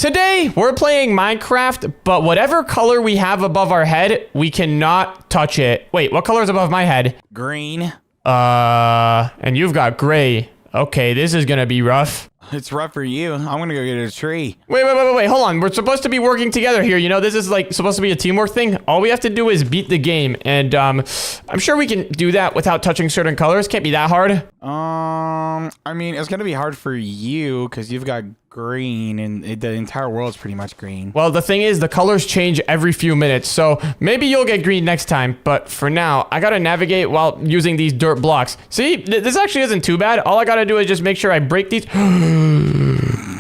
Today, we're playing Minecraft, but whatever color we have above our head, we cannot touch it. Wait, what color is above my head? Green. And you've got gray. Okay, this is gonna be rough. It's rough for you. I'm gonna go get a tree. Wait, hold on. We're supposed to be working together here. You know, this is like supposed to be a teamwork thing. All we have to do is beat the game. And I'm sure we can do that without touching certain colors. Can't be that hard. I mean, it's gonna be hard for you because you've got green and the entire world's pretty much green. Well, the thing is, the colors change every few minutes. So maybe you'll get green next time. But for now, I gotta navigate while using these dirt blocks. See, this actually isn't too bad. All I gotta do is just make sure I break these.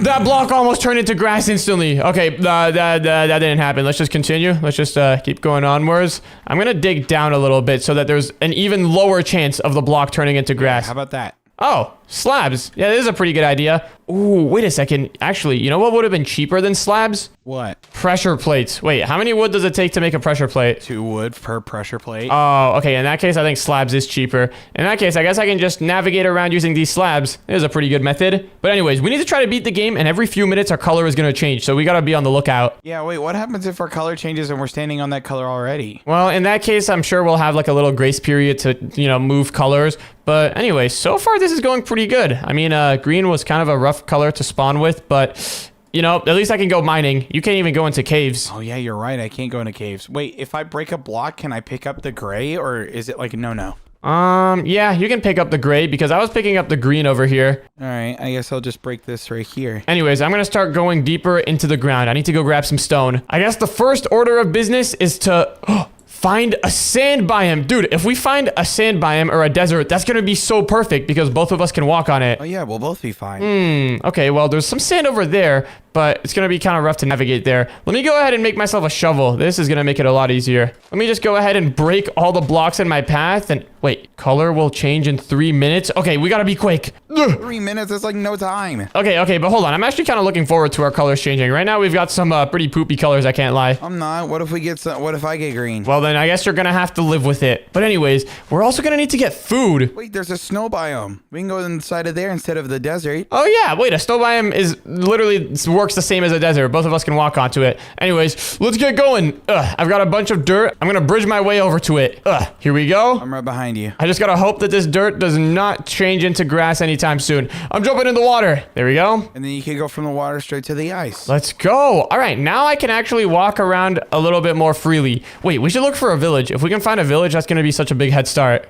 That block almost turned into grass instantly. Okay, that didn't happen. Let's just continue. Let's just keep going onwards. I'm gonna dig down a little bit so that there's an even lower chance of the block turning into grass. How about that? Oh, slabs. Yeah, this is a pretty good idea. Ooh, wait a second. Actually, you know what would have been cheaper than slabs? What? Pressure plates. Wait, how many wood does it take to make a pressure plate? 2 wood per pressure plate. Oh, okay. In that case, I think slabs is cheaper. In that case, I guess I can just navigate around using these slabs. It is a pretty good method. But anyways, we need to try to beat the game, and every few minutes our color is going to change. So we got to be on the lookout. Yeah, wait, what happens if our color changes and we're standing on that color already? Well, in that case, I'm sure we'll have like a little grace period to, you know, move colors. But anyway, so far this is going pretty good. I mean, green was kind of a rough color to spawn with, but you know, at least I can go mining. You can't even go into caves. Oh yeah, you're right. I can't go into caves. Wait, if I break a block, can I pick up the gray or is it like no? Yeah, you can pick up the gray because I was picking up the green over here. All right, I guess I'll just break this right here. Anyways, I'm going to start going deeper into the ground. I need to go grab some stone. I guess the first order of business is to find a sand biome. Dude, if we find a sand biome or a desert, that's going to be so perfect because both of us can walk on it. Oh yeah, we'll both be fine. Okay, well, there's some sand over there, but it's going to be kind of rough to navigate there. Let me go ahead and make myself a shovel. This is going to make it a lot easier. Let me just go ahead and break all the blocks in my path. And wait, color will change in 3 minutes. Okay, we got to be quick. 3 minutes, that's like no time. Okay, but hold on. I'm actually kind of looking forward to our colors changing. Right now, we've got some pretty poopy colors, I can't lie. I'm not. What if we get some? What if I get green? Well, then I guess you're going to have to live with it. But anyways, we're also going to need to get food. Wait, there's a snow biome. We can go inside of there instead of the desert. Oh, yeah. Wait, a snow biome is literally works the same as a desert. Both of us can walk onto it. Anyways, let's get going. I've got a bunch of dirt. I'm going to bridge my way over to it. Here we go. I'm right behind you. I just got to hope that this dirt does not change into grass anytime soon. I'm jumping in the water. There we go. And then you can go from the water straight to the ice. Let's go. All right, now I can actually walk around a little bit more freely. Wait, we should look for a village. If we can find a village, that's going to be such a big head start.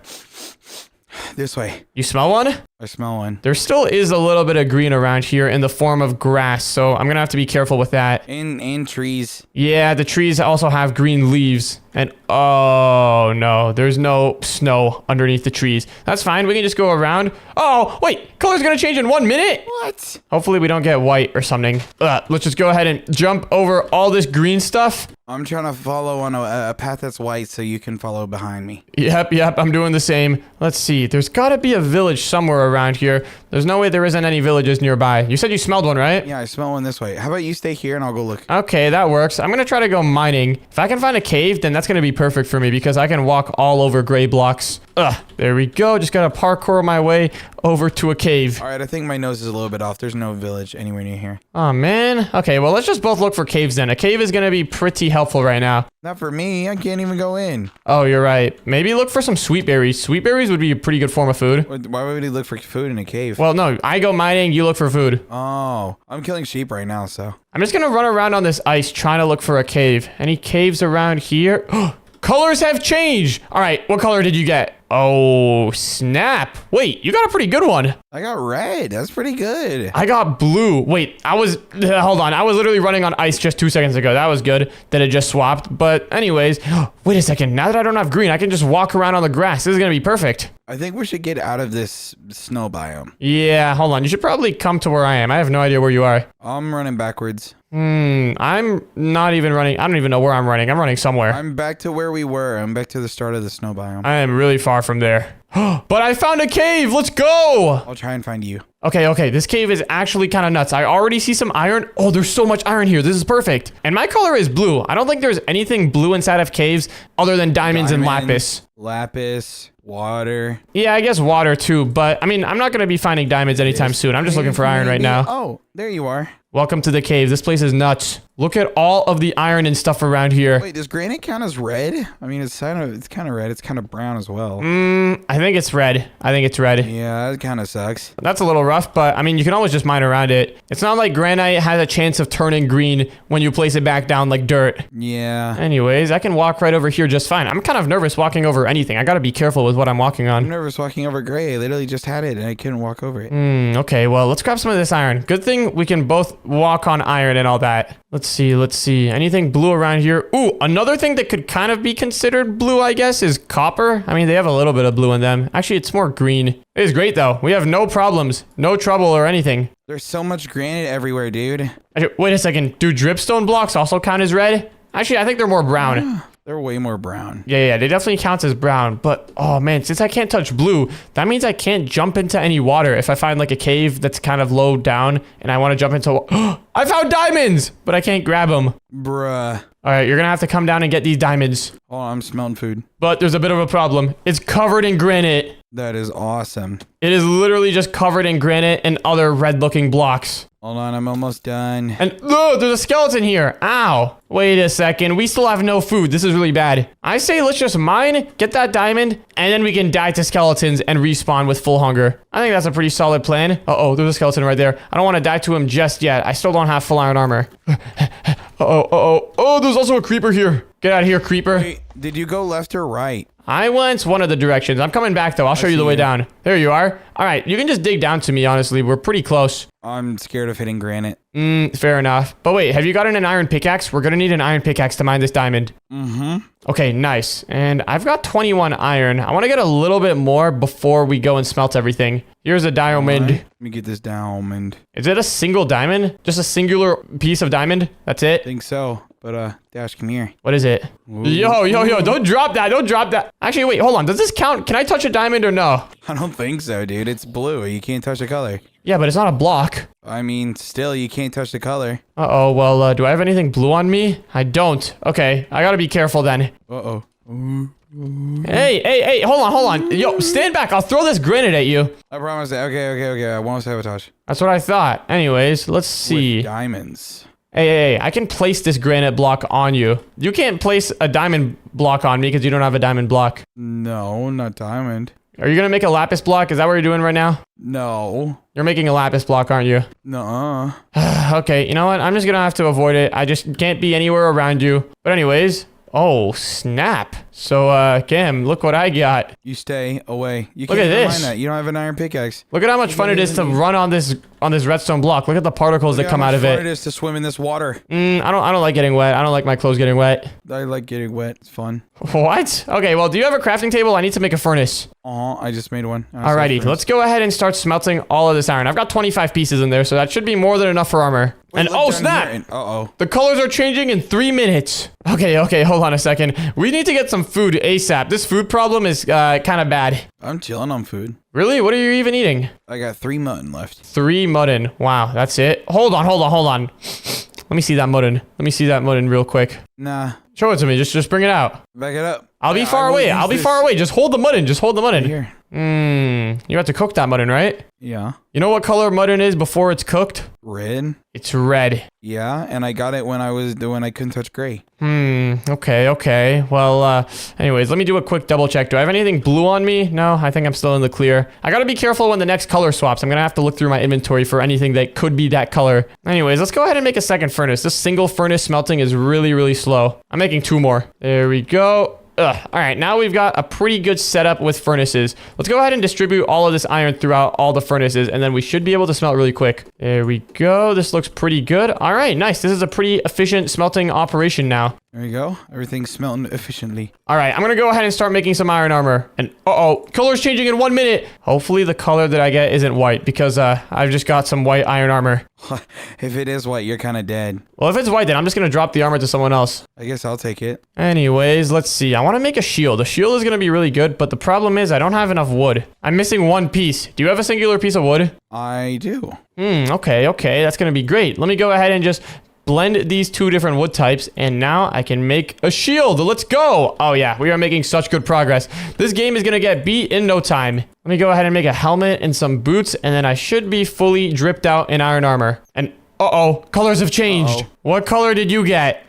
This way. You smell one? I smell one. There still is a little bit of green around here in the form of grass, so I'm gonna have to be careful with that. And trees. Yeah, the trees also have green leaves. And oh no, there's no snow underneath the trees. That's fine, we can just go around. Oh, wait, color's gonna change in 1 minute? What? Hopefully we don't get white or something. Let's just go ahead and jump over all this green stuff. I'm trying to follow on a path that's white so you can follow behind me. Yep, I'm doing the same. Let's see, there's gotta be a village somewhere around here. There's no way there isn't any villages nearby. You said you smelled one, right? Yeah, I smell one this way. How about you stay here and I'll go look. Okay, that works. I'm gonna try to go mining. If I can find a cave, then that's gonna be perfect for me because I can walk all over gray blocks. There we go. Just gotta parkour my way over to a cave. All right, I think my nose is a little bit off. There's no village anywhere near here. Oh, man. Okay, well, let's just both look for caves then. A cave is gonna be pretty helpful right now. Not for me. I can't even go in. Oh, you're right. Maybe look for some sweet berries. Sweet berries would be a pretty good form of food. Why would he look for food in a cave? Well, no, I go mining, you look for food. Oh, I'm killing sheep right now, so. I'm just gonna run around on this ice trying to look for a cave. Any caves around here? Colors have changed. All right, what color did you get? Oh, snap. Wait, you got a pretty good one. I got red. That's pretty good. I got blue. Wait, hold on. I was literally running on ice just 2 seconds ago. That was good that it just swapped. But anyways, wait a second. Now that I don't have green, I can just walk around on the grass. This is going to be perfect. I think we should get out of this snow biome. Yeah, hold on. You should probably come to where I am. I have no idea where you are. I'm running backwards. I'm not even running. I don't even know where I'm running. I'm running somewhere. I'm back to where we were. I'm back to the start of the snow biome. I am really far from there. But I found a cave. Let's go. I'll try and find you. Okay. This cave is actually kind of nuts. I already see some iron. Oh, there's so much iron here. This is perfect. And my color is blue. I don't think there's anything blue inside of caves other than diamonds and lapis. Lapis, water. Yeah, I guess water too. But I mean, I'm not going to be finding diamonds anytime soon. I'm just looking for iron right now. Oh, There you are. Welcome to the cave. This place is nuts. Look at all of the iron and stuff around here. Wait, does granite count as red? I mean, it's kind of red. It's kind of brown as well. I think it's red. I think it's red. Yeah, that kind of sucks. That's a little rough, but I mean, you can always just mine around it. It's not like granite has a chance of turning green when you place it back down like dirt. Yeah. Anyways, I can walk right over here just fine. I'm kind of nervous walking over anything. I gotta be careful with what I'm walking on. I'm nervous walking over gray. I literally just had it and I couldn't walk over it. Okay, well, let's grab some of this iron. Good thing we can both walk on iron and all that. Let's see. Anything blue around here? Ooh, another thing that could kind of be considered blue, I guess, is copper. I mean, they have a little bit of blue in them. Actually, it's more green. It is great, though. We have no problems, no trouble or anything. There's so much granite everywhere, dude. Actually, wait a second. Do dripstone blocks also count as red? Actually, I think they're more brown. They're way more brown. Yeah, they definitely count as brown. But, oh man, since I can't touch blue, that means I can't jump into any water. If I find like a cave that's kind of low down and I want to jump into... I found diamonds, but I can't grab them. Bruh. All right, you're going to have to come down and get these diamonds. Oh, I'm smelling food. But there's a bit of a problem. It's covered in granite. That is awesome. It is literally just covered in granite and other red-looking blocks. Hold on, I'm almost done. And oh, there's a skeleton here. Ow. Wait a second. We still have no food. This is really bad. I say let's just mine, get that diamond, and then we can die to skeletons and respawn with full hunger. I think that's a pretty solid plan. Uh-oh, there's a skeleton right there. I don't want to die to him just yet. I still don't have full iron armor. Oh, there's also a creeper here. Get out of here, creeper. Wait, did you go left or right? I went one of the directions. I'm coming back, though. I'll show you the way down. There you are. All right, you can just dig down to me, honestly. We're pretty close. I'm scared of hitting granite. Fair enough. But wait, have you gotten an iron pickaxe? We're going to need an iron pickaxe to mine this diamond. Okay, nice. And I've got 21 iron. I want to get a little bit more before we go and smelt everything. Here's a diamond. Let me get this diamond. Is it a single diamond? Just a singular piece of diamond? That's it? I think so. But, Dash, come here. What is it? Ooh. Yo, don't drop that. Don't drop that. Actually, wait, hold on. Does this count? Can I touch a diamond or no? I don't think so, dude. It's blue. You can't touch the color. Yeah, but it's not a block. I mean, still, you can't touch the color. Uh-oh, well, do I have anything blue on me? I don't. Okay, I gotta be careful then. Uh-oh. Hey, hold on. Yo, stand back. I'll throw this granite at you. I promise. Okay. I won't sabotage. That's what I thought. Anyways, let's see. With diamonds. Hey, I can place this granite block on you. You can't place a diamond block on me because you don't have a diamond block. No, not diamond. Are you gonna make a lapis block? Is that what you're doing right now? No. You're making a lapis block, aren't you? Nuh-uh. Okay, you know what? I'm just gonna have to avoid it. I just can't be anywhere around you. But anyways, oh, snap. So, Cam, look what I got. You stay away. You Look can't at mine this. that. You don't have an iron pickaxe. Look at how much fun it is to run on this redstone block. Look at the particles that come out of Look how much it. fun it is to swim in this water. I don't like getting wet. I don't like my clothes getting wet. I like getting wet. It's fun. What? Okay, well, do you have a crafting table? I need to make a furnace. I just made one. Alrighty, let's go ahead and start smelting all of this iron. I've got 25 pieces in there, so that should be more than enough for armor. And oh, snap! Uh-oh. The colors are changing in 3 minutes. Okay, hold on a second. We need to get some food ASAP. This food problem is kind of bad. I'm chilling on food. Really? What are you even eating? I got 3 mutton left. 3 mutton. Wow, that's it? Hold on. Let me see that mutton real quick. Nah. Show it to me. Just bring it out. Back it up. I'll be far away. Just hold the mutton. Here. You have to cook that mutton, right? Yeah. You know what color mutton is before it's cooked? Red. It's red. Yeah, and I got it when I couldn't touch gray. Okay. Well, anyways, let me do a quick double check. Do I have anything blue on me? No, I think I'm still in the clear. I gotta be careful when the next color swaps. I'm gonna have to look through my inventory for anything that could be that color. Anyways, let's go ahead and make a second furnace. This single furnace smelting is really, really slow. I'm making 2 more. There we go. All right, now we've got a pretty good setup with furnaces. Let's go ahead and distribute all of this iron throughout all the furnaces, and then we should be able to smelt really quick. There we go. This looks pretty good. All right, nice. This is a pretty efficient smelting operation now. There you go. Everything's smelting efficiently. All right, I'm going to go ahead and start making some iron armor. And color's changing in 1 minute. Hopefully the color that I get isn't white because I've just got some white iron armor. If it is white, you're kind of dead. Well, if it's white, then I'm just going to drop the armor to someone else. I guess I'll take it. Anyways, let's see. I want to make a shield. A shield is going to be really good, but the problem is I don't have enough wood. I'm missing 1 piece. Do you have a singular piece of wood? I do. Okay. That's going to be great. Let me go ahead and just blend these 2 different wood types, and now I can make a shield. Let's go. Oh yeah, we are making such good progress. This game is gonna get beat in no time. Let me go ahead and make a helmet and some boots, and then I should be fully dripped out in iron armor. And uh-oh, colors have changed. What color did you get?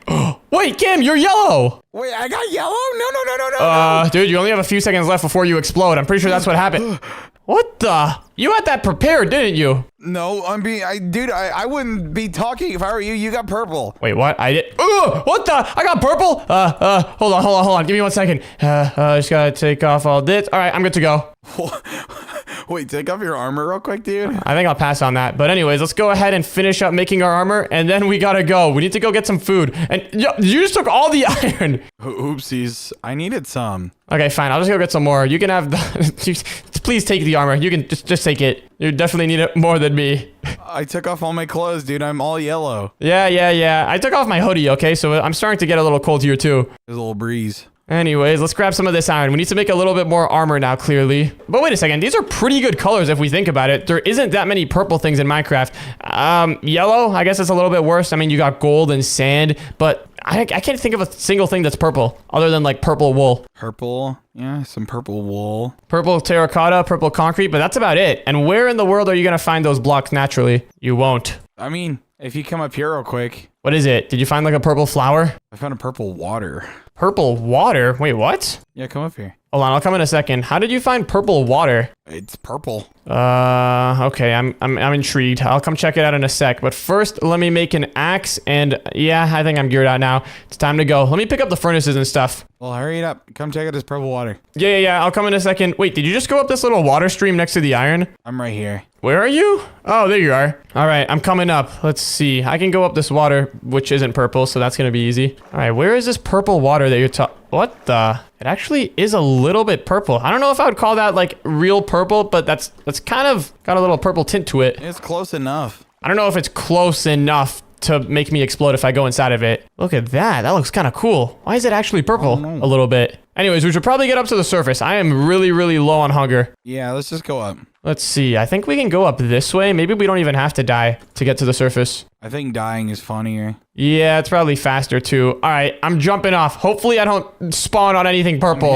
Wait, Kim, you're yellow. Wait, I got yellow? No. Dude, you only have a few seconds left before you explode. I'm pretty sure that's what happened. What the? You had that prepared, didn't you? No, I wouldn't be talking if I were you. You got purple. Wait, what? I did. What the? I got purple? Hold on. Give me 1 second. Just gotta take off all this. All right, I'm good to go. Wait, take off your armor real quick, dude. I think I'll pass on that. But anyways, let's go ahead and finish up making our armor, and then we gotta go. We need to go get some food. And you just took all the iron. Oopsies. I needed some. Okay, fine. I'll just go get some more. You can have the... Please take the armor. You can just take it. You definitely need it more than me. I took off all my clothes, dude. I'm all yellow. Yeah. I took off my hoodie, okay? So I'm starting to get a little cold here, too. There's a little breeze. Anyways, let's grab some of this iron. We need to make a little bit more armor now, clearly. But wait a second. These are pretty good colors if we think about it. There isn't that many purple things in Minecraft. Yellow, I guess it's a little bit worse. I mean, you got gold and sand, but I can't think of a single thing that's purple other than like purple wool. Purple? Yeah, some purple wool. Purple terracotta, purple concrete, but that's about it. And where in the world are you going to find those blocks naturally? You won't. I mean, if you come up here real quick. What is it? Did you find like a purple flower? I found a purple water. Purple water? Wait, what? Yeah, come up here. Hold on, I'll come in a second. How did you find purple water? It's purple. Okay, I'm intrigued. I'll come check it out in a sec. But first, let me make an axe, and yeah, I think I'm geared out now. It's time to go. Let me pick up the furnaces and stuff. Well, hurry it up. Come check out this purple water. Yeah, I'll come in a second. Wait, did you just go up this little water stream next to the iron? I'm right here. Where are you? Oh, there you are. All right, I'm coming up. Let's see. I can go up this water, which isn't purple, so that's gonna be easy. All right, where is this purple water that you're talking? What the? It actually is a little bit purple. I don't know if I would call that like real purple, but that's kind of got a little purple tint to it. It's close enough. I don't know if it's close enough to make me explode if I go inside of it. Look at that. That looks kind of cool. Why is it actually purple a little bit? Anyways, we should probably get up to the surface. I am really, really low on hunger. Yeah, let's just go up. Let's see. I think we can go up this way. Maybe we don't even have to die to get to the surface. I think dying is funnier. Yeah, it's probably faster too. All right, I'm jumping off. Hopefully I don't spawn on anything purple.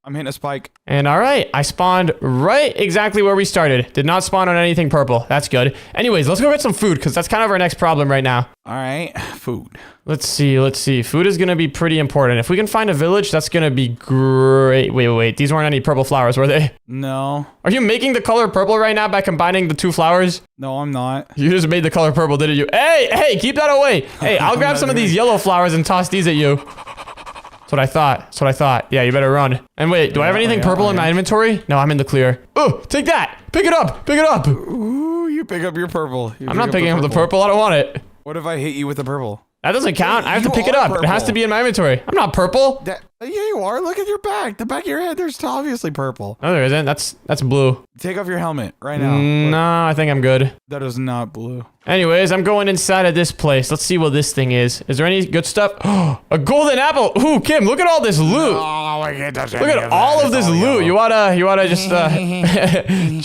I'm hitting a spike. And all right, I spawned right exactly where we started. Did not spawn on anything purple. That's good. Anyways, let's go get some food because that's kind of our next problem right now. All right, food. Let's see. Food is going to be pretty important. If we can find a village, that's going to be great. Wait. These weren't any purple flowers, were they? No. Are you making the color purple right now by combining the 2 flowers? No, I'm not. You just made the color purple, didn't you? Hey, keep that away. Hey, I'll grab some of these yellow flowers and toss these at you. That's what I thought. Yeah, you better run. And wait, do I have anything purple in my inventory? No, I'm in the clear. Oh, take that. Pick it up. Ooh, you pick up your purple. I'm not picking up the purple. I don't want it. What if I hit you with the purple? That doesn't count. I have to pick it up. Purple. It has to be in my inventory. I'm not purple. Yeah, you are. Look at your back. The back of your head, there's obviously purple. No, there isn't. That's blue. Take off your helmet right now. No, I think I'm good. That is not blue. Anyways, I'm going inside of this place. Let's see what this thing is. Is there any good stuff? A golden apple. Ooh, Kim, look at all this loot. Oh, I can't touch Look at all of this loot. You wanna just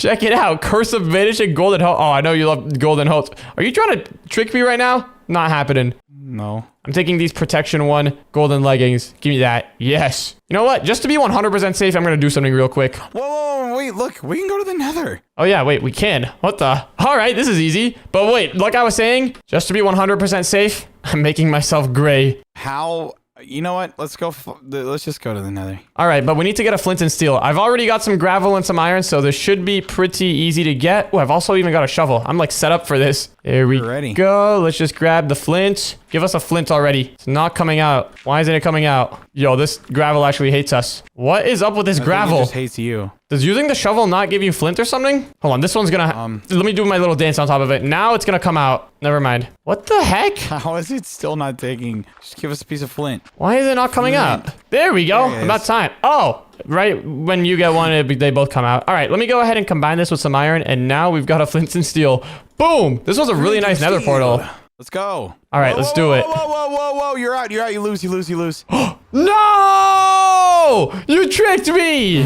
check it out. Curse of vanishing golden hoe. Oh, I know you love golden hoes. Are you trying to trick me right now? Not happening. No. I'm taking these protection 1 golden leggings. Give me that. Yes. You know what? Just to be 100% safe, I'm going to do something real quick. Whoa, wait, look. We can go to the nether. Oh, yeah, wait, we can. What the? All right, this is easy. But wait, like I was saying, just to be 100% safe, I'm making myself gray. How? You know what? Let's just go to the nether. All right, but we need to get a flint and steel. I've already got some gravel and some iron, so this should be pretty easy to get. Oh, I've also even got a shovel. I'm like set up for this. There we go. Let's just grab the flint. Give us a flint already. It's not coming out. Why isn't it coming out? Yo, this gravel actually hates us. What is up with this gravel? It just hates you. Does using the shovel not give you flint or something? Hold on, this one's gonna... let me do my little dance on top of it. Now it's gonna come out. Never mind. What the heck? How is it still not taking? Just give us a piece of flint. Why is it not coming out? There we go. About time. Oh, right when you get one, they both come out. All right, let me go ahead and combine this with some iron, and now we've got a flint and steel. Boom! This was a really nice nether portal. Let's go. All right, let's do it. Whoa. You're out. You lose. No! You tricked me!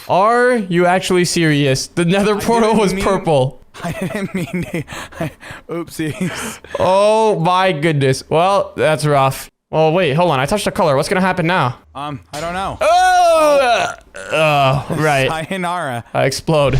Are you actually serious? The nether portal was purple. I didn't mean to. Oopsies. Oh my goodness. Well, that's rough. Well, wait, hold on. I touched the color. What's gonna happen now? I don't know. Oh, right. Sayonara. I explode.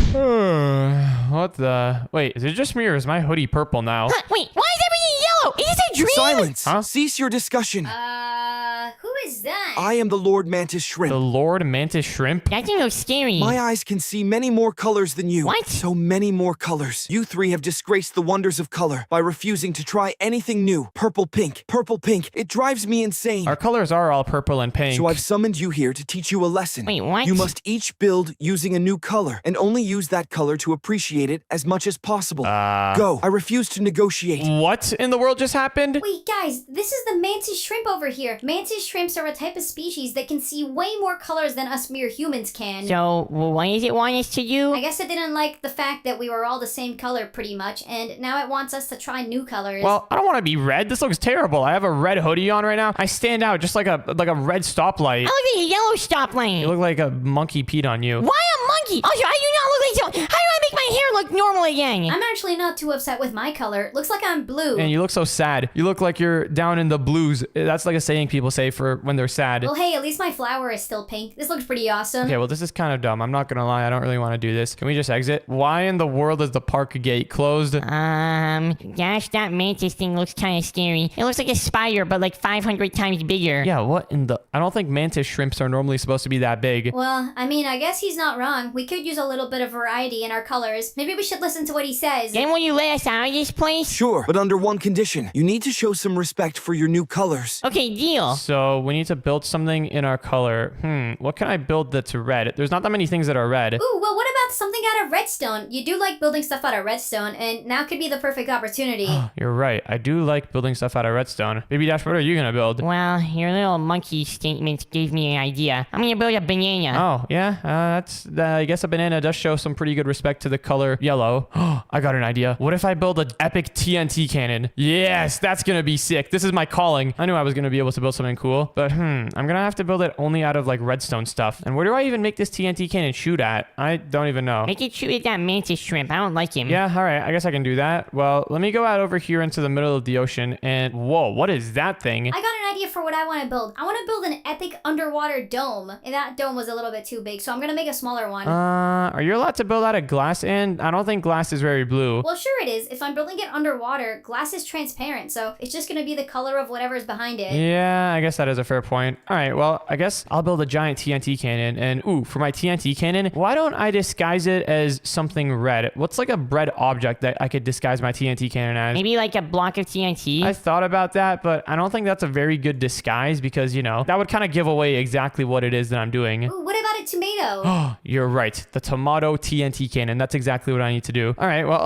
What the? Wait, is it just me or is my hoodie purple now? Huh, wait, why is everything yellow? Is this a dream? Silence! Huh? Cease your discussion. Who is that? I am the Lord Mantis Shrimp. The Lord Mantis Shrimp? That thing looks scary. My eyes can see many more colors than you. What? So many more colors. You three have disgraced the wonders of color by refusing to try anything new. Purple pink. Purple pink. It drives me insane. Our colors are all purple and pink. So I've summoned you here to teach you a lesson. Wait, what? You must each build using a new color and only use that color to appreciate it as much as possible. Go. I refuse to negotiate. What in the world just happened? Wait, guys, this is the mantis shrimp over here. Mantis shrimps are a type of species that can see way more colors than us mere humans can. So, what does it want us to do? I guess it didn't like the fact that we were all the same color pretty much, and now it wants us to try new colors. Well, I don't want to be red. This looks terrible. I have a red hoodie on right now. I stand out just like a red stoplight. I look like a yellow stoplight. You look like a monkey peed on you. Why a monkey? Also, I do not look like so. How do I make my hair look normal again? I'm actually not too upset with my color. Looks like I'm blue. And you look so sad. You look like you're down in the blues. That's like a saying people say for when they're sad. Well, hey, at least my flower is still pink. This looks pretty awesome. Okay, well, this is kind of dumb. I'm not gonna lie. I don't really want to do this. Can we just exit? Why in the world is the park gate closed? Gosh, that mantis thing looks kind of scary. It looks like a spider, but like 500 times bigger. Yeah, what in the... I don't think mantis shrimps are normally supposed to be that big. Well, I mean, I guess he's not wrong. We could use a little bit of variety in our colors. Maybe we should listen to what he says. Then will you let us out of this place? Sure, but under one condition. You need to show some respect for your new colors. Okay, deal. So we need to build something in our color. What can I build that's red? There's not that many things that are red. Ooh, well, what about something out of redstone? You do like building stuff out of redstone, and now could be the perfect opportunity. You're right. I do like building stuff out of redstone. Baby Dash, what are you gonna build? Well, your little monkey statement gave me an idea. I'm gonna build a banana. Oh, yeah? I guess a banana does show some pretty good respect to the color yellow. I got an idea. What if I build an epic TNT cannon? Yes, that's gonna be sick. This is my calling. I knew I was gonna be able to build something cool, but I'm gonna have to build it only out of like redstone stuff. And where do I even make this TNT cannon shoot at? I don't even know. Make it shoot at that mantis shrimp. I don't like him. Yeah, all right. I guess I can do that. Well, let me go out over here into the middle of the ocean and whoa, what is that thing? I got an idea for what I want to build. I want to build an epic underwater dome. And that dome was a little bit too big, so I'm going to make a smaller one. Are you allowed to build out of glass? And I don't think glass is very blue. Well, sure it is. If I'm building it underwater, glass is transparent, so it's just going to be the color of whatever's behind it. Yeah, I guess that is a fair point. All right, well, I guess I'll build a giant TNT cannon. And ooh, for my TNT cannon, why don't I disguise it as something red? What's like a red object that I could disguise my TNT cannon as? Maybe like a block of TNT. I thought about that, but I don't think that's a very good disguise because, you know, that would kind of give away exactly what it is that I'm doing. Ooh, what about a tomato? Oh, you're right. The tomato TNT cannon. That's exactly what I need to do. All right, well,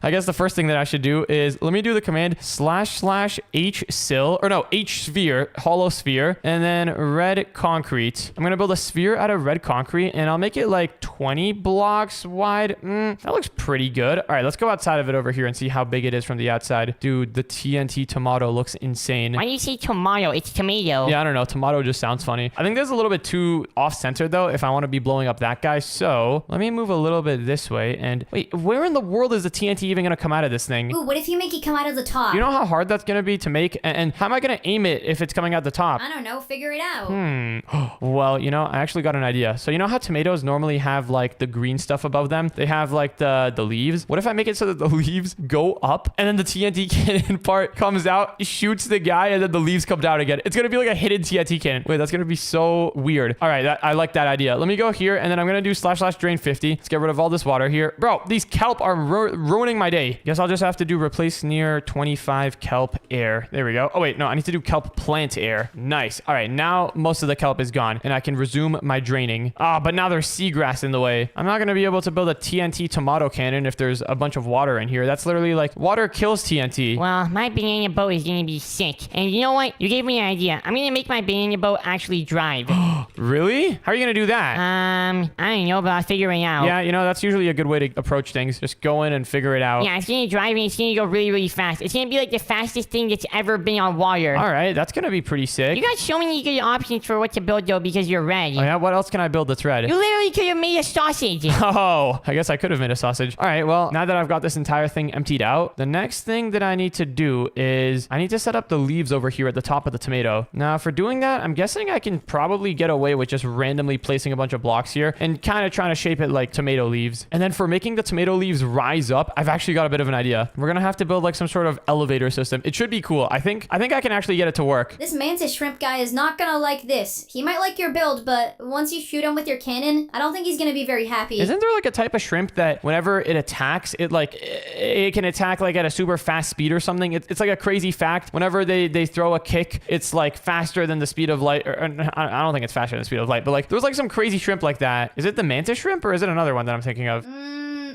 I guess the first thing that I should do is let me do the command //h-sil, or no, h-sphere, hollow sphere, and then red concrete. I'm going to build a sphere out of red concrete, and I'll make it like 20 blocks wide. That looks pretty good. All right, let's go outside of it over here and see how big it is from the outside. Dude, the TNT tomato looks insane. Why do you say tomato? It's tomato. Yeah, I don't know. Tomato just sounds funny. I think there's a little bit too off-center, though, if I want to be blowing up that guy. So let me move a little bit this way. And wait, where in the world is the TNT even going to come out of this thing? Ooh, what if you make it come out of the top? You know how hard that's going to be to make? And how am I going to aim it if it's coming out the top? I don't know. Figure it out. Well, you know, I actually got an idea. So you know how tomatoes normally have like the green stuff above them? They have like the leaves. What if I make it so that the leaves go up and then the TNT cannon part comes out, shoots the guy, and then the leaves come down again? It's going to be like a hidden TNT cannon. Wait, that's going to be so weird. All right, I like that idea. Let me go here and then I'm going to do //drain 50. Let's get rid of all this water here. Bro, these kelp are ruining my day. Guess I'll just have to do replace near 25 kelp air. There we go. Oh wait, no, I need to do kelp plant air. Nice. All right, now most of the kelp is gone and I can resume my draining. But now there's seagrass in the way. I'm not going to be able to build a TNT tomato cannon if there's a bunch of water in here. That's literally like water kills TNT. Well, my banana boat is gonna be sick. And you know what? You gave me an idea. I'm gonna make my banana boat actually drive. Really? How are you gonna do that? I don't know, but I'll figure it out. Yeah, you know, that's usually a good way to approach things. Just go in and figure it out. Yeah, it's gonna drive me. It's gonna go really, really fast. It's gonna be like the fastest thing that's ever been on water. All right, that's gonna be pretty sick. You got so many good options for what to build, though, because you're red. Oh, yeah? What else can I build that's red? You literally could have made a sausage. Oh, I guess I could have made a sausage. All right, well, now that I've got this entire thing emptied out, the next thing that I need to do is I need to set up the leaves over here at the top of the tomato. Now, for doing that, I'm guessing I can probably get away with just randomly placing a bunch of blocks here and kind of trying to shape it like tomato leaves. And then for making the tomato leaves rise up, I've actually got a bit of an idea. We're gonna have to build like some sort of elevator system. It should be cool. I think I can actually get it to work. This mantis shrimp guy is not gonna like this. He might like your build, but once you shoot him with your cannon, I don't think he's gonna be very happy. Isn't there like a type of shrimp that whenever it attacks, it can attack like at a super fast speed or something? It's like a crazy fact. Whenever they throw a kick, it's like faster than the speed of light. Or, I don't think it's faster than the speed of light, but like there was like some crazy shrimp like that. Is it the mantis shrimp or is it another one that I'm thinking of?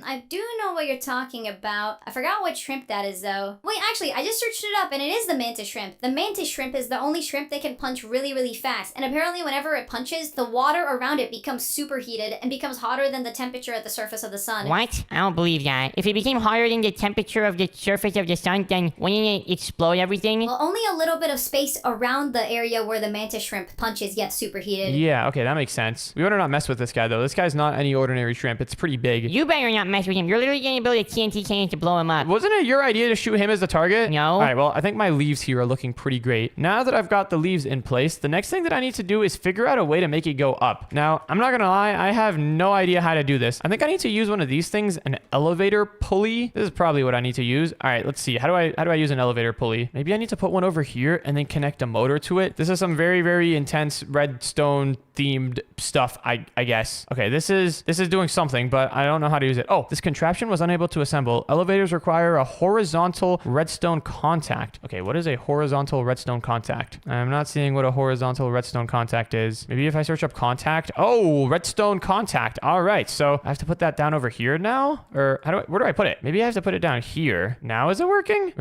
I do know what you're talking about. I forgot what shrimp that is, though. Wait, actually, I just searched it up, and it is the mantis shrimp. The mantis shrimp is the only shrimp that can punch really, really fast. And apparently, whenever it punches, the water around it becomes superheated and becomes hotter than the temperature at the surface of the sun. What? I don't believe that. If it became hotter than the temperature of the surface of the sun, then wouldn't it explode everything? Well, only a little bit of space around the area where the mantis shrimp punches gets superheated. Yeah, okay, that makes sense. We better not mess with this guy, though. This guy's not any ordinary shrimp. It's pretty big. You better not mess with him. You're literally gonna build a TNT cannon to blow him up. Wasn't it your idea to shoot him as the target? No. All right, well, I think my leaves here are looking pretty great. Now that I've got the leaves in place, the next thing that I need to do is figure out a way to make it go up. Now, I'm not gonna lie, I have no idea how to do this. I think I need to use one of these things, an elevator pulley. This is probably what I need to use. All right, let's see. How do I use an elevator pulley? Maybe I need to put one over here and then connect a motor to it. This is some very, very intense redstone themed stuff, I guess. Okay, this is doing something, but I don't know how to use it. Oh, this contraption was unable to assemble. Elevators require a horizontal redstone contact. Okay, what is a horizontal redstone contact? I'm not seeing what a horizontal redstone contact is. Maybe if I search up contact. Oh, redstone contact. All right, so I have to put that down over here now? Or where do I put it? Maybe I have to put it down here. Now is it working?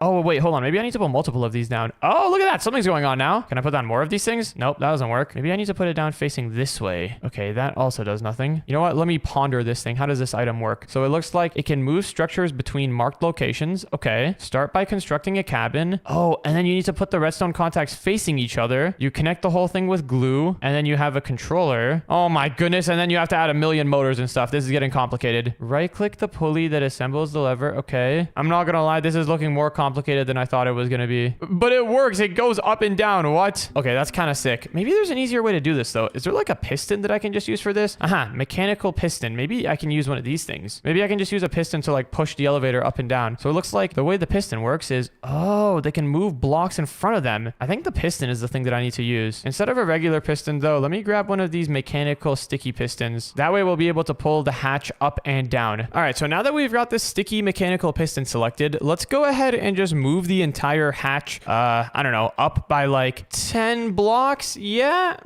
Oh, wait, hold on. Maybe I need to put multiple of these down. Oh, look at that. Something's going on now. Can I put down more of these things? Nope, that doesn't work. Maybe I need to put it down facing this way. Okay, that also does nothing. You know what? Let me ponder this thing. How does this item work? So it looks like it can move structures between marked locations. Okay. Start by constructing a cabin. Oh, and then you need to put the redstone contacts facing each other. You connect the whole thing with glue, and then you have a controller. Oh my goodness, and then you have to add a million motors and stuff. This is getting complicated. Right-click the pulley that assembles the lever. Okay. I'm not gonna lie, this is looking more complicated than I thought it was gonna be. But it works. It goes up and down. What? Okay, that's kind of sick. Maybe there's an easier way to do this, though. Is there like a piston that I can just use for this? Aha, mechanical piston. Maybe I can use one of these things. Maybe I can just use a piston to like push the elevator up and down. So it looks like the way the piston works is, oh, they can move blocks in front of them. I think the piston is the thing that I need to use. Instead of a regular piston, though, let me grab one of these mechanical sticky pistons. That way we'll be able to pull the hatch up and down. All right, so now that we've got this sticky mechanical piston selected, let's go ahead and just move the entire hatch, I don't know, up by like 10 blocks. Yeah.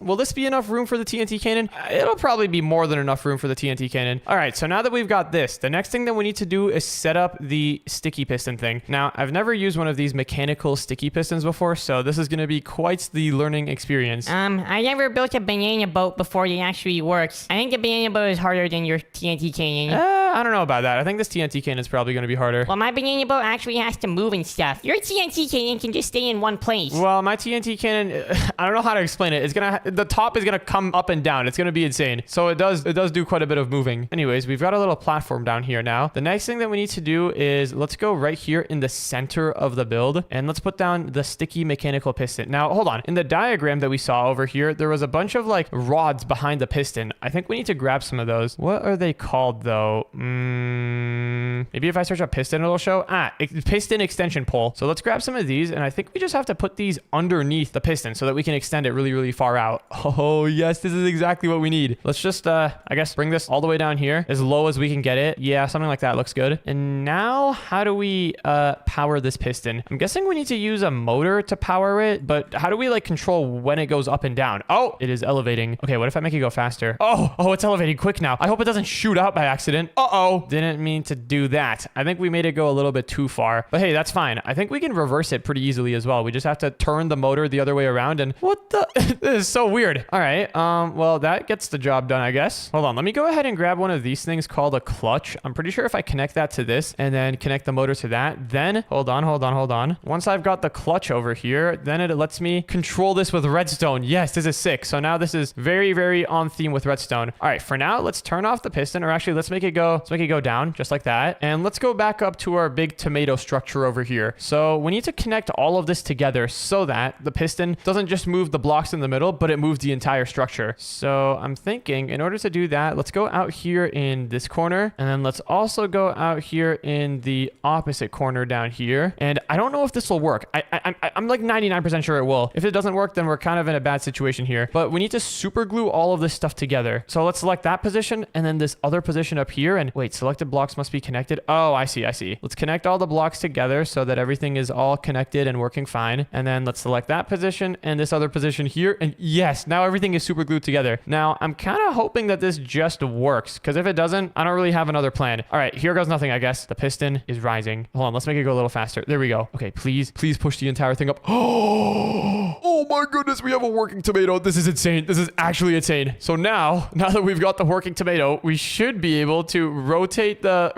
Will this be enough room for the TNT cannon? It'll probably be more than enough room for the TNT cannon. All right, so now that we've got this, the next thing that we need to do is set up the sticky piston thing. Now, I've never used one of these mechanical sticky pistons before, so this is going to be quite the learning experience. I never built a banana boat before it actually works. I think the banana boat is harder than your TNT cannon. I don't know about that. I think this TNT cannon is probably going to be harder. Well, my banana boat actually has to move and stuff. Your TNT cannon can just stay in one place. Well, my TNT cannon, I don't know how to explain it. The top is gonna come up and down. It's gonna be insane. So it does do quite a bit of moving. Anyways, we've got a little platform down here now. The next thing that we need to do is let's go right here in the center of the build and let's put down the sticky mechanical piston. Now, hold on. In the diagram that we saw over here, there was a bunch of like rods behind the piston. I think we need to grab some of those. What are they called though? Maybe if I search up piston, it'll show. Piston extension pole. So let's grab some of these, and I think we just have to put these underneath the piston so that we can extend it really, really far out. Oh, yes, this is exactly what we need. Let's just, I guess, bring this all the way down here, as low as we can get it. Yeah, something like that looks good. And now, how do we power this piston? I'm guessing we need to use a motor to power it, but how do we, like, control when it goes up and down? Oh, it is elevating. Okay, what if I make it go faster? Oh, it's elevating quick now. I hope it doesn't shoot out by accident. Uh-oh. Didn't mean to do that. I think we made it go a little bit too far. But hey, that's fine. I think we can reverse it pretty easily as well. We just have to turn the motor the other way around and what the? This is so weird. All right. Well, that gets the job done, I guess. Hold on. Let me go ahead and grab one of these things called a clutch. I'm pretty sure if I connect that to this and then connect the motor to that, then hold on. Once I've got the clutch over here, then it lets me control this with redstone. Yes, this is sick. So now this is very, very on theme with redstone. All right, for now, let's turn off the piston, or actually let's make it go down just like that. And let's go back up to our big tomato structure over here. So we need to connect all of this together so that the piston doesn't just move the blocks in the middle, but it moves the entire structure. So I'm thinking in order to do that, let's go out here in this corner, and then let's also go out here in the opposite corner down here. And I don't know if this will work. I'm like 99% sure it will. If it doesn't work, then we're kind of in a bad situation here. But we need to super glue all of this stuff together. So let's select that position and then this other position up here. And wait, selected blocks must be connected. Oh, I see. Let's connect all the blocks together so that everything is all connected and working fine. And then let's select that position and this other position here. And yes, now everything is super glued together. Now I'm kind of hoping that this just works, because if it doesn't, I don't really have another plan. All right, here goes nothing, I guess. The piston is rising. Hold on, let's make it go a little faster. There we go. Okay, please push the entire thing up. Oh my goodness, we have a working tomato. This is insane. This is actually insane. So now that we've got the working tomato, we should be able to rotate the...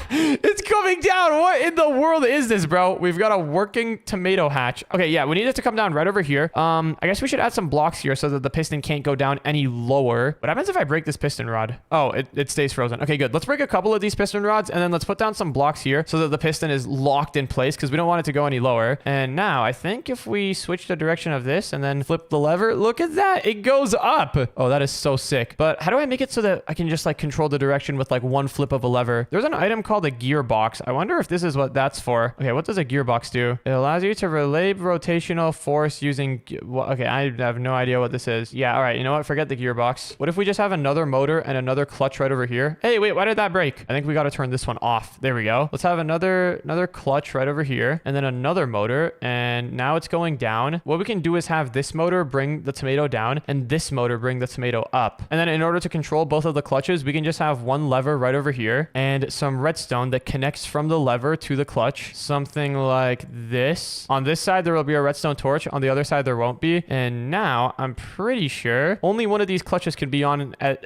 It's coming down. What in the world is this, bro? We've got a working tomato hatch. Okay, yeah, we need it to come down right over here. I guess we should add some blocks here so that the piston can't go down any lower. What happens if I break this piston rod? Oh, it stays frozen. Okay, good. Let's break a couple of these piston rods, and then let's put down some blocks here so that the piston is locked in place, because we don't want it to go any lower. And now I think if we switch the direction of this and then flip the lever, look at that. It goes up. Oh, that is so sick. But how do I make it so that I can just like control the direction with like one flip of a lever? There's an item called a gearbox. I wonder if this is what that's for. Okay, what does a gearbox do? It allows you to relay rotational force using... Okay, I have no idea what this is. Yeah, all right. You know what? Forget the gearbox. What if we just have another motor and another clutch right over here? Hey, wait, why did that break? I think we got to turn this one off. There we go. Let's have another clutch right over here, and then another motor, and now it's going down. What we can do is have this motor bring the tomato down and this motor bring the tomato up. And then in order to control both of the clutches, we can just have one lever right over here and some redstone that connects from the lever to the clutch. Something like this. On this side, there will be a redstone torch. On the other side, there won't be. And now I'm pretty sure only one of these clutches can be on at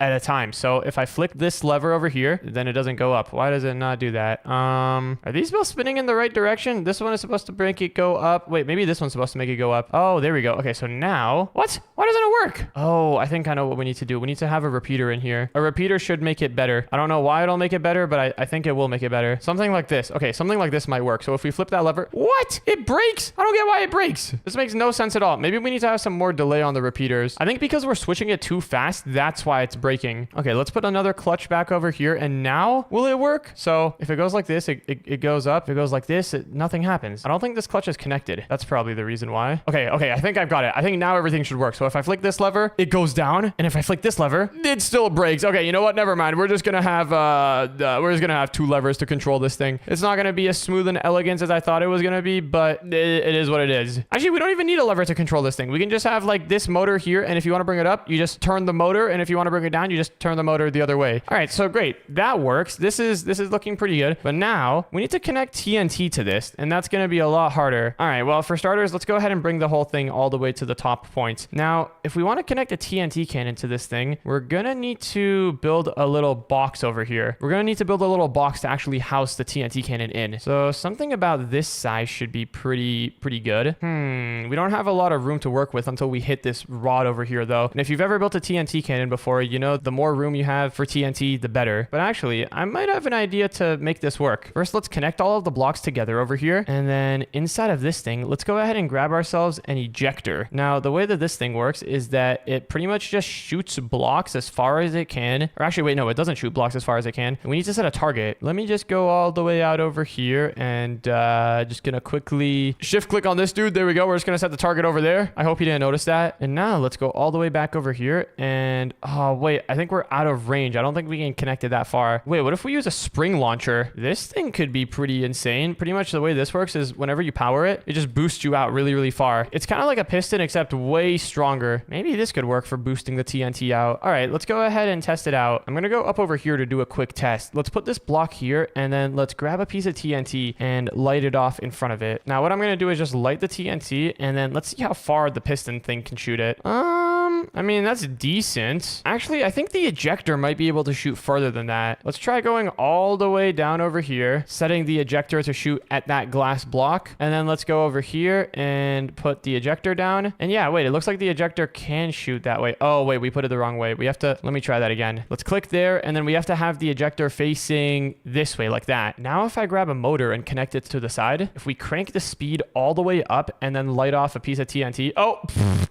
a time. So if I flick this lever over here, then it doesn't go up. Why does it not do that? Are these both spinning in the right direction? This one is supposed to make it go up. Wait, maybe this one's supposed to make it go up. Oh, there we go. Okay, so now... What? Why doesn't it work? Oh, I think I know what we need to do. We need to have a repeater in here. A repeater should make it better. I don't know why it'll make it better, but I think it will make it better. Something like this. Okay, something like this might work. So if we flip that lever... What? It breaks? I don't get why it breaks. This makes no sense at all. Maybe we need to have some more delay on the repeaters. I think because we're switching it too fast, that's why it's breaking. Okay, let's put another clutch back over here, and now will it work? So if it goes like this, it goes up. If it goes like this, nothing happens. I don't think this clutch is connected. That's probably the reason why. Okay, I think I've got it. I think now everything should work. So if I flick this lever, it goes down, and if I flick this lever, it still breaks. Okay, you know what? Never mind. We're just gonna have two levers to control this thing. It's not gonna be as smooth and elegant as I thought it was gonna be, but it is what it is. Actually, we don't even need a lever to control this thing. We can just have like this motor here, and if you want to bring it up, you just turn the motor, and if you want to bring it down, you just turn the motor the other way. All right, so great. That works. This is looking pretty good. But now we need to connect TNT to this, and that's gonna be a lot harder. All right, well, for starters, let's go ahead and bring the whole thing all the way to the top point. Now, if we want to connect a TNT cannon to this thing, we're gonna need to build a little box over here. We're gonna need to build a little box to actually house the TNT cannon in. So something about this size should be pretty good. We don't have a lot of room to work with until we hit this rod over here, though. And if you've ever built a TNT cannon before, you know the more room you have for TNT, the better. But actually, I might have an idea to make this work. First, let's connect all of the blocks together over here. And then inside of this thing, let's go ahead and grab ourselves an ejector. Now, the way that this thing works is that it pretty much just shoots blocks as far as it can. Or actually, wait, no, it doesn't shoot blocks as far as it can. And we need to set a target. Let me just go all the way out over here and just gonna quickly shift click on this dude. There we go. We're just gonna set the target over there. I hope you didn't notice that. And now let's go all the way back over here. And oh, wait, I think we're out of range. I don't think we can connect it that far. Wait, what if we use a spring launcher? This thing could be pretty insane. Pretty much the way this works is whenever you power it, it just boosts you out really far. It's kind of like a piston, except way stronger. Maybe this could work for boosting the TNT out. All right, let's go ahead and test it out. I'm gonna go up over here to do a quick test. Let's put this block here, and then let's grab a piece of TNT and light it off in front of it. Now, what I'm going to do is just light the TNT, and then let's see how far the piston thing can shoot it. I mean, that's decent. Actually, I think the ejector might be able to shoot further than that. Let's try going all the way down over here, setting the ejector to shoot at that glass block. And then let's go over here and put the ejector down. And yeah, wait, it looks like the ejector can shoot that way. Oh, wait, we put it the wrong way. We have to, let me try that again. Let's click there, and then we have to have the ejector facing this way like that. Now, if I grab a motor and connect it to the side, if we crank the speed all the way up and then light off a piece of TNT. Oh,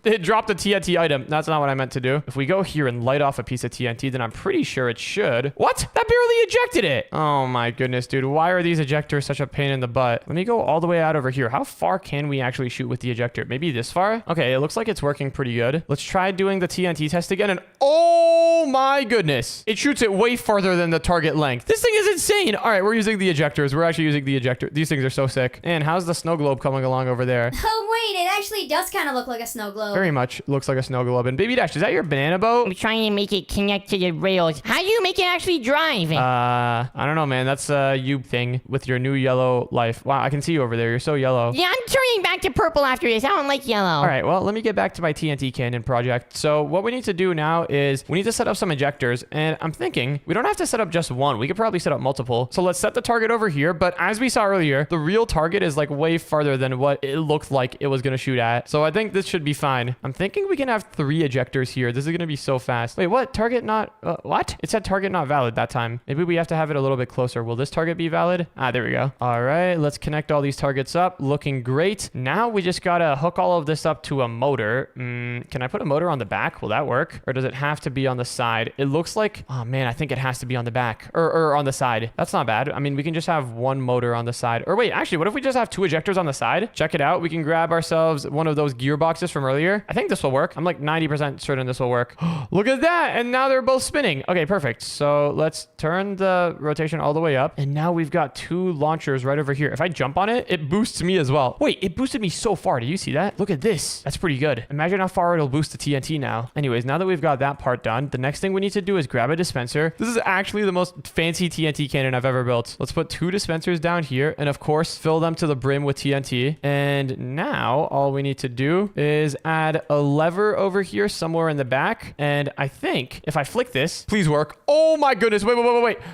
it dropped the TNT item. That's not what I meant to do. If we go here and light off a piece of TNT, then I'm pretty sure it should. What? That barely ejected it. Oh my goodness, dude. Why are these ejectors such a pain in the butt? Let me go all the way out over here. How far can we actually shoot with the ejector? Maybe this far? Okay, it looks like it's working pretty good. Let's try doing the TNT test again, and oh my goodness. It shoots it way farther than the target length. This thing is insane. All right, we're using the ejectors. We're actually using the ejector. These things are so sick. And how's the snow globe coming along over there? Oh, wait, it actually does kind of look like a snow globe. Very much looks like a snow globe. And Baby Dash, is that your banana boat? I'm trying to make it connect to the rails. How do you make it actually drive? I don't know, man. That's a you thing with your new yellow life. Wow, I can see you over there. You're so yellow. Yeah, I'm turning back to purple after this. I don't like yellow. All right, well, let me get back to my TNT cannon project. So what we need to do now is we need to set up some ejectors, and I'm thinking we don't have to set up just one. We could probably set up multiple. So let's set the target over here, but as we saw earlier, the real target is like way farther than what it looked like it was going to shoot at. So I think this should be fine. I'm thinking we can have 3 ejectors here. This is going to be so fast. Wait, what? Target not... what? It said target not valid that time. Maybe we have to have it a little bit closer. Will this target be valid? Ah, there we go. All right, let's connect all these targets up. Looking great. Now we just got to hook all of this up to a motor. Can I put a motor on the back? Will that work? Or does it have to be on the side? It looks like... oh, man, I think it has to be on the back. Or on the side. That's not bad. I mean, we can just have one motor on the side. Or wait, actually, what if we just have 2 ejectors on the side? Check it out. We can grab ourselves one of those gearboxes from earlier. I think this will work. I'm like 90% certain this will work. Look at that. And now they're both spinning. Okay, perfect. So let's turn the rotation all the way up. And now we've got 2 launchers right over here. If I jump on it, it boosts me as well. Wait, it boosted me so far. Do you see that? Look at this. That's pretty good. Imagine how far it'll boost the TNT now. Anyways, now that we've got that part done, the next thing we need to do is grab a dispenser. This is actually the most fancy TNT cannon I've ever built. Let's put 2 dispensers down here and of course fill them to the brim with TNT. And now all we need to do is add a lever over here somewhere in the back. And I think if I flick this, please work. Oh my goodness. Wait.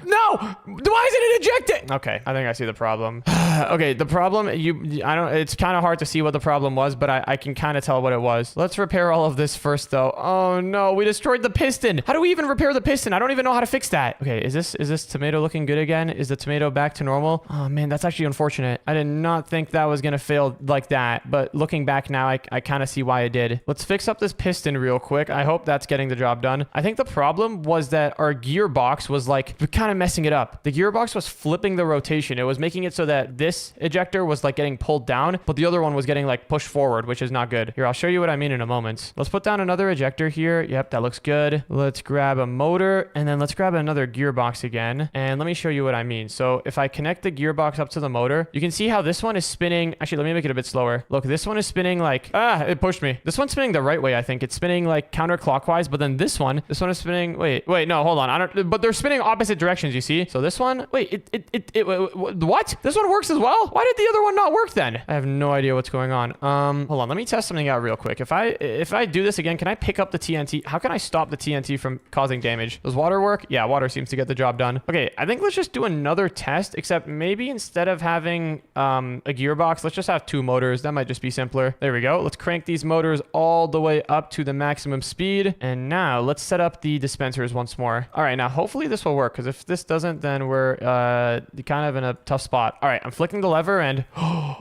No! Why isn't it ejected? Okay, I think I see the problem. Okay, the problem, it's kind of hard to see what the problem was, but I can kind of tell what it was. Let's repair all of this first though. Oh no, we destroyed the piston. How do we even repair the piston? I don't even know how to fix that. Okay, is this tomato looking good again? Is the tomato back to normal? Oh man, that's actually unfortunate. I did not think that was gonna fail like that, but looking back now, I kind of see why it did. Let's fix up this piston real quick. I hope that's getting the job done. I think the problem was that our gearbox was like kind of messing it up. The gearbox was flipping the rotation. It was making it so that this ejector was like getting pulled down, but the other one was getting like pushed forward, which is not good. Here, I'll show you what I mean in a moment. Let's put down another ejector here. Yep, that looks good. Let's grab a motor, and then let's grab another gearbox again. And let me show you what I mean. So if I connect the gearbox up to the motor, you can see how this one is spinning. Actually, let me make it a bit slower. Look, this one is spinning like, it pushed me. This one's spinning the right way, I think. It's spinning like counterclockwise, but then this one is spinning, wait, no, hold on. But they're spinning opposite directions, you see? So this one, wait, what? This one works as well? Why did the other one not work then? I have no idea what's going on. Hold on, let me test something out real quick. If I do this again, can I pick up the TNT? How can I stop the TNT from causing damage? Does water work? Yeah, water seems to get the job done. Okay, I think let's just do another test, except maybe instead of having a gearbox, let's just have 2 motors. That might just be simpler. There we go. Let's crank these motors all the way up to the maximum speed. And now let's set up the dispensers once more. All right, now hopefully this will work, because if this doesn't, then we're kind of in a tough spot. All right, I'm flicking the lever, and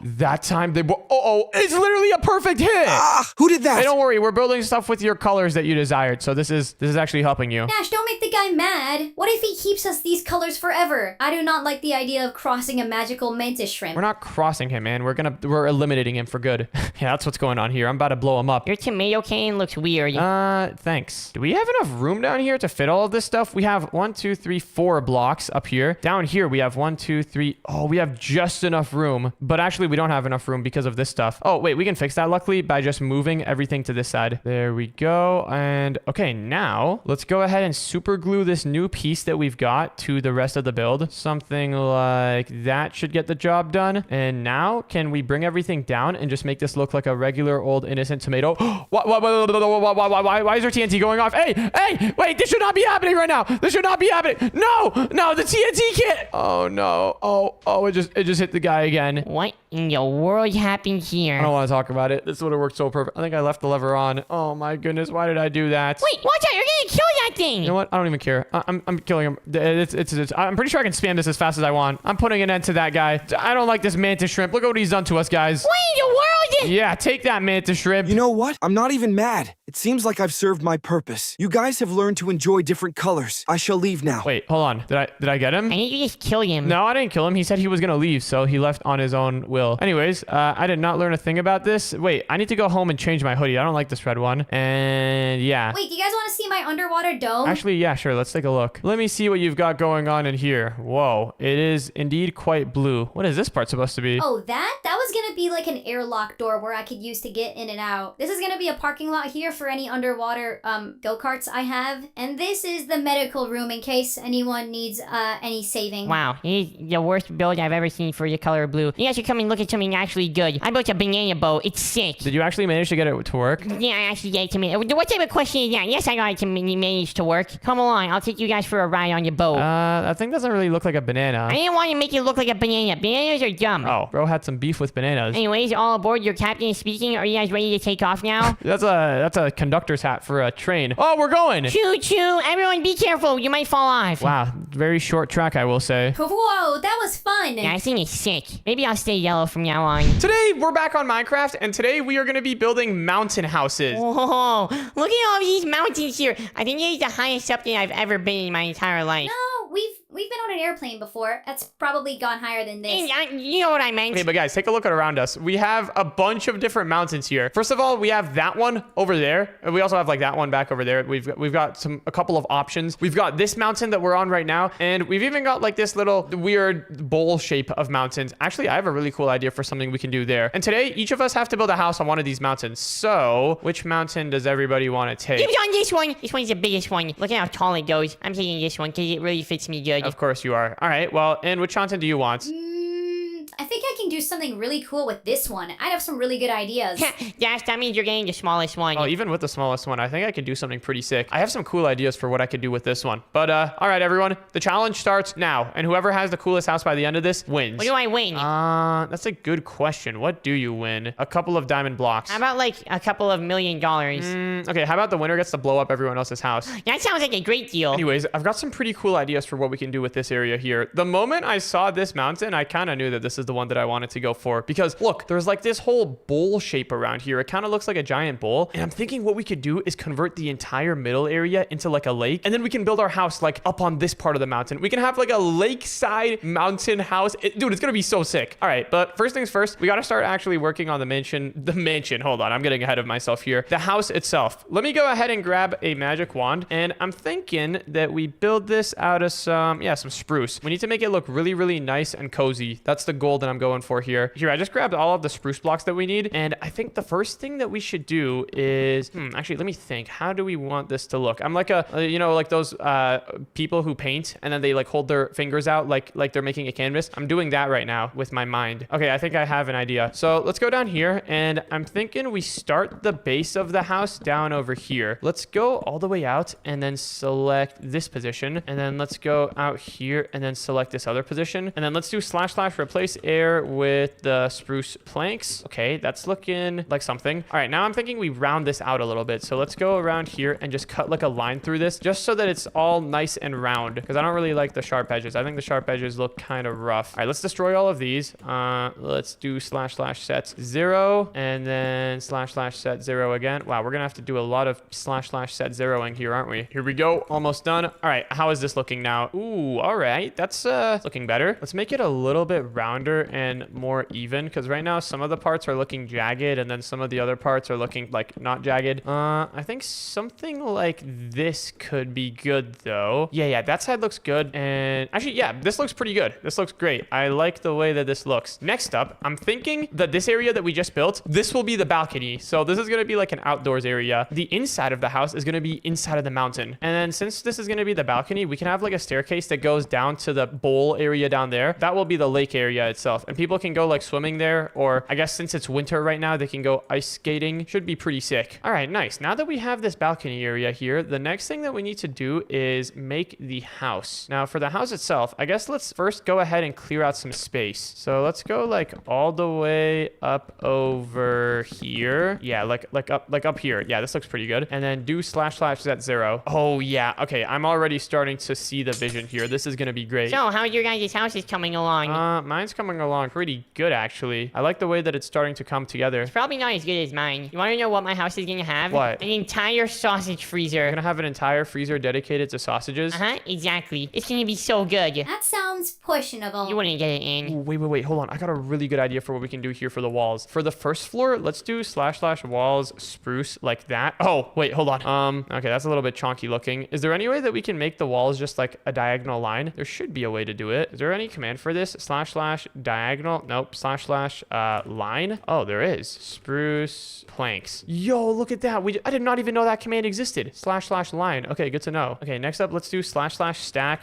that time they... it's literally a perfect hit. Who did that? Hey, don't worry. We're building stuff with your colors that you desired, so this is actually helping you. Dash, don't make the guy mad. What if he keeps us these colors forever? I do not like the idea of crossing a magical mantis shrimp. We're not crossing him, man. We're eliminating him for good. Yeah, that's what's going on here. I'm about to blow him up. Your tomato can looks weird. Thanks. Do we have enough room down here to fit all of this stuff? We have 1, 2, 3, 4 blocks up here. Down here, we have 1, 2, 3. Oh, we have just enough room. But actually, we don't have enough room because of this stuff. Oh, wait, we can fix that luckily by just moving everything to this side. There we go. And okay, now let's go ahead and super super glue this new piece that we've got to the rest of the build. Something like that should get the job done. And now can we bring everything down and just make this look like a regular old innocent tomato? Why is our TNT going off? Hey, wait, this should not be happening right now. This should not be happening. No, the TNT can't. Oh no. Oh, it just hit the guy again. What in the world happened here? I don't want to talk about it. This would have worked so perfect. I think I left the lever on. Oh my goodness, why did I do that? Wait, watch out! You're gonna kill that thing! You know what? I don't even care. I'm killing him. I'm pretty sure I can spam this as fast as I want. I'm putting an end to that guy. I don't like this mantis shrimp. Look at what he's done to us, guys. What in the world? Yeah, take that mantis shrimp. You know what? I'm not even mad. It seems like I've served my purpose. You guys have learned to enjoy different colors. I shall leave now. Wait, hold on. Did I get him? I need you to just kill him. No, I didn't kill him. He said he was gonna leave, so he left on his own will. Anyways, I did not learn a thing about this. Wait, I need to go home and change my hoodie. I don't like this red one. And yeah. Wait, do you guys want to see my underwater dome? Actually, yeah, sure. Let's take a look. Let me see what you've got going on in here. Whoa, it is indeed quite blue. What is this part supposed to be? Oh, that was gonna be like an airlock door where I could use to get in and out. This is gonna be a parking lot here for any underwater go-karts I have. And this is the medical room in case anyone needs any saving. Wow, it is the worst build I've ever seen for the color blue. You guys should come and look at something actually good. I built a banana boat. It's sick. Did you actually manage to get it to work? Yeah, I actually get it to me. What type of question is that? Yes, I got it to manage to work. Come along, I'll take you guys for a ride on your boat. That thing doesn't really look like a banana. I didn't want to make it look like a banana. Bananas are dumb. Oh, bro had some beef with bananas. Anyways, all aboard. Your captain is speaking. Are you guys ready to take off now? That's a conductor's hat for a train. Oh, we're going. Choo choo. Everyone be careful. You might fall off. Wow, very short track, I will say. Whoa, that was fun. Yeah, I think it's sick. Maybe I'll stay yellow from now on. Today, we're back on Minecraft, and today we are going to be building mountain houses. Whoa, look at all these mountains here. I think it is the highest up that I've ever been in my entire life. No, we've been on an airplane before. That's probably gone higher than this. You know what I meant. Okay, but guys, take a look around us. We have a bunch of different mountains here. First of all, we have that one over there. And we also have like that one back over there. We've got a couple of options. We've got this mountain that we're on right now. And we've even got like this little weird bowl shape of mountains. Actually, I have a really cool idea for something we can do there. And today, each of us have to build a house on one of these mountains. So, which mountain does everybody want to take? Keep on this one. This one's the biggest one. Look at how tall it goes. I'm taking this one because it really fits me good. Of course you are. All right, well, and which mountain do you want? I think I can do something really cool with this one. I'd have some really good ideas. Yes, that means you're getting the smallest one. Oh, even with the smallest one, I think I could do something pretty sick. I have some cool ideas for what I could do with this one. But, all right, everyone. The challenge starts now. And whoever has the coolest house by the end of this wins. What do I win? That's a good question. What do you win? A couple of diamond blocks. How about like a couple of $1 million? Okay, how about the winner gets to blow up everyone else's house? That sounds like a great deal. Anyways, I've got some pretty cool ideas for what we can do with this area here. The moment I saw this mountain, I kind of knew that this is the one that I wanted to go for, because look, there's like this whole bowl shape around here. It kind of looks like a giant bowl, and I'm thinking what we could do is convert the entire middle area into like a lake, and then we can build our house like up on this part of the mountain. We can have like a lakeside mountain house. Dude, it's gonna be so sick. All right, but first things first, we got to start actually working on the mansion. Hold on, I'm getting ahead of myself here. The house itself. Let me go ahead and grab a magic wand, and I'm thinking that we build this out of some spruce. We need to make it look really, really nice and cozy. That's the goal that I'm going for here. Here, I just grabbed all of the spruce blocks that we need, and I think the first thing that we should do is, actually, let me think. How do we want this to look? I'm like like those people who paint, and then they like hold their fingers out like they're making a canvas. I'm doing that right now with my mind. Okay, I think I have an idea. So let's go down here, and I'm thinking we start the base of the house down over here. Let's go all the way out, and then select this position, and then let's go out here, and then select this other position, and then let's do / replace air with the spruce planks. Okay, that's looking like something. All right, now I'm thinking we round this out a little bit. So let's go around here and just cut like a line through this, just so that it's all nice and round, because I don't really like the sharp edges. I think the sharp edges look kind of rough. All right, let's destroy all of these. Let's do / set 0, and then / set 0 again. Wow, we're gonna have to do a lot of / set 0ing here, aren't we? Here we go, almost done. All right, how is this looking now? Ooh, all right, that's looking better. Let's make it a little bit rounder and in more even, because right now some of the parts are looking jagged and then some of the other parts are looking like not jagged. I think something like this could be good though. Yeah, that side looks good. And actually, yeah, this looks pretty good. This looks great. I like the way that this looks. Next up, I'm thinking that this area that we just built, this will be the balcony. So this is going to be like an outdoors area. The inside of the house is going to be inside of the mountain. And then since this is going to be the balcony, we can have like a staircase that goes down to the bowl area down there. That will be the lake area itself. And people can go like swimming there, or I guess since it's winter right now, they can go ice skating. Should be pretty sick. All right, nice. Now that we have this balcony area here, the next thing that we need to do is make the house. Now for the house itself, I guess let's first go ahead and clear out some space. So let's go like all the way up over here. Yeah, like up here. Yeah, this looks pretty good. And then do / is at 0. Oh yeah. Okay, I'm already starting to see the vision here. This is gonna be great. So, how your guys' house is coming along? Mine's coming along pretty good actually. I like the way that it's starting to come together. It's probably not as good as mine. You want to know what my house is gonna have? What? An entire sausage freezer. You're gonna have an entire freezer dedicated to sausages? Exactly. It's gonna be so good. That sounds questionable. You wouldn't get it in. Ooh, wait, hold on. I got a really good idea for what we can do here for the walls. For the first floor, let's do / walls spruce like that. Oh, wait, hold on. Okay, that's a little bit chonky looking. Is there any way that we can make the walls just like a diagonal line? There should be a way to do it. Is there any command for this? / diagonal? Nope. / line? Oh, there is. Spruce planks. Yo, look at that. I did not even know that command existed. / line. Okay, good to know. Okay, next up, let's do / stack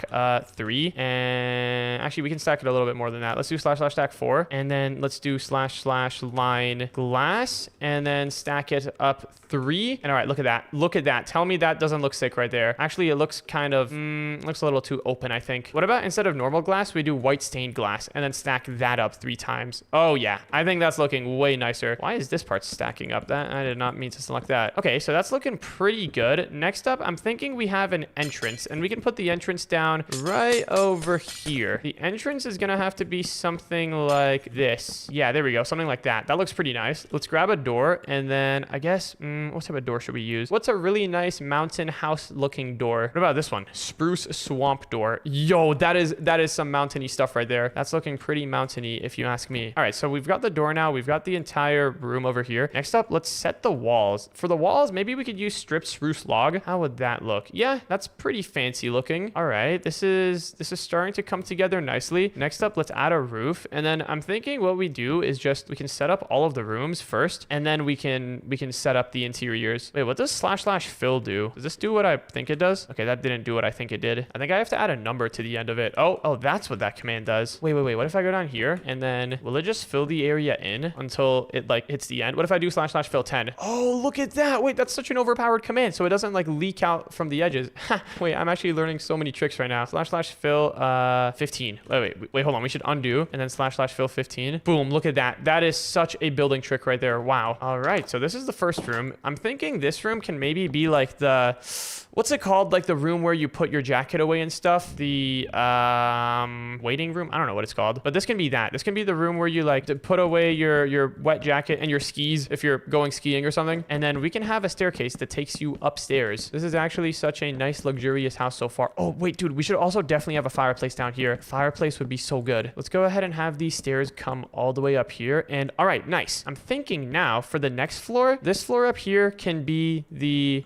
3. And actually, we can stack it a little bit more than that. Let's do / stack 4. And then let's do / line glass. And then stack it up 3. And all right, look at that. Look at that. Tell me that doesn't look sick right there. Actually, it looks kind of, looks a little too open, I think. What about instead of normal glass, we do white stained glass and then stack that up 3 times. Oh yeah, I think that's looking way nicer. Why is this part stacking up? That I did not mean to select that. Okay, so that's looking pretty good. Next up, I'm thinking we have an entrance and we can put the entrance down right over here. The entrance is gonna have to be something like this. Yeah, there we go. Something like that. That looks pretty nice. Let's grab a door and then I guess, what type of door should we use? What's a really nice mountain house looking door? What about this one? Spruce swamp door. Yo, that is some mountainy stuff right there. That's looking pretty mountainy if you ask me. All right, so we've got the door now. We've got the entire room over here. Next up, let's set the walls. For the walls, maybe we could use stripped spruce log. How would that look? Yeah, that's pretty fancy looking. All right, this is starting to come together nicely. Next up, let's add a roof. And then I'm thinking what we do is just we can set up all of the rooms first, and then we can set up the interiors. Wait, what does / fill do? Does this do what I think it does? Okay, that didn't do what I think it did. I think I have to add a number to the end of it. Oh, that's what that command does. Wait. What if I go down here and then will it just fill the area in until it like hits the end? What if I do / fill 10? Oh, look at that. Wait, that's such an overpowered command. So it doesn't like leak out from the edges. Wait, I'm actually learning so many tricks right now. / fill 15. Wait, hold on. We should undo and then / fill 15. Boom, look at that. That is such a building trick right there. Wow. All right, so this is the first room. I'm thinking this room can maybe be like the, what's it called? Like the room where you put your jacket away and stuff. The waiting room. I don't know what it's called, but this can be that. This can be the room where you like to put away your wet jacket and your skis if you're going skiing or something. And then we can have a staircase that takes you upstairs. This is actually such a nice luxurious house so far. Oh wait, dude, we should also definitely have a fireplace down here. A fireplace would be so good. Let's go ahead and have these stairs come all the way up here. And all right, nice. I'm thinking now for the next floor, this floor up here can be the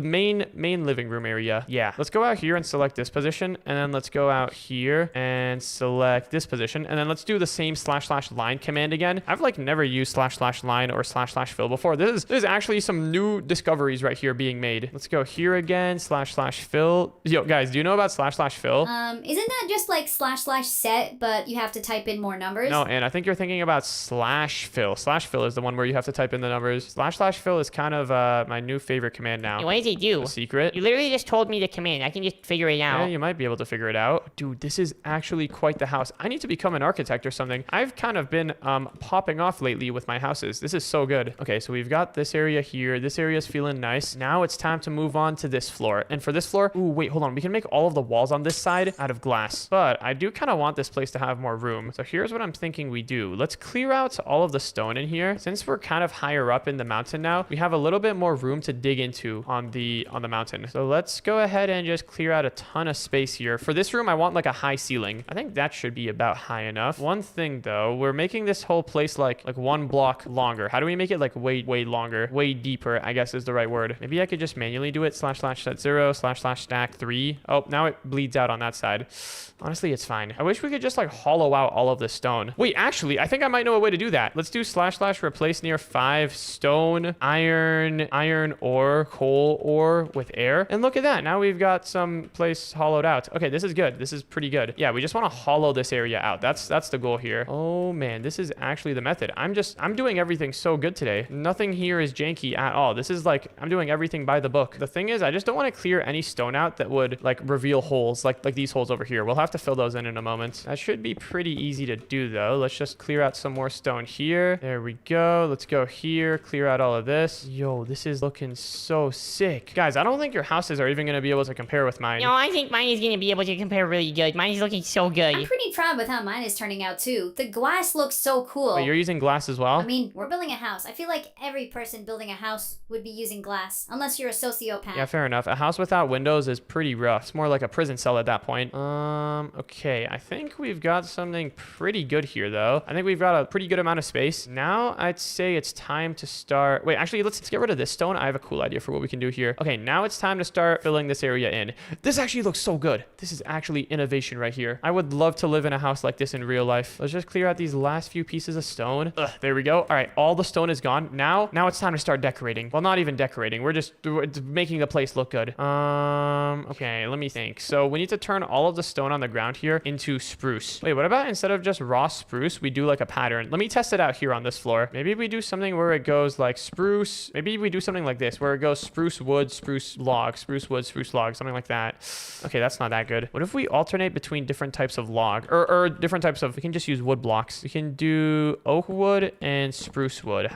main living room area. Yeah, let's go out here and select this position, and then let's go out here and select this position, and then let's do the same / line command again. I've like never used / line or / fill before. This is actually some new discoveries right here being made. Let's go here again, / fill. Yo, guys, do you know about / fill? Isn't that just like / set, but you have to type in more numbers? No, and I think you're thinking about / fill. / fill is the one where you have to type in the numbers. / fill is kind of my new favorite command now. What does it do? A secret. You literally just told me the command. I can just figure it out. Yeah, you might be able to figure it out. Dude, this is actually quite the house. I need to become an architect or something. I've kind of been popping off lately with my houses. This is so good. Okay, so we've got this area here. This area is feeling nice. Now it's time to move on to this floor. And for this floor, ooh, wait, hold on. We can make all of the walls on this side out of glass. But I do kind of want this place to have more room. So here's what I'm thinking we do. Let's clear out all of the stone in here. Since we're kind of higher up in the mountain now, we have a little bit more room to dig into on the mountain. So let's go ahead and just clear out a ton of space here. For this room, I want like a high ceiling. I think that should be about high enough. One thing though. We're making this whole place like 1 block longer. How do we make it like way longer, way deeper, I guess is the right word. Maybe I could just manually do it. //set 0 / stack 3. Oh, now it bleeds out on that side. Honestly, it's fine. I wish we could just like hollow out all of the stone. Wait, actually, I think I might know a way to do that. Let's do / replace near 5 stone, iron ore, coal ore with air. And look at that. Now we've got some place hollowed out. Okay, this is good. This is pretty good. Yeah, we just want to hollow this area out. That's the goal here. Oh man, this is actually the method. I'm doing everything so good today. Nothing here is janky at all. This is like, I'm doing everything by the book. The thing is, I just don't want to clear any stone out that would like reveal holes, like these holes over here. We'll have to fill those in a moment. That should be pretty easy to do though. Let's just clear out some more stone here. There we go. Let's go here, clear out all of this. Yo, this is looking so sick. Guys, I don't think your houses are even going to be able to compare with mine. No, I think mine is gonna be able to compare really good. Mine is looking so good. I'm pretty proud with how mine is turning out too. The glass looks so cool. Wait, you're using glass as well? I mean, we're building a house. I feel like every person building a house would be using glass, unless you're a sociopath. Yeah, fair enough. A house without windows is pretty rough. It's more like a prison cell at that point. Okay. I think we've got something pretty good here, though. I think we've got a pretty good amount of space. Now, I'd say it's time to start... Wait, actually, let's get rid of this stone. I have a cool idea for what we can do here. Okay, now it's time to start filling this area in. This actually looks so good. This is actually innovation right here. I would love to live in a house like this in real life. Let's just clear out these last few pieces of stone. There we go. All right, all the stone is gone. Now it's time to start decorating. Well, not even decorating. We're making the place look good. Okay, let me think. So we need to turn all of the stone on the ground here into spruce. Wait, what about instead of just raw spruce, we do like a pattern? Let me test it out here on this floor. Maybe we do something where it goes like spruce. Maybe we do something like this, where it goes spruce wood, spruce log, spruce wood, spruce log, something like that. Okay, that's not that good. What if we alternate between different types of log or different types of, we can just use wood blocks. We can do oak wood and spruce wood.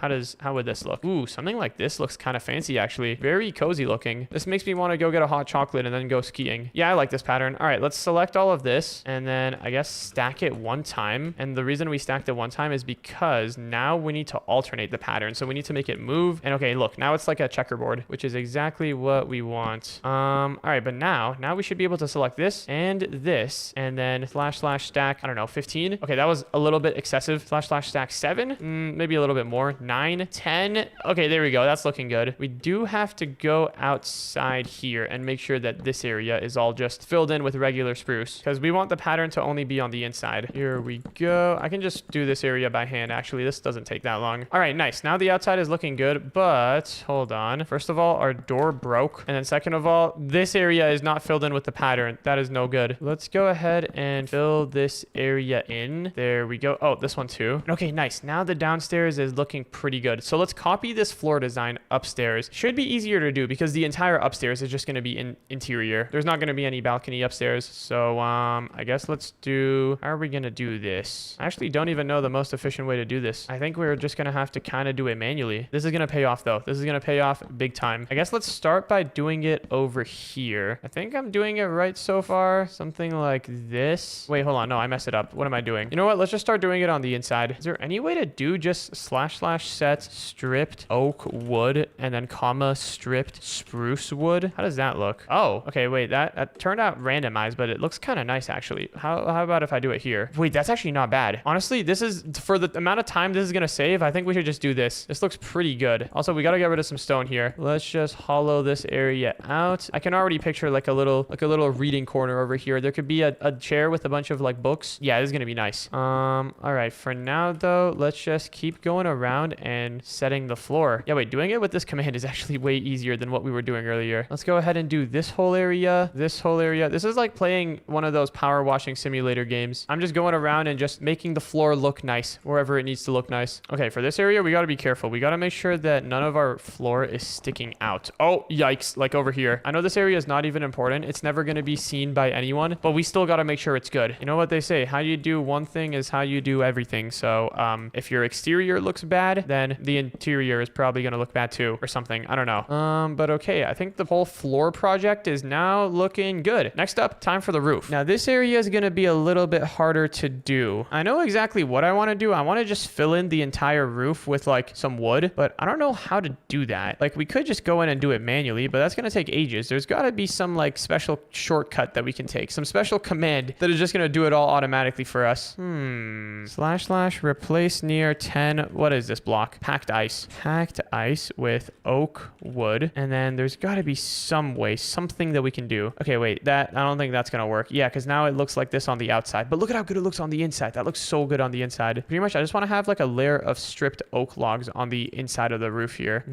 How would this look? Ooh, something like this looks kind of fancy actually. Very cozy looking. This makes me want to go get a hot chocolate and then go skiing. Yeah, I like this pattern. All right, let's select all of this and then I guess stack it one time. And the reason we stacked it one time is because now we need to alternate the pattern. So we need to make it move. And okay, look, now it's like a checkerboard, which is exactly what we want. All right, but now we should be able to select this and then / stack, I don't know, 15. Okay, that was a little bit excessive. / stack 7, maybe a little bit more. 9, 10. Okay, there we go. That's looking good. We do have to go outside here and make sure that this area is all just filled in with regular spruce because we want the pattern to only be on the inside. Here we go. I can just do this area by hand. Actually, this doesn't take that long. All right, nice. Now the outside is looking good, but hold on. First of all, our door broke. And then second of all, this area is not filled in with the pattern. That is no good. Let's go ahead and fill this area in. There we go. Oh, this one too. Okay, nice. Now the downstairs is looking pretty good. So let's copy this floor design upstairs. Should be easier to do because the entire upstairs is just going to be interior. There's not going to be any balcony upstairs. So I guess let's do, how are we going to do this? I actually don't even know the most efficient way to do this. I think we're just going to have to kind of do it manually. This is going to pay off though. This is going to pay off big time. I guess let's start by doing it over here. I think I'm doing it right so far. Something like this. Wait, hold on. No, I messed it up. What am I doing? You know what? Let's just start doing it on the inside. Is there any way to do just / set stripped oak wood and then comma stripped spruce wood? How does that look? Oh, okay. Wait, that turned out randomized, but it looks kind of nice actually. How about if I do it here? Wait, that's actually not bad. Honestly, this is for the amount of time this is going to save. I think we should just do this. This looks pretty good. Also, we got to get rid of some stone here. Let's just hollow this area out. I can already picture like a little reading corner over here. There could be a chair with a bunch of like books. Yeah, this is going to be nice. All right. For now though, let's just keep going around and setting the floor. Yeah, wait, doing it with this command is actually way easier than what we were doing earlier. Let's go ahead and do this whole area, this whole area. This is like playing one of those power washing simulator games. I'm just going around and just making the floor look nice wherever it needs to look nice. Okay, for this area, we got to be careful. We got to make sure that none of our floor is sticking out. Oh, yikes, like over here. I know this area is not even important. It's never going to be seen by anyone, but we still got to make sure it's good. You know what they say? How you do one thing is how you do everything. So if your exterior looks bad, then the interior is probably going to look bad too or something. I don't know. But okay, I think the whole floor project is now looking good. Next up, time for the roof. Now this area is going to be a little bit harder to do. I know exactly what I want to do. I want to just fill in the entire roof with like some wood, but I don't know how to do that. Like we could just go in and do it manually, but that's going to take ages. There's got to be some like special shortcut that we can take, some special command that is just going to do it all automatically for us. Slash replace near 10. What is this block? Packed ice. Packed ice with oak wood. And then there's got to be some way, something that we can do. Okay, wait. I don't think that's going to work. Yeah, because now it looks like this on the outside. But look at how good it looks on the inside. That looks so good on the inside. Pretty much, I just want to have like a layer of stripped oak logs on the inside of the roof here.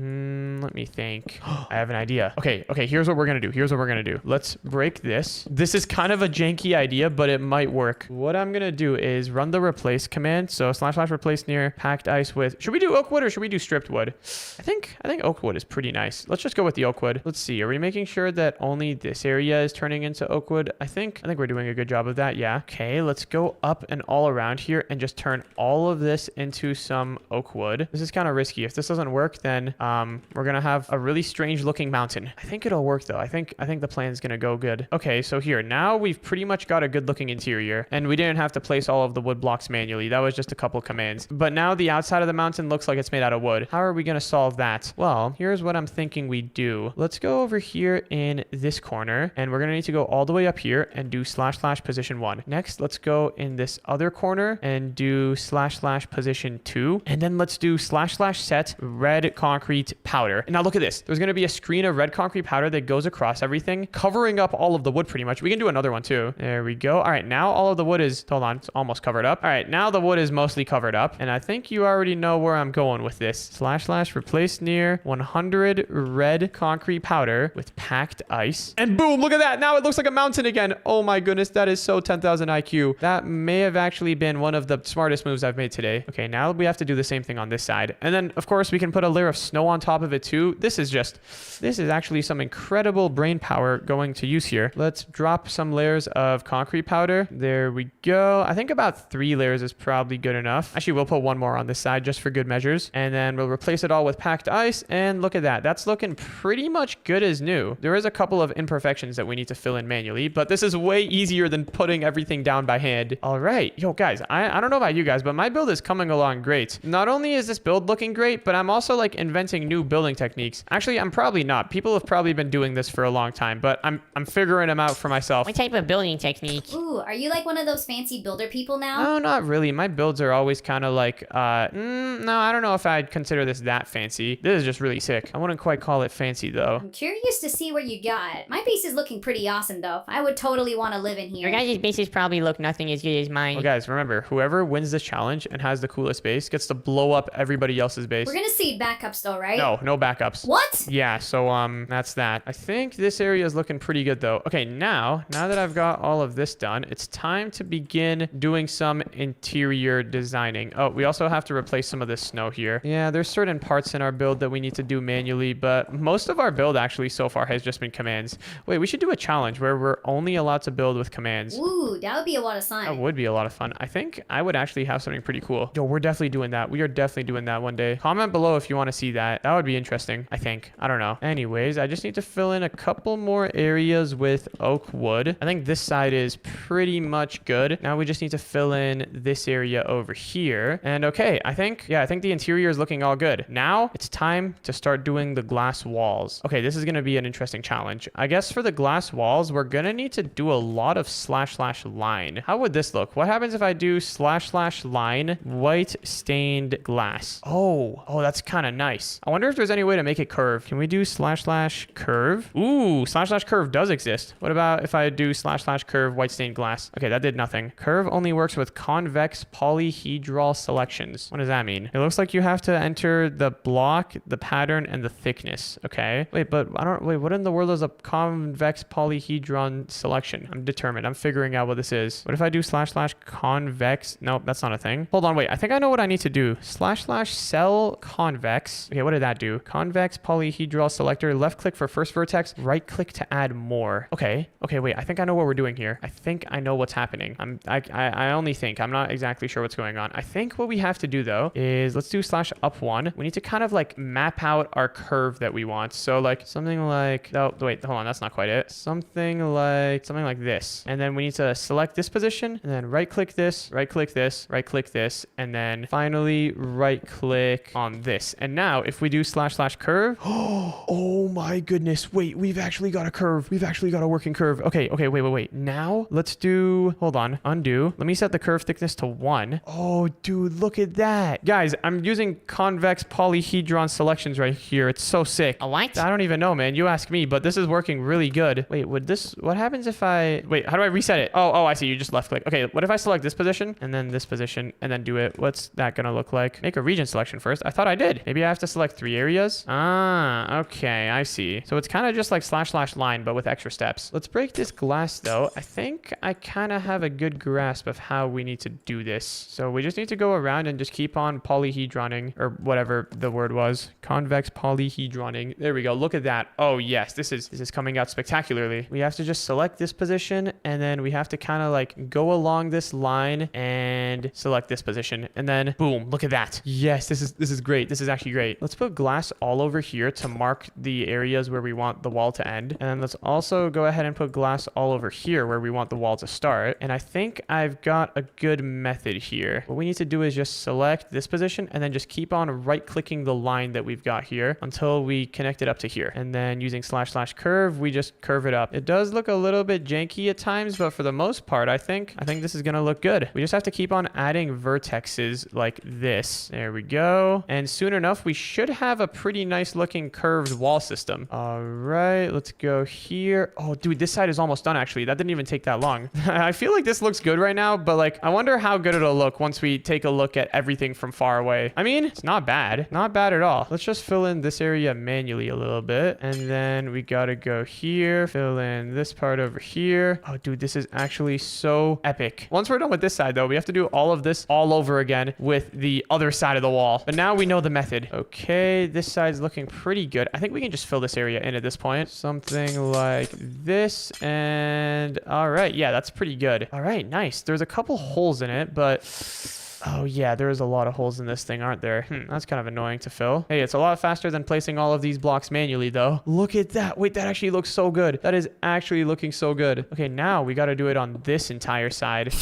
Let me think. I have an idea. Okay, here's what we're going to do. Let's break this. This is kind of a janky idea, but it might work. What I'm going to do is run the replace command. So slash replace near packed ice with, should we do oak wood or should we do stripped wood? I think oak wood is pretty nice. Let's just go with the oak wood. Let's see. Are we making sure that only this area is turning into oak wood? I think we're doing a good job of that. Yeah. Okay, let's go up and all around here and just turn all of this into some oak wood. This is kind of risky. If this doesn't work, then we're going to have a really strange looking mountain. I think it'll work though. I think the plan is going to go good. Okay, so here, now we've pretty much got a good looking interior and we didn't have to place all of the wood blocks manually. That was just a couple commands. But now the outside of the mountain looks like it's made out of wood. How are we going to solve that? Well, here's what I'm thinking we do. Let's go over here in this corner and we're going to need to go all the way up here and do slash position 1. Next, let's go in this other corner and do slash position 2. And then let's do slash set red concrete powder. And now look at this. There's going to be a screen of red concrete powder that goes across everything, covering up all of the wood pretty much. We can do another one too. There we go. All right, now all of the wood is, hold on, it's almost covered up. All right, now the wood is mostly covered up. And I think you already know where I'm going with this. Slash replace near 100 red concrete powder with packed ice. And boom, look at that. Now it looks like a mountain again. Oh my goodness, that is so 10,000 IQ. That may have actually been one of the smartest moves I've made today. Okay, now we have to do the same thing on this side. And then, of course, we can put a layer of snow on top of it too. This is actually some incredible brain power going to use here. Let's drop some layers of concrete powder. There we go. I think about 3 layers is probably good enough. Actually, we'll put one more on this side just for good measures. And then we'll replace it all with packed ice. And look at that. That's looking pretty much good as new. There is a couple of imperfections that we need to fill in manually, but this is way easier than putting everything down by hand. All right. Yo, guys, I don't know about you guys, but my build is coming along great. Not only is this build looking great, but I'm also like inventing new building techniques. Actually, I'm probably not. People have probably been doing this for a long time, but I'm figuring them out for myself. What type of building technique? Ooh, are you like one of those fancy builder people now? No, not really. My builds are always kind of like, no, I don't know if I'd consider this that fancy. This is just really sick. I wouldn't quite call it fancy though. I'm curious to see what you got. My base is looking pretty awesome though. I would totally want to live in here. Your guys' bases probably look nothing as good as mine. Well, guys, remember, whoever wins this challenge and has the coolest base gets to blow up everybody else's base. We're gonna see backups though, right? No backups. What? Yeah, so that's that. I think this area is looking pretty good though. Okay, now that I've got all of this done, it's time to begin doing some interior designing. Oh, we also have to replace some of this snow here. Yeah, there's certain parts in our build that we need to do manually, but most of our build actually so far has just been commands. Wait, we should do a challenge where we're only allowed to build with commands. Ooh, that would be a lot of fun. That would be a lot of fun. I think I would actually have something pretty cool. Yo, we're definitely doing that. We are definitely doing that one day. Comment below if you want to see that. That would be interesting, I think. I don't know. Anyways, I just need to fill in a couple more areas with oak wood. I think this side is pretty much good. Now we just need to fill in this area over here. And okay, I think the interior is looking all good. Now it's time to start doing the glass walls. Okay, this is going to be an interesting challenge. I guess for the glass walls, we're going to need to do a lot of / line. How would this look? What happens if I do / line white stained glass? Oh, that's kind of nice. I wonder if there's any way to make it curve. Can we do / curve? Ooh, / curve does exist. What about if I do / curve white stained glass? Okay, that did nothing. Curve only works with convex polyhedral selections. What does that mean? It looks like you have to enter the block, the pattern, and the thickness. Okay. Wait, what in the world is a convex polyhedron selection? I'm determined. I'm figuring out what this is. What if I do / convex? Nope, that's not a thing. Hold on, wait. I think I know what I need to do. / cell convex. Okay, what did that do? Convex polyhedral selector. Left click for first vertex. Right click to add more. Okay, wait. I think I know what we're doing here. I think I know what's happening. I only think. I'm not exactly sure what's going on. I think what we have to do though is let's do /up1. We need to kind of like map out our curve that we want. So like something like, oh wait, hold on, that's not quite it. Something like this. And then we need to select this position and then right click this, right click this, right click this, and then finally right click on this. And now if we do / curve, oh my goodness, wait, we've actually got a curve. We've actually got a working curve. Okay, wait. Now let's do, hold on, undo. Let me me set the curve thickness to 1. Oh, dude, look at that. Guys, I'm using convex polyhedron selections right here. It's so sick. A what? I don't even know, man. You ask me, but this is working really good. Wait, what happens if wait, how do I reset it? Oh, I see. You just left click. Okay, what if I select this position and then this position and then do it? What's that gonna look like? Make a region selection first. I thought I did. Maybe I have to select 3 areas. Ah, okay, I see. So it's kind of just like / line, but with extra steps. Let's break this glass though. I think I kind of have a good grasp of how we need to do this. So we just need to go around and just keep on polyhedroning, or whatever the word was. Convex polyhedroning. There we go. Look at that. Oh yes, this is coming out spectacularly. We have to just select this position, and then we have to kind of like go along this line and select this position, and then boom, look at that. Yes, this is great. This is actually great. Let's put glass all over here to mark the areas where we want the wall to end, and then let's also go ahead and put glass all over here where we want the wall to start. And I think I've got a good method here. What we need to do is just select this position and then just keep on right clicking the line that we've got here until we connect it up to here, and then using / curve, we just curve it up. It does look a little bit janky at times, but for the most part, I think this is gonna look good. We just have to keep on adding vertexes like this. There we go. And soon enough, we should have a pretty nice looking curved wall system. All right, let's go here. Oh, dude, this side is almost done actually. That didn't even take that long. I feel like this looks good right now, but like, I wonder how good it'll look once we take a look at everything from far away. I mean, it's not bad. Not bad at all. Let's just fill in this area manually a little bit. And then we gotta go here, fill in this part over here. Oh, dude, this is actually so epic. Once we're done with this side though, we have to do all of this all over again with the other side of the wall. But now we know the method. Okay, this side's looking pretty good. I think we can just fill this area in at this point. Something like this. And all right, yeah, that's pretty good. All right, nice. There's a couple holes in it, but oh yeah, there is a lot of holes in this thing, aren't there? That's kind of annoying to fill. Hey, it's a lot faster than placing all of these blocks manually though. Look at that. Wait, that actually looks so good. That is actually looking so good. Okay, now we got to do it on this entire side.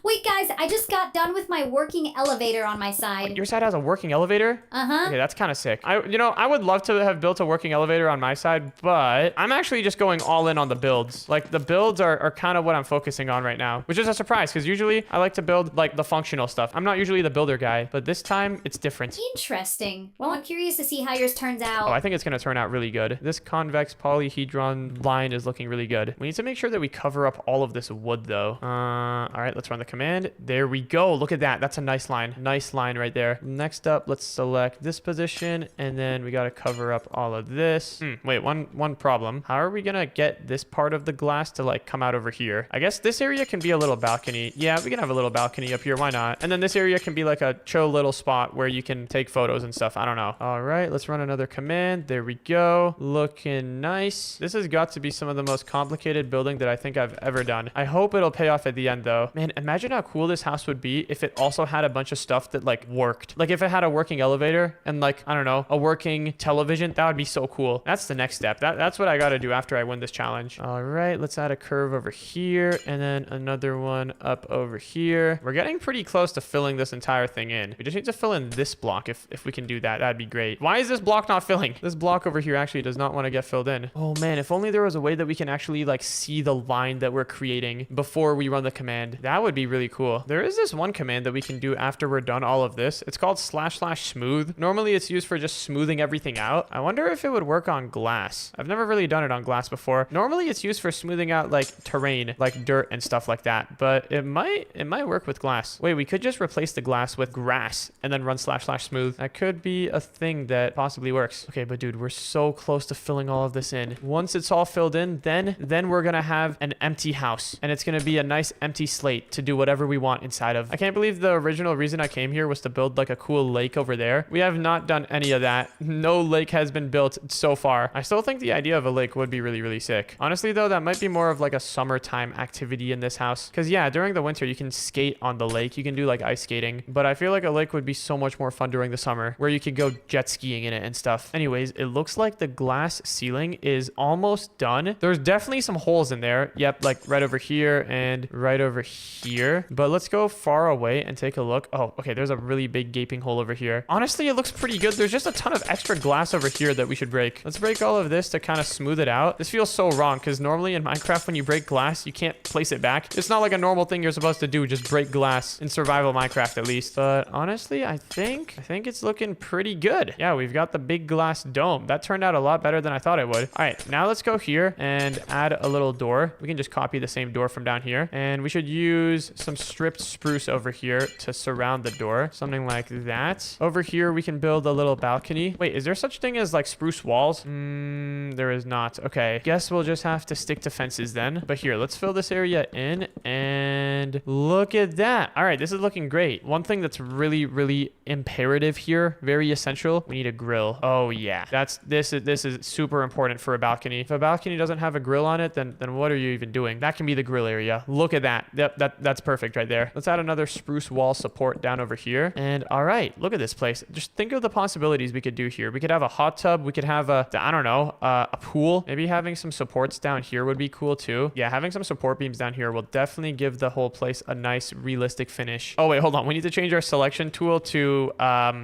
Wait, guys, I just got done with my working elevator on my side. Your side has a working elevator? Uh-huh. Okay, that's kind of sick. I would love to have built a working elevator on my side, but I'm actually just going all in on the builds. Like, the builds are kind of what I'm focusing on right now, which is a surprise because usually I like to build like the functional stuff. I'm not usually the builder guy, but this time it's different. Interesting. Well, I'm curious to see how yours turns out. Oh, I think it's going to turn out really good. This convex polyhedron line is looking really good. We need to make sure that we cover up all of this wood though. All right, let's run the command. There we go. Look at that. That's a nice line. Nice line right there. Next up, let's select this position, and then we got to cover up all of this. Wait, one problem. How are we going to get this part of the glass to like come out over here? I guess this area can be a little balcony. Yeah, we can have a little balcony up here. Why not? And then this area can be like a chill little spot where you can take photos and stuff. I don't know. All right, let's run another command. There we go. Looking nice. This has got to be some of the most complicated building that I think I've ever done. I hope it'll pay off at the end though. Man, imagine how cool this house would be if it also had a bunch of stuff that like worked. Like if it had a working elevator and like, I don't know, a working television. That would be so cool. That's the next step. That's what I got to do after I win this challenge. All right, let's add a curve over here and then another one up over here. We're getting pretty close to filling this entire thing in. We just need to fill in this block. If we can do that, that'd be great. Why is this block not filling? This block over here actually does not want to get filled in. Oh man, if only there was a way that we can actually like see the line that we're creating before we run the command. That would be really cool. There is this one command that we can do after we're done all of this. It's called / smooth. Normally it's used for just smoothing everything out. I wonder if it would work on glass. I've never really done it on glass before. Normally it's used for smoothing out like terrain, like dirt and stuff like that, but it might work with glass. Wait, we could just replace the glass with grass and then run / smooth. That could be a thing that possibly works. Okay, but dude, we're so close to filling all of this in. Once it's all filled in, then we're gonna have an empty house, and it's gonna be a nice empty slate to do whatever we want inside of. I can't believe the original reason I came here was to build like a cool lake over there. We have not done any of that. No lake has been built so far. I still think the idea of a lake would be really, really sick. Honestly though, that might be more of like a summertime activity in this house. Cause yeah, during the winter you can skate on the lake. You can do like ice skating, but I feel like a lake would be so much more fun during the summer where you could go jet skiing in it and stuff. Anyways, it looks like the glass ceiling is almost done. There's definitely some holes in there. Yep, like right over here and right over here. But let's go far away and take a look. Oh, okay, there's a really big gaping hole over here. Honestly, it looks pretty good. There's just a ton of extra glass over here that we should break. Let's break all of this to kind of smooth it out. This feels so wrong because normally in Minecraft, when you break glass, you can't place it back. It's not like a normal thing you're supposed to do, just break glass in survival Minecraft at least. But honestly, I think it's looking pretty good. Yeah, we've got the big glass dome. That turned out a lot better than I thought it would. All right, now let's go here and add a little door. We can just copy the same door from down here. And we should use some stripped spruce over here to surround the door. Something like that. Over here, we can build a little balcony. Wait, is there such thing as like spruce walls? There is not. Okay, guess we'll just have to stick to fences then. But here, let's fill this area in and look at that. All right, this is looking great. One thing that's really, really imperative here, very essential, we need a grill. Oh yeah, this is super important for a balcony. If a balcony doesn't have a grill on it, then what are you even doing? That can be the grill area. Look at that. That's perfect right there. Let's add another spruce wall support down over here. And all right, look at this place. Just think of the possibilities we could do here. We could have a hot tub. We could have I don't know, a pool. Maybe having some supports down here would be cool too. Yeah, having some support beams down here will definitely give the whole place a nice realistic finish. Oh wait, hold on. We need to change our selection tool to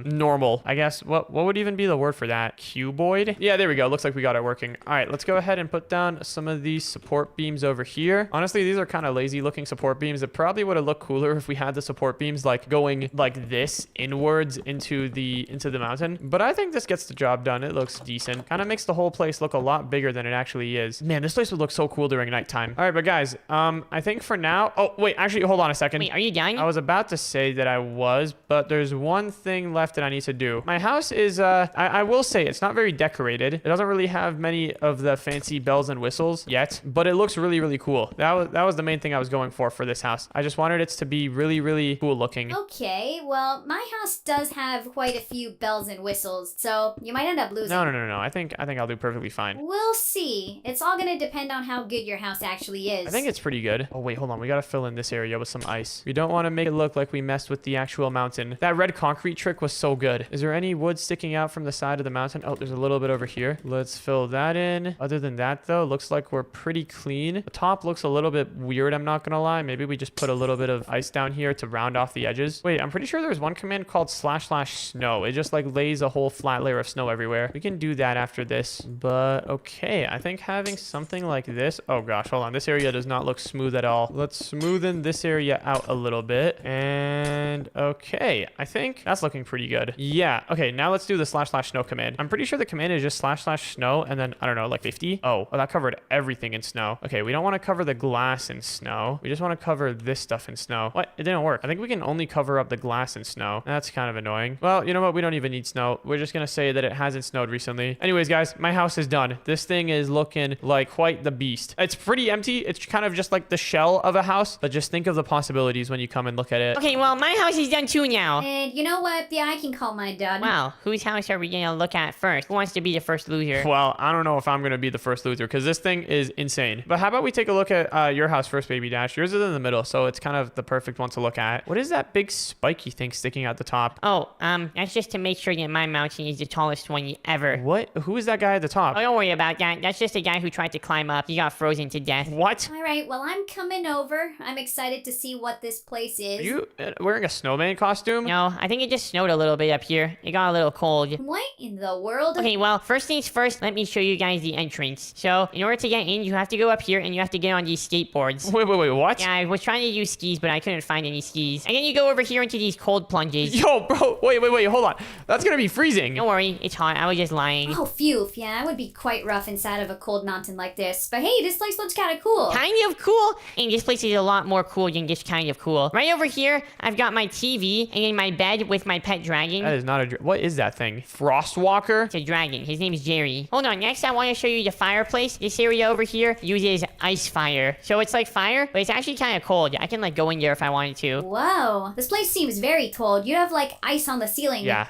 normal. I guess what would even be the word for that? Cuboid? Yeah, there we go. Looks like we got it working. All right, let's go ahead and put down some of these support beams over here. Honestly, these are kind of lazy looking support beams. It probably would have looked cooler if we had the support beams like going like this inwards into the mountain. But I think this gets the job done. It looks decent. Kind of makes the whole place look a lot bigger than it actually is. Man, this place would look so cool during nighttime. All right, but guys, I think for now. Oh wait, actually, hold on a second. Wait, are you done? I was about to say that I was, but there's one thing left that I need to do. My house is, I will say it's not very decorated. It doesn't really have many of the fancy bells and whistles yet, but it looks really, really cool. That was the main thing I was going for this house. I just wanted it to be really, really cool looking. Okay, well, my house does have quite a few bells and whistles, so you might end up losing. No. I think I'll do perfectly fine. We'll see. It's all gonna depend on how good your house actually is. I think it's pretty good. Oh wait, hold on. We gotta fill in this area with some ice. We don't want to make it look like we messed with the actual mountain. That red concrete trick was so good. Is there any wood sticking out from the side of the mountain? Oh, there's a little bit over here. Let's fill that in. Other than that though, looks like we're pretty clean. The top looks a little bit weird, I'm not gonna lie. Maybe we just put a little bit of ice down here to round off the edges. Wait, I'm pretty sure there's one command called //snow. It just like lays a whole flat layer of snow everywhere. We can do that after this, but okay. I think having something like this. Oh gosh, hold on. This area does not look smooth at all. Let's smoothen this area out a little bit. And okay, I think that's looking pretty good. Yeah, okay, now let's do the //snow command. I'm pretty sure the command is just //snow and then, I don't know, like 50. Oh, that covered everything in snow. Okay, we don't want to cover the glass in snow. We just want to cover this stuff in snow. What? It didn't work. I think we can only cover up the glass in snow. That's kind of annoying. Well, you know what? We don't even need snow. We're just gonna say that it hasn't snowed recently. Anyways, guys, my house is done. This thing is looking like quite the beast. It's pretty empty. It's kind of just like the shell of a house, but just think of the possibilities when you come and look at it. Okay, well, my house is done too now. And you know what? Yeah, I can call mine done. Wow, whose house are we gonna look at first? Who wants to be the first loser? Well, I don't know if I'm gonna be the first loser because this thing is insane. But how about we take a look at your house first, Baby Dash? Yours is in the middle, so it's kind of the perfect one to look at. What is that big spiky thing sticking out the top? Oh, that's just to make sure that my mountain is the tallest one ever. What? Who is that guy at the top? Oh, don't worry about that. That's just a guy who tried to climb up. He got frozen to death. What? All right, well, I'm coming over. I'm excited to see what this place is. Are you wearing a snowman costume? No, I think it just snowed a little bit up here. It got a little cold. What in the world? Okay, well, first things first, let me show you guys the entrance. So, in order to get in, you have to go up here and you have to get on these skateboards. Wait, what? Yeah, I was trying to use skis, but I couldn't find any skis. And then you go over here into these cold plunges. Yo, bro, wait, hold on. That's gonna be freezing. Don't worry, it's hot. I was just lying. Oh, phew. Yeah, that would be quite rough inside of a cold mountain like this. But hey, this place looks kind of cool. Kind of cool? And this place is a lot more cool than just kind of cool. Right over here, I've got my TV and in my bed with my pet dragon. That is not a... What is that thing? Frostwalker? It's a dragon. His name is Jerry. Hold on, next I want to show you the fireplace. This area over here uses ice fire. So it's like fire, but it's actually kind of cold. I can like go in there if I wanted to. Whoa, this place seems very cold. You have like ice on the ceiling. Yeah,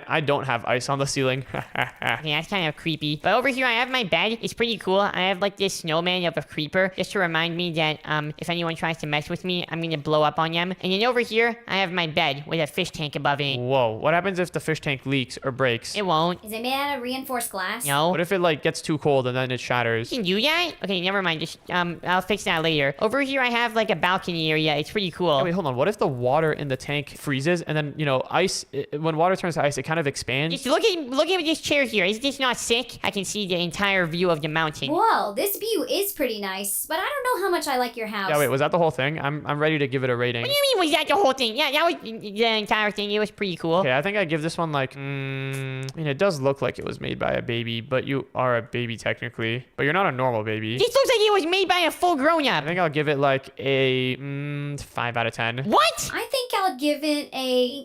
I don't have ice on the ceiling. Yeah, that's kind of creepy. But over here I have my bed. It's pretty cool. I have like this snowman of a creeper just to remind me that if anyone tries to mess with me, I'm gonna blow up on them. And then over over here, I have my bed with a fish tank above it. Whoa, what happens if the fish tank leaks or breaks? It won't. Is it made out of reinforced glass? No. What if it like gets too cold and then it shatters? You can do that? Okay, never mind. Just, I'll fix that later. Over here, I have like a balcony area. It's pretty cool. Wait, hold on. What if the water in the tank freezes and then, you know, when water turns to ice, it kind of expands? Just look at this chair here. Is this not sick? I can see the entire view of the mountain. Whoa, this view is pretty nice, but I don't know how much I like your house. Yeah, wait, was that the whole thing? I'm ready to give it a rating. What do you mean was that the whole thing? Yeah, that was the entire thing. It was pretty cool. Okay, I think I give this one like, I mean, it does look like it was made by a baby, but you are a baby technically. But you're not a normal baby. This looks like it was made by a full grown-up. I think I'll give it like a 5 out of 10. What? I think I'll give it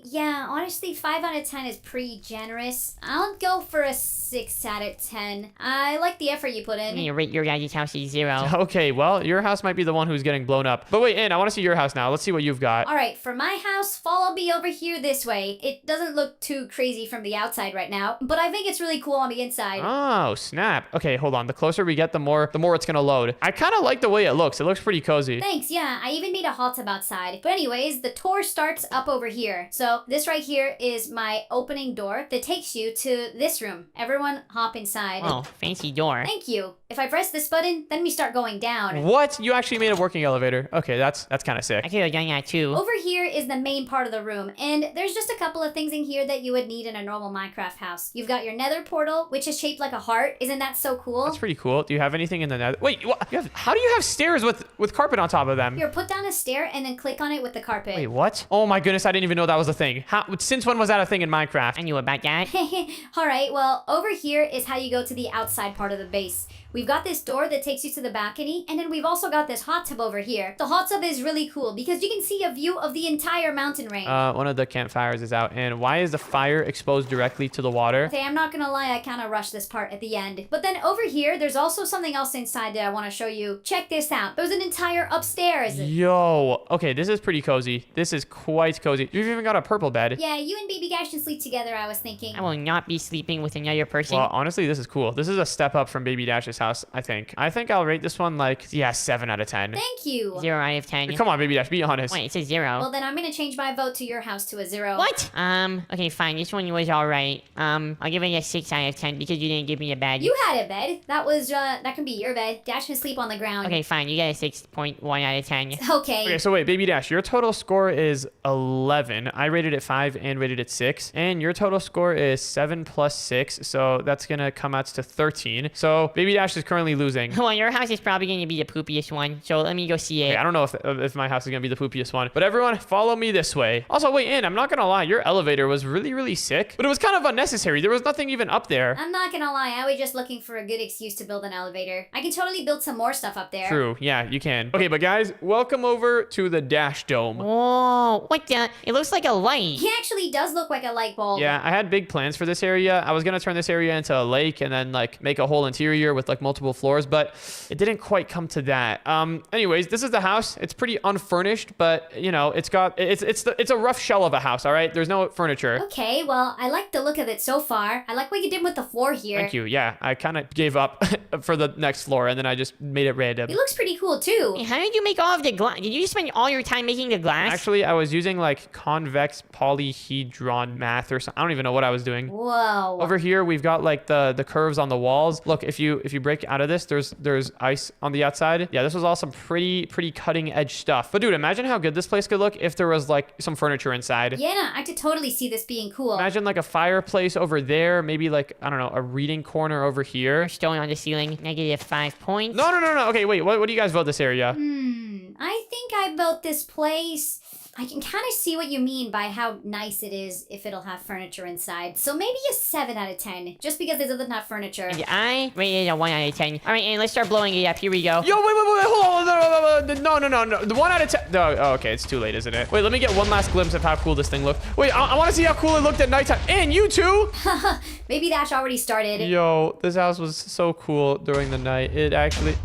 yeah, honestly, 5 out of 10 is pretty generous. I'll go for a 6 out of 10. I like the effort you put I'm in. gonna rate your guys' house a 0. Okay, well, your house might be the one who's getting blown up. But wait, I want to see your house now. Let's see what you've got. All right, for my house, follow me over here this way. It doesn't look too crazy from the outside right now, but I think it's really cool on the inside. Oh, snap. Okay, hold on. The closer we get, the more it's gonna load. I kind of like the way it looks. It looks pretty cozy. Thanks, yeah, I even made a hot tub outside. But anyways, the tour starts up over here. So this right here is my opening door that takes you to this room. Everyone hop inside. Oh, fancy door. Thank you. If I press this button, then we start going down. What? You actually made a working elevator. Okay, that's kind of sick. I could have done that too. Over here is the main part of the room, and there's just a couple of things in here that you would need in a normal Minecraft house. You've got your nether portal, which is shaped like a heart. Isn't that so cool? That's pretty cool. Do you have anything in the nether? Wait, what? How do you have stairs with carpet on top of them? Here, put down a stair and then click on it with the carpet. Wait, what? Oh my goodness, I didn't even know that was a thing. Since when was that a thing in Minecraft? I knew about that. Alright, well, over here is how you go to the outside part of the base. We've got this door that takes you to the balcony, and then we've also got this hot tub over here. The hot tub is really cool because you can see a view of the entire mountain range. One of the campfires is out, and why is the fire exposed directly to the water? Okay, I'm not gonna lie, I kind of rushed this part at the end. But then over here, there's also something else inside that I want to show you. Check this out. There's an entire upstairs. Yo, okay, this is pretty cozy. This is quite cozy. You've even got a purple bed. Yeah, you and Baby Gash can sleep together, I was thinking. I will not be sleeping with another person. Well, honestly, this is cool. This is a step up from Baby Dash's house, I think. I think I'll rate this one like, 7 out of 10. Thank you. 0 out of 10. Come on, Baby Dash, be honest. Wait, it says 0. Well, then I'm gonna change my vote to your house to a 0. What? Okay, fine. This one was alright. I'll give it a 6 out of 10 because you didn't give me a bed. You had a bed. That can be your bed. Dash can sleep on the ground. Okay, fine. You get a 6.1 out of 10. Okay. Okay, so wait, Baby Dash, your total score is 11. I rated it 5 and rated it 6. And your total score is 7 plus 6, so that's gonna come out to 13. So Baby Dash is currently losing. Well, your house is probably going to be the poopiest one, so let me go see it. Okay, I don't know if my house is gonna be the poopiest one, but everyone follow me this way. Also, wait, I'm not gonna lie, your elevator was really, really sick, but it was kind of unnecessary. There was nothing even up there. I'm not gonna lie, I was just looking for a good excuse to build an elevator. I can totally build some more stuff up there. True, yeah, you can. Okay, but guys, welcome over to the Dash Dome. Whoa, what the? It looks like a light. He actually does look like a light bulb. Yeah, I had big plans for this area. I was gonna turn this area into a lake and then like make a whole interior with like multiple floors, but it didn't quite come to that. Anyways, this is the house. It's pretty unfurnished, but you know, it's a rough shell of a house, all right? There's no furniture. Okay, well, I like the look of it so far. I like what you did with the floor here. Thank you. Yeah, I kind of gave up for the next floor and then I just made it random. It looks pretty cool too. How did you make all of the glass? Did you just spend all your time making the glass? Actually, I was using like convex polyhedron math or something. I don't even know what I was doing. Whoa. Over here, we've got like the curves on the walls. Look, if you break out of this, there's ice on the outside. Yeah, this was all some pretty cutting edge stuff. But dude, imagine how good this place could look if there was like some furniture inside. Yeah, I could totally see this being cool. Imagine like a fireplace over there, maybe like, I don't know, a reading corner over here. Stone on the ceiling, -5 points. No. Okay, wait, what do you guys vote this area? I think I built this place. I can kind of see what you mean by how nice it is if it'll have furniture inside. So maybe a 7 out of 10, just because it doesn't have furniture. And I rated it a 1 out of 10. All right, and let's start blowing it up. Here we go. Yo, wait, hold on. No. The 1 out of 10. No, oh, okay, it's too late, isn't it? Wait, let me get one last glimpse of how cool this thing looked. Wait, I want to see how cool it looked at nighttime. And you too? Maybe Dash already started. Yo, this house was so cool during the night. It actually...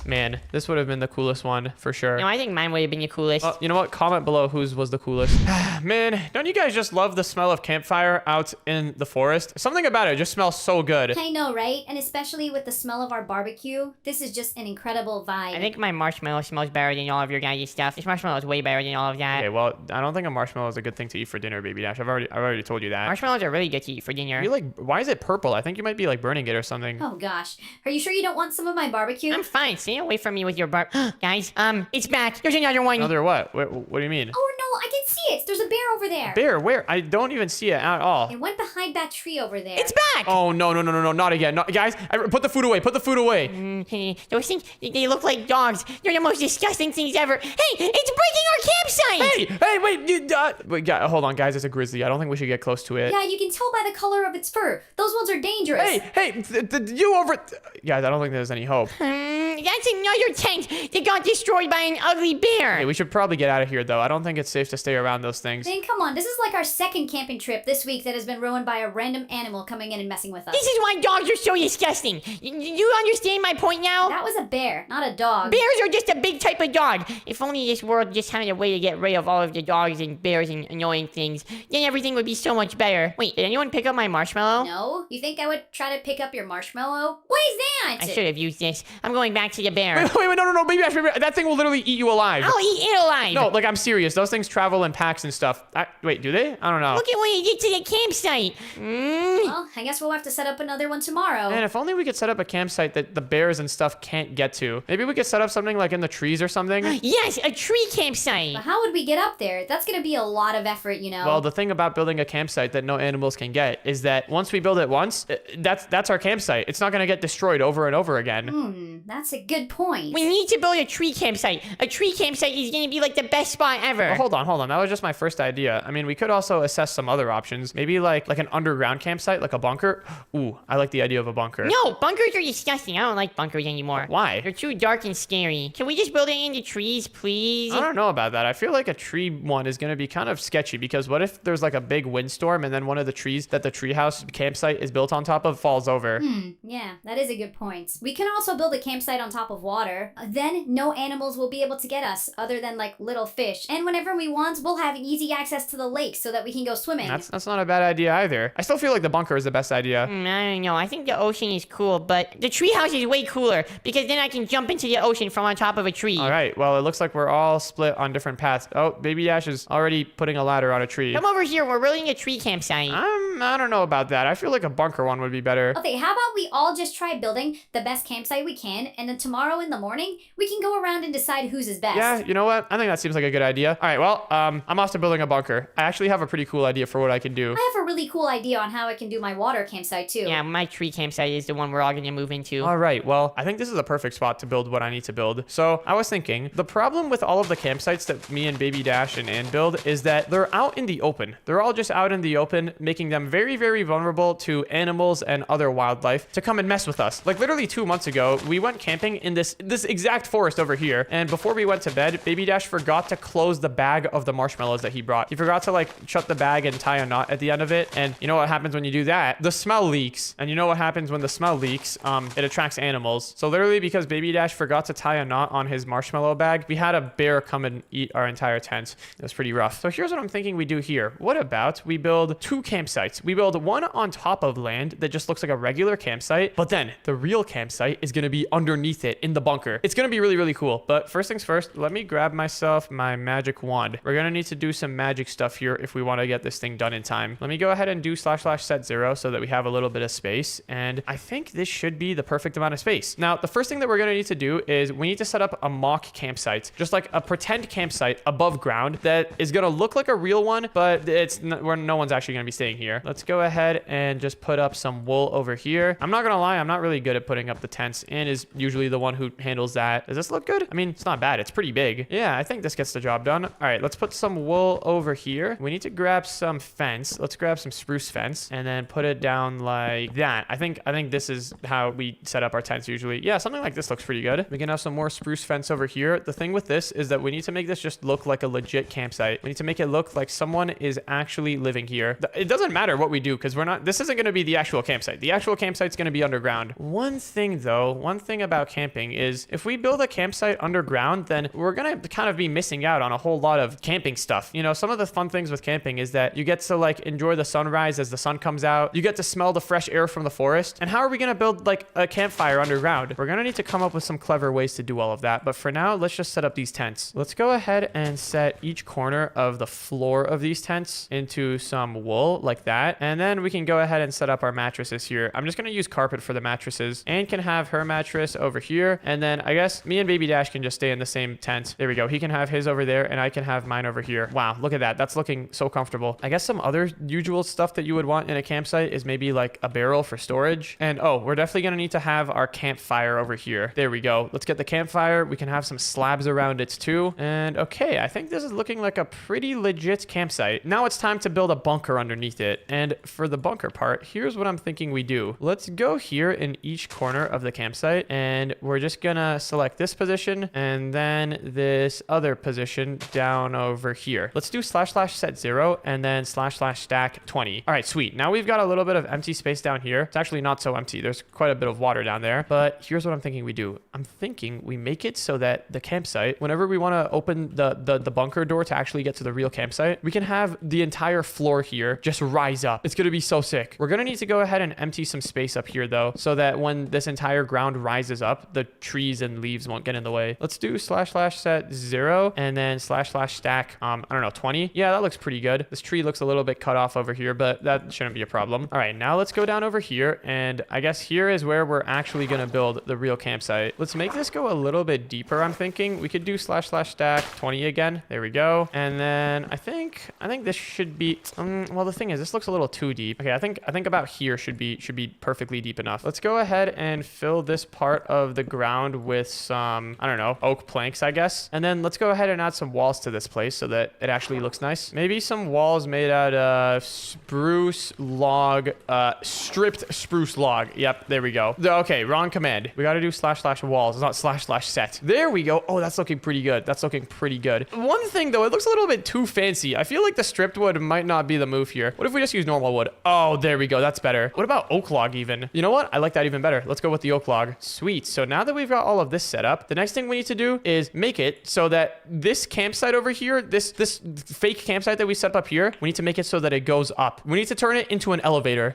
Man, this would have been the coolest one for sure. No, I think mine would have been the coolest. You know what? Comment below whose was the coolest. Man, don't you guys just love the smell of campfire out in the forest? Something about it just smells so good. I know, right? And especially with the smell of our barbecue, this is just an incredible vibe. I think my marshmallow smells better than all of your guys' stuff. This marshmallow is way better than all of that. Okay, well, I don't think a marshmallow is a good thing to eat for dinner, Baby Dash. I've already told you that. Marshmallows are really good to eat for dinner. You like, why is it purple? I think you might be like burning it or something. Oh gosh. Are you sure you don't want some of my barbecue? I'm fine. Stay away from me with your guys, it's back. There's another one. Another what? What do you mean? Oh no, I can see it. There's a bear over there. Bear? Where? I don't even see it at all. It went behind that tree over there. It's back! Oh, no, not again. No, guys, put the food away. Put the food away. Those things, they look like dogs. They're the most disgusting things ever. Hey, it's breaking our campsite! Hey, wait, wait, hold on, guys. It's a grizzly. I don't think we should get close to it. Yeah, you can tell by the color of its fur. Those ones are dangerous. Hey, you over... Guys, I don't think there's any hope. That's another tent that got destroyed by an ugly bear. Hey, we should probably get out of here, though. I don't think it's safe to stay around those things. Then come on, this is like our second camping trip this week that has been ruined by a random animal coming in and messing with us. This is why dogs are so disgusting. You understand my point now? That was a bear, not a dog. Bears are just a big type of dog. If only this world just had a way to get rid of all of the dogs and bears and annoying things, then everything would be so much better. Wait, did anyone pick up my marshmallow? No? You think I would try to pick up your marshmallow? What is that? I should have used this. I'm going back to the bear. Wait, no, Baby Dash, that thing will literally eat you alive. I'll eat it alive. No, like, I'm serious. Those things travel in packs and stuff. Wait, do they? I don't know. Look at when you get to the campsite. Well, I guess we'll have to set up another one tomorrow. Man, if only we could set up a campsite that the bears and stuff can't get to. Maybe we could set up something like in the trees or something. Yes, a tree campsite. But how would we get up there? That's gonna be a lot of effort, you know. Well, the thing about building a campsite that no animals can get is that once we build it once, that's our campsite. It's not going to get destroyed over and over again. That's a good point. We need to build a tree campsite. A tree campsite is going to be like the best spot ever. Well, hold on. That was just my first idea. I mean, we could also assess some other options. Maybe like an underground campsite, like a bunker. Ooh, I like the idea of a bunker. No, bunkers are disgusting. I don't like bunkers anymore. Why? They're too dark and scary. Can we just build it in the trees, please? I don't know about that. I feel like a tree one is going to be kind of sketchy because what if there's like a big windstorm and then one of the trees that the treehouse campsite is built on top of falls over? Yeah, that is a good point. We can also build a campsite on top of water. Then no animals will be able to get us other than like little fish. And whenever we want, we'll have easy access to the lake so that we can go swimming. That's not a bad idea either. I still feel like the bunker is the best idea. I don't know. I think the ocean is cool, but the treehouse is way cooler because then I can jump into the ocean from on top of a tree. All right. Well, it looks like we're all split on different paths. Oh, Baby Dash is already putting a ladder on a tree. Come over here. We're building a tree campsite. I don't know about that. I feel like a bunker one would be better. Okay, how about we all just try building the best campsite we can, and then tomorrow in the morning, we can go around and decide whose is best. Yeah, you know what? I think that seems like a good idea. All right, well, I'm off to building a bunker. I actually have a pretty cool idea for what I can do. I have a really cool idea on how I can do my water campsite too. Yeah, my tree campsite is the one we're all going to move into. All right, well, I think this is a perfect spot to build what I need to build. So I was thinking, the problem with all of the campsites that me and Baby Dash and Ann build is that they're out in the open. They're all just out in the open, making them very, very vulnerable to animals and other wildlife to come and mess with us. Like literally 2 months ago, we went camping in this exact forest over here. And before we went to bed, Baby Dash forgot to close the bag of the marshmallows that he brought. He forgot to like shut the bag and tie a knot at the end of it. And you know what happens when you do that? The smell leaks. And you know what happens when the smell leaks? It attracts animals. So literally because Baby Dash forgot to tie a knot on his marshmallow bag, we had a bear come and eat our entire tent. It was pretty rough. So here's what I'm thinking we do here. What about we build 2 campsites? We build one on top of land that just looks like a regular campsite, but then the real campsite is going to be underneath it in the bunker. It's going to be really, really cool. But first things first, let me grab myself my magic wand. We're going to need to do some magic stuff here if we want to get this thing done in time. Let me go ahead and do //set 0 so that we have a little bit of space. And I think this should be the perfect amount of space. Now, the first thing that we're going to need to do is we need to set up a mock campsite, just like a pretend campsite above ground that is going to look like a real one, but it's where no one's actually going to be staying here. Let's go ahead and just put up some wool over here. I'm not going to lie, I'm not really good at putting up the tents. Ann is usually the one who handles that. Does this look good? I mean, it's not bad. It's pretty big. Yeah, I think this gets the job done. All right, let's put some some wool over here. We need to grab some fence. Let's grab some spruce fence and then put it down like that. I think this is how we set up our tents usually. Yeah, something like this looks pretty good. We can have some more spruce fence over here. The thing with this is that we need to make this just look like a legit campsite. We need to make it look like someone is actually living here. It doesn't matter what we do because this isn't going to be the actual campsite. The actual campsite's going to be underground. One thing about camping is if we build a campsite underground, then we're going to kind of be missing out on a whole lot of camping stuff. You know, some of the fun things with camping is that you get to like enjoy the sunrise as the sun comes out. You get to smell the fresh air from the forest. And how are we going to build like a campfire underground? We're going to need to come up with some clever ways to do all of that. But for now, let's just set up these tents. Let's go ahead and set each corner of the floor of these tents into some wool like that. And then we can go ahead and set up our mattresses here. I'm just going to use carpet for the mattresses and can have her mattress over here. And then I guess me and Baby Dash can just stay in the same tent. There we go. He can have his over there and I can have mine over here. Wow, look at that. That's looking so comfortable. I guess some other usual stuff that you would want in a campsite is maybe like a barrel for storage. And oh, we're definitely going to need to have our campfire over here. There we go. Let's get the campfire. We can have some slabs around it too. And okay, I think this is looking like a pretty legit campsite. Now it's time to build a bunker underneath it. And for the bunker part, here's what I'm thinking we do. Let's go here in each corner of the campsite and we're just gonna select this position and then this other position down over here. Let's do / set 0 and then / stack 20. All right, sweet. Now we've got a little bit of empty space down here. It's actually not so empty. There's quite a bit of water down there, but here's what I'm thinking we do. I'm thinking we make it so that the campsite, whenever we want to open the bunker door to actually get to the real campsite, we can have the entire floor here just rise up. It's going to be so sick. We're going to need to go ahead and empty some space up here though, so that when this entire ground rises up, the trees and leaves won't get in the way. Let's do / set 0 and then / stack, I don't know, 20. Yeah, that looks pretty good. This tree looks a little bit cut off over here, but that shouldn't be a problem. All right, now let's go down over here. And I guess here is where we're actually going to build the real campsite. Let's make this go a little bit deeper. I'm thinking we could do / stack 20 again. There we go. And then I think this should be, well, the thing is, this looks a little too deep. Okay, I think about here should be perfectly deep enough. Let's go ahead and fill this part of the ground with some, I don't know, oak planks, I guess. And then let's go ahead and add some walls to this place so that it actually looks nice. Maybe some walls made out of spruce log, stripped spruce log. Yep, there we go. Okay, wrong command. We got to do / walls. It's not / set. There we go. Oh, that's looking pretty good. That's looking pretty good. One thing though, it looks a little bit too fancy. I feel like the stripped wood might not be the move here. What if we just use normal wood? Oh, there we go. That's better. What about oak log even? You know what? I like that even better. Let's go with the oak log. Sweet. So now that we've got all of this set up, the next thing we need to do is make it so that this campsite over here, this fake campsite that we set up here, we need to make it so that it goes up. We need to turn it into an elevator.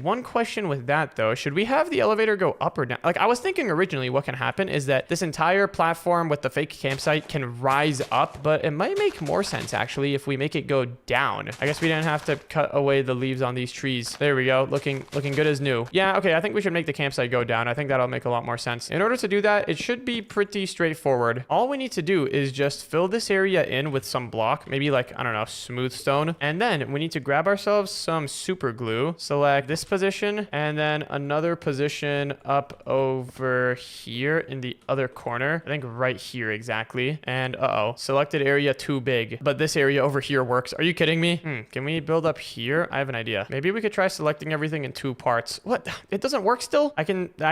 One question with that though, should we have the elevator go up or down? Like I was thinking originally what can happen is that this entire platform with the fake campsite can rise up, but it might make more sense actually if we make it go down. I guess we didn't have to cut away the leaves on these trees. There we go. Looking good as new. Yeah, okay, I think we should make the campsite go down. I think that'll make a lot more sense. In order to do that, it should be pretty straightforward. All we need to do is just fill this area in with some block, maybe like, I don't know, smooth stone. And then we need to grab ourselves some super glue, select this position, and then another position up over here in the other corner. I think right here exactly. And selected area too big, but this area over here works. Are you kidding me? Can we build up here? I have an idea. Maybe we could try selecting everything in 2 parts. What? It doesn't work still? I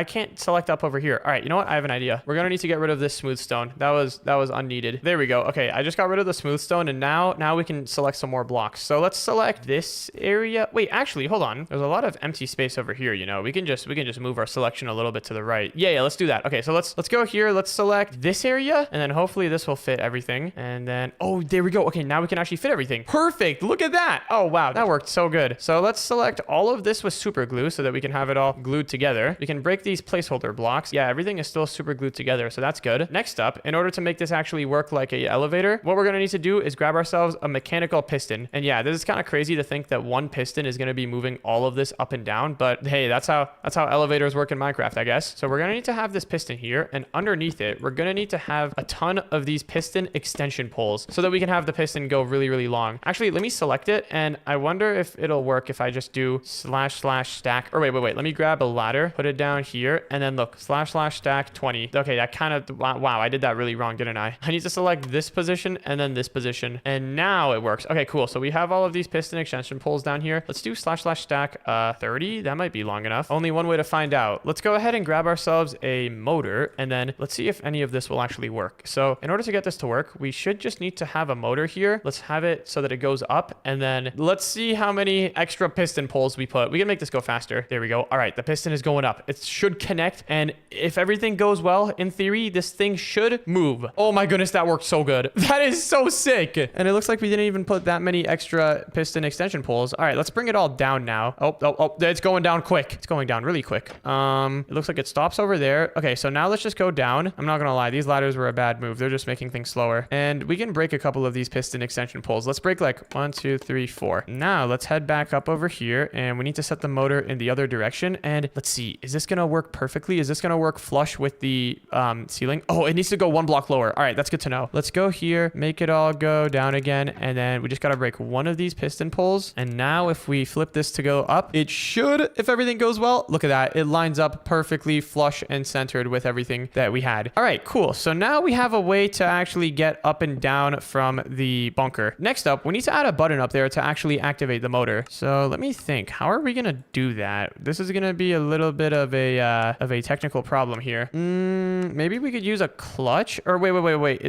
can't select up over here. All right, you know what? I have an idea. We're gonna need to get rid of this smooth stone. That was unneeded. There we go. Okay, I just got rid of the smooth stone, and now we can select some more blocks. So let's select this area. Wait, actually, hold on. There's a lot of empty space over here. You know, we can just move our selection a little bit to the right. Yeah, let's do that. Okay, so let's go here. Let's select this area, and then hopefully this will fit everything. And then there we go. Okay, now we can actually fit everything. Perfect. Look at that. Oh wow, that worked so good. So let's select all of this with super glue so that we can have it all glued together. We can break these placeholder blocks. Yeah, everything is still super glued together, so that's good. Next up, in order to make this actually work like a elevator, what we're gonna need to do is grab ourselves a mechanical piston. And yeah, this is kind of crazy to think that one piston is gonna be moving all of this up and down, but hey, that's how elevators work in Minecraft, I guess. So we're gonna need to have this piston here, and underneath it, we're gonna need to have a ton of these piston extension poles so that we can have the piston go really, really long. Actually, let me select it, and I wonder if it'll work if I just do / stack, or wait, let me grab a ladder, put it down here, and then look, / stack 20. Okay, that kind of, wow, I did that really wrong, didn't I? I need to select this position and then this position position. And now it works. Okay, cool. So we have all of these piston extension poles down here. Let's do / stack 30. That might be long enough. Only one way to find out. Let's go ahead and grab ourselves a motor, and then let's see if any of this will actually work. So in order to get this to work, we should just need to have a motor here. Let's have it so that it goes up, and then let's see how many extra piston poles we put. We can make this go faster. There we go. All right, the piston is going up. It should connect, and if everything goes well, in theory, this thing should move. Oh my goodness, that worked so good. That is so sick. And it looks like we didn't even put that many extra piston extension poles. All right, let's bring it all down now. Oh, it's going down quick. It's going down really quick. It looks like it stops over there. Okay, so now let's just go down. I'm not gonna lie, these ladders were a bad move. They're just making things slower. And we can break a couple of these piston extension poles. Let's break like 1, 2, 3, 4. Now let's head back up over here, and we need to set the motor in the other direction. And let's see, is this gonna work perfectly? Is this gonna work flush with the ceiling? Oh, it needs to go 1 block lower. All right, that's good to know. Let's go here, make it all go down again, and then we just gotta break one of these piston poles. And now if we flip this to go up, it should, if everything goes well. Look at that. It lines up perfectly flush and centered with everything that we had. All right, cool. So now we have a way to actually get up and down from the bunker. Next up, we need to add a button up there to actually activate the motor. So let me think. How are we gonna do that? This is gonna be a little bit of a technical problem here. Maybe we could use a clutch. Or wait.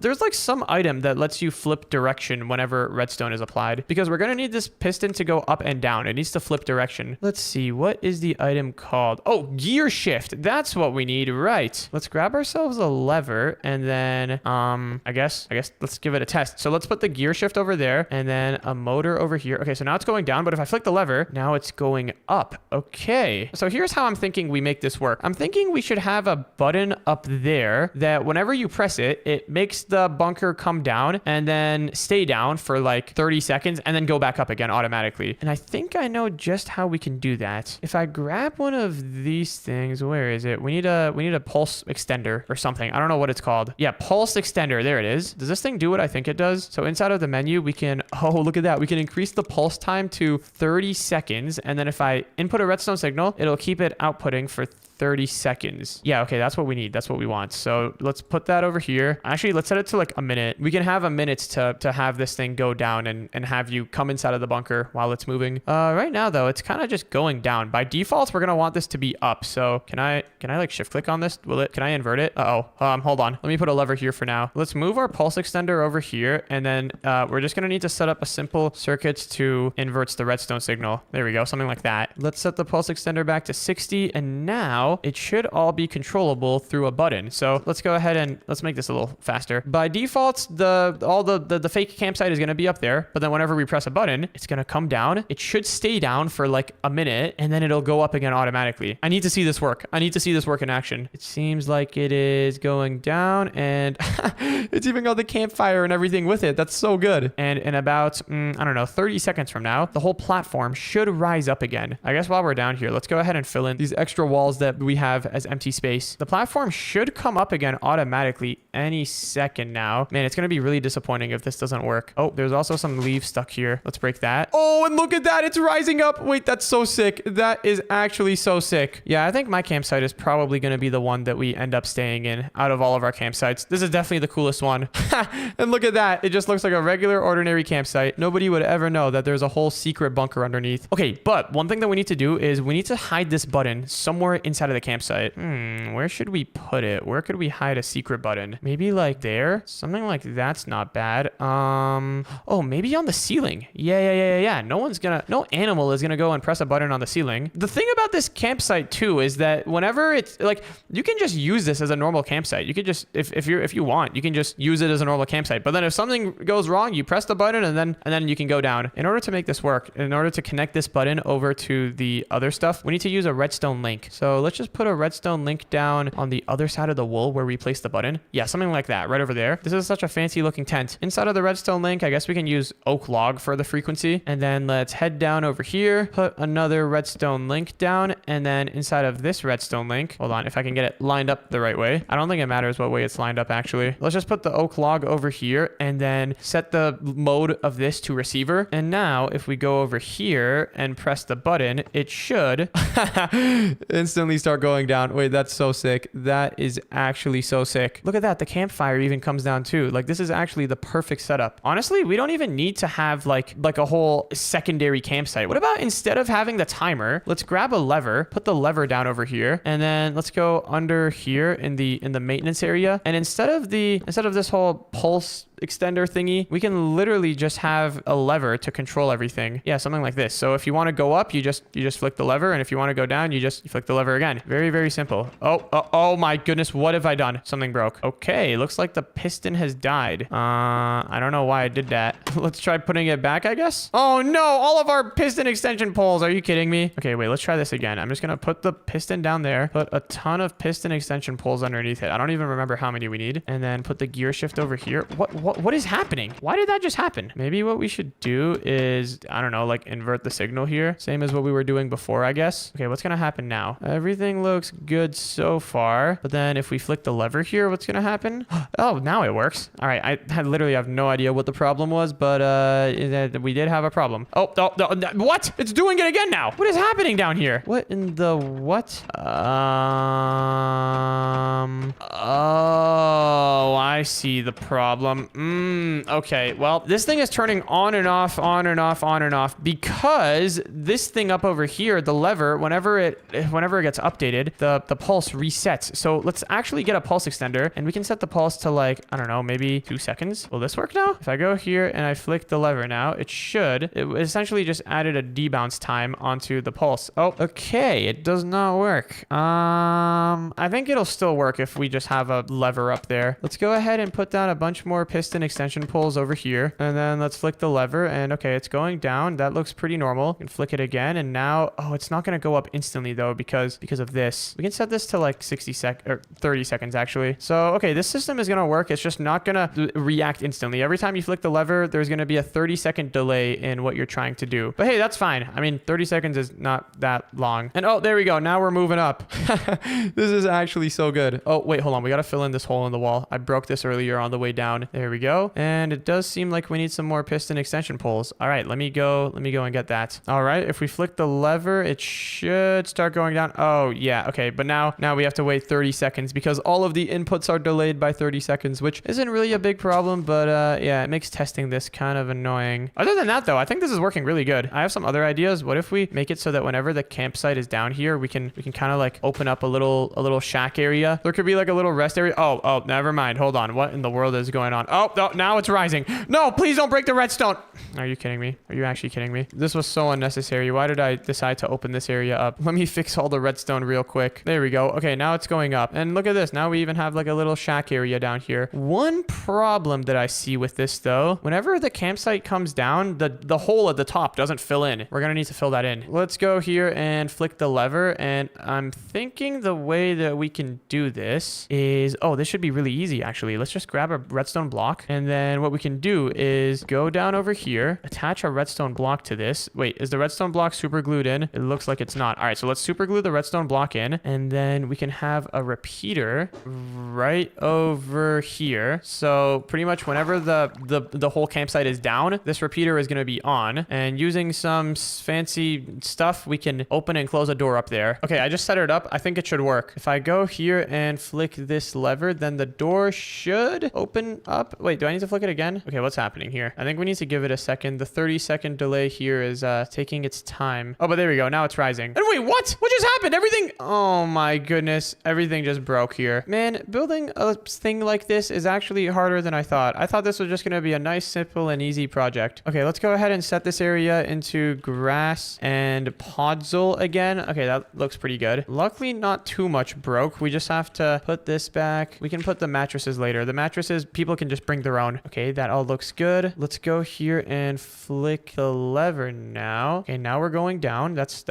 There's like some item that lets you flip direction whenever redstone is applied, because we're gonna need this piston to go up and down. It needs to flip direction. Let's see, what is the item called? Oh, gear shift. That's what we need, right? Let's grab ourselves a lever, and then I guess let's give it a test. So let's put the gear shift over there, and then a motor over here. Okay, so now it's going down, but if I flick the lever, now it's going up. Okay, so here's how I'm thinking we make this work. I'm thinking we should have a button up there that whenever you press it, it makes the bunker come down and then stay down for like 30 seconds and then go back up again automatically. And I think I know just how we can do that. If I grab one of these things, where is it? We need a pulse extender or something. I don't know what it's called. Yeah, pulse extender. There it is. Does this thing do what I think it does? So inside of the menu, we can, oh, look at that. We can increase the pulse time to 30 seconds. And then if I input a redstone signal, it'll keep it outputting for 30 seconds. Yeah, okay, that's what we need. That's what we want. So let's put that over here. Actually, let's set it to like a minute. We can have a minute to have this thing go down and have you come inside of the bunker while it's moving. Right now though, it's kind of just going down. By default, we're gonna want this to be up. So can I like shift click on this? Can I invert it? Hold on. Let me put a lever here for now. Let's move our pulse extender over here, and then we're just gonna need to set up a simple circuit to inverts the redstone signal. There we go, something like that. Let's set the pulse extender back to 60, and now it should all be controllable through a button. So let's go ahead and let's make this a little faster. By default, the fake campsite is going to be up there, but then whenever we press a button, it's going to come down. It should stay down for like a minute, and then it'll go up again automatically. I need to see this work. I need to see this work in action. It seems like it is going down, and it's even got the campfire and everything with it. That's so good. And in about, I don't know, 30 seconds from now, the whole platform should rise up again. I guess while we're down here, let's go ahead and fill in these extra walls that we have as empty space. The platform should come up again automatically any second now. Man, it's going to be really disappointing if this doesn't work. Oh, there's also some leaves stuck here. Let's break that. Oh, and look at that. It's rising up. Wait, that's so sick. That is actually so sick. Yeah, I think my campsite is probably going to be the one that we end up staying in out of all of our campsites. This is definitely the coolest one. And look at that. It just looks like a regular, ordinary campsite. Nobody would ever know that there's a whole secret bunker underneath. Okay, but one thing that we need to do is we need to hide this button somewhere inside of the campsite. Where should we put it? Where could we hide a secret button? Maybe like there? Something like that's not bad. Oh, maybe on the ceiling. Yeah. No animal is gonna go and press a button on the ceiling. The thing about this campsite too is that whenever it's like, you can just use this as a normal campsite. You could just, if you want, you can just use it as a normal campsite. But then if something goes wrong, you press the button and then you can go down. In order to make this work, in order to connect this button over to the other stuff, we need to use a redstone link. So let's just put a redstone link down on the other side of the wool where we place the button. Yeah, something like that, right over there. This is such a fancy looking tent. Inside of the redstone link, I guess we can use oak log for the frequency. And then let's head down over here, put another redstone link down, and then inside of this redstone link, hold on, if I can get it lined up the right way. I don't think it matters what way it's lined up actually. Let's just put the oak log over here and then set the mode of this to receiver. And now if we go over here and press the button, it should instantly actually start going down. Wait, that's so sick. That is actually so sick. Look at that. The campfire even comes down too. Like, this is actually the perfect setup. Honestly, we don't even need to have like a whole secondary campsite. What about instead of having the timer, let's grab a lever, put the lever down over here, and then let's go under here in the maintenance area. And instead of this whole pulse extender thingy, we can literally just have a lever to control everything. Yeah, something like this. So if you want to go up, you just flick the lever, and if you want to go down, you flick the lever again. Very, very simple. Oh my goodness, what have I done? Something broke. Okay, looks like the piston has died. I don't know why I did that. Let's try putting it back, I guess. Oh no, all of our piston extension poles. Are you kidding me? Okay, wait, let's try this again. I'm just gonna put the piston down there, put a ton of piston extension poles underneath it. I don't even remember how many we need. And then put the gear shift over here. What is happening? Why did that just happen? Maybe what we should do is, I don't know, like invert the signal here. Same as what we were doing before, I guess. Okay, what's gonna happen now? Everything looks good so far. But then if we flick the lever here, what's gonna happen? Oh, now it works. All right, I literally have no idea what the problem was, but we did have a problem. Oh, what? It's doing it again now. What is happening down here? What in the what? Oh, I see the problem. Okay, well, this thing is turning on and off, on and off, on and off, because this thing up over here, the lever, whenever it gets updated, the pulse resets. So let's actually get a pulse extender, and we can set the pulse to like, I don't know, maybe 2 seconds. Will this work now? If I go here and I flick the lever now, it essentially just added a debounce time onto the pulse. Oh, okay, it does not work. I think it'll still work if we just have a lever up there. Let's go ahead and put down a bunch more piston extension poles over here, and then let's flick the lever, and okay, it's going down. That looks pretty normal. We can flick it again, and now, oh, it's not gonna go up instantly though because of this. We can set this to like 30 seconds actually. So okay, this system is gonna work. It's just not gonna react instantly. Every time you flick the lever, there's gonna be a 30-second delay in what you're trying to do. But hey, that's fine. I mean, 30 seconds is not that long. And oh, there we go. Now we're moving up. This is actually so good. Oh, wait, hold on. We gotta fill in this hole in the wall. I broke this earlier on the way down. There we go. And it does seem like we need some more piston extension poles. All right, let me go and get that. All right, if we flick the lever, it should start going down. Oh, yeah. Okay, but now we have to wait 30 seconds because all of the inputs are delayed by 30 seconds, which isn't really a big problem, but yeah, it makes testing this kind of annoying. Other than that, though, I think this is working really good. I have some other ideas. What if we make it so that whenever the campsite is down here, we can kind of like open up a little shack area. There could be like a little rest area. Oh, never mind. Hold on. What in the world is going on? Oh, now it's rising. No, please don't break the redstone. Are you kidding me? Are you actually kidding me? This was so unnecessary. Why did I decide to open this area up? Let me fix all the redstone real quick. There we go. Okay, now it's going up. And look at this. Now we even have like a little shack area down here. One problem that I see with this though, whenever the campsite comes down, the hole at the top doesn't fill in. We're gonna need to fill that in. Let's go here and flick the lever. And I'm thinking the way that we can do this is, oh, this should be really easy actually. Let's just grab a redstone block. And then what we can do is go down over here, attach a redstone block to this. Wait, is the redstone block super glued in? It looks like it's not. All right, so let's super glue the redstone block in, and then we can have a repeater right over here. So pretty much whenever the whole campsite is down, this repeater is going to be on, and using some fancy stuff, we can open and close a door up there. Okay, I just set it up. I think it should work. If I go here and flick this lever, then the door should open up. Wait, do I need to flick it again? Okay, what's happening here? I think we need to give it a second. The 30-second delay here is taking its time. Oh, but there we go. Now it's rising. And wait, what? What just happened? Everything... Oh my goodness. Everything just broke here. Man, building a thing like this is actually harder than I thought. I thought this was just going to be a nice, simple, and easy project. Okay, let's go ahead and set this area into grass and podzol again. Okay, that looks pretty good. Luckily, not too much broke. We just have to put this back. We can put the mattresses later. The mattresses, people can just bring their own. Okay, that all looks good. Let's go here and flick the lever now. Okay, now we're going down. That's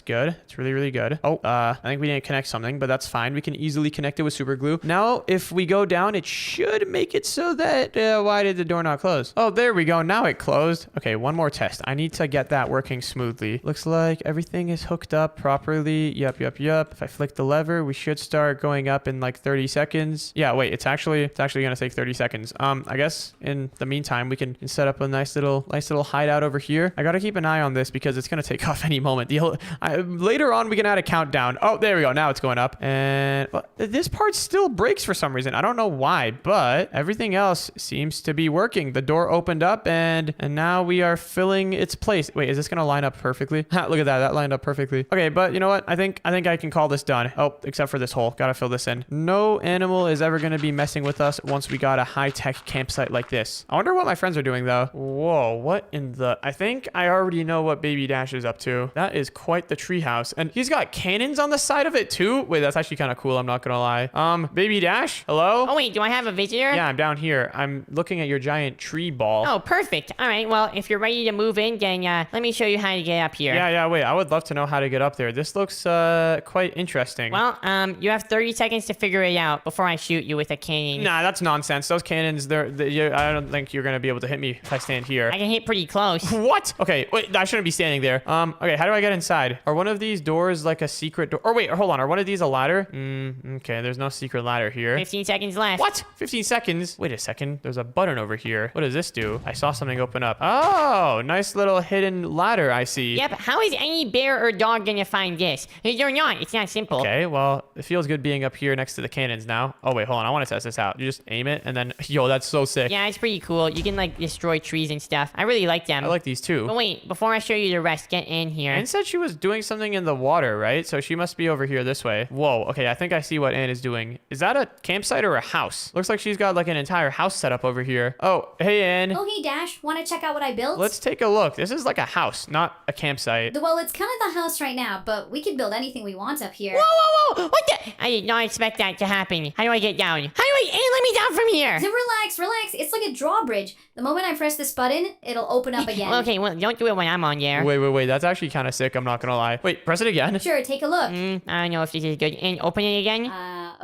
good. It's really, really good. Oh, I think we didn't connect something, but that's fine. We can easily connect it with super glue. Now, if we go down, it should make it so that, why did the door not close? Oh, there we go. Now it closed. Okay, one more test. I need to get that working smoothly. Looks like everything is hooked up properly. Yep. If I flick the lever, we should start going up in like 30 seconds. Yeah, wait, it's actually gonna take 30 seconds. I guess in the meantime, we can set up a nice little hideout over here. I gotta keep an eye on this because it's gonna take off any moment. Later on, we can add a countdown. Oh, there we go. Now it's going up. And this part still breaks for some reason. I don't know why, but everything else seems to be working. The door opened up and now we are filling its place. Wait, is this gonna line up perfectly? Look at that. That lined up perfectly. Okay, but you know what? I think I can call this done. Oh, except for this hole. Gotta fill this in. No animal is ever gonna be messing with us once we got a high-tech campsite like this. I wonder what my friends are doing though. Whoa, what in the... I think I already know what Baby Dash is up to. That is quite the treehouse. And he's got cannons on the side of it too. Wait, that's actually kind of cool. I'm not gonna lie. Baby Dash? Hello? Oh, wait, do I have a visitor? Yeah, I'm down here. I'm looking at your giant tree ball. Oh, perfect. All right, well, if you're ready to move in, then let me show you how to get up here. Yeah, wait. I would love to know how to get up there. This looks quite interesting. Well, you have 30 seconds to figure it out before I shoot you with a cannon. Nah, that's nonsense. Those cannons, I don't think you're gonna be able to hit me if I stand here. I can hit pretty close. What? Okay, wait, I shouldn't be standing there. Okay, how do I get inside? Are one of these doors like a secret door? Or wait, hold on. Are one of these a ladder? Okay, there's no secret ladder here. 15 seconds left. What? 15 seconds? Wait a second. There's a button over here. What does this do? I saw something open up. Oh, nice little hidden ladder, I see. Yep, how is any bear or dog gonna find this? You're not. It's not simple. Okay, well, it feels good being up here next to the cannons now. Oh, wait, hold on. I want to test this out. You just aim it and then... Yo, that's so sick. Yeah, it's pretty cool. You can, like, destroy trees and stuff. I really like them. I like these too. But wait, before I show you the rest, get in here. Anne said she was doing something in the water, right? So she must be over here this way. Whoa, okay, I think I see what Anne is doing. Is that a campsite or a house? Looks like she's got like an entire house set up over here. Oh, hey Anne. Oh, hey Dash, want to check out what I built? Let's take a look. This is like a house, not a campsite. Well, it's kind of the house right now, but we can build anything we want up here. Whoa! What the? I did not expect that to happen. How do I get down? How do I... Anne, let me down from here! Relax. It's like a drawbridge. The moment I press this button, it'll open up again. Okay, well, don't do it when I'm on there. Wait. That's actually kind of sick. I'm not gonna lie. Wait, press it again. Sure, take a look. I don't know if this is good. And open it again.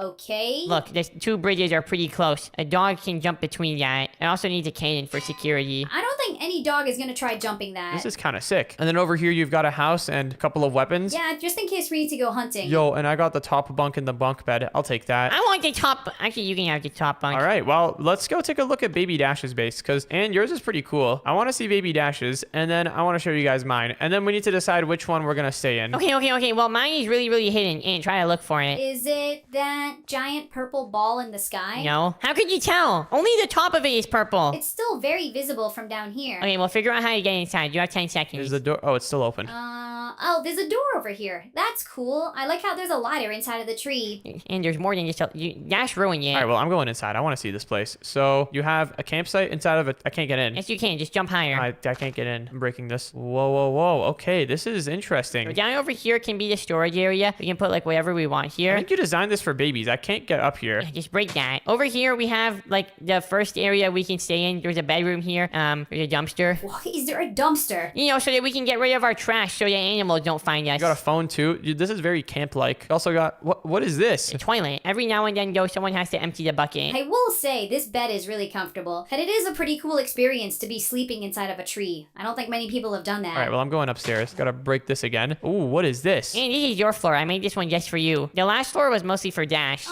Okay. Look, the two bridges are pretty close. A dog can jump between that. It also needs a cannon for security. I don't think any dog is gonna try jumping that. This is kind of sick. And then over here, you've got a house and a couple of weapons. Yeah, just in case we need to go hunting. Yo, and I got the top bunk in the bunk bed. I'll take that. I want the top... Actually, you can have the top bunk. All right, well, let's go take a look at Baby Dash's base, because, and yours is pretty cool. I want to see Baby Dash's, and then I want to show you guys mine, and then we need to decide which one we're going to stay in. Okay. Well, mine is really, really hidden, and try to look for it. Is it that giant purple ball in the sky? No. How could you tell? Only the top of it is purple. It's still very visible from down here. Okay, well, figure out how to get inside. You have 10 seconds. Is the door? Oh, it's still open. There's a door over here. That's cool. I like how there's a ladder inside of the tree. And there's more than just a... Dash ruined it. All right, well, I'm going inside. I want to see this place. So you have a campsite inside of it. I can't get in. Yes, you can. Just jump higher. I can't get in. I'm breaking this. Whoa. Okay, this is So interesting. down over here can be the storage area. We can put like whatever we want I here. think you designed this for babies. I can't get up here. Just break that. Over here we have like the first area we can stay in. There's a bedroom here. There's a dumpster. Why is there a dumpster? You know, so that we can get rid of our trash so the animals don't find us. You got a phone too. This is very camp-like. You also got what is this? A toilet. Every now and then, though, someone has to empty the bucket. I will say, this bed is really comfortable, and it is a pretty cool experience to be sleeping inside of a tree. I don't think many people have done that. All right, well, I'm going upstairs. Gotta break this again. Ooh, what is this? And this is your floor. I made this one just for you. The last floor was mostly for Dash.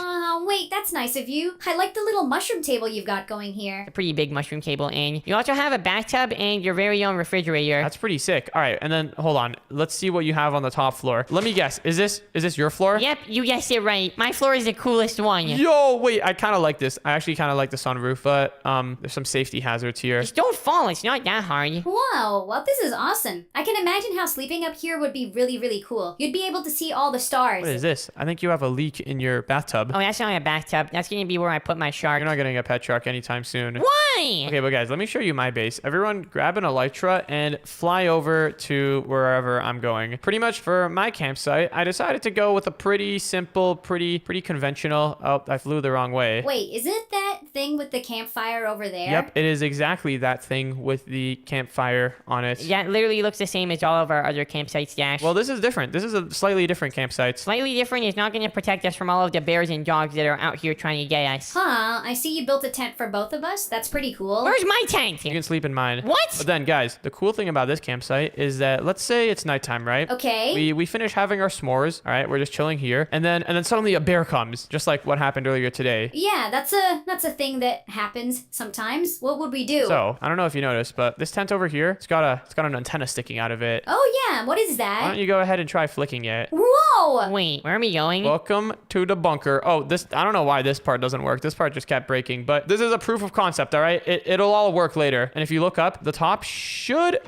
Wait, that's nice of you. I like the little mushroom table you've got going here. A pretty big mushroom table, and you also have a bathtub and your very own refrigerator. That's pretty sick. All right, and then hold on. Let's see what you have on the top floor. Let me guess. Is this your floor? Yep, you guessed it right. My floor is the coolest one. Yo, wait. I kind of like this. I actually kind of like the sunroof, but there's some safety hazards here. Just don't fall. It's not that hard. Wow, well, this is awesome. I can imagine how sleeping up here would be really, really cool. You'd be able to see all the stars. What is this? I think you have a leak in your bathtub. Oh, that's not a bathtub. That's gonna be where I put my shark. You're not getting a pet shark anytime soon. Why? Okay, but guys, let me show you my base. Everyone grab an elytra and fly over to wherever I'm going. Pretty much for my campsite, I decided to go with a pretty simple, pretty conventional... Oh, I flew the wrong way. Wait, is it that thing with the campfire over there? Yep, it is exactly that thing with the campfire on it. That literally looks the same as all of our other campsites, Dash. Well, this is different. This is a slightly different campsite. Slightly different is not gonna protect us from all of the bears and dogs that are out here trying to get us. Huh, I see you built a tent for both of us. That's pretty cool. Where's my tent? You can sleep in mine. What? But then, guys, the cool thing about this campsite is that, let's say it's nighttime, right? Okay. We finish having our s'mores, all right? We're just chilling here. And then suddenly a bear comes, just like what happened earlier today. Yeah, that's a a thing that happens sometimes. What would we do? So, I don't know if you noticed, but this tent over here, it's got an antenna sticking out of it. Oh yeah, what is Why that? don't you go ahead and try flicking it? Whoa! Wait, where are we going? Welcome to the bunker. Oh, I don't know why this part doesn't work. This part just kept breaking, but this is a proof of concept, all right? It'll all work later. And if you look up, the top should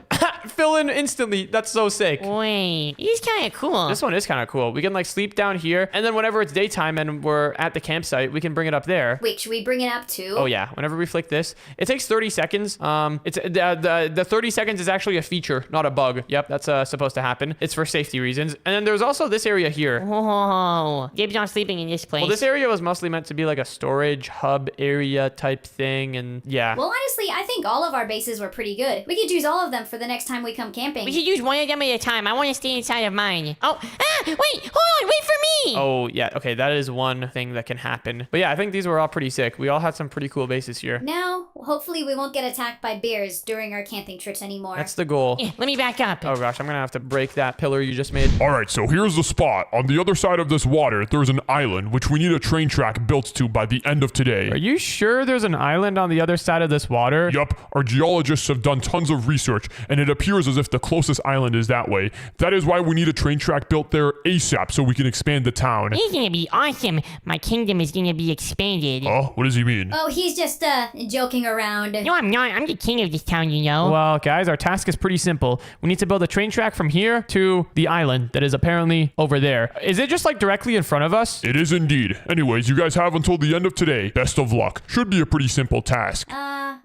fill in instantly. That's so sick. Wait, he's kind of cool. This one is kind of cool. We can like sleep down here, and then whenever it's daytime and we're at the campsite, we can bring it up there. Wait, should we bring it up too? Oh yeah, whenever we flick this, it takes 30 seconds. It's the 30 seconds is actually a feature, not a bug. Yep, that's supposed to happen. It's for safety reasons. And then there's also this area here. Whoa, Gabe's not sleeping in this place. Well, this area was mostly meant to be like a storage hub area type thing, and yeah. Well, honestly, I think all of our bases were pretty good. We could use all of them for the next time we come camping. We should use one of them at a time. I want to stay inside of mine. Oh, wait, hold on, wait for me. Oh yeah, okay, that is one thing that can happen. But yeah, I think these were all pretty sick. We all had some pretty cool bases here. Now, hopefully we won't get attacked by bears during our camping trips anymore. That's the goal. Yeah, let me back up. Oh gosh, I'm gonna have to break that pillar you just made. All right, so here's the spot. On the other side of this water, there's an island, which we need a train track built to by the end of today. Are you sure there's an island on the other side of this water? Yup, our geologists have done tons of research, and it appears as if the closest island is that way. That is why we need a train track built there ASAP so we can expand the town. It's gonna be awesome. My kingdom is gonna be expanded. Huh? What does he mean? Oh, he's just, joking around. No, I'm not. I'm the king of this town, you know. Well, guys, our task is pretty simple. We need to build a train track from here to the island that is apparently over there. Is it just like directly in front of us? It is indeed. Anyways, you guys have until the end of today. Best of luck. Should be a pretty simple task.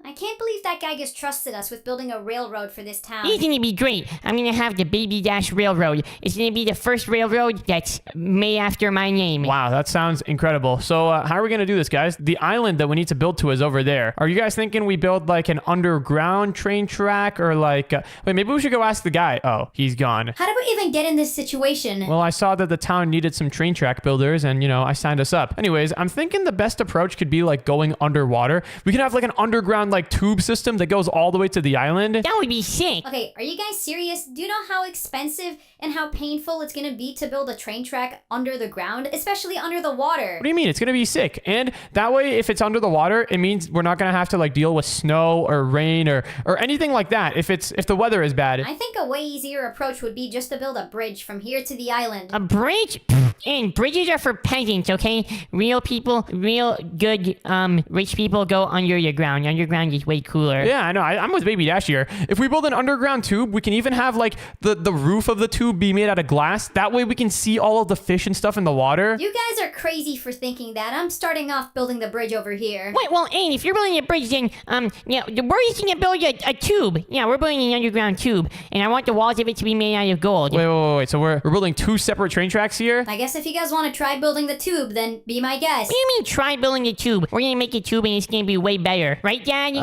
I can't believe that guy just trusted us with building a railroad for this town. It's gonna be great. I'm gonna have the Baby Dash Railroad. It's gonna be the first railroad that's made after my name. Wow, that sounds incredible. So how are we going to do this, guys? The island that we need to build to is over there. Are you guys thinking we build like an underground train track or like... wait, maybe we should go ask the guy. Oh, he's gone. How did we even get in this situation? Well, I saw that the town needed some train track builders and, you know, I signed us up. Anyways, I'm thinking the best approach could be like going underwater. We could have like an underground like tube system that goes all the way to the island. That would be sick. Okay, are you guys serious? Do you know how expensive and how painful it's gonna be to build a train track under the ground, especially under the water? What do you mean? It's going to be sick. And that way, if it's under the water, it means we're not going to have to like deal with snow or rain or anything like that if the weather is bad. I think a way easier approach would be just to build a bridge from here to the island. A bridge? And bridges are for peasants, okay? Real people, real good, rich people go under the ground. Underground is way cooler. Yeah, I know. I'm with Baby Dash here. If we build an underground tube, we can even have like the roof of the tube be made out of glass. That way we can see all of the fish and stuff in the water. You guys are crazy for thinking that. I'm starting off building the bridge over here. Wait, well, Aiden, if you're building a bridge, then, yeah, we're just gonna build a tube. Yeah, we're building an underground tube. And I want the walls of it to be made out of gold. Wait. So we're building two separate train tracks here? I guess if you guys want to try building the tube, then be my guest. What do you mean try building a tube? We're gonna make a tube and it's gonna be way better. Right, Dad?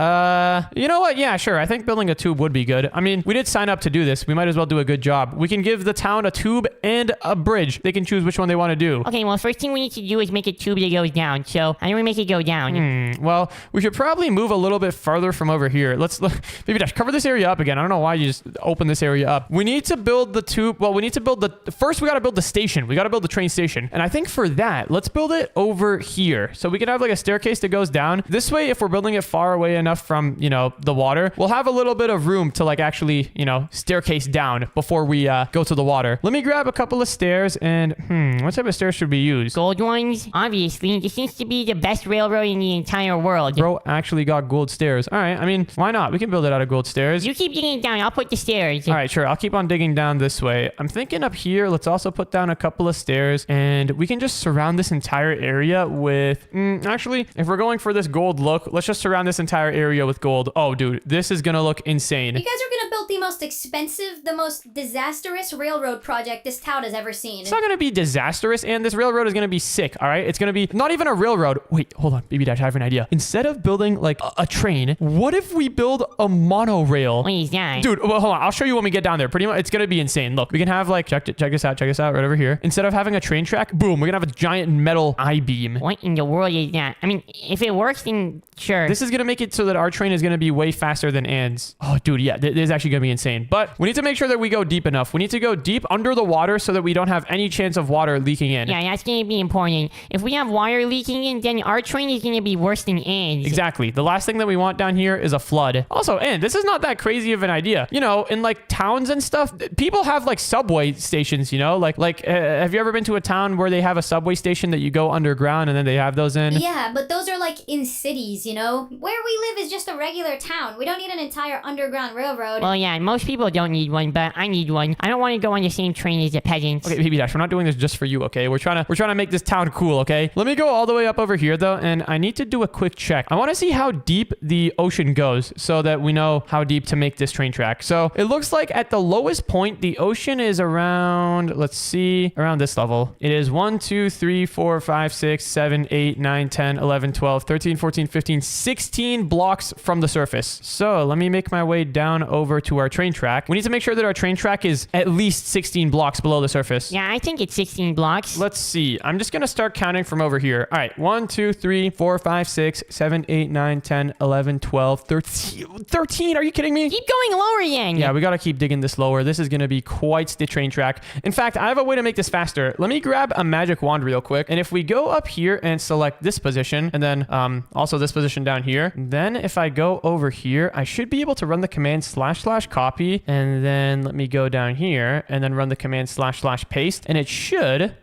You know what? Yeah, sure. I think building a tube would be good. I mean, we did sign up to do this. We might as well do a good job. We can give the town a tube and a bridge. They can choose which one they want to do. Okay, well, first thing we need to do is make a tube that goes down. So, how do we make it go down? Well, we should probably move a little bit farther from over here. Let's Baby Dash, cover this area up again. I don't know why you just opened this area up. We need to build the tube. Well, we need to build first we got to build the station. We got to build the train station. And I think for that, let's build it over here. So we can have like a staircase that goes down. This way, if we're building it far away enough from, you know, the water, we'll have a little bit of room to like actually, you know, staircase down before we go to the water. Let me grab a couple of stairs and, what type of stairs should we use? Gold ones? Obviously, this seems to be the best railroad in the entire world. Bro actually got gold stairs. All right, I mean, why not? We can build it out of gold stairs. You keep digging down, I'll put the stairs. All right, sure. I'll keep on digging down this way. I'm thinking up here, let's also put down a couple of stairs and we can just surround this entire area with, actually, if we're going for this gold look, let's just surround this entire area with gold. Oh, dude, this is gonna look insane. You guys are gonna build the most expensive, the most disastrous railroad project this town has ever seen. It's not gonna be disastrous, and this railroad is gonna be sick, all right? It's gonna be not even a railroad. Wait, hold on, Baby Dash, I have an idea. Instead of building like a train, what if we build a monorail? What is that? Dude, well, hold on, I'll show you when we get down there. Pretty much, it's gonna be insane. Look, we can have like, check this out right over here. Instead of having having a train track, boom, we're gonna have a giant metal I-beam. What in the world is that? I mean, if it works, then sure. This is gonna make it so that our train is gonna be way faster than Anne's. Oh, dude, yeah, this is actually gonna be insane. But we need to make sure that we go deep enough. We need to go deep under the water so that we don't have any chance of water leaking in. Yeah, that's gonna be important. If we have water leaking in, then our train is gonna be worse than Anne's. Exactly. The last thing that we want down here is a flood. Also, and this is not that crazy of an idea. You know, in like towns and stuff, people have like subway stations, you know? Like have you ever been to a town where they have a subway station that you go underground and then they have those in? Yeah, but those are like in cities, you know? Where we live is just a regular town. We don't need an entire underground railroad. Well, yeah, most people don't need one, but I need one. I don't want to go on the same train as the peasants. Okay, Baby Dash, we're not doing this just for you, okay? We're trying to make this town cool, okay? Let me go all the way up over here though, and I need to do a quick check. I want to see how deep the ocean goes so that we know how deep to make this train track. So it looks like at the lowest point, the ocean is around, let's see, around this level. It is 1, 2, 3, 4, 5, 6, 7, 8, 9, 10, 11, 12, 13, 14, 15, 16 blocks from the surface. So let me make my way down over to our train track. We need to make sure that our train track is at least 16 blocks below the surface. Yeah, I think it's 16 blocks. Let's see. I'm just going to start counting from over here. All right. 1, 2, 3, 4, 5, 6, 7, 8, 9, 10, 11, 12, 13. 13? Are you kidding me? Keep going lower then. Yeah, we got to keep digging this lower. This is going to be quite the train track. In fact, I have a way to make this faster. Let me grab a magic wand real quick. And if we go up here and select this position and then also this position down here, then if I go over here, I should be able to run the command / copy. And then let me go down here and then run the command / paste. And it should,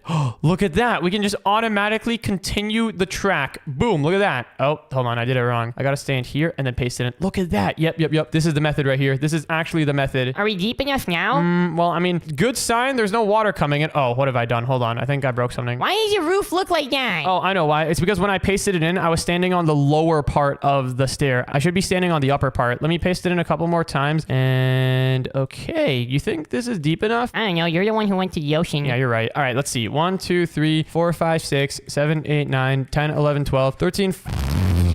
look at that. We can just automatically continue the track. Boom, look at that. Oh, hold on. I did it wrong. I got to stand here and then paste it in. Look at that. Yep. This is the method right here. This is actually the method. Are we deep enough now? Well, I mean, good sign. There's no water coming in. Oh, what have I done? Hold on. I think I broke something. Why does your roof look like that? Oh, I know why. It's because when I pasted it in, I was standing on the lower part of the stair. I should be standing on the upper part. Let me paste it in a couple more times. And okay, you think this is deep enough? I don't know. You're the one who went to the ocean. Yeah, you're right. All right, let's see. 1, 2, 3, 4, 5, 6, 7, 8, 9, 10, 11, 12, 13.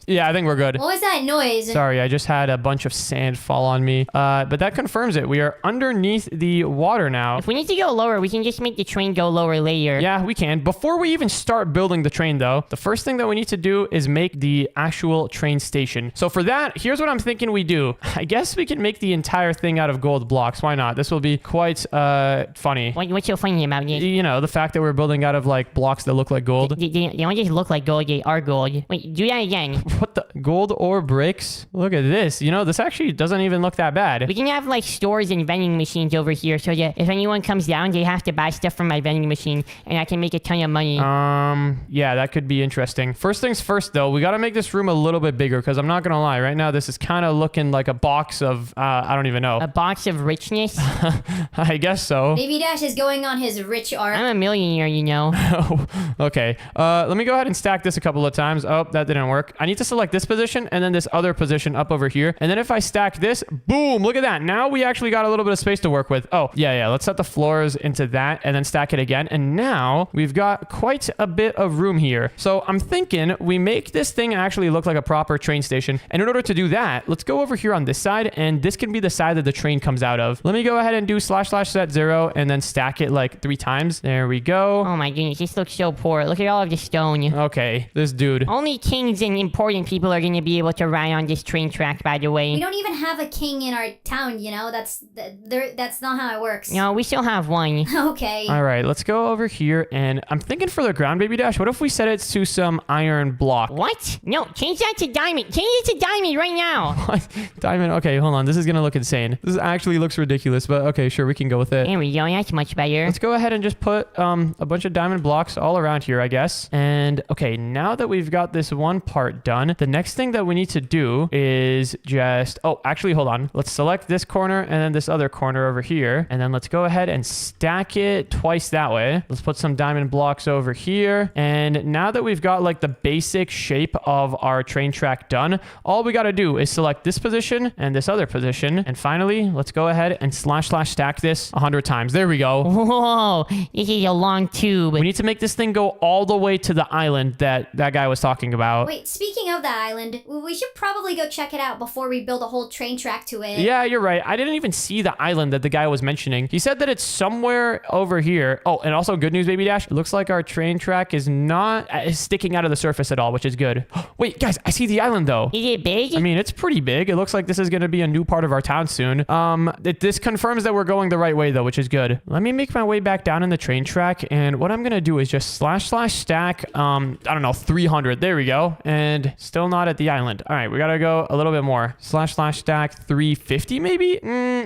Yeah, I think we're good. What was that noise? Sorry, I just had a bunch of sand fall on me. But that confirms it. We are underneath the water now. If we need to go lower, we can just make the train go lower later. Yeah, we can. Before we even start building the train, though, the first thing that we need to do is make the actual train station. So for that, here's what I'm thinking we do. I guess we can make the entire thing out of gold blocks. Why not? This will be quite funny. What's so funny about it? You know, the fact that we're building out of like blocks that look like gold. They don't just look like gold, they are gold. Wait, do that again. What the? Gold ore bricks? Look at this. You know, this actually doesn't even look that bad. We can have like stores and vending machines over here so that if anyone comes down, they have to buy stuff from my vending machine and I can make a ton of money. Yeah, that could be interesting. First things first, though, we got to make this room a little bit bigger because I'm not going to lie. Right now, this is kind of looking like a box of, I don't even know. A box of richness? I guess so. Baby Dash is going on his rich arc. I'm a millionaire, you know. Okay. Let me go ahead and stack this a couple of times. Oh, that didn't work. I need to select this position and then this other position up over here. And then if I stack this, boom, look at that. Now we actually got a little bit of space to work with. Oh, yeah. Let's set the floors into that and then stack it again. And now we've got quite a bit of room here. So I'm thinking we make this thing actually look like a proper train station. And in order to do that, let's go over here on this side. And this can be the side that the train comes out of. Let me go ahead and do / set 0 and then stack it like 3 times. There we go. Oh my goodness, this looks so poor. Look at all of the stone. Okay, this dude. Only kings and important people are going to be able to ride on this train track, by the way. We don't even have a king in our town, you know? That's not how it works. No, we still have one. Okay. All right, let's go over here. And I'm thinking for the ground, Baby Dash, what if we set it to some iron block? What? No, change that to diamond. Change it to diamond right now. What? Diamond? Okay, hold on. This is going to look insane. This actually looks ridiculous, but okay, sure, we can go with it. There we go. That's much better. Let's go ahead and just put a bunch of diamond blocks all around here, I guess. And okay, now that we've got this one part done, the next thing that we need to do is just... Oh, actually, hold on. Let's select this corner and then this other corner over here. And then let's go ahead and stack it twice that way. Let's put some diamond blocks over here. And now that we've got like the basic shape of our train track done, all we got to do is select this position and this other position. And finally, let's go ahead and / stack this 100 times. There we go. Whoa, this is a long tube. We need to make this thing go all the way to the island that guy was talking about. Wait, speaking of that island, we should probably go check it out before we build a whole train track to it. Yeah, you're right. I didn't even see the island that the guy was mentioning. He said that it's somewhere over here. Oh, and also good news, Baby Dash. It looks like our train track is not sticking out of the surface at all, which is good. Wait, guys, I see the island though. Is it big? I mean, it's pretty big. It looks like this is going to be a new part of our town soon. This confirms that we're going the right way though, which is good. Let me make my way back down in the train track, and what I'm going to do is just //stack, I don't know, 300. There we go. And still not at the island. All right, we got to go a little bit more. //stack 350 maybe?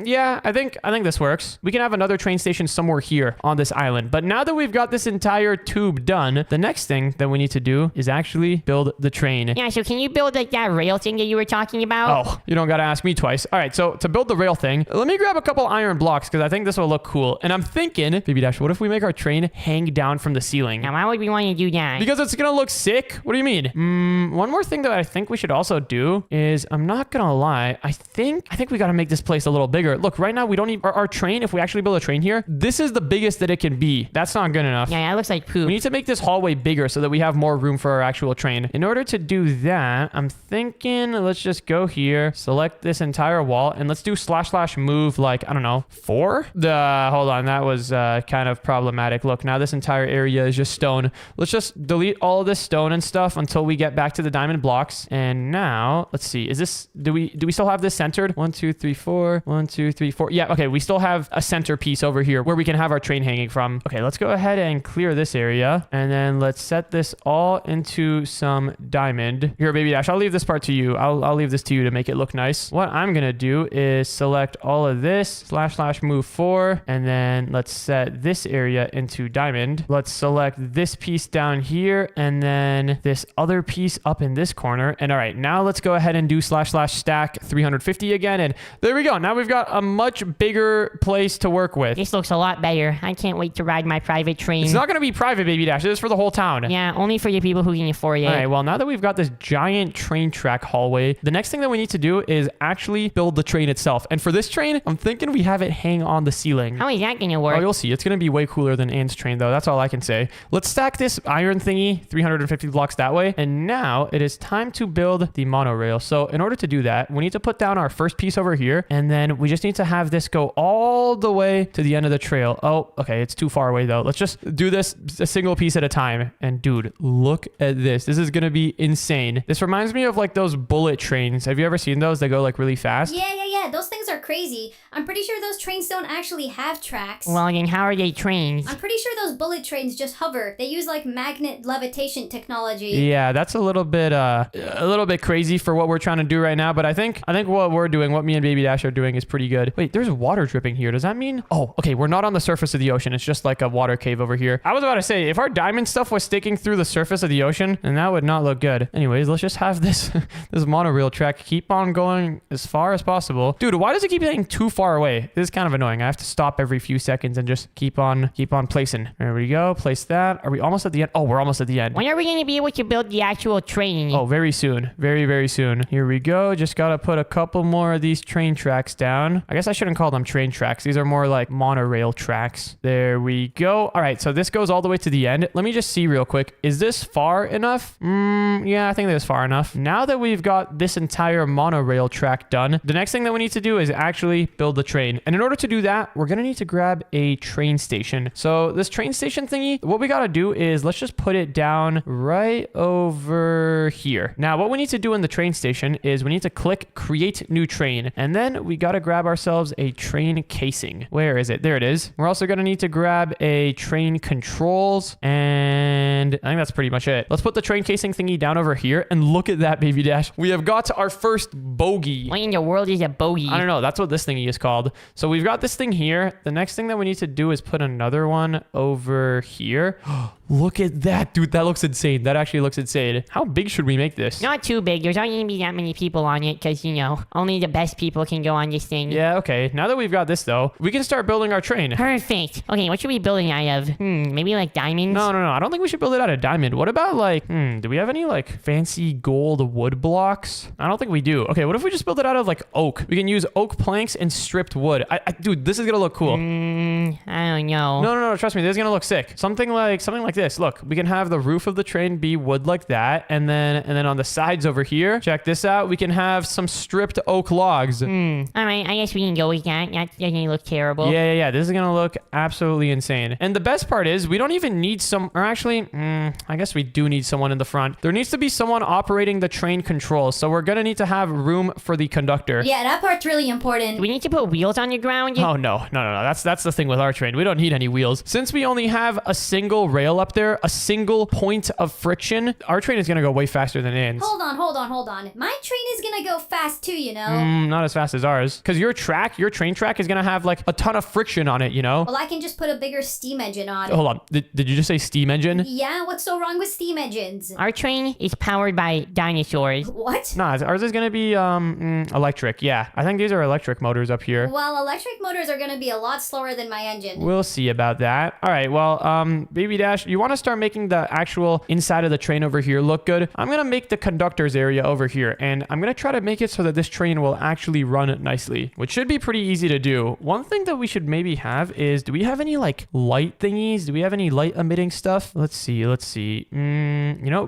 Yeah, I think this works. We can have another train station somewhere here on this island. But now that we've got this entire tube done, the next thing that we need to do is actually build the train. Yeah, so can you build like that rail thing that you were talking about? Oh, you don't got to ask me twice. All right, so to build the rail thing, let me grab a couple iron blocks because I think this will look cool. And I'm thinking, Baby Dash, what if we make our train hang down from the ceiling? Now, why would we want to do that? Because it's going to look sick. What do you mean? One more thing that I think we should also do is, I'm not going to lie, I think we got to make this place a little bigger. Look, right now we don't need our train. If we actually build a train here, this is the biggest that it can be. That's not good enough. Yeah, that looks like poop. We need to make this hallway bigger so that we have more room for our actual train. In order to do that, I'm thinking let's just go here, select this entire wall, and let's do / move like, I don't know, 4? Hold on, that was kind of problematic. Look, now this entire area is just stone. Let's just delete all of this stone and stuff until we get back to the diamond blocks. And now, let's see, is this, do we still have this centered? 1, 2, 3, 4. 1, 2, 3, 4. Yeah, okay, we still have a centerpiece over here where we can have our train hanging from. Okay, let's go ahead and clear this area, and then let's set this all into some diamond. Here, Baby Dash, I'll leave this part to you. I'll leave this to you to make it look nice. What I'm gonna do is select all of this, / move 4, and then let's set this area into diamond. Let's select this piece down here, and then this other piece up in this corner. And all right, now let's go ahead and do / stack 350 again, and there we go. Now we've got a much bigger place to work with. This looks a lot better. I can't wait to ride my private train. It's not gonna be private, Baby Dash. This is for the whole town. Yeah, only for the people who can afford it. All right, well, now that we've got this giant train track hallway, the next thing that we need to do is actually build the train itself. And for this train, I'm thinking we have it hang on the ceiling. How is that gonna work? Oh, you'll see. It's going to be way cooler than Anne's train, though. That's all I can say. Let's stack this iron thingy, 350 blocks that way. And now it is time to build the monorail. So in order to do that, we need to put down our first piece over here. And then we just need to have this go all the way to the end of the trail. Oh, okay. It's too far away, though. Let's just do this a single piece at a time. And dude, look at this. This is going to be insane. This reminds me of like those bullet trains. Have you ever seen those? They go like really fast. Yeah. Those things are crazy. I'm pretty sure those trains don't actually have tracks. Well, then how are they trains? I'm pretty sure those bullet trains just hover. They use like magnet levitation technology. Yeah, that's a little bit crazy for what we're trying to do right now, but I think what we're doing, what me and Baby Dash are doing is pretty good. Wait, there's water dripping here. Does that mean? Oh, okay, we're not on the surface of the ocean. It's just like a water cave over here. I was about to say, if our diamond stuff was sticking through the surface of the ocean, then that would not look good. Anyways, let's just have this this monorail track keep on going as far as possible. Dude, why does it keep getting too far away? This is kind of annoying. I have to stop every few seconds and just keep on placing. There we go. Place that. Are we almost at the end? Oh, we're almost at the end. When are we going to be able to build the actual train? Oh, very soon. Very, very soon. Here we go. Just got to put a couple more of these train tracks down. I guess I shouldn't call them train tracks. These are more like monorail tracks. There we go. All right. So this goes all the way to the end. Let me just see real quick. Is this far enough? Yeah, I think that's far enough. Now that we've got this entire monorail track done, the next thing that we need to do is actually build the train. And in order to do that, we're going to need to grab a train station. So this train station thingy, what we got to do is let's just put it down right over here. Now, what we need to do in the train station is we need to click create new train. And then we got to grab ourselves a train casing. Where is it? There it is. We're also going to need to grab a train controls. And I think that's pretty much it. Let's put the train casing thingy down over here. And look at that, Baby Dash. We have got our first bogey. What in the world is a bogey? I don't know. That's what this thingy is called. So we've got this thing here. The next thing that we need to do is put another one over here. Look at that, dude. That looks insane. That actually looks insane. How big should we make this? Not too big. There's not going to be that many people on it because, you know, only the best people can go on this thing. Yeah, okay. Now that we've got this, though, we can start building our train. Perfect. Okay, what should we build it out of? Maybe like diamonds? No. I don't think we should build it out of diamond. What about like, do we have any like fancy gold wood blocks? I don't think we do. Okay, what if we just build it out of like oak? We can use oak planks and stripped wood. Dude, this is gonna look cool. I don't know. No. Trust me, this is gonna look sick. Something like this. Look, we can have the roof of the train be wood like that. And then on the sides over here, check this out. We can have some stripped oak logs. All right, I guess we can go with that. That doesn't look terrible. Yeah. This is going to look absolutely insane. And the best part is we don't even need I guess we do need someone in the front. There needs to be someone operating the train controls. So we're going to need to have room for the conductor. Yeah, that part's really important. Do we need to put wheels on the ground? Oh, no. That's the thing with our train. We don't need any wheels. Since we only have a single rail up there, a single point of friction, our train is going to go way faster than Ann's. Hold on. My train is gonna go fast too, you know? Not as fast as ours. Because your train track is going to have like a ton of friction on it, you know? Well, I can just put a bigger steam engine on. Hold on. Did you just say steam engine? Yeah, what's so wrong with steam engines? Our train is powered by dinosaurs. What? Nah, ours is going to be electric. Yeah, I think these are electric motors up here. Well, electric motors are gonna be a lot slower than my engine. We'll see about that. All right, well, Baby Dash, you want to start making the actual inside of the train over here look good? I'm going to make the conductor's area over here, and I'm going to try to make it so that this train will actually run nicely, which should be pretty easy to do. One thing that we should maybe have is, do we have any like light thingies? Do we have any light emitting stuff? Let's see.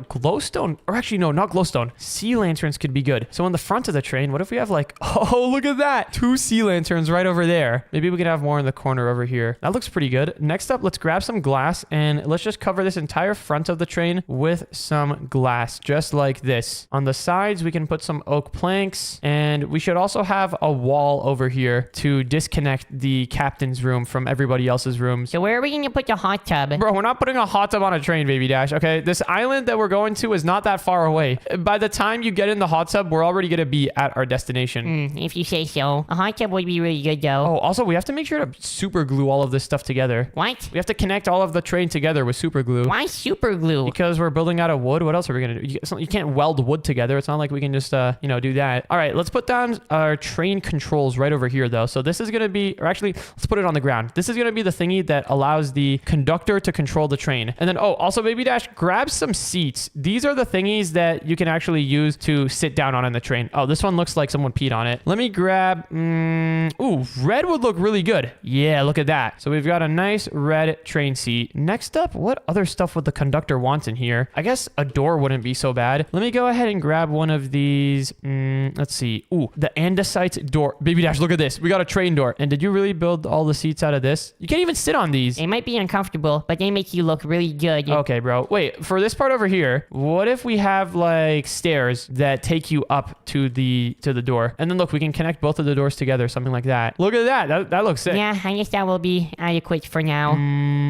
Glowstone, or actually no, not glowstone. Sea lanterns could be good. So in the front of the train, what if we have like, oh, look at that. 2 sea lanterns right over there. Maybe we could have more in the corner over here. That looks pretty good. Next up, let's grab some glass and let's just cover this entire front of the train with some glass, just like this. On the sides, we can put some oak planks, and we should also have a wall over here to disconnect the captain's room from everybody else's rooms. So where are we going to put the hot tub? Bro, we're not putting a hot tub on a train, Baby Dash, okay? This island that we're going to is not that far away. By the time you get in the hot tub, we're already going to be at our destination. If you say so. A hot tub would be really good, though. Oh, also, we have to make sure to super glue all of this stuff together. What? We have to connect all of the train together with super glue. Why super glue? Because we're building out of wood. What else are we going to do? You can't weld wood together. It's not like we can just, do that. All right, let's put down our train controls right over here, though. So this is going to be, or actually, let's put it on the ground. This is going to be the thingy that allows the conductor to control the train. And then, also, Baby Dash, grab some seats. These are the thingies that you can actually use to sit down on in the train. Oh, this one looks like someone peed on it. Let me grab, red would look really good. Yeah, look at that. So we've got a nice red train seat. Next up, what other stuff would the conductor want in here? I guess a door wouldn't be so bad. Let me go ahead and grab one of these. Let's see. Ooh, the andesite door. Baby Dash, look at this. We got a train door. And did you really build all the seats out of this? You can't even sit on these. They might be uncomfortable, but they make you look really good. Okay, bro. Wait, for this part over here, what if we have like stairs that take you up to the door? And then look, we can connect both of the doors together, something like that. Look at that. That looks sick. Yeah, I guess that will be adequate for now.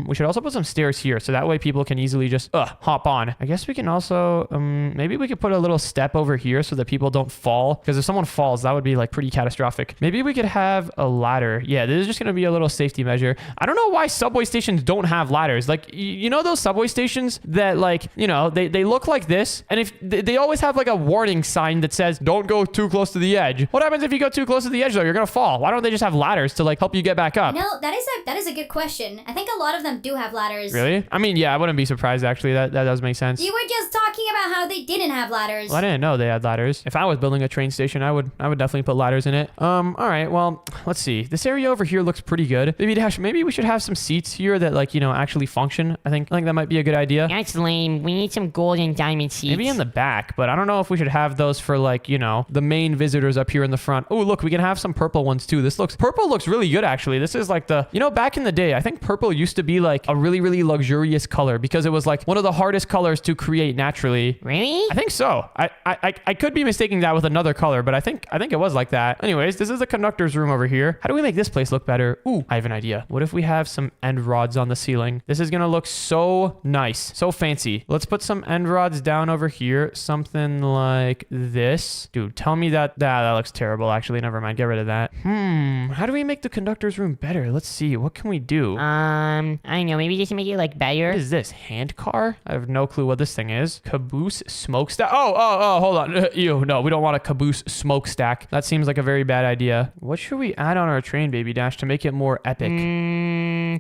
We should also put some stairs here, so that way people can easily just hop on. I guess we can also maybe we could put a little step over here so that people don't fall, because if someone falls, that would be like pretty catastrophic. Maybe we could have a ladder. Yeah, this is just gonna be a little safety measure. I don't know why subway stations don't have ladders. Like, you know those subway stations that, like, they look like this, and if they always have like a warning sign that says don't go too close to the edge. What happens if you go too close to the edge, though? You're gonna fall. Why don't they just have ladders to like help you get back up? No, that is a good question. I think a lot of them do have ladders. Really? I mean, yeah, I wouldn't be surprised, actually. That does make sense. You were just talking about how they didn't have ladders. Well, I didn't know they had ladders. If I was building a train station, I would definitely put ladders in it. All right, well, let's see. This area over here looks pretty good. Baby Dash, maybe we should have some seats here that, like, actually function. I think that might be a good idea. That's lame. We need some gold and diamond seats. Maybe in the back, but I don't know if we should have those for, like, the main visitors up here in the front. Oh, look, we can have some purple ones too. Purple looks really good, actually. This is like back in the day, I think purple used to be like a really, really luxurious color because it was like one of the hardest colors to create naturally. Really? I think so. I could be mistaking that with another color, but I think it was like that. Anyways, this is the conductor's room over here. How do we make this place look better? Ooh, I have an idea. What if we have some end rods on the ceiling? This is gonna look so nice, so fancy. Let's put some end rods down over here, something like this. Dude, tell me that looks terrible. Actually, never mind. Get rid of that. How do we make the conductor's room better? Let's see. What can we do? I don't know. Maybe just make it like better. What is this? Hand car? I have no clue what this thing is. Caboose caboose smokestack. Oh, hold on. Ew, no, we don't want a caboose smokestack. That seems like a very bad idea. What should we add on our train, Baby Dash, to make it more epic?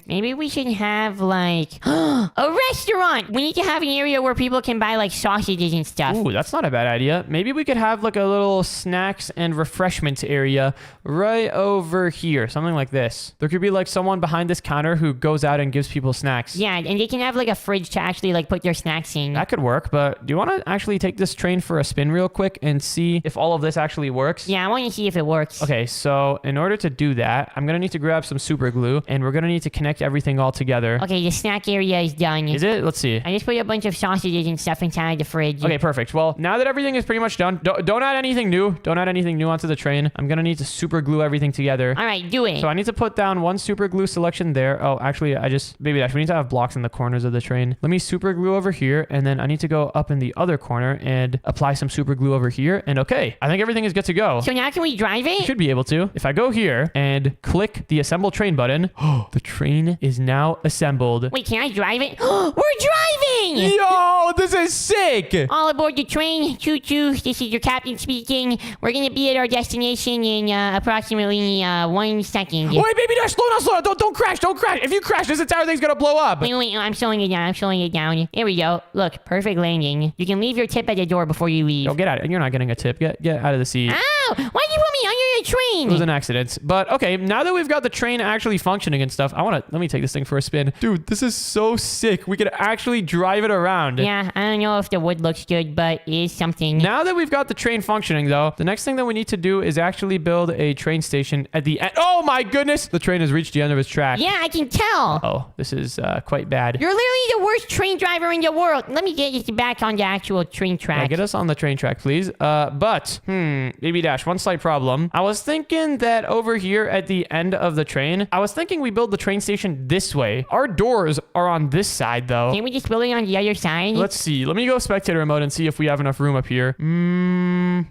Maybe we should have like a restaurant. We need to have an area where people can buy like sausages and stuff. Ooh, that's not a bad idea. Maybe we could have like a little snacks and refreshments area right over here. Something like this. There could be like someone behind this counter who goes out and gives people snacks. Yeah, and they can have like a fridge to actually like put their snacks in. That could work, but do you want to actually take this train for a spin real quick and see if all of this actually works? Yeah, I want to see if it works. Okay, so in order to do that, I'm going to need to grab some super glue, and we're going to need to connect everything all together. Okay, the snack area is done. Is it? Let's see. I just put a bunch of sausages and stuff inside the fridge. Okay, perfect. Well, now that everything is pretty much done, don't add anything new. Don't add anything new onto the train. I'm going to need to super glue everything together. All right, do it. So I need to put down one super glue selection there. Oh, actually, Baby Dash, we need to have blocks in the corners of the train. Let me super glue over here, and then I need to go up in the other corner and apply some super glue over here. And okay, I think everything is good to go. So now can we drive it? Should be able to. If I go here and click the assemble train button, the train is now assembled. Wait, can I drive it? We're driving! Yo, this is sick! All aboard the train. Choo-choo. This is your captain speaking. We're gonna be at our destination in approximately 1 second. Wait, Baby Dash, slow down. Don't crash. If you crash, this entire thing's gonna blow up. Wait, I'm slowing it down. There we go. Look, perfect landing. You can leave your tip at the door before you leave. Yo, get out. You're not getting a tip. Get out of the seat. Ow! Why'd you put me under the train? It was an accident. But okay, now that we've got the train actually functioning and stuff, let me take this thing for a spin. Dude, this is so sick. We could actually drive it around. Yeah, I don't know if the wood looks good, but it is something. Now that we've got the train functioning though, the next thing that we need to do is actually build a train station at the end. Oh my goodness! The train has reached the end of its track. Yeah, I can tell. Oh, this is quite bad. You're literally the worst train driver in the world. Let me get you back on the actual train track. Yeah, get us on the train track, please. Baby Dash, one slight problem. I was thinking that over here at the end of the train, I was thinking we build the train station this way. Our doors are on this side, though. Can we just build it on the other side? Let's see. Let me go spectator mode and see if we have enough room up here.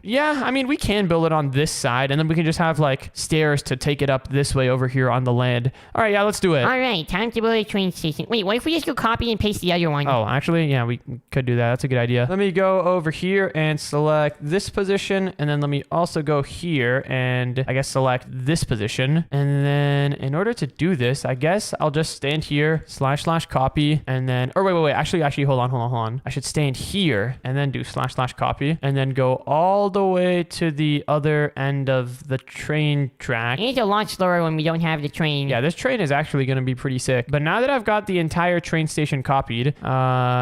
Yeah, I mean, we can build it on this side, and then we can just have, like, stairs to take it up this way over here on the land. All right, yeah, let's do it. All right, time to build a train station. Wait, what if we just go copy and paste the other one? Oh, actually, yeah, we could do that. That's a good idea. Let me go over here and select this position, and then let me also go here and I guess select this position. And then in order to do this, I guess I'll just stand here, / copy, and then, or wait. Actually, hold on. I should stand here and then do / copy, and then go all the way to the other end of the train track. It's a lot slower when we don't have the train. Yeah, this train is actually going to be pretty sick. But now that I've got the entire train station copied,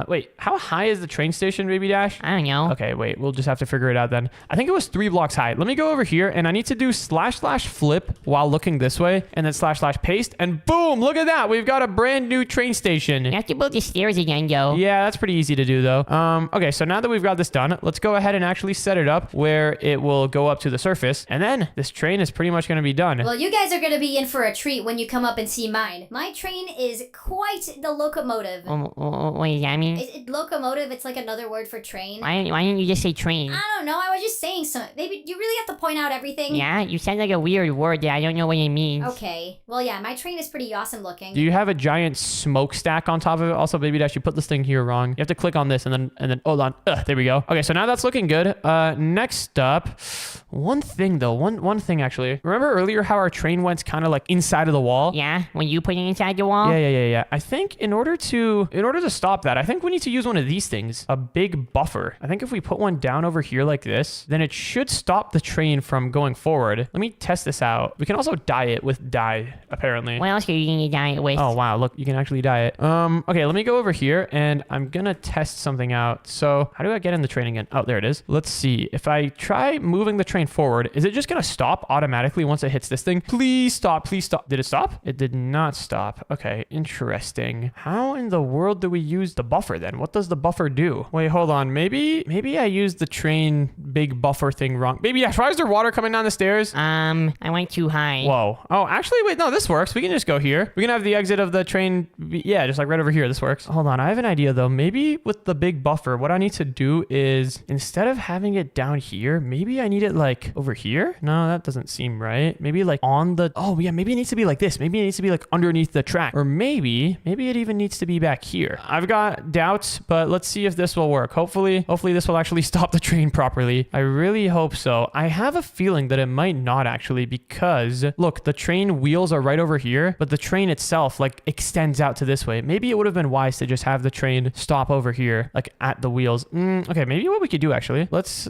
wait, how high is the train station, Baby Dash? I don't know. Okay, wait, we'll just have to figure it out then. I think it was 3 blocks high. Let me go over here, and I need to do / flip while looking this way, and then / paste, and boom, look at that. We've got a brand new train station. You have to build the stairs again, though. Yeah, that's pretty easy to do, though. Okay, so now that we've got this done, let's go ahead and actually set it up where it will go up to the surface, and then this train is pretty much going to be done. Well, you guys are gonna be in for a treat when you come up and see mine. My train is quite the locomotive. What does that mean? Locomotive, it's like another word for train. Why didn't you just say train? I don't know, I was just saying something. Maybe you really have to point out everything? Yeah, you said like a weird word that I don't know what it means. Okay. Well, yeah, my train is pretty awesome looking. Do you have a giant smokestack on top of it? Also, Baby Dash, you put this thing here wrong. You have to click on this and then hold on. There we go. Okay, so now that's looking good. Next up, one thing though, one thing actually. Remember earlier how our train went kind of like inside of the wall? Yeah, when you put it inside the wall? Yeah. I think in order to stop that, I think we need to use one of these things, a big buffer. I think if we put one down over here like this, then it should stop the train from going forward. Let me test this out. We can also dye it with dye, apparently. What else are you gonna dye it with? Oh, wow. Look, you can actually dye it. Okay, let me go over here and I'm gonna test something out. So how do I get in the train again? Oh, there it is. Let's see. If I try moving the train forward, is it just gonna stop automatically once it hits this thing? Please stop. Did it stop? It did not stop. Okay, interesting. How in the world do we use the buffer then? What does the buffer do? Wait, hold on. Maybe I used the train big buffer thing wrong. Baby Dash, why is there water coming down the stairs? I went too high. Whoa. Oh, actually, wait, no, this works. We can just go here. We can have the exit of the train. Yeah, just like right over here. This works. Hold on. I have an idea though. Maybe with the big buffer, what I need to do is instead of having it down here, maybe I need it like like over here? No, that doesn't seem right. Maybe like on the, oh yeah, maybe it needs to be like this. Maybe it needs to be like underneath the track. Or maybe it even needs to be back here. I've got doubts, but let's see if this will work. Hopefully this will actually stop the train properly. I really hope so. I have a feeling that it might not actually, because look, the train wheels are right over here, but the train itself like extends out to this way. Maybe it would have been wise to just have the train stop over here, like at the wheels. Okay, maybe what we could do actually, let's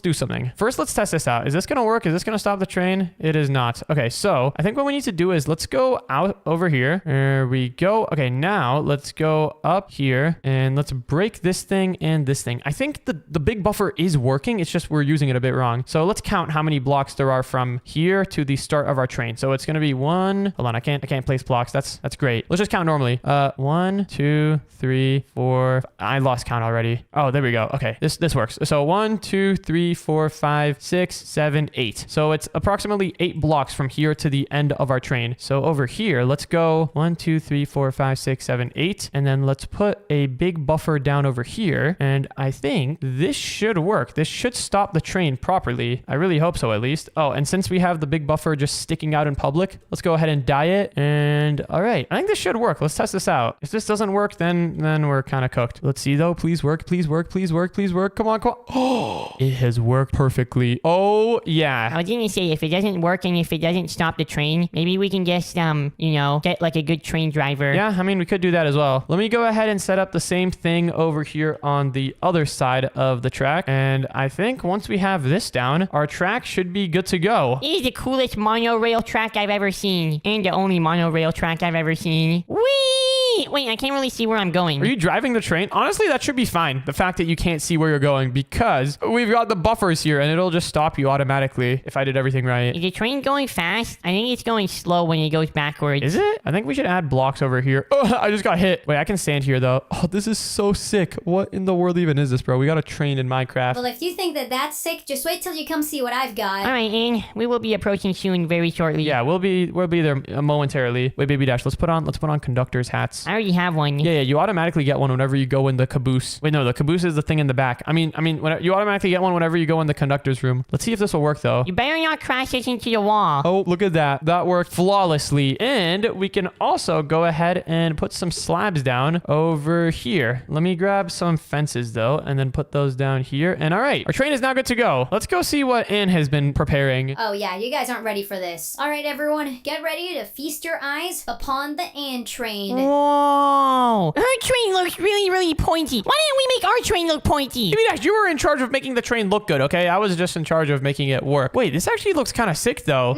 do something. First, let's test this out. Is this gonna work? Is this gonna stop the train? It is not. Okay, so I think what we need to do is let's go out over here. There we go. Okay, now let's go up here and let's break this thing and this thing. I think the big buffer is working. It's just we're using it a bit wrong. So let's count how many blocks there are from here to the start of our train. So it's gonna be one. Hold on, I can't place blocks. That's great. Let's just count normally. 1, 2, 3, 4. I lost count already. Oh, there we go. Okay, this works. So 1, 2, 3, 4, 5, 6, 7, 8. So it's approximately 8 blocks from here to the end of our train. So over here, let's go 1, 2, 3, 4, 5, 6, 7, 8. And then let's put a big buffer down over here. And I think this should work. This should stop the train properly. I really hope so, at least. Oh, and since we have the big buffer just sticking out in public, let's go ahead and dye it. And all right, I think this should work. Let's test this out. If this doesn't work, then we're kind of cooked. Let's see though. Please work. Please work. Please work. Please work. Come on. Oh, it has worked perfectly. Oh yeah. I was gonna say, if it doesn't work and if it doesn't stop the train, maybe we can just, get like a good train driver. Yeah, I mean, we could do that as well. Let me go ahead and set up the same thing over here on the other side of the track. And I think once we have this down, our track should be good to go. It is the coolest monorail track I've ever seen. And the only monorail track I've ever seen. Whee! Wait, I can't really see where I'm going. Are you driving the train? Honestly, that should be fine. The fact that you can't see where you're going, because we've got the buffers here and it'll just stop you automatically if I did everything right. Is the train going fast? I think it's going slow when it goes backwards. Is it? I think we should add blocks over here. Oh, I just got hit. Wait, I can stand here though. Oh, this is so sick. What in the world even is this, bro? We got a train in Minecraft. Well, if you think that that's sick, just wait till you come see what I've got. All right, and we will be approaching soon, very shortly. Yeah, we'll be there momentarily. Wait, Baby Dash, let's put on conductor's hats. I already have one. Yeah, you automatically get one whenever you go in the caboose. Wait, no, the caboose is the thing in the back. I mean, when you automatically get one whenever you go in the conductor's room. Let's see if this will work though. You better not crash this into the wall. Oh, look at that. That worked flawlessly. And we can also go ahead and put some slabs down over here. Let me grab some fences though, and then put those down here. And all right, our train is now good to go. Let's go see what Ann has been preparing. Oh yeah, you guys aren't ready for this. All right, everyone, get ready to feast your eyes upon the Ann train. Whoa! Her train looks really, really pointy. Why didn't we make our train look pointy? Baby Dash, you were in charge of making the train look good, okay? I was just in charge of making it work. Wait, this actually looks kind of sick though.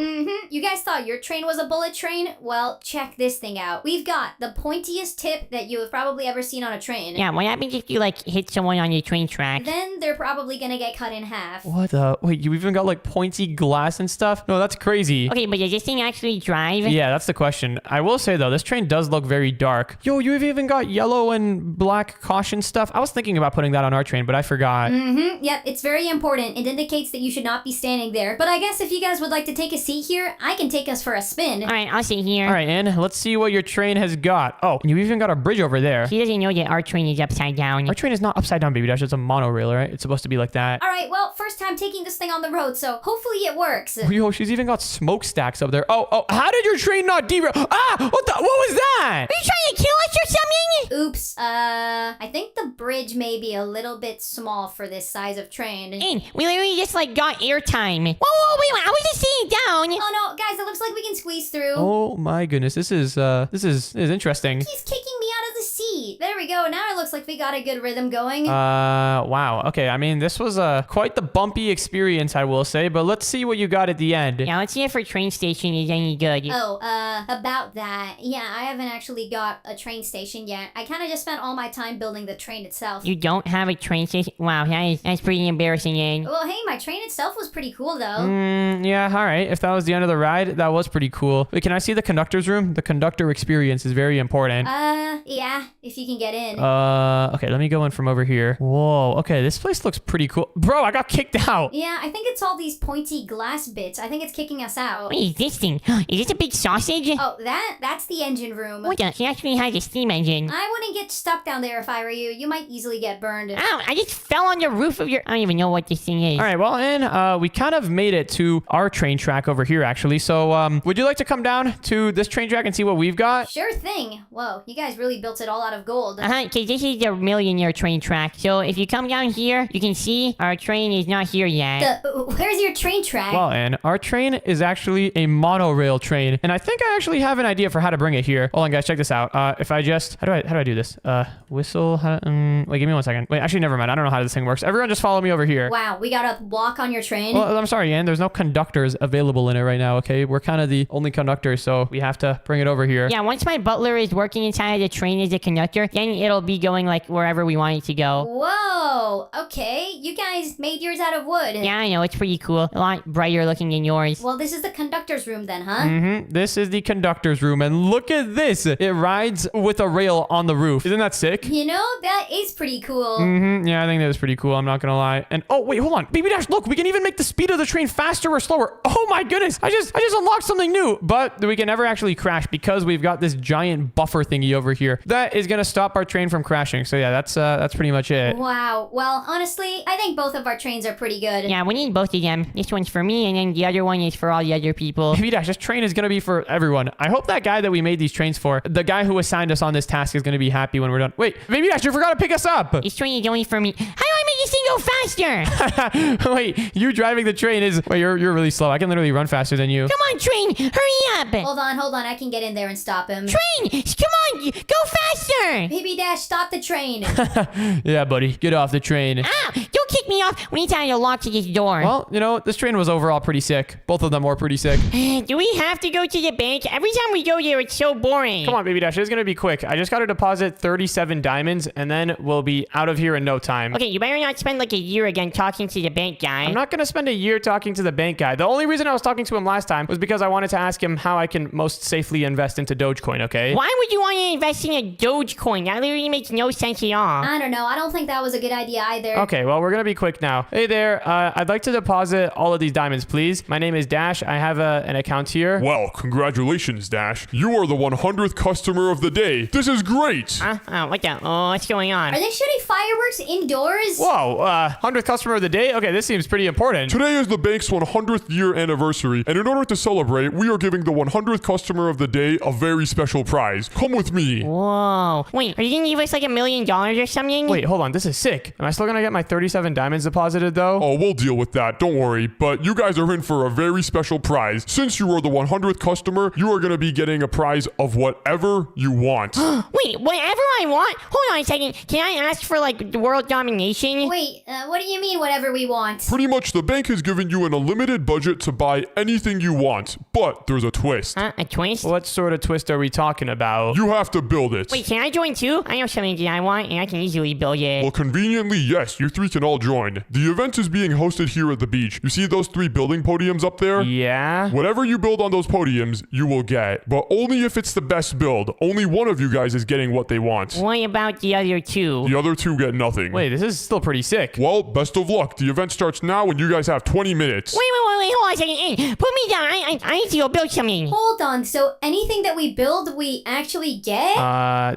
You guys thought your train was a bullet train? Well, check this thing out. We've got the pointiest tip that you have probably ever seen on a train. Yeah, what happens if you hit someone on your train track? Then they're probably gonna get cut in half. What the? Wait, you even got like pointy glass and stuff? No, that's crazy. Okay, but does this thing actually drive? Yeah, that's the question. I will say though, this train does look very dark. Yo, you've even got yellow and black caution stuff. I was thinking about putting that on our train, but I forgot. Yep, it's very important. It indicates that you should not be standing there. But I guess if you guys would like to take a seat here, I can take us for a spin. All right, I'll sit here. All right, Ann, let's see what your train has got. Oh, you even got a bridge over there. She doesn't know that our train is upside down. Our train is not upside down, Baby Dash. It's a monorail, right? It's supposed to be like that. All right, well, first time taking this thing on the road, so hopefully it works. Yo, she's even got smokestacks up there. Oh, how did your train not derail? Ah, what was that? Are you trying to kill us or something? Oops, I think the bridge may be a little bit small for this size of train. And we literally just got airtime. Whoa, wait, I was just sitting down. Oh no, guys, it looks like we can squeeze through. Oh my goodness, this is interesting. He's kicking me out of the seat. There we go. Now it looks like we got a good rhythm going. Wow. Okay, I mean, this was quite the bumpy experience, I will say, but let's see what you got at the end. Yeah, let's see if our train station is any good. Oh, about that. Yeah, I haven't actually got a train station yet. I kind of just spent all my time building the train itself. You don't have a train station? Wow, that's pretty embarrassing, Ann. Well, hey, my train itself was pretty cool, though. Yeah, all right. If that was the end of the ride, that was pretty cool. Wait, can I see the conductor's room? The conductor experience is very important. Yeah, if you can get get in. Okay, let me go in from over here. Whoa, okay, this place looks pretty cool. Bro, I got kicked out. Yeah, I think it's all these pointy glass bits. I think it's kicking us out. What is this thing? Is this a big sausage? Oh, that's the engine room. What the? She actually has a steam engine. I wouldn't get stuck down there if I were you. You might easily get burned. Ow, I just fell on the roof of your... I don't even know what this thing is. All right, well, and we kind of made it to our train track over here, actually. So, would you like to come down to this train track and see what we've got? Sure thing. Whoa, you guys really built it all out of gold. Because this is the millionaire train track. So if you come down here, you can see our train is not here yet. Where's your train track? Well, and our train is actually a monorail train, and I think I actually have an idea for how to bring it here. Hold on, guys, check this out. If I just... How do I do this? Whistle... wait, give me 1 second. Wait, actually, never mind. I don't know how this thing works. Everyone just follow me over here. Wow, we got a block on your train? Well, I'm sorry, Ann. There's no conductors available in it right now, okay? We're kind of the only conductors, so we have to bring it over here. Yeah, once my butler is working inside of the train as a conductor, then it'll be going like wherever we want it to go. Whoa, okay. You guys made yours out of wood. Yeah, I know. It's pretty cool. A lot brighter looking than yours. Well, this is the conductor's room then, huh? Mm-hmm. This is the conductor's room, and look at this. It rides with a rail on the roof. Isn't that sick? You know, that is pretty cool. Mm-hmm. Yeah, I think that was pretty cool. I'm not gonna lie. And oh wait, hold on, Baby Dash. Look, we can even make the speed of the train faster or slower. Oh my goodness! I just unlocked something new. But we can never actually crash because we've got this giant buffer thingy over here that is gonna stop our train from crashing. So yeah, that's pretty much it. Wow. Well, honestly, I think both of our trains are pretty good. Yeah, we need both of them. This one's for me, and then the other one is for all the other people. Baby Dash, this train is gonna be for everyone. I hope that guy that we made these trains for, the guy who assigned us on this task, is gonna be happy when we're done. Wait, Baby Dash, you forgot to pick us up. This train is only for me. How do I make this thing go faster? Wait, you driving the train is... Wait, you're really slow. I can literally run faster than you. Come on, train, hurry up. Hold on. I can get in there and stop him. Train, come on, go faster. Baby Dash, stop the train. Yeah, buddy, get off the train. Ah, don't kick me off. We need to add a lock to this door. Well, you know, this train was overall pretty sick. Both of them were pretty sick. Do we have to go to the bank? Every time we go there, it's so boring. Come on, Baby Dash, it's gonna be quick. I just gotta deposit 37 diamonds, and then we'll be out of here in no time. Okay, you better not spend like a year again talking to the bank guy. I'm not gonna spend a year talking to the bank guy. The only reason I was talking to him last time was because I wanted to ask him how I can most safely invest into Dogecoin, okay? Why would you want to invest in a Dogecoin? That literally makes no sense at all. I don't know. I don't think that was a good idea either. Okay, well, we're gonna be quick now. Hey there, I'd like to deposit all of these diamonds, please. My name is Dash. I have an account here. Well, congratulations, Dash. You are the 100th customer of the day. This is great. Oh, what the? Oh, what's going on? Are they shooting fireworks indoors? Whoa, 100th customer of the day? Okay, this seems pretty important. Today is the bank's 100th year anniversary, and in order to celebrate, we are giving the 100th customer of the day a very special prize. Come with me. Whoa. Wait, are you gonna give us like $1 million or something? Wait, hold on. This is sick. Am I still gonna get my 37 diamonds deposited, though? Oh, we'll deal with that. Don't worry. But you guys are in for a very special prize. Since you are the 100th customer, you are going to be getting a prize of whatever you want. Wait, whatever I want? Hold on a second. Can I ask for like world domination? Wait, what do you mean whatever we want? Pretty much the bank has given you an unlimited budget to buy anything you want. But there's a twist. A twist? What sort of twist are we talking about? You have to build it. Wait, can I join too? I know something that I want and I can easily build it. Well, conveniently, yes, you three can all join. The event is being hosted here at the beach. You see those 3 building podiums up there? Yeah? Whatever you build on those podiums, you will get. But only if it's the best build. Only one of you guys is getting what they want. What about the other 2? The other 2 get nothing. Wait, this is still pretty sick. Well, best of luck. The event starts now and you guys have 20 minutes. Wait, hold on a second. Hey, put me down. I need to go build something. Hold on, so anything that we build, we actually get?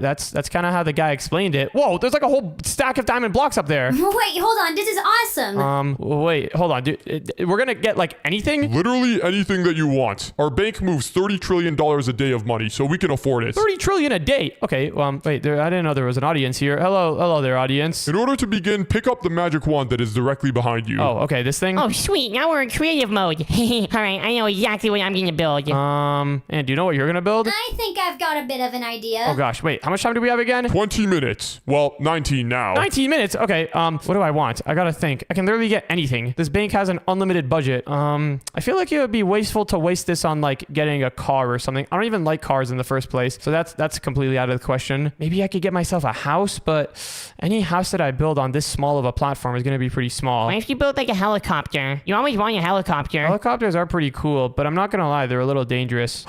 That's kind of how the guy explained it. Whoa, there's like a whole stack of diamond blocks up there. Wait, hold on, this is awesome. Wait, hold on, dude. We're gonna get like anything? Literally anything that you want. Our bank moves $30 trillion a day of money, so we can afford it. 30 trillion a day. Okay, wait, I didn't know there was an audience here. Hello there, audience. In order to begin, pick up the magic wand that is directly behind you. Oh, okay, this thing? Oh, sweet. Now we're in creative mode. Alright, I know exactly what I'm gonna build. And do you know what you're gonna build? I think I've got a bit of an idea. Oh gosh, wait, how much time do we have again? 20 minutes. Well, 19 now. 19 minutes. Okay, what do I want? I gotta think. I can literally get anything. This bank has an unlimited budget. I feel like it would be wasteful to waste this on like getting a car or something. I don't even like cars in the first place, so that's completely out of the question. Maybe I could get myself a house, but any house that I build on this small of a platform is gonna be pretty small. What if you build like a helicopter? You always want a helicopter. Helicopters are pretty cool, but I'm not gonna lie, they're a little dangerous.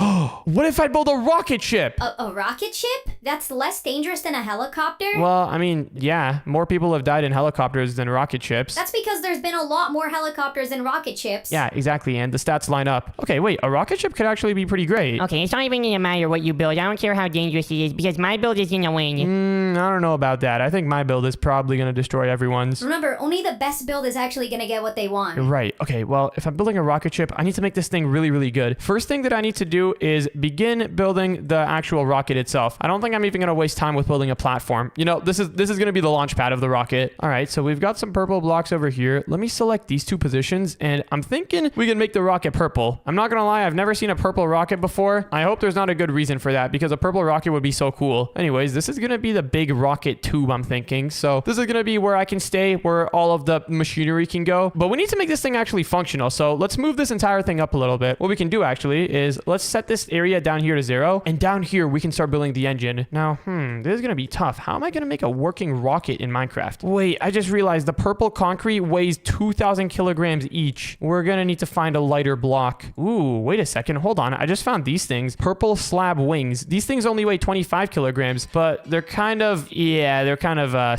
What if I build a rocket ship? A rocket ship? That's less dangerous than a helicopter? Well, I mean, yeah, more people have died in helicopters than rocket ships. That's because there's been a lot more helicopters than rocket ships. Yeah, exactly, and the stats line up. Okay, wait, a rocket ship could actually be pretty great. Okay, it's not even gonna matter what you build. I don't care how dangerous it is because my build is gonna win. I don't know about that. I think my build is probably gonna destroy everyone's. Remember, only the best build is actually gonna get what they want. You're right. Okay, well, if I'm building a rocket ship, I need to make this thing really, really good. First thing that I need to do is begin building the actual rocket itself. I don't think I'm even gonna waste time with building a platform. You know, this is gonna be the launch pad of the rocket. All right, so we've got some purple blocks over here. Let me select these two positions, and I'm thinking we can make the rocket purple. I'm not gonna lie, I've never seen a purple rocket before. I hope there's not a good reason for that, because a purple rocket would be so cool. Anyways, this is gonna be the big rocket tube, I'm thinking. So this is gonna be where I can stay, where all of the machinery can go. But we need to make this thing actually functional. So let's move this entire thing up a little bit. What we can do actually is let's set this area down here to 0, and down here we can start building the engine. Now, this is gonna be tough. How am I gonna make a working rocket in Minecraft? Wait, I just realized the purple concrete weighs 2,000 kilograms each. We're gonna need to find a lighter block. Ooh, wait a second. Hold on. I just found these things. Purple slab wings. These things only weigh 25 kilograms, but they're kind of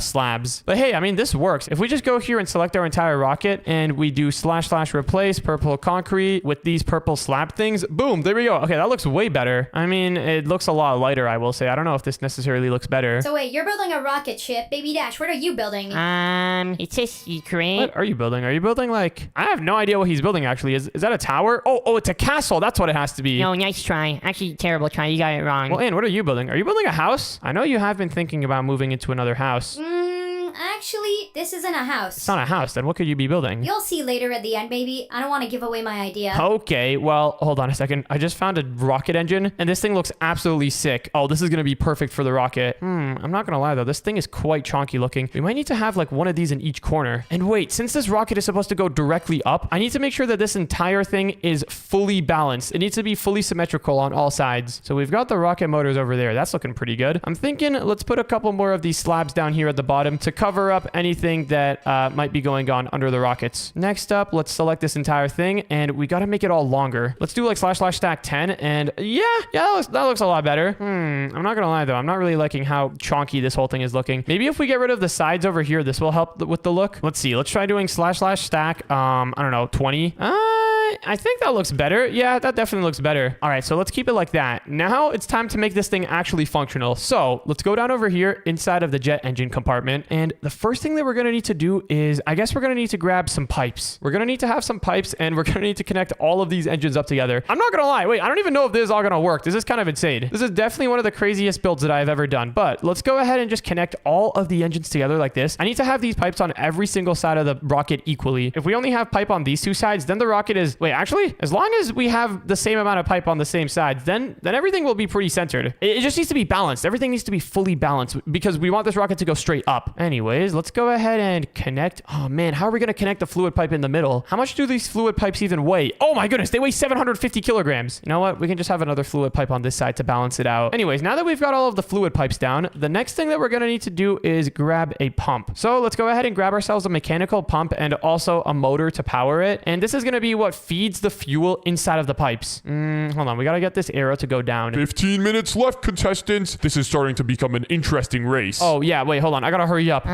slabs. But hey, I mean, this works. If we just go here and select our entire rocket and we do / replace purple concrete with these purple slab things, boom, there we go. Okay, that looks way better. I mean, it looks a lot lighter, I will say. I don't know if this necessarily looks better. So wait, you're building a rocket ship. Baby Dash, what are you building? It's a secret. What are you building? Are you building like... I have no idea what he's building actually. Is that a tower? Oh, it's a castle. That's what it has to be. No, nice try. Actually, terrible try. You got it wrong. Well, Ann, what are you building? Are you building a house? I know you have been thinking about moving into another house. Actually, this isn't a house. It's not a house. Then what could you be building? You'll see later at the end, baby. I don't want to give away my idea. Okay, well, hold on a second. I just found a rocket engine, and this thing looks absolutely sick. Oh, this is going to be perfect for the rocket. I'm not going to lie, though. This thing is quite chonky looking. We might need to have, like, one of these in each corner. And wait, since this rocket is supposed to go directly up, I need to make sure that this entire thing is fully balanced. It needs to be fully symmetrical on all sides. So we've got the rocket motors over there. That's looking pretty good. I'm thinking let's put a couple more of these slabs down here at the bottom to cover up anything that might be going on under the rockets. Next up, let's select this entire thing, and we got to make it all longer. Let's do like / stack 10, and yeah, that looks a lot better. I'm not gonna lie though, I'm not really liking how chonky this whole thing is looking. Maybe if we get rid of the sides over here, this will help with the look. Let's see. Let's try doing / stack. I don't know, 20. I think that looks better. Yeah, that definitely looks better. All right, so let's keep it like that. Now it's time to make this thing actually functional. So let's go down over here inside of the jet engine compartment. And the first thing that we're going to need to do is, I guess we're going to need to grab some pipes. We're going to need to have some pipes, and we're going to need to connect all of these engines up together. I'm not going to lie. Wait, I don't even know if this is all going to work. This is kind of insane. This is definitely one of the craziest builds that I've ever done. But let's go ahead and just connect all of the engines together like this. I need to have these pipes on every single side of the rocket equally. If we only have pipe on these two sides, then the rocket is... Wait, actually, as long as we have the same amount of pipe on the same sides, then everything will be pretty centered. It just needs to be balanced. Everything needs to be fully balanced because we want this rocket to go straight up. Anyways, let's go ahead and connect. Oh man, how are we going to connect the fluid pipe in the middle? How much do these fluid pipes even weigh? Oh my goodness, they weigh 750 kilograms. You know what? We can just have another fluid pipe on this side to balance it out. Anyways, now that we've got all of the fluid pipes down, the next thing that we're going to need to do is grab a pump. So let's go ahead and grab ourselves a mechanical pump and also a motor to power it. And this is going to be what feeds the fuel inside of the pipes. Hold on, we got to get this arrow to go down. 15 minutes left, contestants. This is starting to become an interesting race. Oh yeah, wait, hold on. I got to hurry up. Yeah,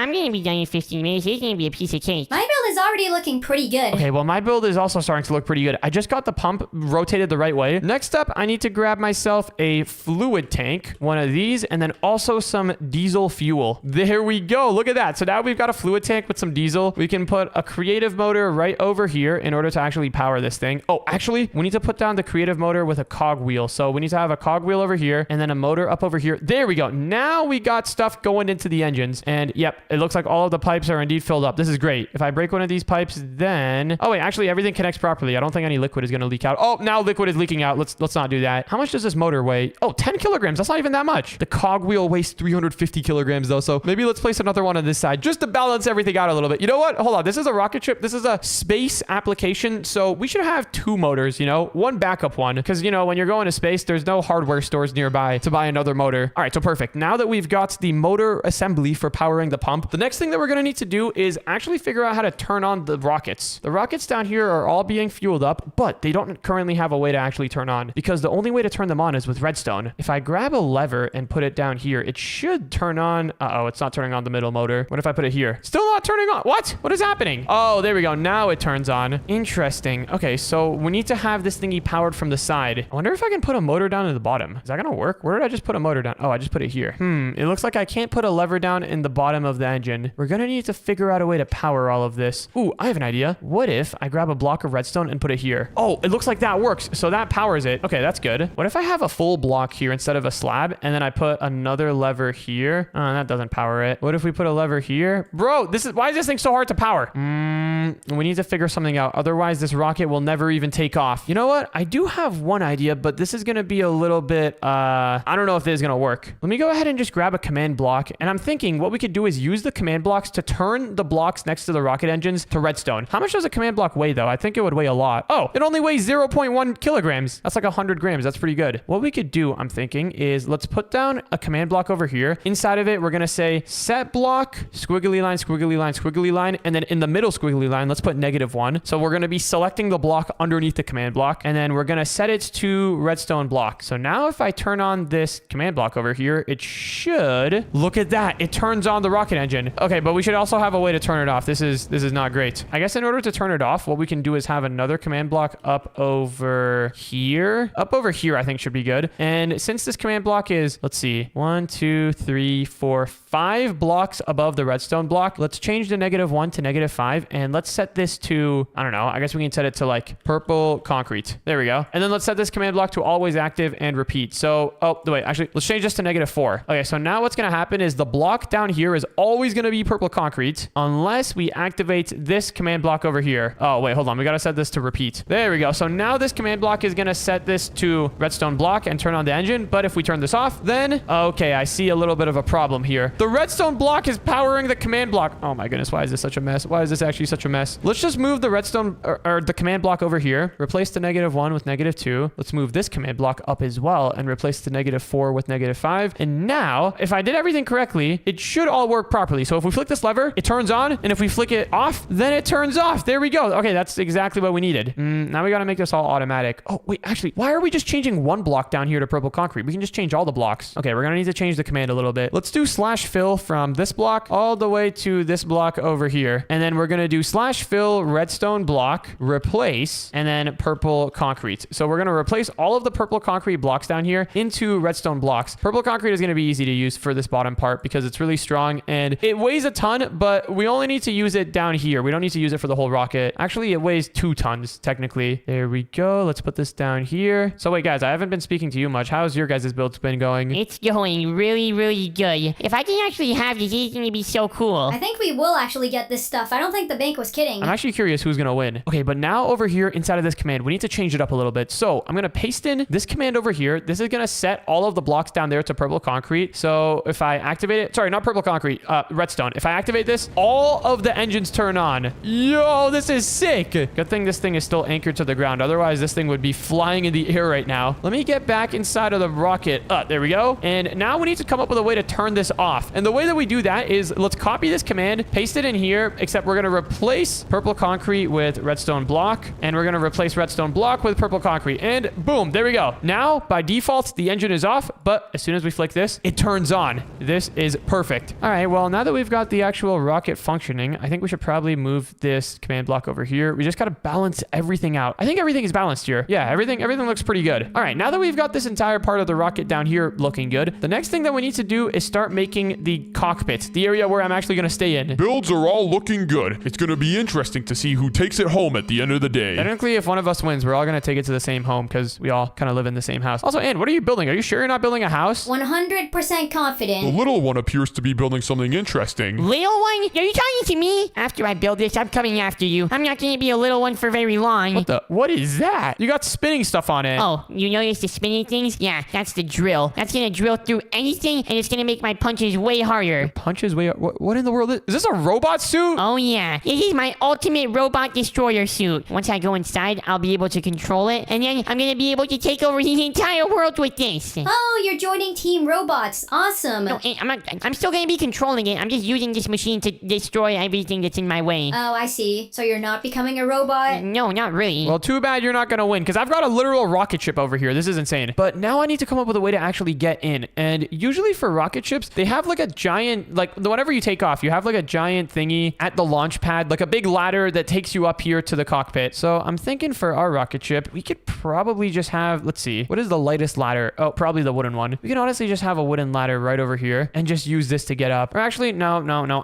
I'm gonna be done in 15 minutes. It's gonna be a piece of cake. My build is already looking pretty good. Okay, well, my build is also starting to look pretty good. I just got the pump rotated the right way. Next up, I need to grab myself a fluid tank, one of these, and then also some diesel fuel. There we go. Look at that. So now we've got a fluid tank with some diesel. We can put a creative motor right over here in order to actually power this thing. Oh, actually, we need to put down the creative motor with a cog wheel. So we need to have a cog wheel over here and then a motor up over here. There we go. Now we got stuff going into the engines. And yep, it looks like all of the pipes are indeed filled up. This is great. If I break one of these these pipes, then... Oh, wait, actually, everything connects properly. I don't think any liquid is going to leak out. Oh, now liquid is leaking out. Let's not do that. How much does this motor weigh? Oh, 10 kilograms. That's not even that much. The cogwheel weighs 350 kilograms, though, so maybe let's place another one on this side just to balance everything out a little bit. You know what? Hold on. This is a rocket ship. This is a space application, so we should have 2 motors, you know? One backup one, because, you know, when you're going to space, there's no hardware stores nearby to buy another motor. All right, so perfect. Now that we've got the motor assembly for powering the pump, the next thing that we're going to need to do is actually figure out how to turn on the rockets. The rockets down here are all being fueled up, but they don't currently have a way to actually turn on because the only way to turn them on is with redstone. If I grab a lever and put it down here, it should turn on. Uh-oh, it's not turning on the middle motor. What if I put it here? Still not turning on. What? What is happening? Oh, there we go. Now it turns on. Interesting. Okay, so we need to have this thingy powered from the side. I wonder if I can put a motor down at the bottom. Is that gonna work? Where did I just put a motor down? Oh, I just put it here. It looks like I can't put a lever down in the bottom of the engine. We're gonna need to figure out a way to power all of this. Ooh, I have an idea. What if I grab a block of redstone and put it here? Oh, it looks like that works. So that powers it. Okay, that's good. What if I have a full block here instead of a slab and then I put another lever here? Oh, that doesn't power it. What if we put a lever here? Bro, why is this thing so hard to power? We need to figure something out. Otherwise, this rocket will never even take off. You know what? I do have one idea, but this is gonna be a little bit, I don't know if this is gonna work. Let me go ahead and just grab a command block. And I'm thinking what we could do is use the command blocks to turn the blocks next to the rocket engines to redstone. How much does a command block weigh though? I think it would weigh a lot. Oh, it only weighs 0.1 kilograms. That's like 100 grams. That's pretty good. What we could do, I'm thinking, is let's put down a command block over here. Inside of it, we're gonna say set block, squiggly line, squiggly line, squiggly line. And then in the middle squiggly line, let's put -1. So we're gonna be selecting the block underneath the command block. And then we're gonna set it to redstone block. So now if I turn on this command block over here, it should, look at that. It turns on the rocket engine. Okay, but we should also have a way to turn it off. This is not great. I guess in order to turn it off, what we can do is have another command block up over here. Up over here, I think should be good. And since this command block is, let's see, 1, 2, 3, 4, 5 blocks above the redstone block, let's change the -1 to -5. And let's set this to, I don't know, I guess we can set it to like purple concrete. There we go. And then let's set this command block to always active and repeat. So, oh, wait, actually, let's change this to -4. Okay, so now what's going to happen is the block down here is always going to be purple concrete unless we activate this command block over here. Oh, wait, hold on. We got to set this to repeat. There we go. So now this command block is going to set this to redstone block and turn on the engine. But if we turn this off, then, okay, I see a little bit of a problem here. The redstone block is powering the command block. Oh my goodness, why is this such a mess? Why is this actually such a mess? Let's just move the redstone or the command block over here. Replace the -1 with -2. Let's move this command block up as well and replace the -4 with -5. And now, if I did everything correctly, it should all work properly. So if we flick this lever, it turns on. And if we flick it off, then it turns off. There we go. Okay, that's exactly what we needed. Now we got to make this all automatic. Oh, wait, actually, why are we just changing one block down here to purple concrete? We can just change all the blocks. Okay, we're going to need to change the command a little bit. Let's do /fill from this block all the way to this block over here. And then we're going to do /fill redstone block, replace, and then purple concrete. So we're going to replace all of the purple concrete blocks down here into redstone blocks. Purple concrete is going to be easy to use for this bottom part because it's really strong and it weighs a ton, but we only need to use it down here. We don't need to use it for the whole rocket. Actually, it weighs 2 tons, technically. There we go. Let's put this down here. So wait, guys, I haven't been speaking to you much. How's your guys' build been going? It's going really, really good. If I can actually have this, it's going to be so cool. I think we will actually get this stuff. I don't think the bank was kidding. I'm actually curious who's going to win. Okay, but now over here inside of this command, we need to change it up a little bit. So I'm going to paste in this command over here. This is going to set all of the blocks down there to purple concrete. So if I activate it, sorry, not purple concrete, redstone. If I activate this, all of the engines turn on. Yo, this is sick. Good thing this thing is still anchored to the ground. Otherwise, this thing would be flying in the air right now. Let me get back inside of the rocket. There we go. And now we need to come up with a way to turn this off. And the way that we do that is let's copy this command, paste it in here, except we're going to replace purple concrete with redstone block. And we're going to replace redstone block with purple concrete. And boom, there we go. Now, by default, the engine is off. But as soon as we flick this, it turns on. This is perfect. All right, well, now that we've got the actual rocket functioning, I think we should probably move this command block over here. We just got to balance everything out. I think everything is balanced here. Yeah, everything looks pretty good. All right, now that we've got this entire part of the rocket down here looking good, the next thing that we need to do is start making the cockpit, the area where I'm actually going to stay in. Builds are all looking good. It's going to be interesting to see who takes it home at the end of the day. Technically, if one of us wins, we're all going to take it to the same home because we all kind of live in the same house. Also, Ann, what are you building? Are you sure you're not building a house? 100% The confident. little one appears to be building something interesting. Little one? Are you talking to me? After I build build this, I'm coming after you. I'm not gonna be a little one for very long. What is that? You got spinning stuff on it. Oh, you notice the spinning things? Yeah, that's the drill. That's gonna drill through anything, and it's gonna make my punches way harder. Punches way. What in the world is this? A robot suit? Oh yeah, this is my ultimate robot destroyer suit. Once I go inside, I'll be able to control it, and then I'm gonna be able to take over the entire world with this. Oh, you're joining Team Robots. Awesome. No, I'm still gonna be controlling it. I'm just using this machine to destroy everything that's in my way. Oh, I see. So you're not becoming a robot? No, not really. Well, too bad you're not gonna win, because I've got a literal rocket ship over here. This is insane. But now I need to come up with a way to actually get in. And usually for rocket ships, they have like a giant, like whenever you take off, you have like a giant thingy at the launch pad, like a big ladder that takes you up here to the cockpit. So I'm thinking for our rocket ship, we could probably just have, let's see, what is the lightest ladder? Oh, probably the wooden one. We can honestly just have a wooden ladder right over here and just use this to get up. Or actually, no.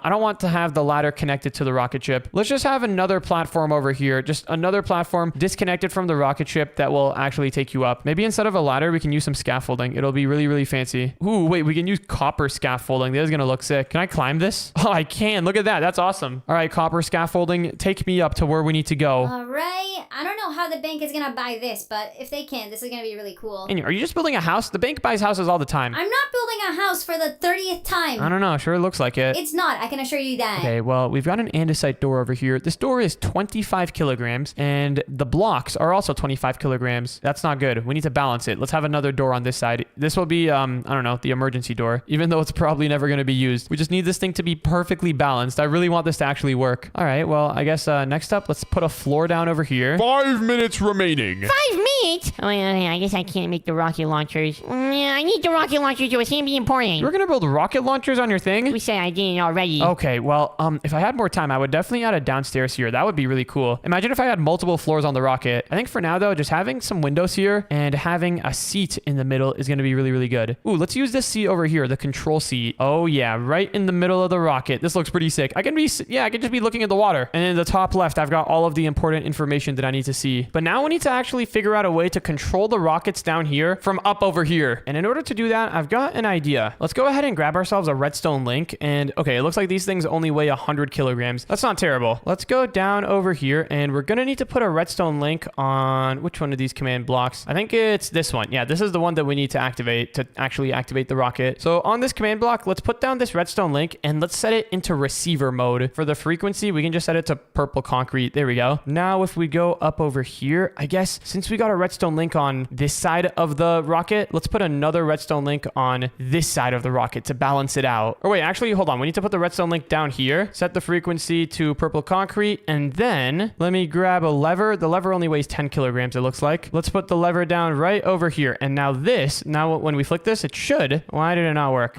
I don't want to have the ladder connected to the rocket ship. Let's just have another platform over here. Just another platform disconnected from the rocket ship that will actually take you up. Maybe instead of a ladder, we can use some scaffolding. It'll be really, really fancy. Ooh, wait, we can use copper scaffolding. This is gonna look sick. Can I climb this? Oh, I can. Look at that. That's awesome. All right, copper scaffolding. Take me up to where we need to go. All right. I don't know how the bank is gonna buy this, but if they can, this is gonna be really cool. And are you just building a house? The bank buys houses all the time. I'm not building a house for the 30th time. I don't know. Sure looks like it. It's not. I can assure you that. Okay, well, we've got an andesite door over here. This door is 25 kilograms, and the blocks are also 25 kilograms. That's not good. We need to balance it. Let's have another door on this side. This will be, I don't know, the emergency door, even though it's probably never going to be used. We just need this thing to be perfectly balanced. I really want this to actually work. All right, well, I guess next up, let's put a floor down over here. 5 minutes remaining. 5 minutes? Oh, yeah, I guess I can't make the rocket launchers. Yeah, I need the rocket launcher too. It's gonna be important. You're going to build rocket launchers on your thing? Who said I didn't already? Okay, well, if I had more time, I would definitely add a downstairs here. That would be really cool. Imagine if I had multiple floors on the rocket. I think for now, though, just having some windows here and having a seat in the middle is going to be really, really good. Ooh, let's use this seat over here, the control seat. Oh, yeah, right in the middle of the rocket. This looks pretty sick. I can just be looking at the water. And in the top left, I've got all of the important information that I need to see. But now we need to actually figure out a way to control the rockets down here from up over here. And in order to do that, I've got an idea. Let's go ahead and grab ourselves a redstone link. And okay, it looks like these things only weigh 100 kilograms. That's not terrible. Let's go down over here, and we're gonna need to put a redstone link on which one of these command blocks? I think it's this one. Yeah, this is the one that we need to activate to actually activate the rocket. So on this command block, let's put down this redstone link and let's set it into receiver mode. For the frequency, we can just set it to purple concrete. There we go. Now, if we go up over here, I guess since we got a redstone link on this side of the rocket, let's put another redstone link on this side of the rocket to balance it out. Or wait, actually, hold on. We need to put the redstone link down here, set the frequency to purple concrete, and then let me grab a lever. The lever only weighs 10 kilograms, it looks like. Let's put the lever down right over here. And now when we flick this, it should. Why did it not work?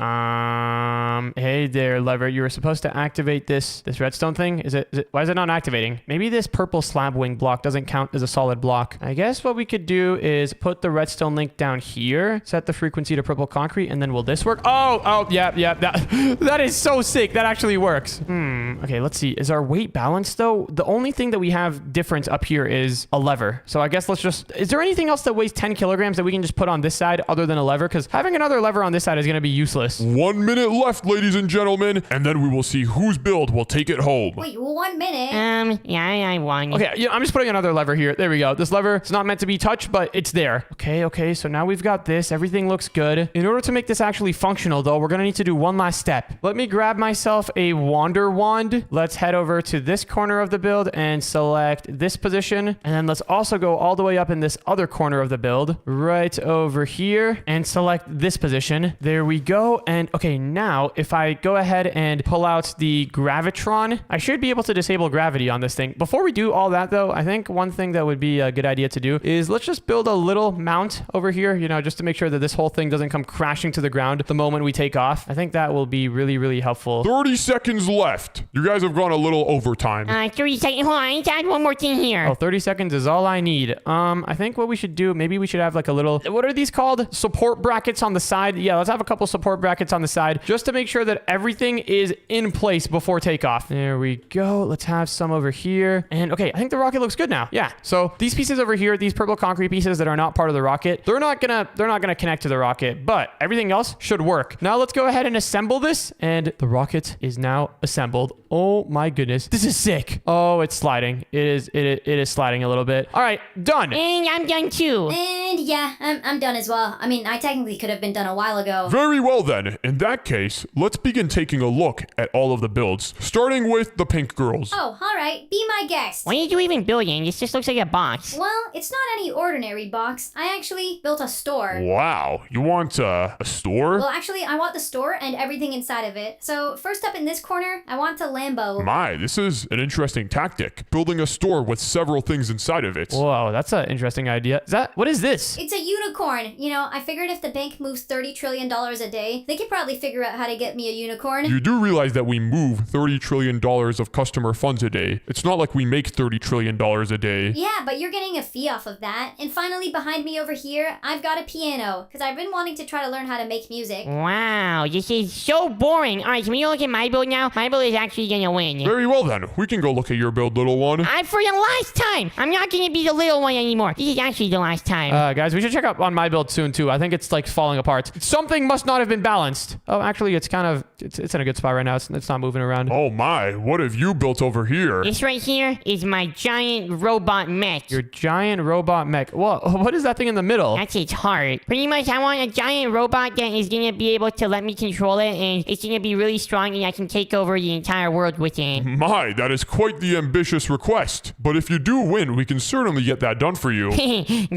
Hey there, lever. You were supposed to activate this redstone thing. Why is it not activating? Maybe this purple slab wing block doesn't count as a solid block. I guess what we could do is put the redstone link down here, set the frequency to purple concrete, and then will this work? Oh, yeah. That is so sick. That actually works. Okay, let's see. Is our weight balanced though? The only thing that we have different up here is a lever. So I guess is there anything else that weighs 10 kilograms that we can just put on this side other than a lever? Because having another lever on this side is going to be useless. 1 minute left, ladies and gentlemen, and then we will see whose build will take it home. Wait, 1 minute? Yeah, I won. Okay, yeah, I'm just putting another lever here. There we go. This lever is not meant to be touched, but it's there. Okay, so now we've got this. Everything looks good. In order to make this actually functional, though, we're going to need to do one last step. Let me grab myself a wander wand. Let's head over to this corner of the build and select this position. And then let's also go all the way up in this other corner of the build, right over here, and select this position. There we go. And okay, now if I go ahead and pull out the gravitron, I should be able to disable gravity on this thing. Before we do all that, though, I think one thing that would be a good idea to do is let's just build a little mount over here, just to make sure that this whole thing doesn't come crashing to the ground the moment we take off. I think that will be really, really helpful. 30 seconds left. You guys have gone a little overtime. 30 seconds. Hold on, I need to add one more thing here. Oh, 30 seconds is all I need. I think what we should do, maybe we should have like a little, what are these called? Support brackets on the side. Yeah, let's have a couple support brackets on the side just to make sure that everything is in place before takeoff. There we go. Let's have some over here. And okay, I think the rocket looks good. good now. Yeah. So these pieces over here, these purple concrete pieces that are not part of the rocket, they're not gonna connect to the rocket, but everything else should work. Now let's go ahead and assemble this, and the rocket is now assembled. Oh my goodness, this is sick. Oh, it's sliding. It is sliding a little bit. All right, done. And I'm done too. And yeah, I'm done as well. I mean, I technically could have been done a while ago. Very well then. In that case, let's begin taking a look at all of the builds, starting with the pink girls. Oh, alright, be my guest. What are you even building? This just looks like a box. Well, it's not any ordinary box. I actually built a store. Wow, you want a store? Well, actually, I want the store and everything inside of it. So, first up in this corner, I want a Lambo. My, this is an interesting tactic. Building a store with several things inside of it. Whoa, that's an interesting idea. What is this? It's a unicorn. You know, I figured if the bank moves $30 trillion a day, they could probably figure out how to get me a unicorn. You do realize that we move $30 trillion of customer funds a day. It's not like we make $30 trillion a day. Yeah, but you're getting a fee off of that. And finally, behind me over here, I've got a piano, because I've been wanting to try to learn how to make music. Wow, this is so boring. All right, can we go look at my build now? My build is actually gonna win. Very well then. We can go look at your build, little one. For the last time. I'm not gonna be the little one anymore. This is actually the last time. Guys, we should check up on my build soon too. I think it's like falling apart. Something must not have been balanced. Oh, actually, it's kind of, it's in a good spot right now. It's not moving around. Oh my, what have you built over here? This right here is my giant robot mech. Your giant robot mech. What is that thing in the middle? That's its heart. Pretty much, I want a giant robot that is gonna be able to let me control it, and it's gonna be really strong, and I can take over the entire world with it. My, that is quite the ambitious request. But if you do win, we can certainly get that done for you.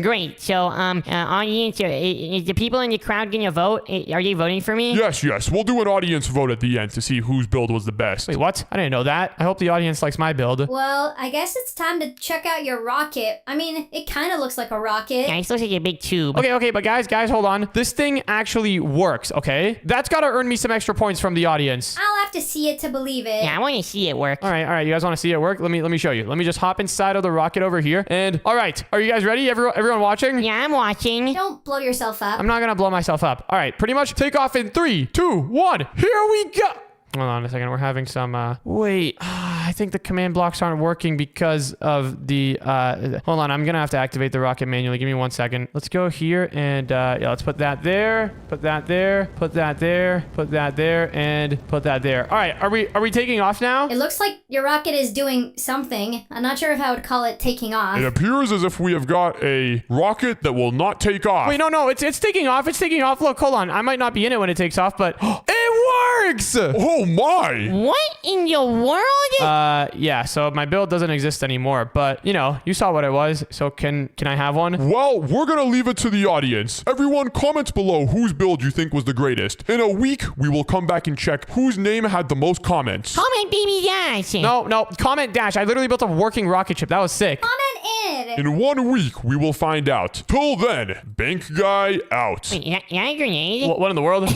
Great. So, audience, is the people in the crowd gonna vote? Are they voting for me? Yes. We'll do an audience vote at the end to see whose build was the best. Wait, what? I didn't know that. I hope the audience likes my build. Well, I guess it's time to check out your rocket. I mean, it kind of looks like a rocket. Yeah, it looks like a big tube. Okay, but guys, hold on. This thing actually works, okay? That's gotta earn me some extra points from the audience. I'll have to see it to believe it. Yeah, I want to see it work. All right. You guys want to see it work? Let me show you. Let me just hop inside of the rocket over here. And all right, are you guys ready? Everyone watching? Yeah, I'm watching. Don't blow yourself up. I'm not gonna blow myself up. All right, pretty much take off in 3, 2, 1. Here we go. Hold on a second. We're having some, wait. I think the command blocks aren't working because of the, hold on. I'm going to have to activate the rocket manually. Give me 1 second. Let's go here and, yeah, let's put that there, put that there, put that there, put that there, and put that there. All right. Are we taking off now? It looks like your rocket is doing something. I'm not sure if I would call it taking off. It appears as if we have got a rocket that will not take off. Wait, no. It's taking off. It's taking off. Look, hold on. I might not be in it when it takes off, but it works. Oh my. What in the world? Yeah, so my build doesn't exist anymore, but you know, you saw what it was, so can I have one? Well, we're gonna leave it to the audience. Everyone comment below whose build you think was the greatest. In a week, we will come back and check whose name had the most comments. Comment baby dash. No, comment dash. I literally built a working rocket ship. That was sick. Comment in. In 1 week, we will find out. Till then, Bank Guy out. Wait, is that a grenade? What in the world?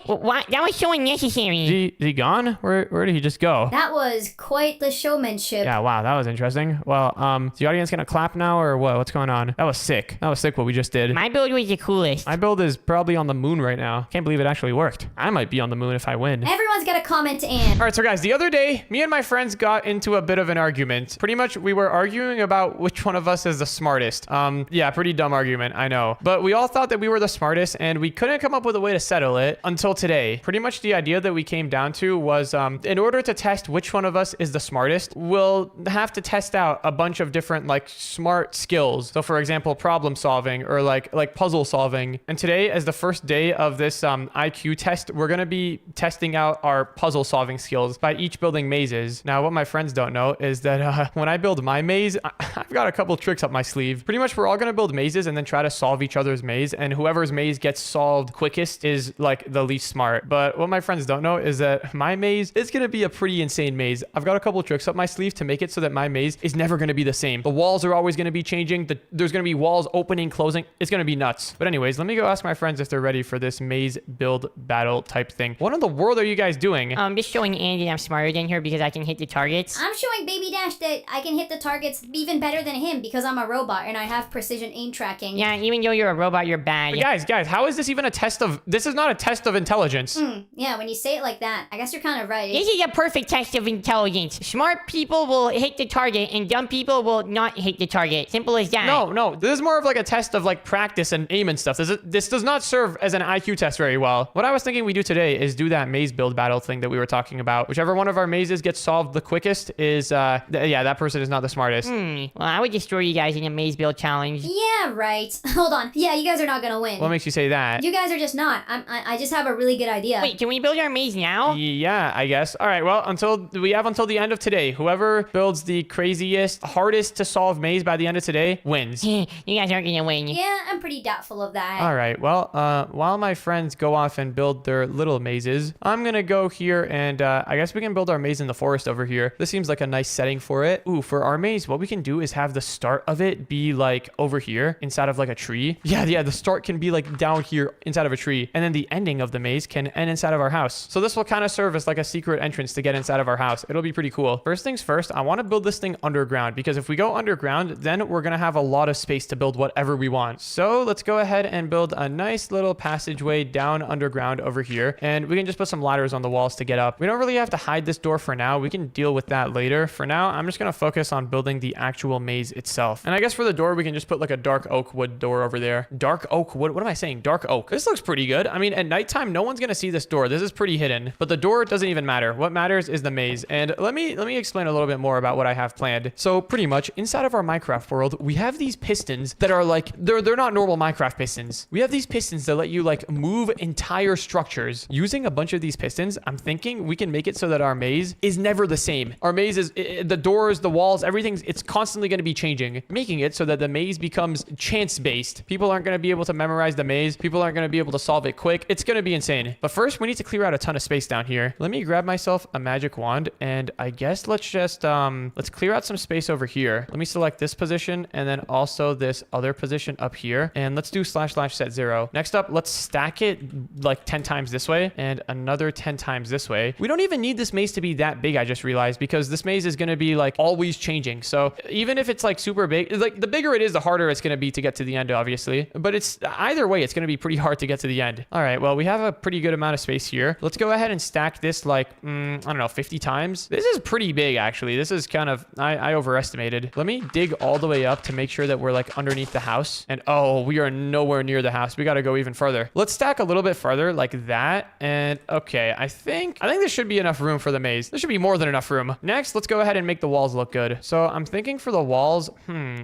What? That was so unnecessary. Is he gone? Where did he just go? That was quite the showmanship. Yeah, wow, that was interesting. Well, is the audience gonna clap now or what? What's going on? That was sick. That was sick what we just did. My build was the coolest. My build is probably on the moon right now. Can't believe it actually worked. I might be on the moon if I win. Everyone's got a comment in. All right, so guys, the other day, me and my friends got into a bit of an argument. Pretty much, we were arguing about which one of us is the smartest. Yeah, pretty dumb argument, I know. But we all thought that we were the smartest, and we couldn't come up with a way to settle it until today. Pretty much the idea that we came down to was, in order to test which one of us is the smartest, we'll have to test out a bunch of different, like, smart skills. So, for example, problem solving or, like puzzle solving. And today, as the first day of this IQ test, we're going to be testing out our puzzle solving skills by each building mazes. Now, what my friends don't know is that when I build my maze, I've got a couple tricks up my sleeve. Pretty much, we're all going to build mazes and then try to solve each other's maze. And whoever's maze gets solved quickest is, like, the least smart. But what my friends don't know is that my maze is going to be a pretty insane maze. I've got a couple tricks up my sleeve to make it so that my maze is never going to be the same. The walls are always going to be changing. There's going to be walls opening, closing. It's going to be nuts. But anyways, let me go ask my friends if they're ready for this maze build battle type thing. What in the world are you guys doing? Just showing Andy I'm smarter than her because I can hit the targets. I'm showing Baby Dash that I can hit the targets even better than him because I'm a robot and I have precision aim tracking. Yeah, even though you're a robot, you're bad. But guys, how is this even a test of... This is not a test of intelligence. intelligence. Yeah, when you say it like that, I guess you're kind of right. This is a perfect test of intelligence. Smart people will hit the target, and dumb people will not hit the target. Simple as that. No, this is more of like a test of like practice and aim and stuff. This does not serve as an IQ test very well. What I was thinking we do today is do that maze build battle thing that we were talking about. Whichever one of our mazes gets solved the quickest is, yeah, that person is not the smartest. Well, I would destroy you guys in a maze build challenge. Yeah, right. Hold on. Yeah, you guys are not gonna win. What makes you say that? You guys are just not. I just have a really good idea. Wait, can we build our maze now? Yeah, I guess. All right, well, until the end of today. Whoever builds the craziest, hardest to solve maze by the end of today wins. You guys aren't gonna win. Yeah, I'm pretty doubtful of that. All right, well, while my friends go off and build their little mazes, I'm gonna go here and I guess we can build our maze in the forest over here. This seems like a nice setting for it. Ooh, for our maze, what we can do is have the start of it be like over here inside of like a tree. Yeah, the start can be like down here inside of a tree, and then the ending of the maze can end inside of our house. So this will kind of serve as like a secret entrance to get inside of our house. It'll be pretty cool. First things first, I want to build this thing underground, because if we go underground, then we're gonna have a lot of space to build whatever we want. So let's go ahead and build a nice little passageway down underground over here, and we can just put some ladders on the walls to get up. We don't really have to hide this door for now. We can deal with that later. For now, I'm just gonna focus on building the actual maze itself. And I guess for the door, we can just put like a dark oak wood door over there. Dark oak wood? What am I saying? Dark oak. This looks pretty good. I mean, at nighttime, no one's gonna see this door. This is pretty hidden, but the door doesn't even matter. What matters is the maze. And let me explain a little bit more about what I have planned. So pretty much inside of our Minecraft world, we have these pistons that are like, they're not normal Minecraft pistons. We have these pistons that let you like move entire structures. Using a bunch of these pistons, I'm thinking we can make it so that our maze is never the same. Our maze is, the doors, the walls, everything's, it's constantly going to be changing, making it so that the maze becomes chance-based. People aren't going to be able to memorize the maze. People aren't going to be able to solve it quick. It's going to be insane. But first, we need to clear out a ton of space down here. Let me grab myself a magic wand, and I guess let's just, let's clear out some space over here. Let me select this position, and then also this other position up here, and let's do / set 0. Next up, let's stack it like 10 times this way, and another 10 times this way. We don't even need this maze to be that big, I just realized, because this maze is going to be like always changing. So even if it's like super big, like the bigger it is, the harder it's going to be to get to the end, obviously. But it's either way, it's going to be pretty hard to get to the end. All right, well, we have a pretty good amount of space here. Let's go ahead and stack this like, I don't know, 50 times. This is pretty big, actually. This is kind of, I overestimated. Let me dig all the way up to make sure that we're like underneath the house. And oh, we are nowhere near the house. We got to go even further. Let's stack a little bit further like that. And okay, I think this should be enough room for the maze. There should be more than enough room. Next, let's go ahead and make the walls look good. So I'm thinking for the walls,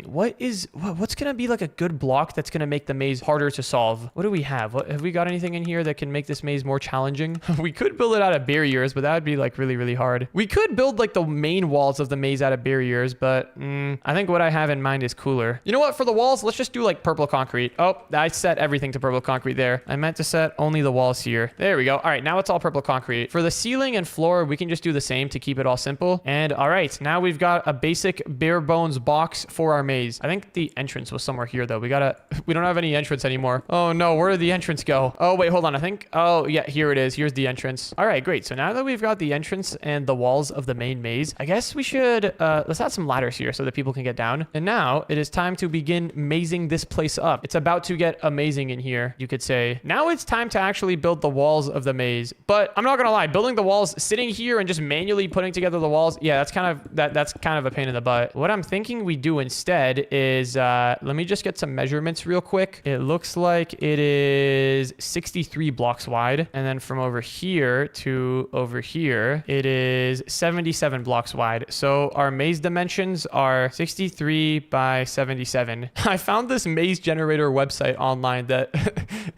what's going to be like a good block that's going to make the maze harder to solve? What do we have? Have we got anything in here that can make this maze more challenging? We could build it out of barriers, but that would be like really, really hard. We could build like the main walls of the maze out of barriers, but I think what I have in mind is cooler. You know what? For the walls, let's just do like purple concrete. Oh, I set everything to purple concrete there. I meant to set only the walls here. There we go. All right, now it's all purple concrete. For the ceiling and floor, we can just do the same to keep it all simple. And all right, now we've got a basic bare bones box for our maze. I think the entrance was somewhere here though. We don't have any entrance anymore. Oh no, where did the entrance go? Oh wait, hold on. Oh yeah, here it is. Here's the entrance. All right, great. So now that we've got the entrance and the walls of the main maze, I guess we should, let's add some ladders here so that people can get down. And now it is time to begin mazing this place up. It's about to get amazing in here, you could say. Now it's time to actually build the walls of the maze. But I'm not gonna lie, building the walls, sitting here and just manually putting together the walls, yeah, that's kind of a pain in the butt. What I'm thinking we do instead is, let me just get some measurements real quick. It looks like it is 63 blocks wide. And then from over here to over here, it is 77 blocks wide. So our maze dimensions are 63 by 77. I found this maze generator website online that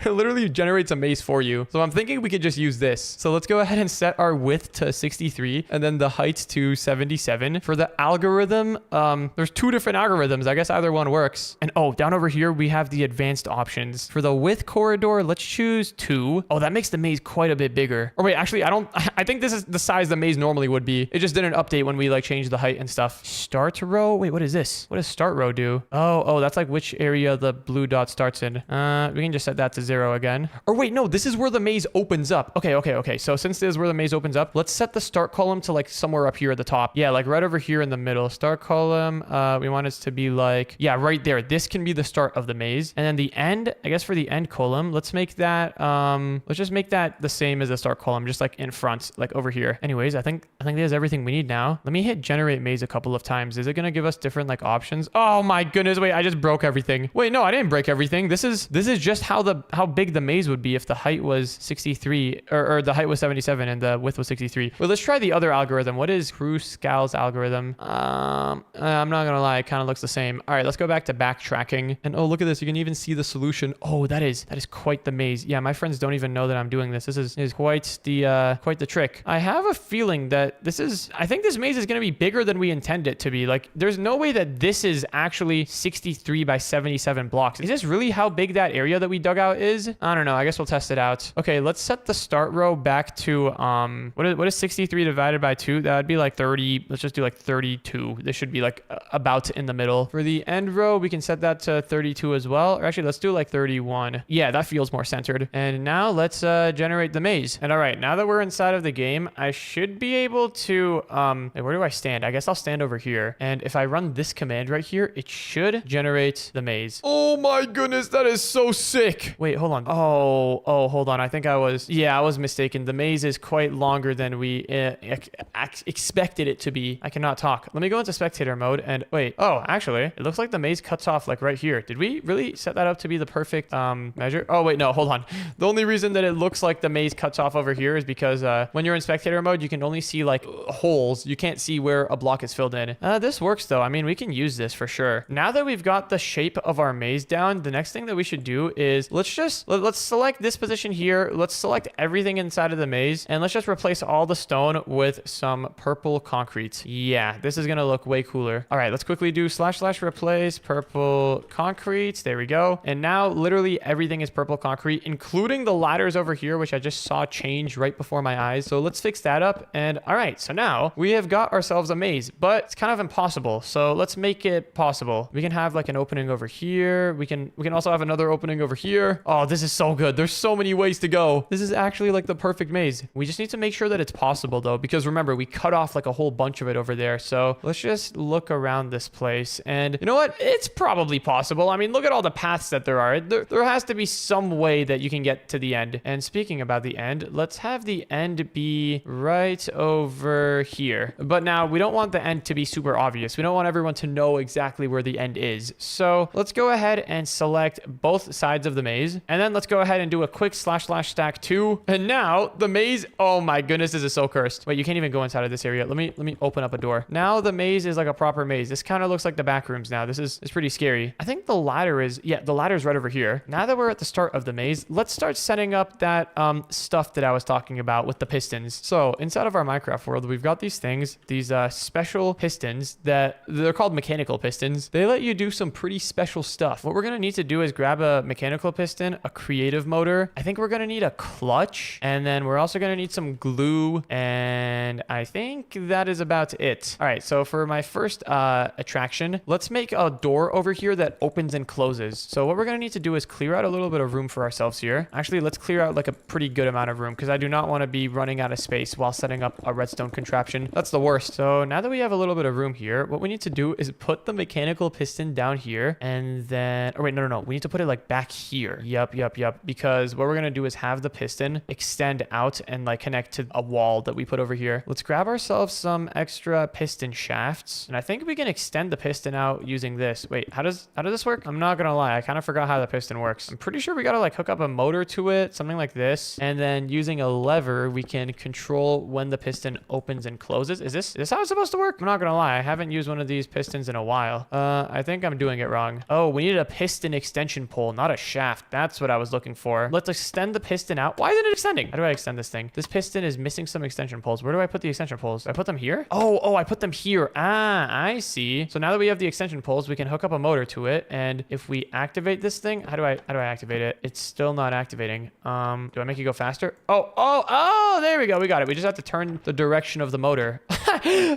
literally generates a maze for you. So I'm thinking we could just use this. So let's go ahead and set our width to 63 and then the height to 77. For the algorithm, there's two different algorithms. I guess either one works. And oh, down over here, we have the advanced options. For the width corridor, let's choose 2. Oh, that makes the maze quite a bit bigger. Or wait, actually, I think this is the size the maze normally would be. It just didn't update when we like changed the height and stuff. Start row? Wait, what is this? What does start row do? Oh, that's like which area the blue dot starts in. We can just set that to 0. 0 again. Or wait, no, this is where the maze opens up. Okay. So since this is where the maze opens up, let's set the start column to like somewhere up here at the top. Yeah, like right over here in the middle. Start column, we want it to be like, yeah, right there. This can be the start of the maze. And then the end, I guess for the end column, let's make that, let's just make that the same as the start column, just like in front, like over here. Anyways, I think there's everything we need now. Let me hit generate maze a couple of times. Is it gonna give us different like options? Oh my goodness, wait, I just broke everything. Wait, no, I didn't break everything. This is just how big the maze would be if the height was 63 or the height was 77 and the width was 63. Well, let's try the other algorithm. What is Kruskal's algorithm? I'm not gonna lie, it kind of looks the same. All right, let's go back to backtracking. And oh, look at this. You can even see the solution. Oh, that is quite the maze. Yeah, my friends don't even know that I'm doing this. This is quite the trick. I have a feeling that I think this maze is gonna be bigger than we intend it to be. Like, there's no way that this is actually 63 by 77 blocks. Is this really how big that area that we dug out is? I don't know. I guess we'll test it out. Okay, let's set the start row back to what is 63 divided by 2? That would be like 30. Let's just do like 32. This should be like about in the middle. For the end row, we can set that to 32 as well. Or actually, let's do like 31. Yeah, that feels more centered. And now let's generate the maze. And all right, now that we're inside of the game, I should be able to where do I stand? I guess I'll stand over here. And if I run this command right here, it should generate the maze. Oh my goodness, that is so sick. Wait, hold on. Oh, hold on. I think I was mistaken. The maze is quite longer than we expected it to be. I cannot talk. Let me go into spectator mode and wait. Oh, actually, it looks like the maze cuts off like right here. Did we really set that up to be the perfect measure? Oh, wait, no, hold on. The only reason that it looks like the maze cuts off over here is because when you're in spectator mode, you can only see like holes. You can't see where a block is filled in. This works though. I mean, we can use this for sure. Now that we've got the shape of our maze down, the next thing that we should do is let's select this position here. Let's select everything inside of the maze and let's just replace all the stone with some purple concrete. Yeah, this is gonna look way cooler. All right, let's quickly do / replace purple concrete. There we go. And now literally everything is purple concrete, including the ladders over here, which I just saw change right before my eyes. So let's fix that up. And all right, so now we have got ourselves a maze, but it's kind of impossible. So let's make it possible. We can have like an opening over here. We can also have another opening over here. Oh, this is so good. There's so many ways to go. This is actually like the perfect maze. We just need to make sure that it's possible though, because remember, we cut off like a whole bunch of it over there. So let's just look around this place. And you know what? It's probably possible. I mean, look at all the paths that there are. There has to be some way that you can get to the end. And speaking about the end, let's have the end be right over here. But now we don't want the end to be super obvious. We don't want everyone to know exactly where the end is. So let's go ahead and select both sides of the maze. And then let's go ahead and do a quick / stack 2. And now the maze, oh my goodness, this is so cursed. Wait, you can't even go inside of this area. Let me open up a door. Now the maze is like a proper maze. This kind of looks like the back rooms now. This is pretty scary. I think the ladder is, yeah, the ladder is right over here. Now that we're at the start of the maze, let's start setting up that stuff that I was talking about with the pistons. So inside of our Minecraft world, we've got these things, these special pistons that they're called mechanical pistons. They let you do some pretty special stuff. What we're going to need to do is grab a mechanical piston, a creative motor. I think we're going to need a clutch, and then we're also going to need some glue, and I think that is about it. All right, so for my first attraction, let's make a door over here that opens and closes. So what we're going to need to do is clear out a little bit of room for ourselves here. Actually, let's clear out like a pretty good amount of room because I do not want to be running out of space while setting up a redstone contraption. That's the worst. So now that we have a little bit of room here, what we need to do is put the mechanical piston down here, and then, oh wait, no. We need to put it like back here. Yup. Because what we're going to do is have the piston extend out and like connect to a wall that we put over here. Let's grab ourselves some extra piston shafts. And I think we can extend the piston out using this. Wait, how does this work? I'm not going to lie. I kind of forgot how the piston works. I'm pretty sure we got to like hook up a motor to it, something like this. And then using a lever, we can control when the piston opens and closes. Is this how it's supposed to work? I'm not going to lie. I haven't used one of these pistons in a while. I think I'm doing it wrong. Oh, we needed a piston extension pole, not a shaft. That's what I was looking for. Let's extend the piston out. Why isn't it extending? How do I extend this thing? This piston is missing some extension poles. Where do I put the extension poles? Do I put them here? Oh, I put them here. Ah, I see. So now that we have the extension poles, we can hook up a motor to it. And if we activate this thing, how do I activate it? It's still not activating. Do I make it go faster? Oh, there we go. We got it. We just have to turn the direction of the motor.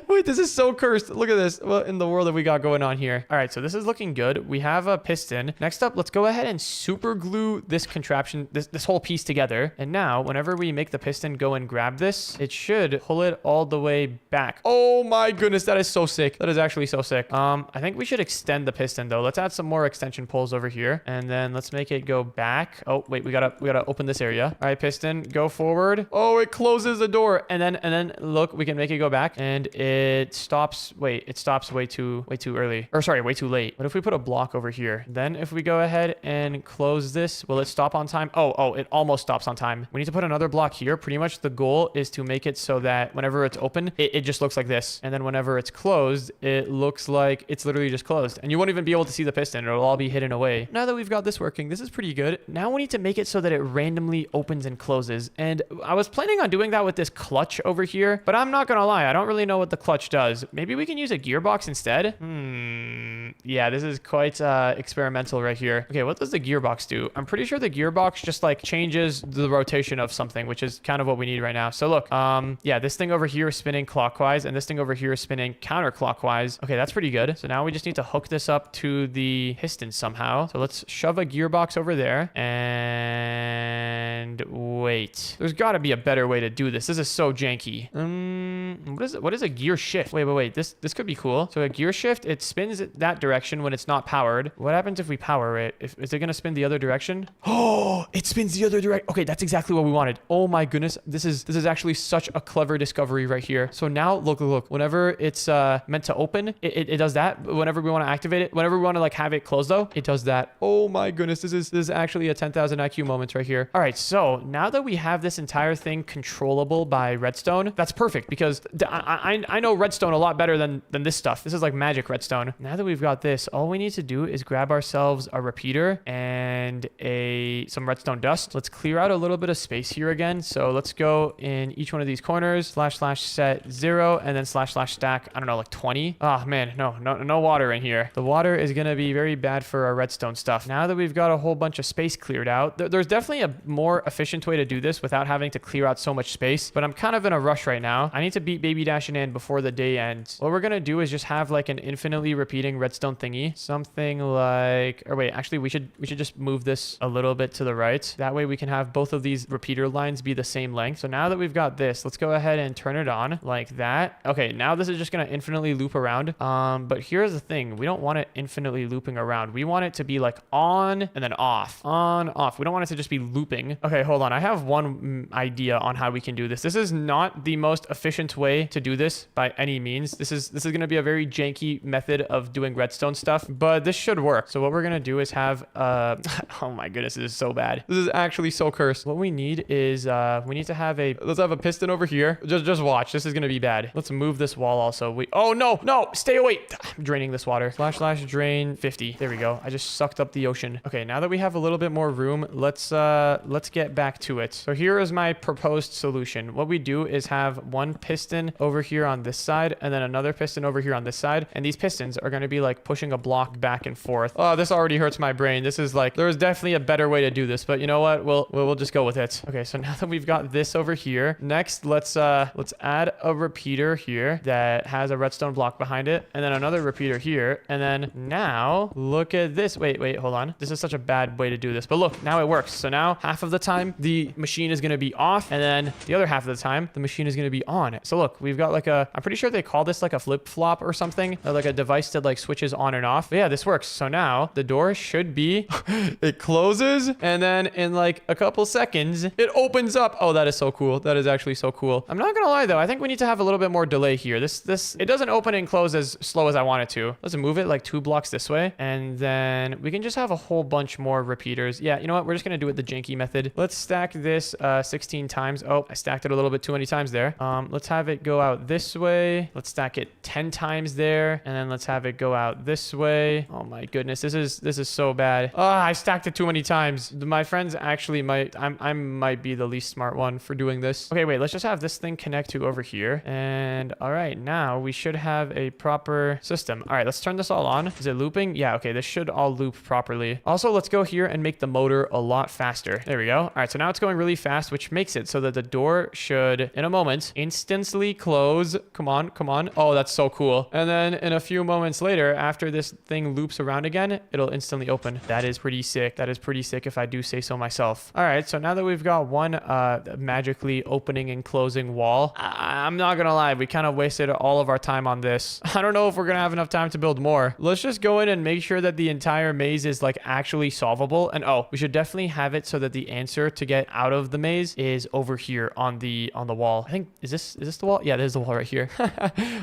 Wait, this is so cursed. Look at this. What in the world have we got going on here? All right, so this is looking good. We have a piston. Next up, let's go ahead and super glue this contraption, this whole piece together. And now, whenever we make the piston go and grab this, it should pull it all the way back. Oh my goodness, that is so sick. That is actually so sick. I think we should extend the piston though. Let's add some more extension poles over here, and then let's make it go back. Oh wait, we gotta open this area. All right, piston, go forward. Oh, it closes the door, and then look, we can make it go back, and it stops. Wait, it stops way too early, or sorry, way too late. What if we put a block over here? Then if we go ahead and close this, will it stop on time? Oh, it almost stops on time. We need to put another block here. Pretty much the goal is to make it so that whenever it's open, it just looks like this, and then whenever it's closed, it looks like it's literally just closed, and you won't even be able to see the piston. It'll all be hidden away. Now that we've got this working, this is pretty good. Now we need to make it so that it randomly opens and closes, and I was planning on doing that with this clutch over here, but I'm not gonna lie, I don't really know what the clutch does. Maybe we can use a gearbox instead? Yeah, this is quite experimental right here. Okay, what does the gearbox do? I'm pretty sure the gearbox just like changes the rotation of something, which is kind of what we need right now. So look, yeah, this thing over here is spinning clockwise, and this thing over here is spinning counterclockwise. Okay, that's pretty good. So now we just need to hook this up to the piston somehow. So let's shove a gearbox over there, and wait. There's got to be a better way to do this. This is so janky. What is a gear shift? Wait. This could be cool. So a gear shift, it spins it that direction when it's not powered. What happens if we power it? Is it gonna spin the other direction? Oh, it spins the other direction. Okay, that's exactly what we wanted. Oh my goodness, this is actually such a clever discovery right here. So now look. Whenever it's meant to open, it does that. Whenever we want to activate it, whenever we want to like have it closed though, it does that. Oh my goodness, this is actually a 10,000 IQ moment right here. All right, so now that we have this entire thing controllable by redstone, that's perfect because I know redstone a lot better than this stuff. This is like magic redstone. Now that we've got this, all we need to do is grab ourselves a repeater and some redstone dust. Let's clear out a little bit of space here again. So let's go in each one of these corners, / set 0, and then / stack, I don't know, like 20. Oh man, no water in here. The water is gonna be very bad for our redstone stuff. Now that we've got a whole bunch of space cleared out, there's definitely a more efficient way to do this without having to clear out so much space, but I'm kind of in a rush right now. I need to beat Baby Dash in before the day ends. What we're gonna do is just have like an infinitely repeating redstone thingy. Something like, or wait, actually we should just move this a little bit to the right. That way we can have both of these repeater lines be the same length. So now that we've got this, let's go ahead and turn it on like that. Okay, now this is just gonna infinitely loop around. But here's the thing, we don't want it infinitely looping around. We want it to be like on and then off, on, off. We don't want it to just be looping. Okay, hold on. I have one idea on how we can do this. This is not the most efficient way to do this by any means. This is gonna be a very janky method of doing redstone stuff, but this should work. So what we're gonna do is have oh my goodness, this is so bad. This is actually so cursed. What we need is we need to have let's have a piston over here. Just watch. This is gonna be bad. Let's move this wall also. Oh no, stay away. I'm draining this water. / drain 50. There we go. I just sucked up the ocean. Okay, now that we have a little bit more room, let's get back to it. So here is my proposed solution. What we do is have one piston over here on this side, and then another piston over here on this side, and these pistons are going to be like pushing a block back and forth. Oh, this already hurts my brain. This is like, there's definitely a better way to do this, but you know what? We'll just go with it. Okay, so now that we've got this over here, next let's add a repeater here that has a redstone block behind it, and then another repeater here, and then now look at this. Wait, hold on. This is such a bad way to do this, but look, now it works. So now half of the time the machine is going to be off, and then the other half of the time the machine is going to be on. So look, we've got like I'm pretty sure they call this like a flip-flop or something, or like a device that like switches on and off. But yeah, this works. So now the door should be it closes, and then in like a couple seconds it opens up. Oh, that is so cool. That is actually so cool. I'm not gonna lie though, I think we need to have a little bit more delay here. This it doesn't open and close as slow as I want it to. Let's move it like 2 blocks this way, and then we can just have a whole bunch more repeaters. Yeah, you know what, we're just gonna do it the janky method. Let's stack this 16 times. Oh, I stacked it a little bit too many times there. Let's have it go out this way. Let's stack it 10 times there, and then let's have it go out this way. Oh my goodness, this is so bad. Oh, I stacked it too many times. My friends actually might I might be the least smart one for doing this. Okay, wait, let's just have this thing connect to over here, and all right, now we should have a proper system. All right, let's turn this all on. Is it looping? Yeah, okay, this should all loop properly. Also, let's go here and make the motor a lot faster. There we go. All right, so now it's going really fast, which makes it so that the door should in a moment instantly actually close. Come on, come on. Oh, that's so cool. And then in a few moments later, after this thing loops around again, it'll instantly open. That is pretty sick. That is pretty sick if I do say so myself. All right, so now that we've got one magically opening and closing wall, I'm not gonna lie, we kind of wasted all of our time on this. I don't know if we're gonna have enough time to build more. Let's just go in and make sure that the entire maze is like actually solvable. And oh, we should definitely have it so that the answer to get out of the maze is over here on the wall. I think is this the wall? Yeah, there's the wall right here.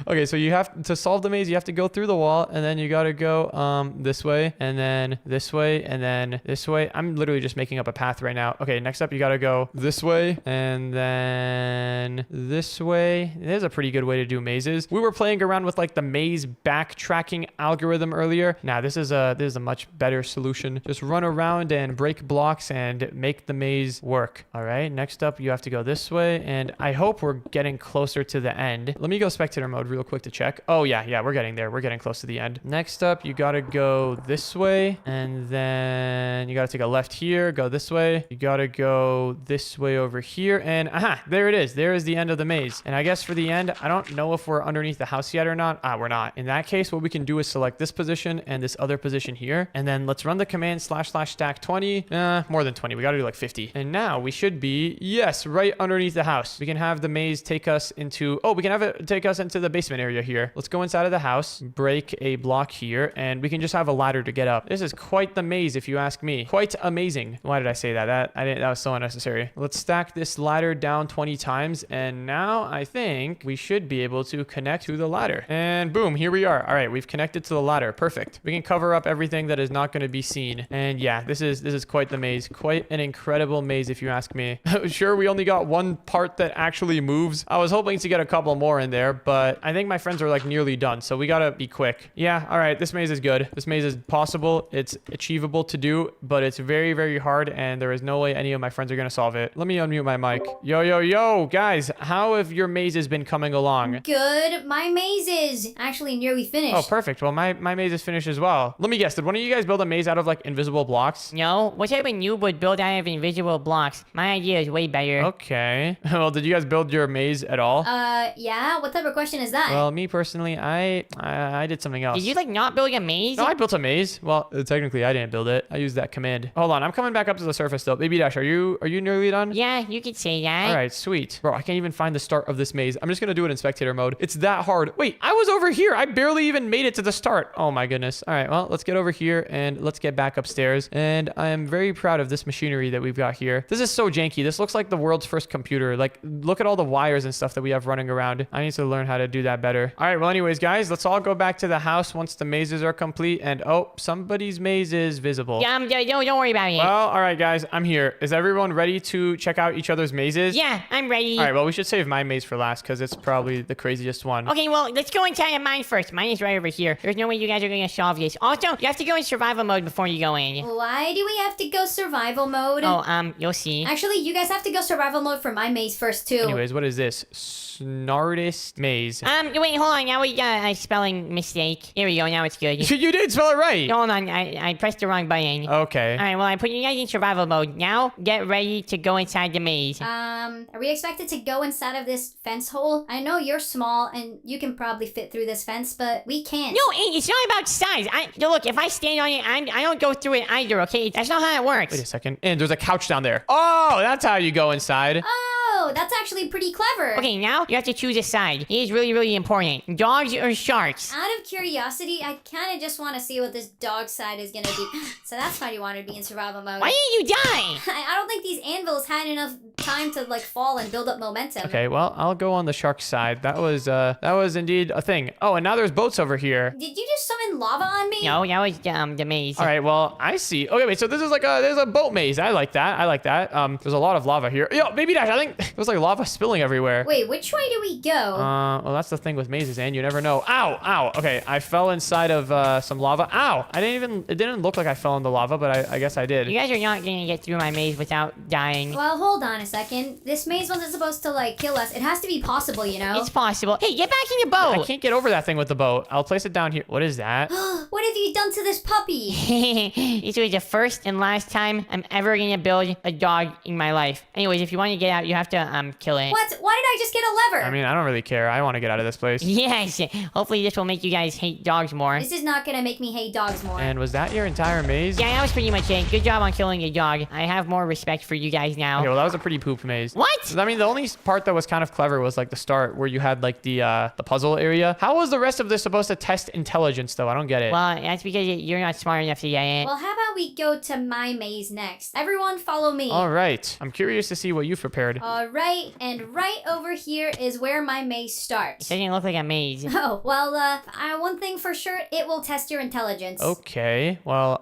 Okay, so you have to solve the maze, you have to go through the wall, and then you gotta go this way, and then this way, and then this way. I'm literally just making up a path right now. Okay, next up you gotta go this way, and then this way. There's a pretty good way to do mazes. We were playing around with like the maze backtracking algorithm earlier. Now this is a much better solution. Just run around and break blocks and make the maze work. All right, next up you have to go this way, and I hope we're getting closer to the end. Let me go spectator mode real quick to check. Oh yeah, we're getting there. We're getting close to the end. Next up you gotta go this way, and then you gotta take a left here, go this way. You gotta go this way over here, and aha, there it is. There is the end of the maze. And I guess for the end, I don't know if we're underneath the house yet or not. We're not. In that case, what we can do is select this position and this other position here, and then let's run the command / stack 20. More than 20. We gotta do like 50. And now we should be, yes, right underneath the house. We can have the maze take us into, we can have it take us into the basement area here. Let's go inside of the house, break a block here, and we can just have a ladder to get up. This is quite the maze if you ask me. Quite amazing. Why did I say that? That was so unnecessary. Let's stack this ladder down 20 times, and now I think we should be able to connect to the ladder. And boom, here we are. All right, we've connected to the ladder. Perfect. We can cover up everything that is not going to be seen. And yeah, this is quite the maze. Quite an incredible maze if you ask me. Sure, we only got one part that actually moves. I was hoping to get a couple more in there, but I think my friends are like nearly done, so we gotta be quick. Yeah, all right, this maze is good. This maze is possible. It's achievable to do, but it's very, very hard, and there is no way any of my friends are gonna solve it. Let me unmute my mic. Yo, guys, how have your mazes been coming along? Good. My maze is actually nearly finished. Oh, perfect. Well, my maze is finished as well. Let me guess, did one of you guys build a maze out of like invisible blocks? No, what type of noob would build out of invisible blocks? My idea is way better. Okay. Well, did you guys build your maze at all? Yeah. What type of question is that? Well, me personally, I did something else. Did you like not build a maze? No, I built a maze. Well, technically, I didn't build it. I used that command. Hold on, I'm coming back up to the surface though. Baby Dash, are you nearly done? Yeah, you could say that. All right, sweet. Bro, I can't even find the start of this maze. I'm just gonna do it in spectator mode. It's that hard. Wait, I was over here. I barely even made it to the start. Oh my goodness. All right, well, let's get over here and let's get back upstairs. And I am very proud of this machinery that we've got here. This is so janky. This looks like the world's first computer. Like, look at all the wires and stuff that we have running around. I need to learn how to do that better. All right, well, anyways, guys, let's all go back to the house once the mazes are complete. And oh, somebody's maze is visible. Yeah, don't worry about it. Well, all right, guys, I'm here. Is everyone ready to check out each other's mazes? Yeah, I'm ready. All right, well, we should save my maze for last because it's probably the craziest one. Okay, well, let's go inside of mine first. Mine is right over here. There's no way you guys are going to solve this. Also, you have to go in survival mode before you go in. Why do we have to go survival mode? Oh, you'll see. Actually, you guys have to go survival mode for my maze first, too. Anyways, what is this? Snartist maze. Wait, hold on. Now we got a spelling mistake. Here we go. Now it's good. You did spell it right. Hold on. I pressed the wrong button. Okay. All right, well, I put you guys in survival mode. Now, get ready to go inside the maze. Are we expected to go inside of this fence hole? I know you're small and you can probably fit through this fence, but we can't. No, it's not about size. Look, if I stand on it, I don't go through it either, okay? That's not how it works. Wait a second. And there's a couch down there. Oh, that's how you go inside. Oh, that's actually pretty clever. Okay, now you have to choose a side. It is really, really important. Dogs or sharks? Out of curiosity, I kind of just want to see what this dog side is going to be. So that's why you want to be in survival mode. Why didn't you die? I don't think these anvils had enough time to like fall and build up momentum. Okay, well, I'll go on the shark side. That was indeed a thing. Oh, and now there's boats over here. Did you just summon lava on me? No, that was the maze. All right, well, I see. Okay, wait, so this is like there's a boat maze. I like that. There's a lot of lava here. Yo, Baby Dash, I think there's like lava spilling everywhere. Wait, which way do we go? Well, that's the thing with mazes, and you never know. Ow. Okay, I fell inside of some lava. Ow. It didn't look like I fell in the lava, but I guess I did. You guys are not gonna get through my maze without dying. Well, hold on a second. This maze wasn't supposed to like kill us. It has to be possible, you know? It's possible. Hey, get back in your I boat. can't get over that thing with the boat. I'll place it down here. What is that? What have you done to this puppy? This was the first and last time I'm ever gonna build a dog in my life. Anyways, if you want to get out, you have to to kill it. What? Why did I just get a lever? I mean, I don't really care. I want to get out of this place. Yes. Hopefully this will make you guys hate dogs more. This is not gonna make me hate dogs more. And was that your entire maze? Yeah, that was pretty much it. Good job on killing a dog. I have more respect for you guys now. Okay, well, that was a pretty poop maze. What? I mean, the only part that was kind of clever was like the start where you had like the puzzle area. How was the rest of this supposed to test intelligence though? I don't get it. Well, that's because you're not smart enough to get it. Well, how about we go to my maze next? Everyone follow me. All right. I'm curious to see what you've prepared. All right, and right over here is where my maze It starts. doesn't look like a maze. Oh, well, one thing for sure, it will test your intelligence. Okay. Well,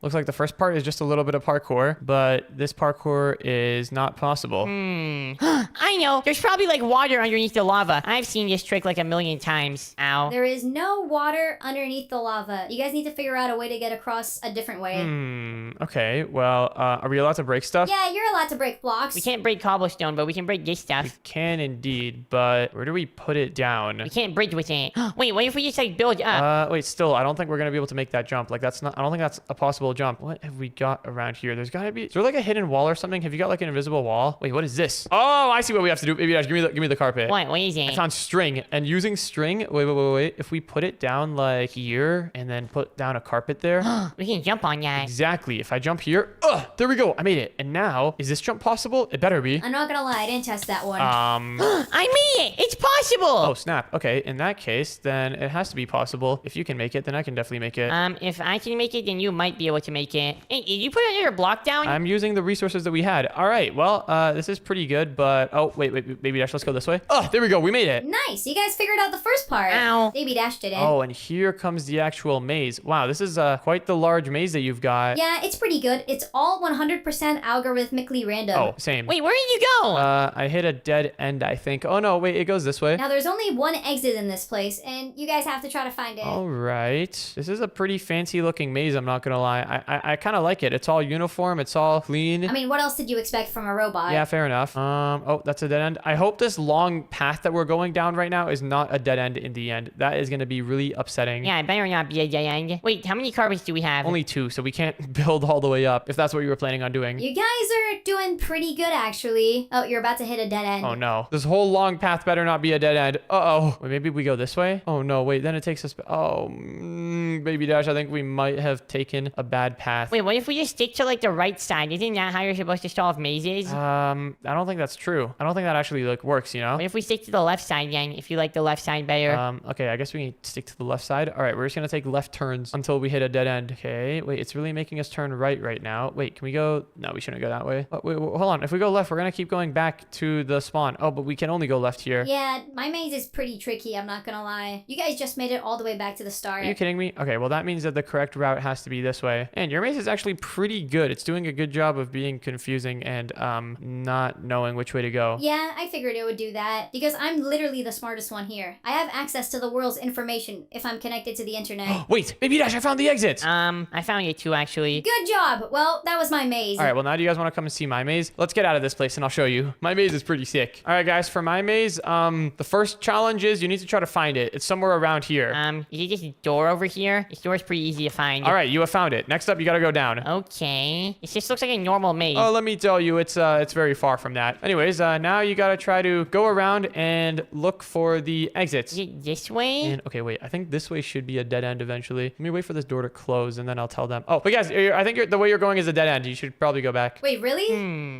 looks like the first part is just a little bit of parkour, but this parkour is not possible. I know. There's probably like water underneath the lava. I've seen this trick like a million times. Ow. There is no water underneath the lava. You guys need to figure out a way to get across a different way. Okay. Well, are we allowed to break stuff? Yeah, you're allowed to break blocks. We can't break cobblestone, but we can break this stuff. Can indeed, but where do we put it down? We can't bridge with it. Wait, what if we just like build up? Wait, still, I don't think we're gonna be able to make that jump. Like, that's not, I don't think that's a possible jump. What have we got around here? There's gotta be, is there like a hidden wall or something? Have you got like an invisible wall? Wait, what is this? Oh, I see what we have to do. Maybe guys, give me the carpet. What is it? I found string, and using string, wait. If we put it down like here, and then put down a carpet there. We can jump on that. Exactly. If I jump here, there we go. I made it. And now, is this jump possible? It better be. I'm not gonna lie, I didn't test that one. I made it! It's possible! Oh, snap. Okay, in that case, then it has to be possible. If you can make it, then I can definitely make it. If I can make it, then you might be able to make it. Hey, did you put another block down? I'm using the resources that we had. All right, well, this is pretty good, but... Oh, wait, Baby Dash, let's go this way. Oh, there we go. We made it. Nice, you guys figured out the first part. Ow. Baby Dash did it. Oh, and here comes the actual maze. Wow, this is quite the large maze that you've got. Yeah, it's pretty good. It's all 100% algorithmically random. Oh, same. Wait, where did you go? I hit a dead end, I think. Oh, no, wait, it goes this way. Now there's only one exit in this place, and you guys have to try to find it. All right. This is a pretty fancy looking maze, I'm not gonna lie. I kind of like it. It's all uniform. It's all clean. I mean, what else did you expect from a robot? Yeah, fair enough. Oh, that's a dead end. I hope this long path that we're going down right now is not a dead end in the end. That is going to be really upsetting. Yeah, it better not be a dead end. Wait, how many carpets do we have? Only 2, so we can't build all the way up if that's what you were planning on doing. You guys are doing pretty good, actually. Oh, you're about to hit a dead end. Oh no. This whole long path better not be a dead end. Uh-oh. Wait, maybe we go this way? Oh no, wait, then it takes us... Oh, Baby Dash, I think we might have taken a bad path. Wait, what if we just stick to like the right side? Isn't that how you're supposed to solve mazes? I don't think that's true. I don't think that actually like works, you know? What if we stick to the left side then, if you like the left side better? Okay, I guess we can stick to the left side. All right, we're just gonna take left turns until we hit a dead end. Okay, wait, it's really making us turn right now. Wait, can we go? No, we shouldn't go that way. Oh, wait, hold on. If we go left, we're gonna keep going back to the spawn. Oh, but we can only go left here. Yeah, my maze is pretty tricky, I'm not gonna lie. You guys just made it all the way back to the start. Are you kidding me? Okay, well that means that the correct route has to be this way. And your maze is actually pretty good. It's doing a good job of being confusing and not knowing which way to go. Yeah, I figured it would do that, because I'm literally the smartest one here. I have access to the world's information if I'm connected to the internet. Wait, Baby Dash, I found the exit! I found it too, actually. Good job! Well, that was my maze. All right, well, now do you guys want to come and see my maze? Let's get out of this place and I'll show you. My maze is pretty sick. All right, guys, for my maze, the first challenge is you need to try to find it. It's somewhere around here. Is it just a door over here? This door's pretty easy to find. All right, you have found it. Next up, you gotta go down. Okay. It just looks like a normal maze. Oh, let me tell you, it's very far from that. Anyways, now you gotta try to go around and look for the exits. Is it this way? And, okay, wait, I think this way should be a dead end eventually. Let me wait for this door to close and then I'll tell them. Oh, but guys, I think the way you're going is a dead end. You should probably go back. Wait, really?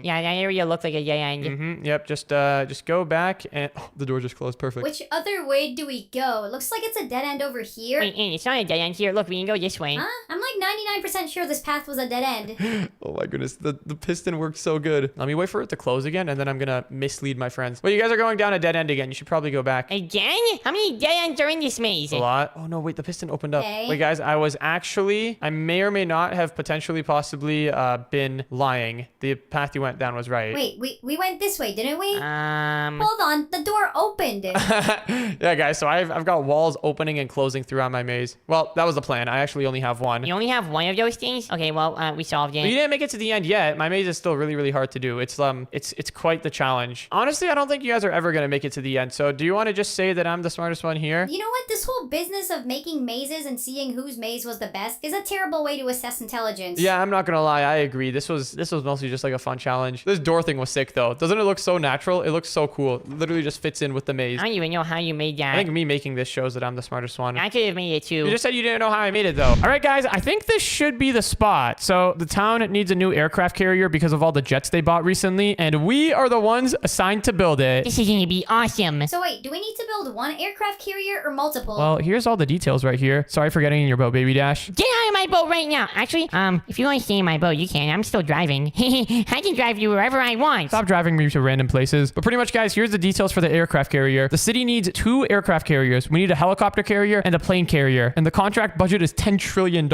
Yeah, that area looked like a dead end. Yep, just go back and the door just closed. Perfect. Which other way do we go? It looks like it's a dead end over here. Wait, it's not a dead end here. Look, we can go this way. Huh? I'm like 99% sure this path was a dead end. Oh my goodness, the piston worked so good. Let me wait for it to close again and then I'm gonna mislead my friends. Well, you guys are going down a dead end again. You should probably go back. Again? How many dead ends are in this maze? A lot. Oh no, wait, the piston opened up. Okay. Wait, guys, I may or may not have potentially possibly been lying. The path you went down was right. Wait, we went this way, didn't we? Um, Hold on, the door opened. Yeah, guys, so I've got walls opening and closing throughout my maze. Well, that was the plan. I actually only have one. you only have one of those things? Okay, well, we solved But you it. didn't make it to the end yet. My maze is still really, really hard to do. It's quite the challenge. Honestly, I don't think you guys are ever gonna make it to the end. So do you want to just say that I'm the smartest one here? You know what? This whole business of making mazes and seeing whose maze was the best is a terrible way to assess test intelligence. Yeah, I'm not gonna lie, I agree. This was mostly just like a fun challenge. This door thing was sick though. Doesn't it look so natural? It looks so cool. It literally just fits in with the maze. I don't even know how you made that. I think me making this shows that I'm the smartest one. I could have made it too. You just said you didn't know how I made it though. All right, guys, I think this should be the spot. So the town needs a new aircraft carrier because of all the jets they bought recently, and we are the ones assigned to build it. This is gonna be awesome. So wait, do we need to build one aircraft carrier or multiple? Well, here's all the details right here. Sorry for getting in your boat, Baby Dash. Get out of my boat right now. Actually, if you want to stay in my boat, you can. I'm still driving. I can drive you wherever I want. Stop driving me to random places. But pretty much, guys, here's the details for the aircraft carrier. The city needs 2 aircraft carriers. We need a helicopter carrier and a plane carrier. And the contract budget is $10 trillion.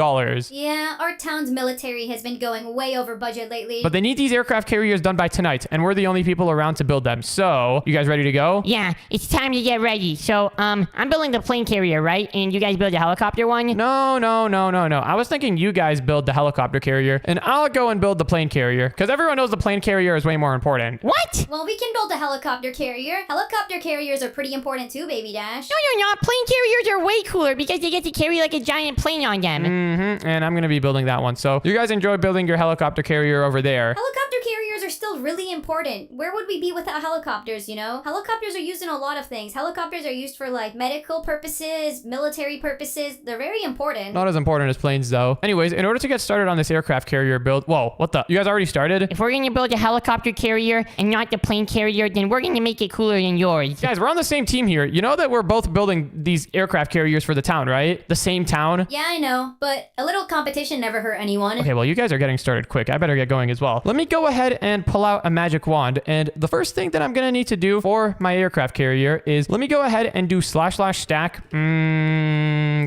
Yeah, our town's military has been going way over budget lately. But they need these aircraft carriers done by tonight, and we're the only people around to build them. So, you guys ready to go? Yeah, it's time to get ready. So, I'm building the plane carrier, right? And you guys build the helicopter one? No. I was thinking you guys build the helicopter carrier, and I'll go and build the plane carrier, because everyone knows the plane carrier is way more important. What? Well, we can build a helicopter carrier. Helicopter carriers are pretty important too, Baby Dash. No, you're not. Plane carriers are way cooler because they get to carry like a giant plane on them. And I'm going to be building that one. So, you guys enjoy building your helicopter carrier over there. Helicopter carriers are still really important. Where would we be without helicopters, you know? Helicopters are used in a lot of things. Helicopters are used for like medical purposes, military purposes. They're very important. Not as important as planes, though. Anyways, in order to get started on this aircraft carrier build... Whoa, what the... You guys already started? If we're gonna build a helicopter carrier and not the plane carrier, then we're gonna make it cooler than yours. Guys, we're on the same team here. You know that we're both building these aircraft carriers for the town, right? The same town? Yeah, I know, but a little competition never hurt anyone. Okay, well, you guys are getting started quick. I better get going as well. Let me go ahead and pull out a magic wand. And the first thing that I'm going to need to do for my aircraft carrier is let me go ahead and do //stack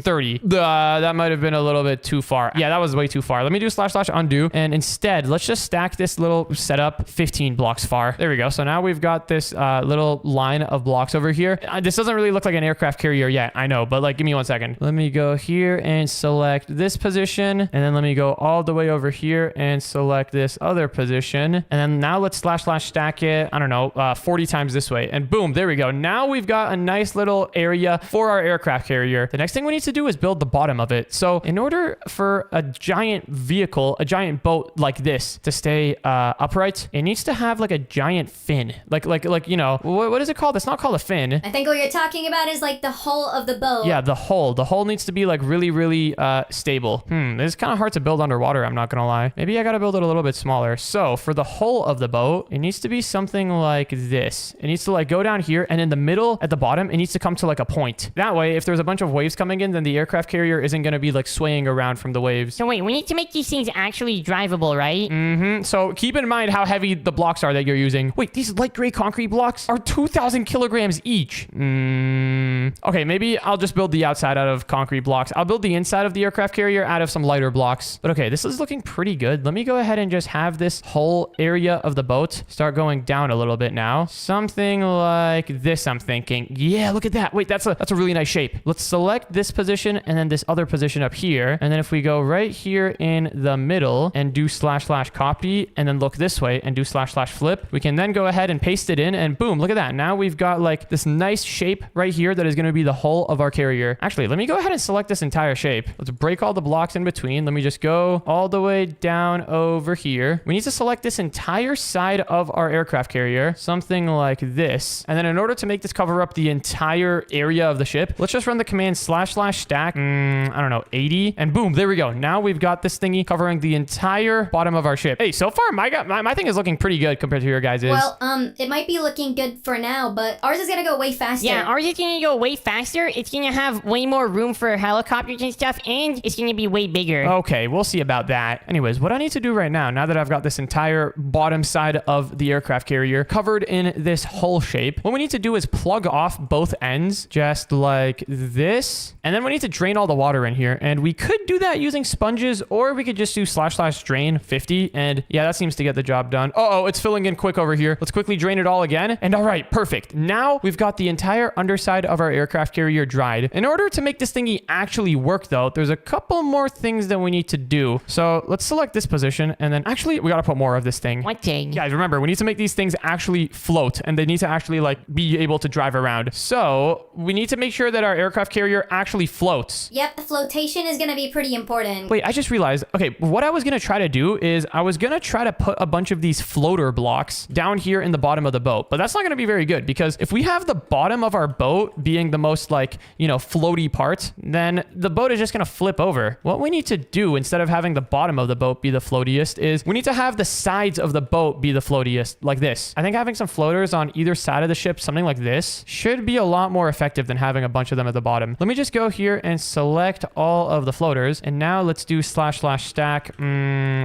30. That might have been a little bit too far. Yeah, that was way too far. Let me do / undo. And instead, let's just stack this little setup 15 blocks far. There we go. So now we've got this little line of blocks over here. This doesn't really look like an aircraft carrier yet. I know, but like, give me 1 second. Let me go here and select this position. And then let me go all the way over here and select this other position. And then now let's / stack it, I don't know, 40 times this way. And boom, there we go. Now we've got a nice little area for our aircraft carrier. The next thing we need to do is build the bottom of it. So in order for a giant vehicle, a giant boat like this to stay upright, it needs to have like a giant fin. Like you know, what is it called? It's not called a fin. I think what you're talking about is like the hull of the boat. Yeah, the hull. The hull needs to be like really stable. This is kind of hard to build underwater, I'm not gonna lie. Maybe I gotta build it a little bit smaller. So for the hull of the boat, it needs to be something like this. It needs to like go down here, and in the middle at the bottom, it needs to come to like a point. That way, if there's a bunch of waves coming in, then the aircraft carrier isn't gonna be like swaying around from the waves. So wait, we need to make these things actually drivable, right? So keep in mind how heavy the blocks are that you're using. Wait, these light gray concrete blocks are 2,000 kilograms each. Okay, maybe I'll just build the outside out of concrete blocks. I'll build the inside of the aircraft carrier out of some lighter blocks. But okay, this is looking pretty good. Let me go ahead and just have this whole area of the boat start going down a little bit now. Something like this, I'm thinking. Yeah, look at that. Wait, that's a really nice shape. Let's select this position and then this other position up here. And then if we go right here in the middle and do / copy and then look this way and do / flip, we can then go ahead and paste it in and boom, look at that. Now we've got like this nice shape right here that is going to be the hull of our carrier. Actually, let me go ahead and select this entire shape. Let's break all the blocks in between. Let me just go all the way down over here. We need to select this entire side of our aircraft carrier, something like this. And then in order to make this cover up the entire area of the ship, let's just run the command / stack, I don't know, 80. And boom, there we go. Now we've got this thingy covering the entire bottom of our ship. Hey, so far my thing is looking pretty good compared to your guys's. Well, it might be looking good for now, but ours is gonna go way faster. Yeah, ours is gonna go way faster. It's gonna have way more room for helicopters and stuff, and it's gonna be way bigger. Okay, we'll see about that. Anyways, what I need to do right now that I've got this entire bottom side of the aircraft carrier covered in this hull shape, what we need to do is plug off both ends, just like this. And then we need to drain all the water in here. And we could do that using sponges, or we could just do / drain 50. And yeah, that seems to get the job done. Uh-oh, it's filling in quick over here. Let's quickly drain it all again. And all right, perfect. Now we've got the entire underside of our aircraft carrier dried. In order to make this thingy actually work though, there's a couple more things that we need to do. So let's select this position, and then actually we gotta put more of this thing. What thing? Guys, remember, we need to make these things actually float, and they need to actually like be able to drive around. So we need to make sure that our aircraft carrier actually floats. Yep, the flotation is gonna be pretty important. Wait, I just realized, okay, what I was gonna try to do is I was gonna try to put a bunch of these floater blocks down here in the bottom of the boat, but that's not gonna be very good because if we have the bottom of our boat being the most like, you know, floaty part, then the boat is just gonna flip over. What we need to do instead of having the bottom of the boat be the floatiest is we need to have the sides of the boat be the floatiest, like this. I think having some floaters on either side of the ship, something like this, should be a lot more effective than having a bunch of them at the bottom. Let me just go here and select all of the floaters, and now let's do //stack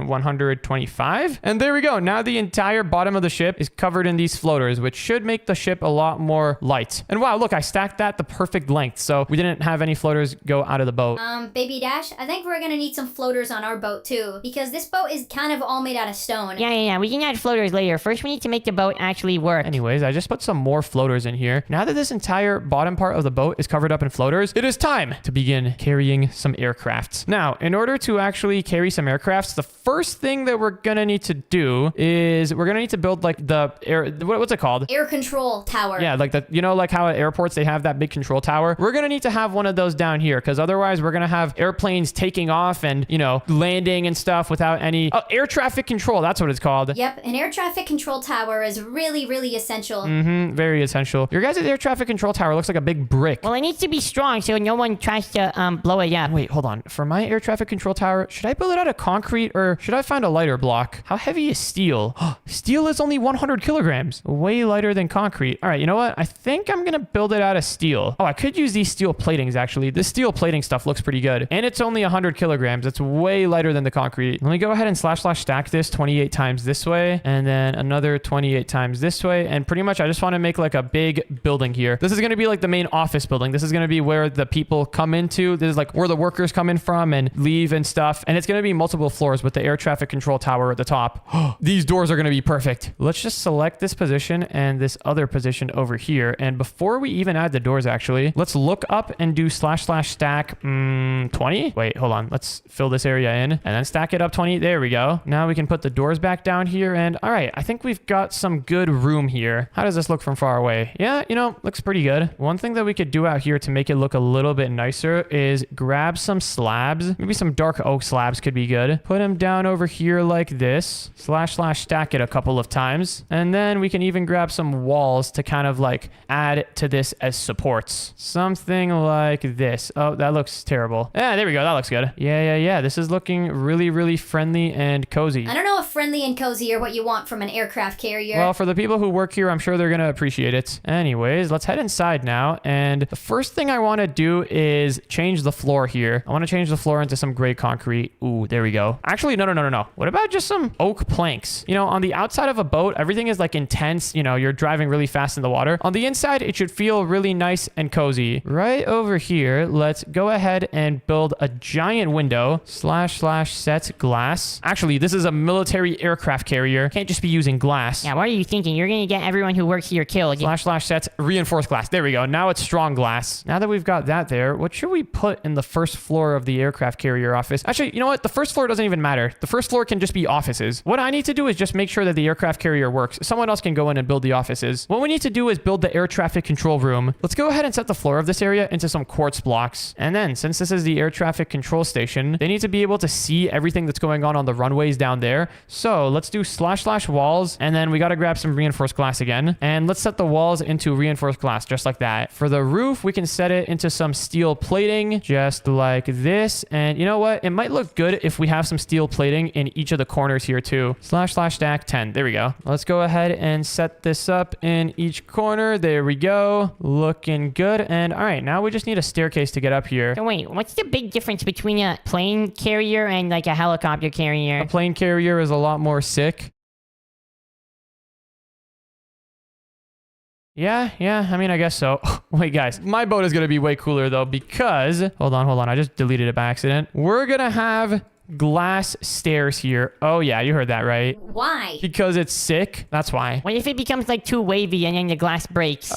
125, and there we go. Now the entire bottom of the ship is covered in these floaters, which should make the ship a lot more light. And wow, look, I stacked that the perfect length, so we didn't have any floaters go out of the boat. Baby Dash, I think we're gonna need some floaters on our boat too, because this boat is kind of all made out of stone. Yeah. We can add floaters later. First, we need to make the boat actually work. Anyways, I just put some more floaters in here. Now that this entire bottom part of the boat is covered up in floaters, it is time to begin carrying some aircrafts. Now, in order to actually carry some aircrafts, the first thing that we're gonna need to do is we're gonna need to build like the air, what's it called? Air control tower. Yeah, like the, you know, like how at airports they have that big control tower. We're gonna need to have one of those down here because otherwise we're gonna have airplanes taking off and, you know, landing and stuff without any air traffic control. That's what it's called. Yep, an air traffic control tower is really, really essential. Very essential. Your guys' air traffic control tower looks like a big brick. Well, it needs to be strong so no one tries to blow it up. Wait, hold on. For my air traffic control tower, should I build it out of concrete or should I find a lighter block? How heavy is steel? Steel is only 100 kilograms. Way lighter than concrete. All right, you know what? I think I'm gonna build it out of steel. Oh, I could use these steel platings actually. This steel plating stuff looks pretty good. And it's only 100 kilograms. It's way lighter than the concrete. Let me go ahead and / stack this 28 times this way and then another 28 times this way. And pretty much I just want to make like a big building here. This is going to be like the main office building. This is going to be where the people come into. This is like where the workers come in from and leave and stuff. And it's going to be multiple floors with the air traffic control tower at the top. These doors are going to be perfect. Let's just select this position and this other position over here. And before we even add the doors, actually, let's look up and do / stack 20. Wait, hold on. Let's fill this area in and then stack it up 20. There we go. Now we can put the doors back down here. And all right, I think we've got some good room here. How does this look from far away? Yeah, you know, looks pretty good. One thing that we could do out here to make it look a little bit nicer is grab some slabs. Maybe some dark oak slabs could be good. Put them down over here like this. / stack it a couple of times. And then we can even grab some walls to kind of like add to this as supports. Something like this. Oh, that looks terrible. Yeah, there we go. That looks good. Yeah. This is looking really, really friendly and cozy. I don't know if friendly and cozy are what you want from an aircraft carrier. Well, for the people who work here, I'm sure they're going to appreciate it. Anyways, let's head inside now. And the first thing I want to do is change the floor here. I want to change the floor into some gray concrete. Ooh, there we go. Actually, no. What about just some oak planks? You know, on the outside of a boat, everything is like intense. You know, you're driving really fast in the water. On the inside, it should feel really nice and cozy. Right over here, let's go ahead and build a giant window / set glass. Actually, this is a military aircraft carrier. Can't just be using glass. Yeah, what are you thinking? You're gonna get everyone who works here killed. / sets reinforced glass. There we go. Now it's strong glass. Now that we've got that there, what should we put in the first floor of the aircraft carrier office? Actually, you know what? The first floor doesn't even matter. The first floor can just be offices. What I need to do is just make sure that the aircraft carrier works. Someone else can go in and build the offices. What we need to do is build the air traffic control room. Let's go ahead and set the floor of this area into some quartz blocks. And then, since this is the air traffic control station, they need to be able to see everything that's going on the runways down there. So let's do / walls, and then we got to grab some reinforced glass again. And let's set the walls into reinforced glass, just like that. For the roof, we can set it into some steel plating, just like this. And you know what? It might look good if we have some steel plating in each of the corners here too. / stack 10. There we go. Let's go ahead and set this up in each corner. There we go. Looking good. And all right, now we just need a staircase to get up here. So wait, what's the big difference between a plane carrier and like a helicopter carrier? A plane carrier is a lot more sick. Yeah, I mean, I guess so. Wait, guys, my boat is going to be way cooler though because, hold on, I just deleted it by accident. We're going to have glass stairs here. Oh yeah, you heard that right. Why? Because it's sick. That's why. What if it becomes like too wavy and then the glass breaks?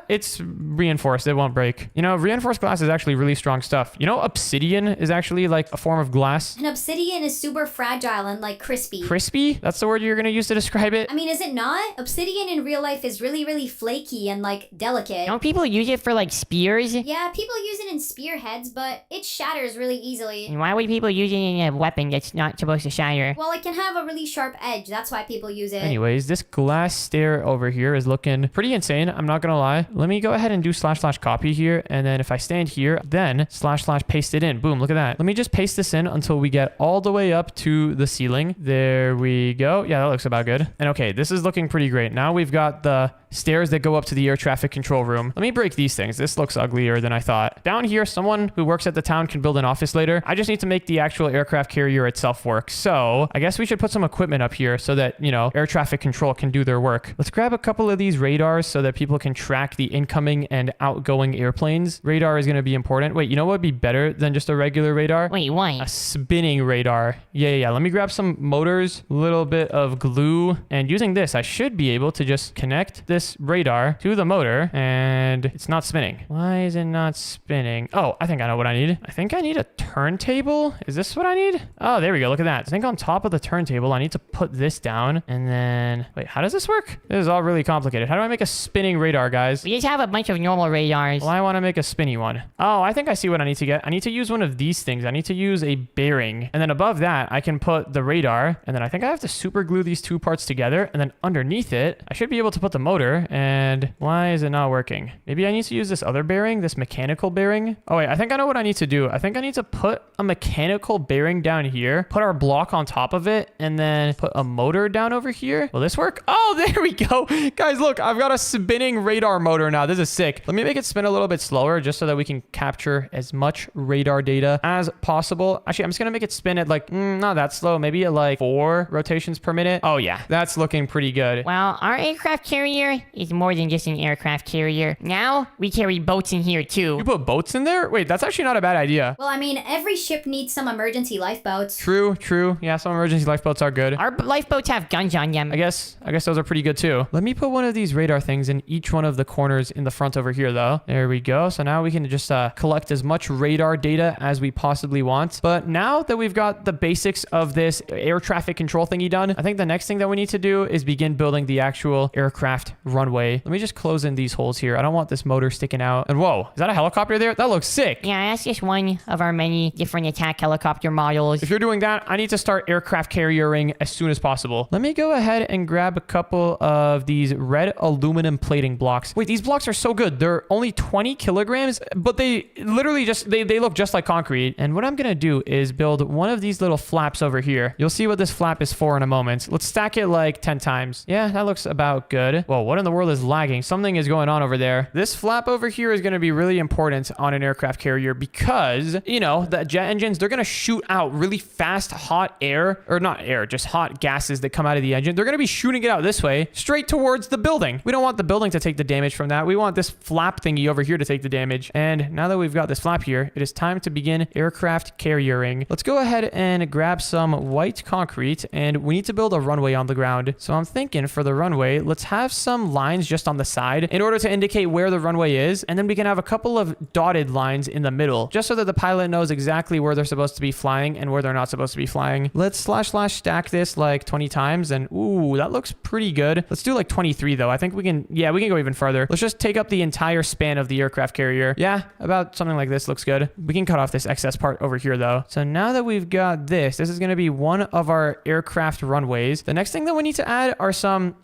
It's reinforced. It won't break. You know, reinforced glass is actually really strong stuff. You know, obsidian is actually like a form of glass. And obsidian is super fragile and like crispy. Crispy? That's the word you're gonna use to describe it? I mean, is it not? Obsidian in real life is really, really flaky and like delicate. Don't people use it for like spears? Yeah, people use it in spearheads, but it shatters really easily. And why would people use it in a weapon that's not supposed to shatter? Well, it can have a really sharp edge. That's why people use it. Anyways, this glass stair over here is looking pretty insane. I'm not gonna lie. Let me go ahead and do / copy here. And then if I stand here, then / paste it in. Boom, look at that. Let me just paste this in until we get all the way up to the ceiling. There we go. Yeah, that looks about good. And okay, this is looking pretty great. Now we've got the stairs that go up to the air traffic control room. Let me break these things. This looks uglier than I thought. Down here, someone who works at the town can build an office later. I just need to make the actual aircraft carrier itself work. So I guess we should put some equipment up here so that, you know, air traffic control can do their work. Let's grab a couple of these radars so that people can track the incoming and outgoing airplanes. Radar is going to be important. Wait, you know what would be better than just a regular radar? Wait, A what? spinning radar. Yeah. Let me grab some motors, a little bit of glue, and using this, I should be able to just connect this radar to the motor, and it's not spinning. Why is it not spinning? Oh, I think I know what I need. I think I need a turntable. Is this what I need? Oh, there we go. Look at that. I think on top of the turntable, I need to put this down, and then... Wait, how does this work? This is all really complicated. How do I make a spinning radar, guys? We just have a bunch of normal radars. Well, I want to make a spinny one. Oh, I think I see what I need to get. I need to use one of these things. I need to use a bearing. And then above that, I can put the radar. And then I think I have to super glue these two parts together. And then underneath it, I should be able to put the motor. And why is it not working? Maybe I need to use this other bearing, this mechanical bearing. Oh, wait, I think I know what I need to do. I think I need to put a mechanical bearing down here, put our block on top of it, and then put a motor down over here. Will this work? Oh, there we go. Guys, look, I've got a spinning radar motor now. This is sick. Let me make it spin a little bit slower just so that we can capture as much radar data as possible. Actually, I'm just going to make it spin at like, not that slow. Maybe at like 4 rotations per minute. Oh, yeah. That's looking pretty good. Well, our aircraft carrier is more than just an aircraft carrier. Now, we carry boats in here too. You put boats in there? Wait, that's actually not a bad idea. Well, I mean, every ship needs some emergency lifeboats. True. Yeah, some emergency lifeboats are good. Our lifeboats have guns on them. I guess those are pretty good too. Let me put one of these radar things in each one of the corners in the front over here though. There we go. So now we can just collect as much radar data as we possibly want. But now that we've got the basics of this air traffic control thingy done, I think the next thing that we need to do is begin building the actual aircraft runway. Let me just close in these holes here. I don't want this motor sticking out. And whoa, is that a helicopter there? That looks sick. Yeah, that's just one of our many different attack helicopter models. If you're doing that, I need to start aircraft carriering as soon as possible. Let me go ahead and grab a couple of these red aluminum plating blocks. Wait, these blocks are so good. They're only 20 kilograms, but they literally just, they look just like concrete. And what I'm going to do is build one of these little flaps over here. You'll see what this flap is for in a moment. Let's stack it like 10 times. Yeah, that looks about good. Whoa, what in the world is lagging? Something is going on over there. This flap over here is going to be really important on an aircraft carrier because, you know, the jet engines, they're going to shoot out really fast, hot air, or not air, just hot gases that come out of the engine. They're going to be shooting it out this way, straight towards the building. We don't want the building to take the damage from that. We want this flap thingy over here to take the damage. And now that we've got this flap here, it is time to begin aircraft carriering. Let's go ahead and grab some white concrete, and we need to build a runway on the ground. So I'm thinking for the runway, let's have some lines just on the side in order to indicate where the runway is, and then we can have a couple of dotted lines in the middle, just so that the pilot knows exactly where they're supposed to be flying and where they're not supposed to be flying. Let's / stack this like 20 times, and ooh, that looks pretty good. Let's do like 23 though. I think we can go even further. Let's just take up the entire span of the aircraft carrier. Yeah, about something like this looks good. We can cut off this excess part over here though. So now that we've got this is going to be one of our aircraft runways. The next thing that we need to add are some,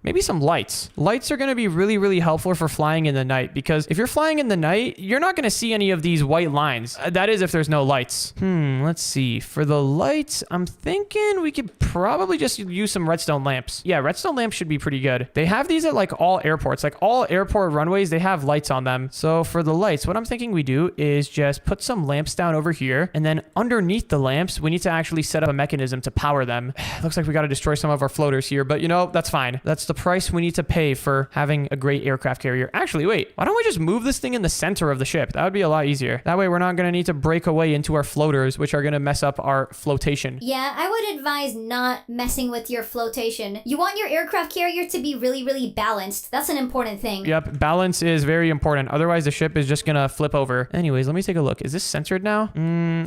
maybe some lights. Lights are going to be really, really helpful for flying in the night, because if you're flying in the night, you're not going to see any of these white lines. That is if there's no lights. Let's see. For the lights, I'm thinking we could probably just use some redstone lamps. Yeah, redstone lamps should be pretty good. They have these at like all airports, like all airport runways, they have lights on them. So for the lights, what I'm thinking we do is just put some lamps down over here, and then underneath the lamps, we need to actually set up a mechanism to power them. Looks like we got to destroy some of our floaters here, but you know, that's fine. That's the price we need to pay for having a great aircraft carrier. Actually, wait, why don't we just move this thing in the center of the ship? That would be a lot easier. That way we're not going to need to break away into our floaters, which are going to mess up our flotation. Yeah, I would advise not messing with your flotation. You want your aircraft carrier to be really, really balanced. That's an important thing. Yep, balance is very important. Otherwise, the ship is just going to flip over. Anyways, let me take a look. Is this centered now?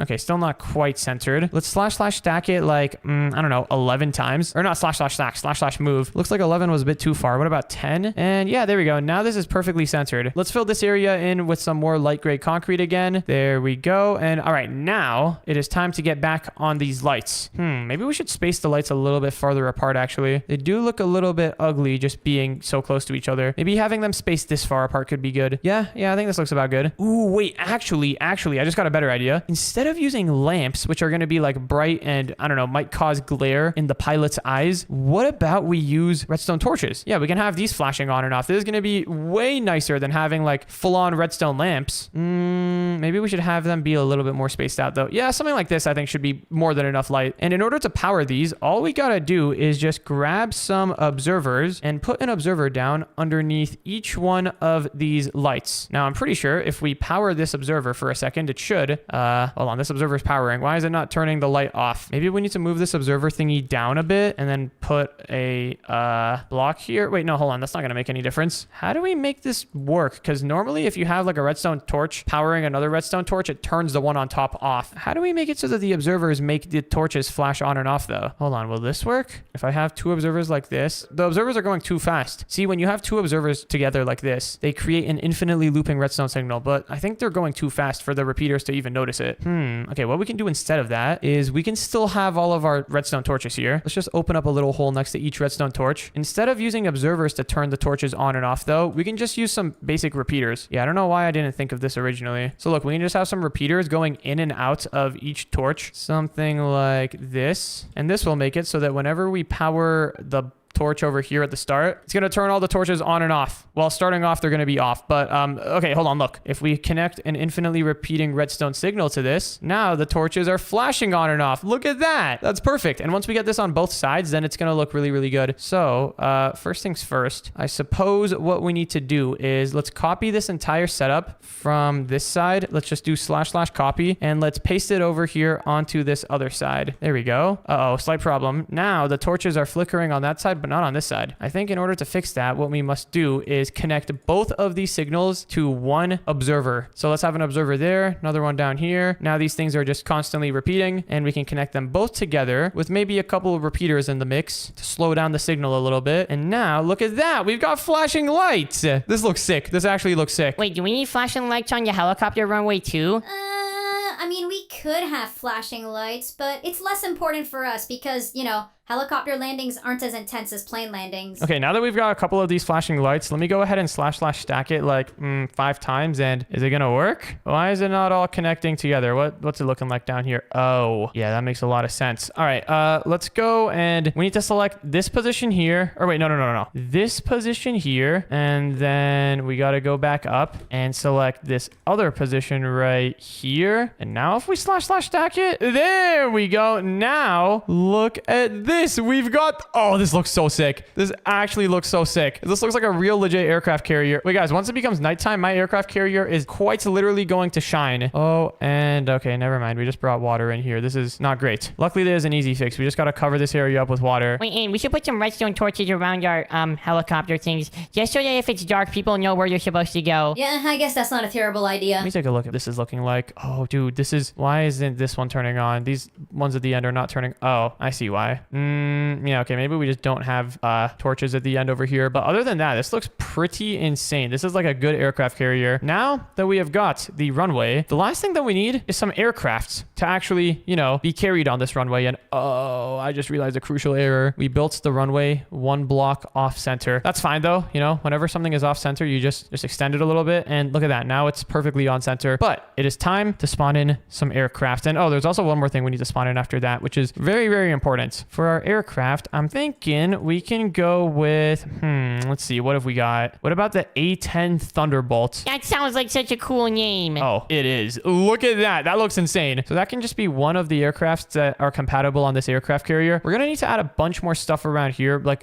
Okay, still not quite centered. Let's slash stack it like, I don't know, 11 times. Or not slash stack, slash move. Looks like 11 was a bit too far. What about 10? And yeah, there we go. Now this is perfectly centered. Let's fill this area in with some more light gray concrete again. There we go. And all right, now it is time to get back on these lights. Maybe we should space the lights a little bit farther apart, actually. They do look a little bit ugly just being so close to each other. Maybe having them spaced this far apart could be good. Yeah, I think this looks about good. Ooh, wait, actually, I just got a better idea. Instead of using lamps, which are going to be like bright and, I don't know, might cause glare in the pilot's eyes, what about we use redstone torches? Yeah, we can have these flashing on and off. This is going to be way nicer than having like full-on redstone lamps. Maybe we should have them be a little bit more spaced out though. Yeah, something like this I think should be more than enough light. And in order to power these, all we gotta do is just grab some observers and put an observer down underneath each one of these lights. Now I'm pretty sure if we power this observer for a second, it should, hold on, this observer is powering. Why is it not turning the light off? Maybe we need to move this observer thingy down a bit and then put a block here. Wait, no, hold on, that's not gonna make any difference. How do we make this work? Because normally if you have like a redstone torch powering another redstone torch, it turns the one on top off. How do we make it so that the observers make the torches flash on and off though? Hold on, will this work? If I have two observers like this, the observers are going too fast. See, when you have two observers together like this, they create an infinitely looping redstone signal, but I think they're going too fast for the repeaters to even notice it. Okay, what we can do instead of that is we can still have all of our redstone torches here. Let's just open up a little hole next to each redstone torch. Instead of using observers to turn the torches on and off though, we can just use some basic repeaters. Yeah, I don't know why I didn't think of this originally. So look, we can just have some repeaters going in and out of each torch. Something like this. And this will make it so that whenever we power the torch over here at the start, it's going to turn all the torches on and off. While starting off, they're going to be off. But, okay, hold on, look. If we connect an infinitely repeating redstone signal to this, now the torches are flashing on and off. Look at that. That's perfect. And once we get this on both sides, then it's going to look really, really good. So, first things first, I suppose what we need to do is let's copy this entire setup from this side. Let's just do / copy, and let's paste it over here onto this other side. There we go. Uh-oh, slight problem. Now the torches are flickering on that side, but not on this side. I think in order to fix that, what we must do is connect both of these signals to one observer. So let's have an observer there, another one down here. Now these things are just constantly repeating, and we can connect them both together with maybe a couple of repeaters in the mix to slow down the signal a little bit. And now look at that. We've got flashing lights. This looks sick. This actually looks sick. Wait, do we need flashing lights on your helicopter runway too? I mean, we could have flashing lights, but it's less important for us because, you know, helicopter landings aren't as intense as plane landings. Okay, now that we've got a couple of these flashing lights, let me go ahead and / stack it like 5 times. And is it gonna work? Why is it not all connecting together? What's it looking like down here? Oh, yeah, that makes a lot of sense. All right, let's go, and we need to select this position here. Or wait, no. This position here, and then we gotta go back up and select this other position right here. And now if we / stack it, there we go. Now look at this. We've got, oh, this looks so sick. This actually looks so sick. This looks like a real legit aircraft carrier. Wait, guys, once it becomes nighttime, my aircraft carrier is quite literally going to shine. Oh, and okay, never mind. We just brought water in here. This is not great. Luckily, there's an easy fix. We just got to cover this area up with water. Wait, and we should put some redstone torches around our helicopter things, just so that if it's dark, people know where they're supposed to go. Yeah, I guess that's not a terrible idea. Let me take a look at this is looking like. Oh, dude, this is, why isn't this one turning on? These ones at the end are not turning. Oh, I see why. Yeah, okay, maybe we just don't have torches at the end over here. But other than that, this looks pretty insane. This is like a good aircraft carrier. Now that we have got the runway, the last thing that we need is some aircrafts to actually, you know, be carried on this runway. And oh, I just realized a crucial error. We built the runway 1 block off center. That's fine though. You know, whenever something is off center, you just extend it a little bit. And look at that. Now it's perfectly on center. But it is time to spawn in some aircraft. And oh, there's also one more thing we need to spawn in after that, which is very, very important. For our our aircraft, I'm thinking we can go with, let's see, what have we got? What about the A-10 Thunderbolt? That sounds like such a cool name. Oh, it is. Look at that. That looks insane. So that can just be one of the aircrafts that are compatible on this aircraft carrier. We're going to need to add a bunch more stuff around here. Like,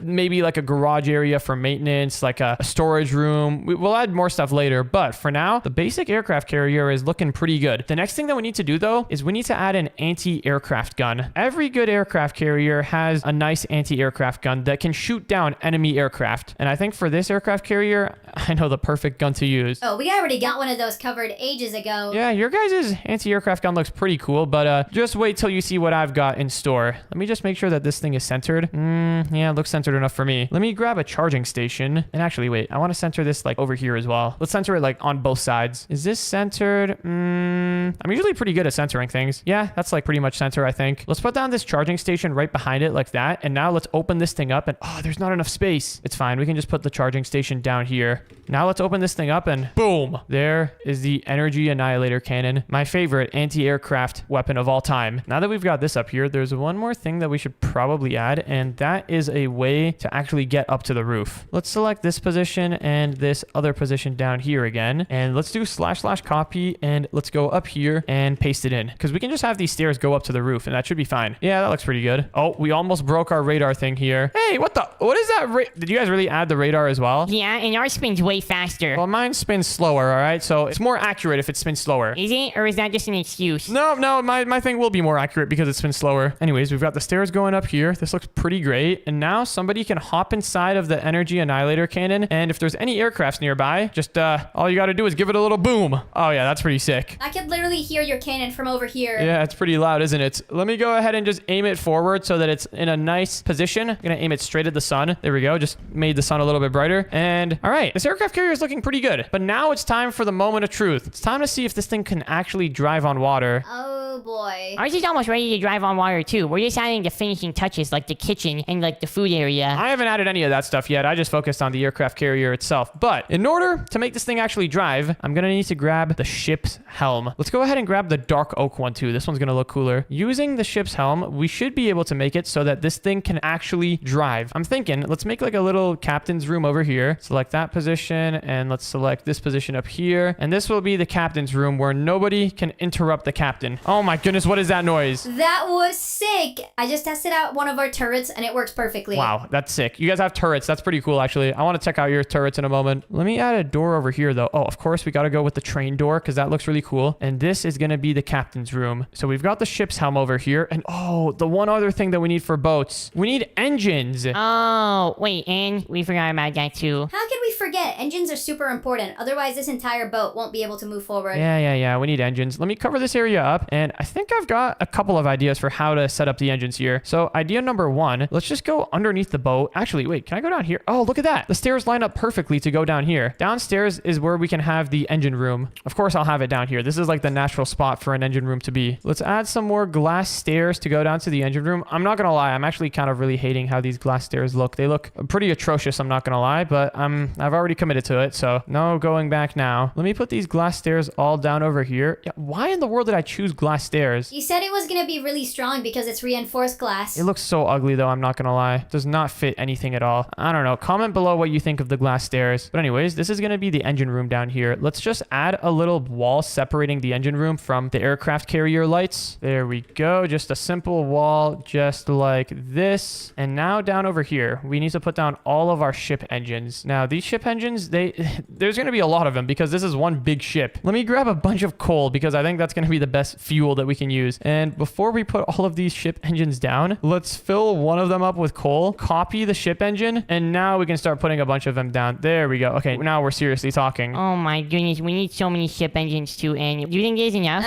maybe like a garage area for maintenance, like a storage room. We'll add more stuff later. But for now, the basic aircraft carrier is looking pretty good. The next thing that we need to do, though, is we need to add an anti-aircraft gun. Every good aircraft carrier has a nice anti-aircraft gun that can shoot down enemy aircraft. And I think for this aircraft carrier, I know the perfect gun to use. Oh, we already got one of those covered ages ago. Yeah, your guys' anti-aircraft gun looks pretty cool, but just wait till you see what I've got in store. Let me just make sure that this thing is centered. Yeah, it looks centered enough for me. Let me grab a charging station. And actually, wait, I want to center this like over here as well. Let's center it like on both sides. Is this centered? I'm usually pretty good at centering things. Yeah, that's like pretty much center, I think. Let's put down this charging station right behind it like that. And now let's open this thing up and, oh, there's not enough space. It's fine. We can just put the charging station down here. Now let's open this thing up and boom, there is the energy annihilator cannon, my favorite anti-aircraft weapon of all time. Now that we've got this up here, there's one more thing that we should probably add, and that is a way to actually get up to the roof. Let's select this position and this other position down here again, and let's do / copy, and let's go up here and paste it in, because we can just have these stairs go up to the roof, and that should be fine. Yeah, that looks pretty good. Oh, we almost broke our radar thing here. Hey, what is that? Did you guys really add the radar as well? Yeah, and ours spins way faster. Well, mine spins slower, all right? So it's more accurate if it spins slower. Is it? Or is that just an excuse? No, my thing will be more accurate because it spins slower. Anyways, we've got the stairs going up here. This looks pretty great. And now somebody can hop inside of the energy annihilator cannon. And if there's any aircrafts nearby, just all you got to do is give it a little boom. Oh, yeah, that's pretty sick. I could literally hear your cannon from over here. Yeah, it's pretty loud, isn't it? Let me go ahead and just aim it forward so that it's in a nice position. I'm going to aim it straight at the sun. There we go. Just made the sun a little bit brighter. And all right, this aircraft carrier is looking pretty good. But now it's time for the moment of truth. It's time to see if this thing can actually drive on water. Oh boy. Ours is almost ready to drive on water too. We're just adding the finishing touches like the kitchen and like the food area. I haven't added any of that stuff yet. I just focused on the aircraft carrier itself. But in order to make this thing actually drive, I'm going to need to grab the ship's helm. Let's go ahead and grab the dark oak one too. This one's going to look cooler. Using the ship's helm, we should be able to make it so that this thing can actually drive. I'm thinking, let's make like a little captain's room over here. Select that position and let's select this position up here. And this will be the captain's room where nobody can interrupt the captain. Oh my goodness, what is that noise? That was sick. I just tested out one of our turrets and it works perfectly. Wow, that's sick. You guys have turrets. That's pretty cool, actually. I want to check out your turrets in a moment. Let me add a door over here, though. Oh, of course, we got to go with the train door because that looks really cool. And this is going to be the captain's room. So we've got the ship's helm over here. And oh, the one other thing that we need for boats. We need engines. Oh, wait, and we forgot about that too. How could we forget? Engines are super important. Otherwise, this entire boat won't be able to move forward. Yeah. We need engines. Let me cover this area up. And I think I've got a couple of ideas for how to set up the engines here. So idea number one, let's just go underneath the boat. Actually, wait, can I go down here? Oh, look at that. The stairs line up perfectly to go down here. Downstairs is where we can have the engine room. Of course, I'll have it down here. This is like the natural spot for an engine room to be. Let's add some more glass stairs to go down to the engine room. I'm not gonna lie, I'm actually kind of really hating how these glass stairs look. They look pretty atrocious, I'm not gonna lie, but I've already committed to it, so no going back now. Let me put these glass stairs all down over here. Yeah, why in the world did I choose glass stairs? You said it was gonna be really strong because it's reinforced glass. It looks so ugly though, I'm not gonna lie. It does not fit anything at all. I don't know. Comment below what you think of the glass stairs. But anyways, this is gonna be the engine room down here. Let's just add a little wall separating the engine room from the aircraft carrier lights. There we go. Just a simple wall just like this. And now down over here, we need to put down all of our ship engines. Now these ship engines, there's gonna be a lot of them because this is one big ship. Let me grab a bunch of coal because I think that's gonna be the best fuel that we can use. And before we put all of these ship engines down, let's fill one of them up with coal, copy the ship engine, and now we can start putting a bunch of them down. There we go. Okay, now we're seriously talking. Oh my goodness, we need so many ship engines too, and do you think there's enough?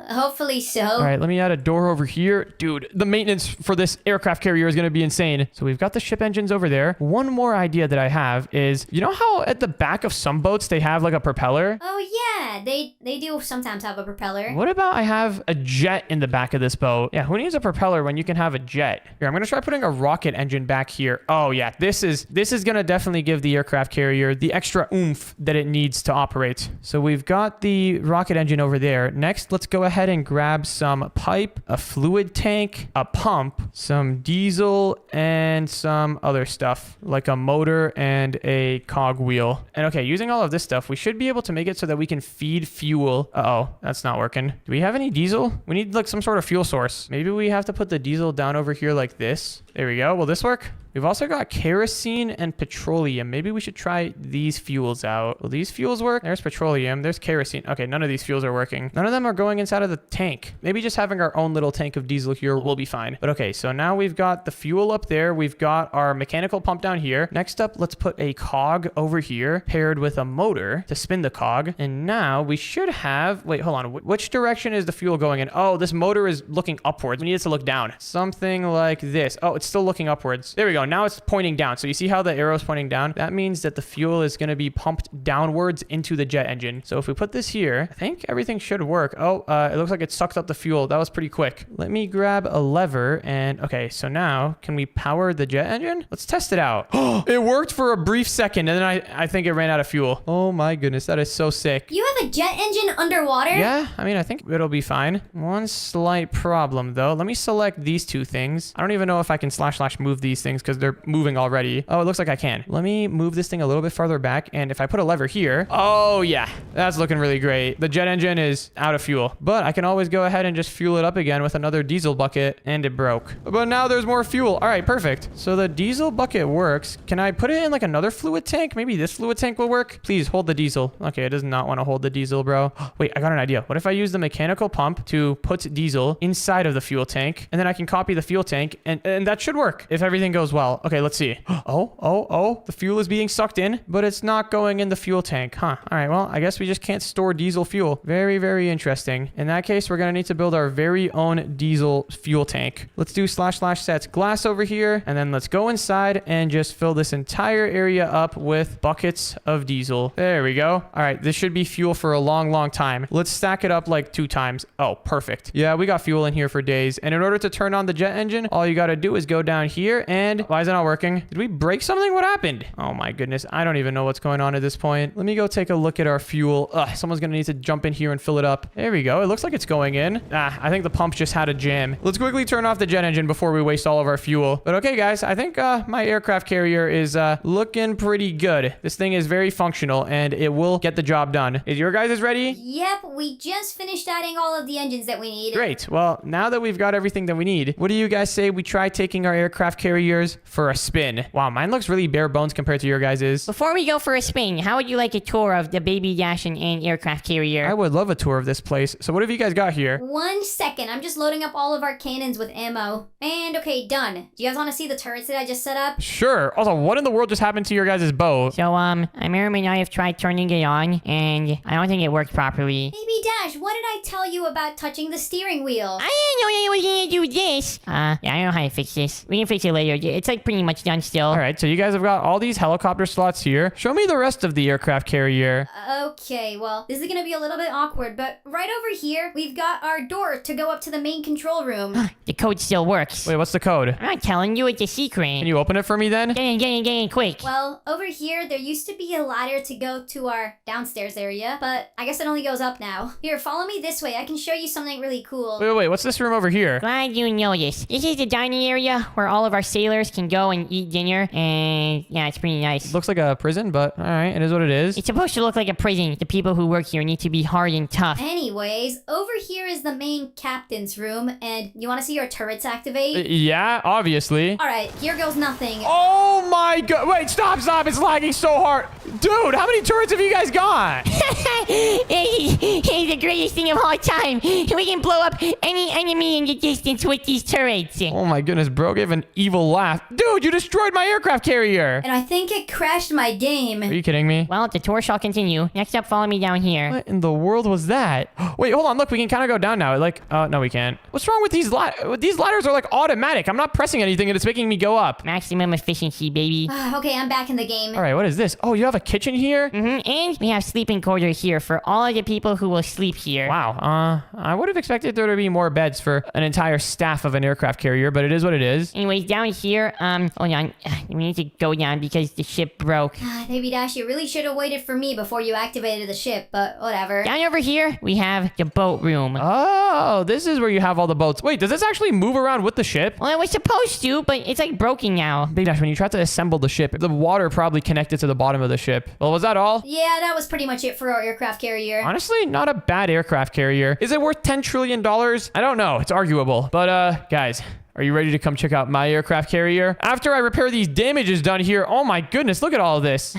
Hopefully so. All right, let me add a door over here. Dude, the maintenance for this aircraft carrier is going to be insane. So we've got the ship engines over there. One more idea that I have is, you know how at the back of some boats they have like a propeller? Oh yeah, they do sometimes have a propeller. What about I have a jet in the back of this boat. Yeah, who needs a propeller when you can have a jet? Here, I'm gonna try putting a rocket engine back here. Oh yeah, this is gonna definitely give the aircraft carrier the extra oomph that it needs to operate. So we've got the rocket engine over there. Next, let's go ahead and grab some pipe, a fluid tank, a pump, some diesel, and some other stuff like a motor and a cog wheel. And okay, using all of this stuff, we should be able to make it so that we can feed fuel. Uh-oh, that's not working. Do we have any diesel? We need like some sort of fuel source. Maybe we have to put the diesel down over here like this. There we go. Will this work? We've also got kerosene and petroleum. Maybe we should try these fuels out. Will these fuels work? There's petroleum. There's kerosene. Okay, none of these fuels are working. None of them are going inside of the tank. Maybe just having our own little tank of diesel here will be fine. But okay, so now we've got the fuel up there. We've got our mechanical pump down here. Next up, let's put a cog over here paired with a motor to spin the cog. And now we should have... Wait, hold on. Which direction is the fuel going in? Oh, this motor is looking upwards. We need it to look down. Something like this. Oh, it's still looking upwards. There we go. Now it's pointing down. So you see how the arrow is pointing down? That means that the fuel is going to be pumped downwards into the jet engine. So if we put this here, I think everything should work. Oh, it looks like it sucked up the fuel. That was pretty quick. Let me grab a lever and okay, so now can we power the jet engine? Let's test it out. Oh, it worked for a brief second and then I think it ran out of fuel. Oh my goodness, that is so sick. You have a jet engine underwater? Yeah, I mean, I think it'll be fine. One slight problem though. Let me select these two things. I don't even know if I can / move these things because they're moving already. Oh, it looks like I can. Let me move this thing a little bit farther back. And if I put a lever here, oh yeah, that's looking really great. The jet engine is out of fuel, but I can always go ahead and just fuel it up again with another diesel bucket and it broke. But now there's more fuel. All right, perfect. So the diesel bucket works. Can I put it in like another fluid tank? Maybe this fluid tank will work. Please hold the diesel. Okay, it does not want to hold the diesel, bro. Wait, I got an idea. What if I use the mechanical pump to put diesel inside of the fuel tank and then I can copy the fuel tank and that should work if everything goes well. Okay, let's see. Oh, the fuel is being sucked in, but it's not going in the fuel tank. Huh. All right, well, I guess we just can't store diesel fuel. Very, very interesting. In that case, we're going to need to build our very own diesel fuel tank. Let's do / sets glass over here, and then let's go inside and just fill this entire area up with buckets of diesel. There we go. All right, this should be fuel for a long, long time. Let's stack it up like 2 times. Oh, perfect. Yeah, we got fuel in here for days. And in order to turn on the jet engine, all you got to do is go down here and why is it not working? Did we break something? What happened? Oh my goodness. I don't even know what's going on at this point. Let me go take a look at our fuel. Someone's going to need to jump in here and fill it up. There we go. It looks like it's going in. I think the pump just had a jam. Let's quickly turn off the jet engine before we waste all of our fuel. But okay, guys, I think my aircraft carrier is looking pretty good. This thing is very functional and it will get the job done. Is your guys ready? Yep, we just finished adding all of the engines that we need. Great. Well, now that we've got everything that we need, what do you guys say we try taking our aircraft carriers for a spin? Wow, mine looks really bare bones compared to your guys's. Before we go for a spin, how would you like a tour of the Baby Dash and aircraft carrier? I would love a tour of this place. So what have you guys got here? 1 second. I'm just loading up all of our cannons with ammo. And okay, done. Do you guys want to see the turrets that I just set up? Sure. Also, what in the world just happened to your guys' bow? So, Miriam and I have tried turning it on, and I don't think it worked properly. Baby Dash, what did I tell you about touching the steering wheel? I didn't know that I was gonna do this. Yeah, I don't know how to fix this. We can fix it later. It's like pretty much done still. All right, so you guys have got all these helicopter slots here. Show me the rest of the aircraft carrier. Okay, well, this is gonna be a little bit awkward, but right over here, we've got our door to go up to the main control room. The code still works. Wait, what's the code? I'm not telling you, it's a secret. Can you open it for me then? Get in, quick. Well, over here, there used to be a ladder to go to our downstairs area, but I guess it only goes up now. Here, follow me this way. I can show you something really cool. Wait, what's this room over here? Glad you noticed. This is the dining area where all of our sailors can go and eat dinner, and yeah, it's pretty nice. Looks like a prison, but all right, it is what it is. It's supposed to look like a prison. The people who work here need to be hard and tough. Anyways, over here is the main captain's room, and you want to see your turrets activate? Yeah, obviously. All right, here goes nothing. Oh my god. Wait, stop. It's lagging so hard. Dude, how many turrets have you guys got? It's the greatest thing of all time. We can blow up any enemy in the distance with these turrets. Oh my goodness, bro gave an evil laugh. aircraft. Dude, you destroyed my aircraft carrier. And I think it crashed my game. Are you kidding me? Well, the tour shall continue. Next up, follow me down here. What in the world was that? Wait, hold on. Look, we can kind of go down now. Like, no, we can't. What's wrong with these these ladders are like automatic. I'm not pressing anything and it's making me go up. Maximum efficiency, baby. Okay, I'm back in the game. All right, what is this? Oh, you have a kitchen here? And we have sleeping quarters here for all of the people who will sleep here. Wow. I would have expected there to be more beds for an entire staff of an aircraft carrier, but it is what it is. Anyways, down here, hold on. We need to go down because the ship broke. Baby Dash, you really should have waited for me before you activated the ship, but whatever. Down over here, we have the boat room. Oh, this is where you have all the boats. Wait, does this actually move around with the ship? Well, it was supposed to, but it's like broken now. Big Dash, when you tried to assemble the ship, the water probably connected to the bottom of the ship. Well, was that all? Yeah, that was pretty much it for our aircraft carrier. Honestly, not a bad aircraft carrier. Is it worth $10 trillion? I don't know. It's arguable. But, guys, are you ready to come check out my aircraft carrier? After I repair these damages done here, oh my goodness, look at all of this.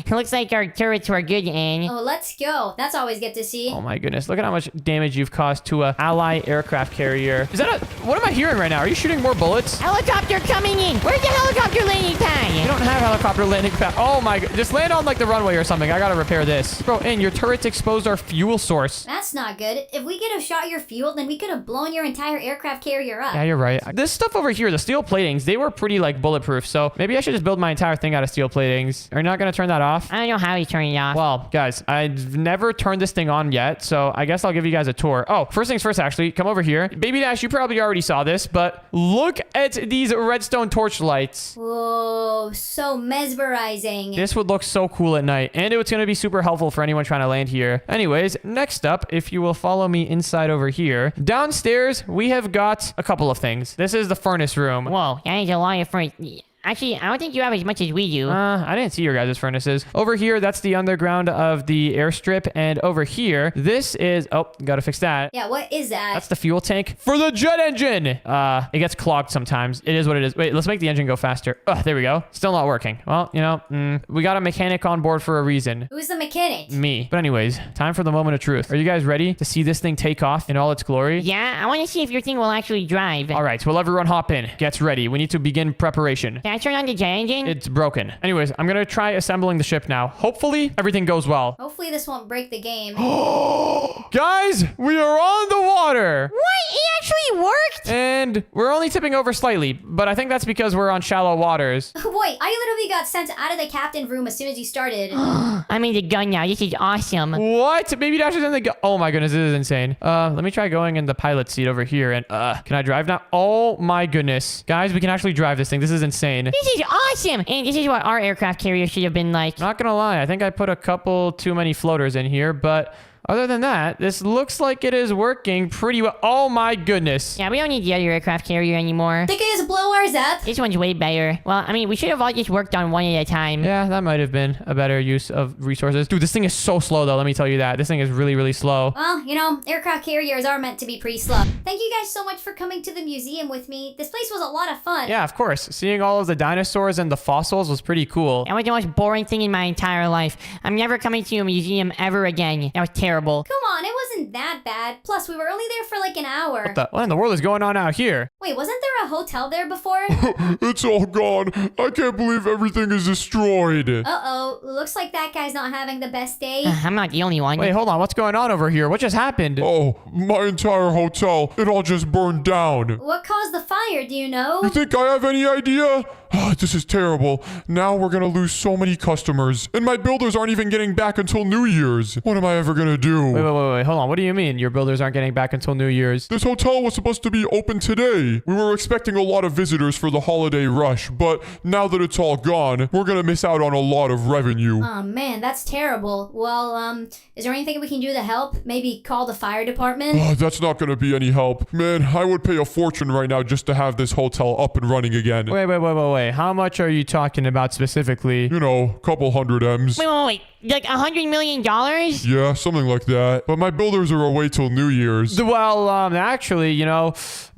Looks like our turrets were good, Anne. Oh, let's go. That's always good to see. Oh my goodness, look at how much damage you've caused to a ally aircraft carrier. Is that what am I hearing right now? Are you shooting more bullets? Helicopter coming in. Where's the helicopter landing You pad? don't have helicopter landing pad. Oh my god, just land on like the runway or something. I gotta repair this. Bro, and your turrets exposed our fuel source. That's not good. If we could have shot your fuel, then we could have blown your entire aircraft carrier up. Yeah, you're right. This stuff over here, the steel platings, they were pretty like bulletproof. So maybe I should just build my entire thing out of steel platings. Are you not gonna turn that off? I don't know how he's turning it off. Well, guys, I've never turned this thing on yet, so I guess I'll give you guys a tour. Oh, first things first, actually, come over here. Baby Dash, you probably already saw this, but look at these redstone torch lights. Whoa, so mesmerizing. This would look so cool at night, and it's going to be super helpful for anyone trying to land here. Anyways, next up, if you will follow me inside over here, downstairs, we have got a couple of things. This is the furnace room. Whoa, that is a lot of furniture. Actually, I don't think you have as much as we do. I didn't see your guys' furnaces. Over here, that's the underground of the airstrip. And over here, this is... Oh, gotta fix that. Yeah, what is that? That's the fuel tank for the jet engine. It gets clogged sometimes. It is what it is. Wait, let's make the engine go faster. Oh, there we go. Still not working. Well, you know, we got a mechanic on board for a reason. Who's the mechanic? Me. But anyways, time for the moment of truth. Are you guys ready to see this thing take off in all its glory? Yeah, I want to see if your thing will actually drive. All right, well, everyone hop in. Gets ready. We need to begin preparation. Can I turn on the jet engine? It's broken. Anyways, I'm gonna try assembling the ship now. Hopefully, everything goes well. Hopefully this won't break the game. Guys, we are on the water! What? It actually worked? And we're only tipping over slightly, but I think that's because we're on shallow waters. Wait, I literally got sent out of the captain room as soon as you started. I'm in the gun now. This is awesome. What? Baby Dash is in the oh my goodness, this is insane. Let me try going in the pilot seat over here and can I drive now? Oh my goodness. Guys, we can actually drive this thing. This is insane. This is awesome. And this is what our aircraft carrier should have been like. Not gonna lie, I think I put a couple too many floaters in here, but other than that, this looks like it is working pretty well. Oh my goodness. Yeah, we don't need the other aircraft carrier anymore. Think I just blow ours up? This one's way better. Well, I mean, we should have all just worked on one at a time. Yeah, that might have been a better use of resources. Dude, this thing is so slow though, let me tell you that. This thing is really, really slow. Well, you know, aircraft carriers are meant to be pretty slow. Thank you guys so much for coming to the museum with me. This place was a lot of fun. Yeah, of course. Seeing all of the dinosaurs and the fossils was pretty cool. That was the most boring thing in my entire life. I'm never coming to a museum ever again. That was terrible. Come on, it wasn't that bad. Plus, we were only there for like an hour. What in the world is going on out here? Wait, wasn't there a hotel there before? It's all gone. I can't believe everything is destroyed. Uh-oh, looks like that guy's not having the best day. I'm not the only one. Wait, hold on. What's going on over here? What just happened? Oh, my entire hotel. It all just burned down. What caused the fire, do you know? You think I have any idea? This is terrible. Now we're gonna lose so many customers. And my builders aren't even getting back until New Year's. What am I ever gonna do? Wait, hold on. What do you mean your builders aren't getting back until New Year's? This hotel was supposed to be open today. We were expecting a lot of visitors for the holiday rush, but now that it's all gone, we're gonna miss out on a lot of revenue. Oh man, that's terrible. Well, is there anything we can do to help? Maybe call the fire department? That's not gonna be any help. Man, I would pay a fortune right now just to have this hotel up and running again. Wait. How much are you talking about specifically? You know, couple hundred M's. Wait. like $100 million? Yeah, something like that. But my builders are away till New Year's. Well, actually,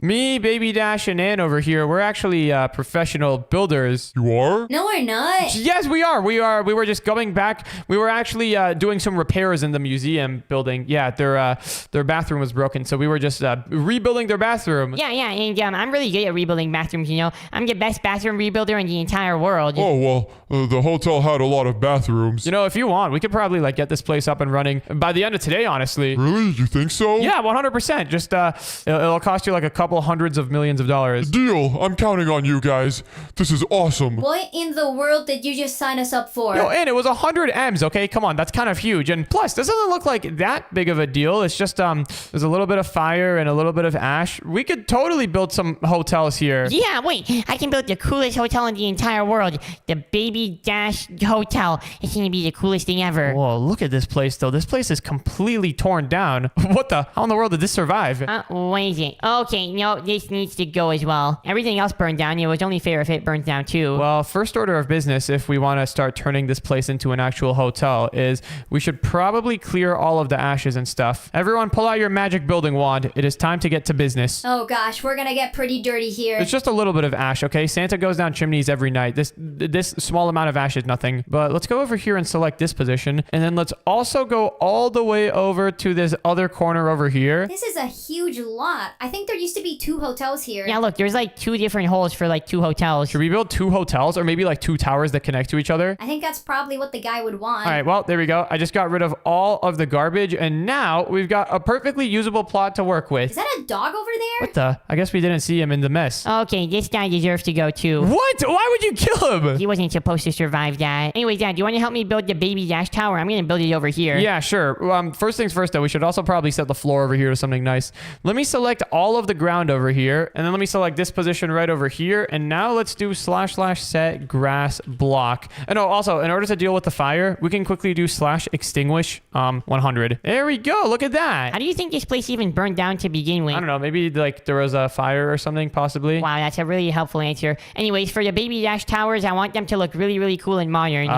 me, Baby Dash, and Ann over here, we're actually professional builders. You are? No, we're not. Yes, we are. We were just going back. We were actually doing some repairs in the museum building. Yeah, their bathroom was broken, so we were just rebuilding their bathroom. Yeah, and I'm really good at rebuilding bathrooms, I'm the best bathroom rebuilder in the entire world. Oh, well, the hotel had a lot of bathrooms. If you want, we could probably get this place up and running by the end of today, honestly. Really? You think so? Yeah, 100%. Just it'll cost you like a couple hundreds of millions of dollars. Deal. I'm counting on you guys. This is awesome. What in the world did you just sign us up for? Yo, and it was 100 M's, okay? Come on, that's kind of huge. And plus, this doesn't look like that big of a deal. It's just there's a little bit of fire and a little bit of ash. We could totally build some hotels here. Yeah, wait, I can build the coolest hotel in the entire world. The Baby Dash Hotel. It's gonna be the coolest thing ever. Whoa, look at this place, though. This place is completely torn down. What the? How in the world did this survive? What is it? Okay, no, this needs to go as well. Everything else burned down. It was only fair if it burns down too. Well, first order of business, if we want to start turning this place into an actual hotel, is we should probably clear all of the ashes and stuff. Everyone, pull out your magic building wand. It is time to get to business. Oh gosh, we're gonna get pretty dirty here. It's just a little bit of ash, okay? Santa goes down chimneys every night. This small amount of ash is nothing. But let's go over here and select this position. And then let's also go all the way over to this other corner over here. This is a huge lot. I think there used to be 2 hotels here. Yeah, look, there's like 2 different holes for like 2 hotels. Should we build 2 hotels or maybe like 2 towers that connect to each other? I think that's probably what the guy would want. All right, well, there we go. I just got rid of all of the garbage, and now we've got a perfectly usable plot to work with. Is that a dog over there? What the? I guess we didn't see him in the mess. Okay, this guy deserves to go too. What? Why would you kill him? He wasn't supposed to survive that. Anyways, Dad, do you want to help me build the Baby Dash Tower? I'm gonna build it over here. Yeah, sure. First things first, though, we should also probably set the floor over here to something nice. Let me select all of the ground over here, and then let me select this position right over here, and now let's do / set grass block. And oh, also, in order to deal with the fire, we can quickly do / extinguish 100. There we go. Look at that. How do you think this place even burned down to begin with? I don't know. Maybe like there was a fire or something, possibly. Wow, that's a really helpful answer. Anyways, for the Baby Dash Towers, I want them to look really, really cool and modern.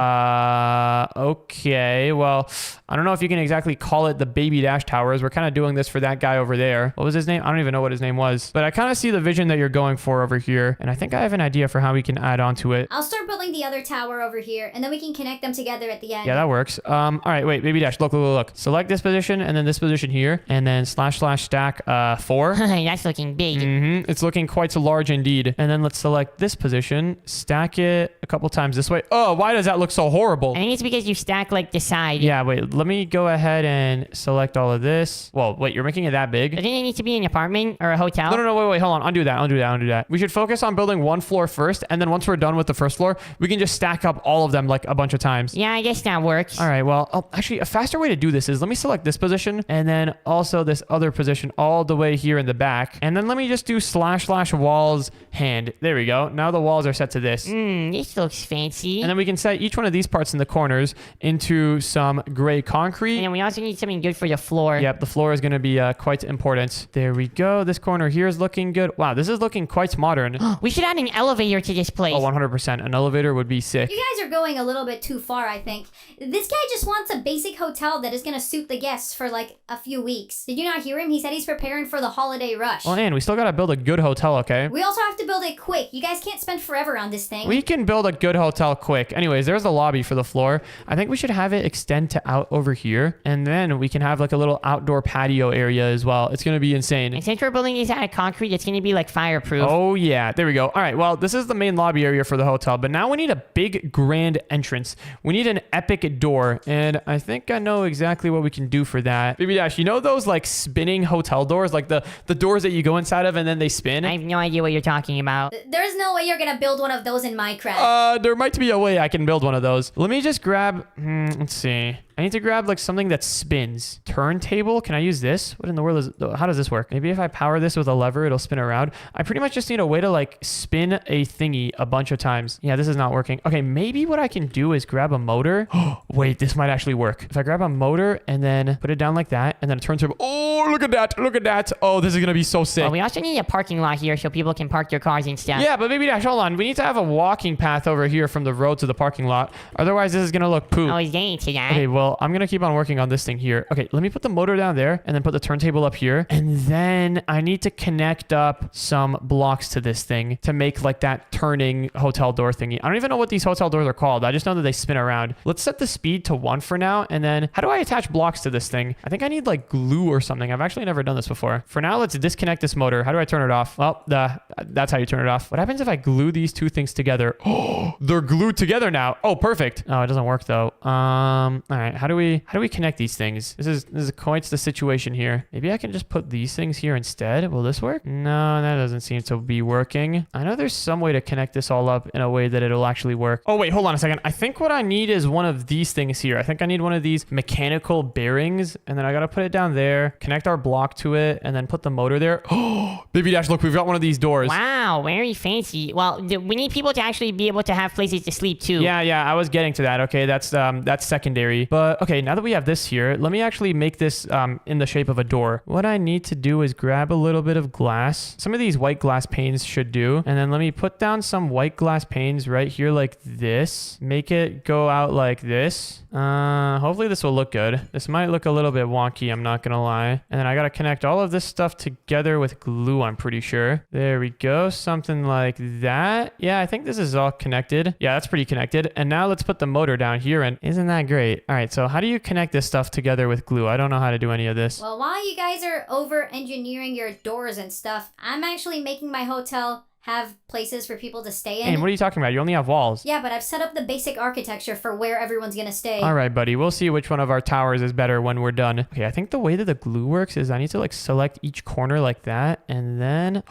Okay. Well, I don't know if you can exactly call it the Baby Dash Towers. We're kind of doing this for that guy over there. What was his name? I don't even know what his name was. But I kind of see the vision that you're going for over here. And I think I have an idea for how we can add on to it. I'll start building the other tower over here, and then we can connect them together at the end. Yeah, that works. All right, wait, Baby Dash, look. Select this position and then this position here. And then / stack 4. That's looking big. It's looking quite large indeed. And then let's select this position, stack it a couple times this way. Oh, why does that look so horrible? I think it's because you stack like the side. Yeah, wait, let me go ahead and select all of this. Whoa, wait, you're making it that big? Doesn't it need to be an apartment or a hotel? No, wait, hold on. Undo that. We should focus on building 1 floor first, and then once we're done with the first floor, we can just stack up all of them like a bunch of times. Yeah, I guess that works. All right, well, actually, a faster way to do this is let me select this position, and then also this other position all the way here in the back, and then let me just do / walls hand. There we go. Now the walls are set to this. This looks fancy. And then we can set each one of these parts in the corners into some gray concrete. And then we also need something good for the floor. Yep, the floor is going to be quite important. There we go. This corner here is looking good. Wow, this is looking quite modern. We should add an elevator to this place. Oh, 100%. An elevator would be sick. You guys are going a little bit too far, I think. This guy just wants a basic hotel that is going to suit the guests for like a few weeks. Did you not hear him? He said he's preparing for the holiday rush. Well, and we still got to build a good hotel, okay? We also have to build it quick. You guys can't spend forever on this thing. We can build a good hotel quick. Anyways, there's the lobby for the floor. I think we should have it extend to out over here. And then we can have like a little outdoor patio area as well. It's going to be insane. And since we're building these out of concrete, it's going to be like fireproof. Oh, yeah. There we go. All right. Well, this is the main lobby area for the hotel. But now we need a big, grand entrance. We need an epic door. And I think I know exactly what we can do for that. Baby Dash, you know those like spinning hotel doors? Like the doors that you go inside of and then they spin? I have no idea what you're talking about. There's no way you're going to build one of those in Minecraft. There might be a way I can build one of those. Let me just grab, let's see. I need to grab like something that spins. Turntable? Can I use this? What in the world is... How does this work? Maybe if I power this with a lever, it'll spin around. I pretty much just need a way to like spin a thingy a bunch of times. Yeah, this is not working. Okay, maybe what I can do is grab a motor. Wait, this might actually work. If I grab a motor and then put it down like that and then a turntable. Oh, look at that. Look at that. Oh, this is going to be so sick. Well, we also need a parking lot here so people can park their cars and stuff. Yeah, but maybe Dash, hold on. We need to have a walking path over here from the road to the parking lot. Otherwise, this is going to look poop. I was getting to that. Okay, well, I'm going to keep on working on this thing here. Okay, let me put the motor down there and then put the turntable up here. And then I need to connect up some blocks to this thing to make like that turning hotel door thingy. I don't even know what these hotel doors are called. I just know that they spin around. Let's set the speed to 1 for now. And then how do I attach blocks to this thing? I think I need like glue or something. I've actually never done this before. For now, let's disconnect this motor. How do I turn it off? Well, that's how you turn it off. What happens if I glue these two things together? Oh, they're glued together now. Oh, perfect. Oh, it doesn't work though. All right. How do we connect these things? This is quite the situation here. Maybe I can just put these things here instead. Will this work? No, that doesn't seem to be working. I know there's some way to connect this all up in a way that it'll actually work. Oh, wait, hold on a second. I think what I need is one of these things here. I think I need one of these mechanical bearings, and then I got to put it down there, connect our block to it, and then put the motor there. Oh, Baby Dash, look, we've got one of these doors. Wow, very fancy. Well, we need people to actually be able to have places to sleep too. Yeah, I was getting to that. Okay, that's secondary. But okay, now that we have this here, let me actually make this in the shape of a door. What I need to do is grab a little bit of glass. Some of these white glass panes should do. And then let me put down some white glass panes right here like this. Make it go out like this. Hopefully this will look good. This might look a little bit wonky, I'm not gonna lie. And then I gotta connect all of this stuff together with glue, I'm pretty sure. There we go, something like that. Yeah, I think this is all connected. Yeah, that's pretty connected. And now let's put the motor down here, and isn't that great? All right, so how do you connect this stuff together with glue? I don't know how to do any of this. Well, while you guys are over engineering your doors and stuff, I'm actually making my hotel have places for people to stay in. Hey, what are you talking about? You only have walls. Yeah, but I've set up the basic architecture for where everyone's gonna stay. All right, buddy. We'll see which one of our towers is better when we're done. Okay, I think the way that the glue works is I need to like select each corner like that, and then...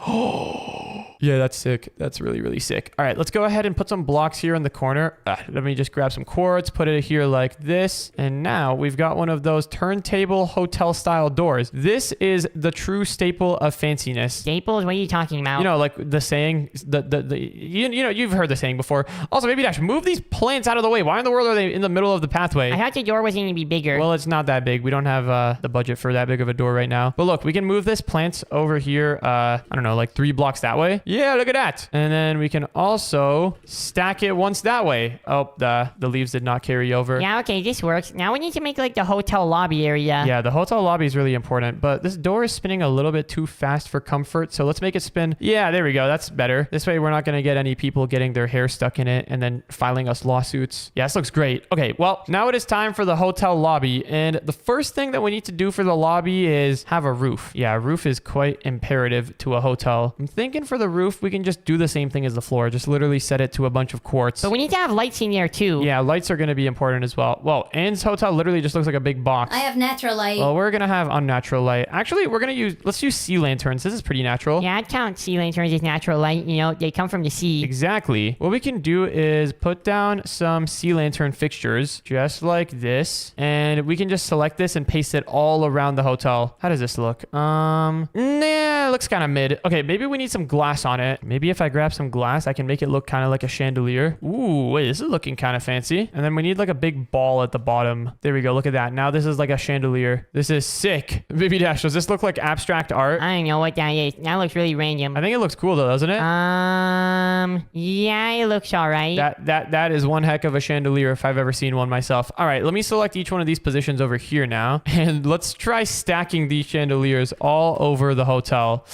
Yeah, that's sick. That's really, really sick. All right, let's go ahead and put some blocks here in the corner. Let me just grab some quartz, put it here like this. And now we've got one of those turntable hotel style doors. This is the true staple of fanciness. Staples? What are you talking about? You know, like the saying, you know, you've heard the saying before. Also, Baby Dash, move these plants out of the way. Why in the world are they in the middle of the pathway? I thought the door was going to be bigger. Well, it's not that big. We don't have the budget for that big of a door right now. But look, we can move this plants over here, I don't know, like 3 blocks that way. Yeah, look at that. And then we can also stack it once that way. Oh, the leaves did not carry over. Yeah, okay, this works. Now we need to make like the hotel lobby area. Yeah, the hotel lobby is really important, but this door is spinning a little bit too fast for comfort. So let's make it spin. Yeah, there we go. That's better. This way we're not going to get any people getting their hair stuck in it and then filing us lawsuits. Yeah, this looks great. Okay, well, now it is time for the hotel lobby. And the first thing that we need to do for the lobby is have a roof. Yeah, a roof is quite imperative to a hotel. I'm thinking for the roof, we can just do the same thing as the floor. Just literally set it to a bunch of quartz. But we need to have lights in there too. Yeah, lights are going to be important as well. Well, Anne's hotel literally just looks like a big box. I have natural light. Well, we're going to have unnatural light. Actually, let's use sea lanterns. This is pretty natural. Yeah, I'd count sea lanterns as natural light. You know, they come from the sea. Exactly. What we can do is put down some sea lantern fixtures just like this. And we can just select this and paste it all around the hotel. How does this look? Nah, it looks kind of mid. Okay, maybe we need some glass on it. Maybe if I grab some glass, I can make it look kind of like a chandelier. Ooh, wait, this is looking kind of fancy. And then we need like a big ball at the bottom. There we go. Look at that. Now this is like a chandelier. This is sick. Baby Dash, does this look like abstract art? I don't know what that is. That looks really random. I think it looks cool though, doesn't it? Yeah, it looks all right. That is one heck of a chandelier if I've ever seen one myself. All right, let me select each one of these positions over here now. And let's try stacking these chandeliers all over the hotel.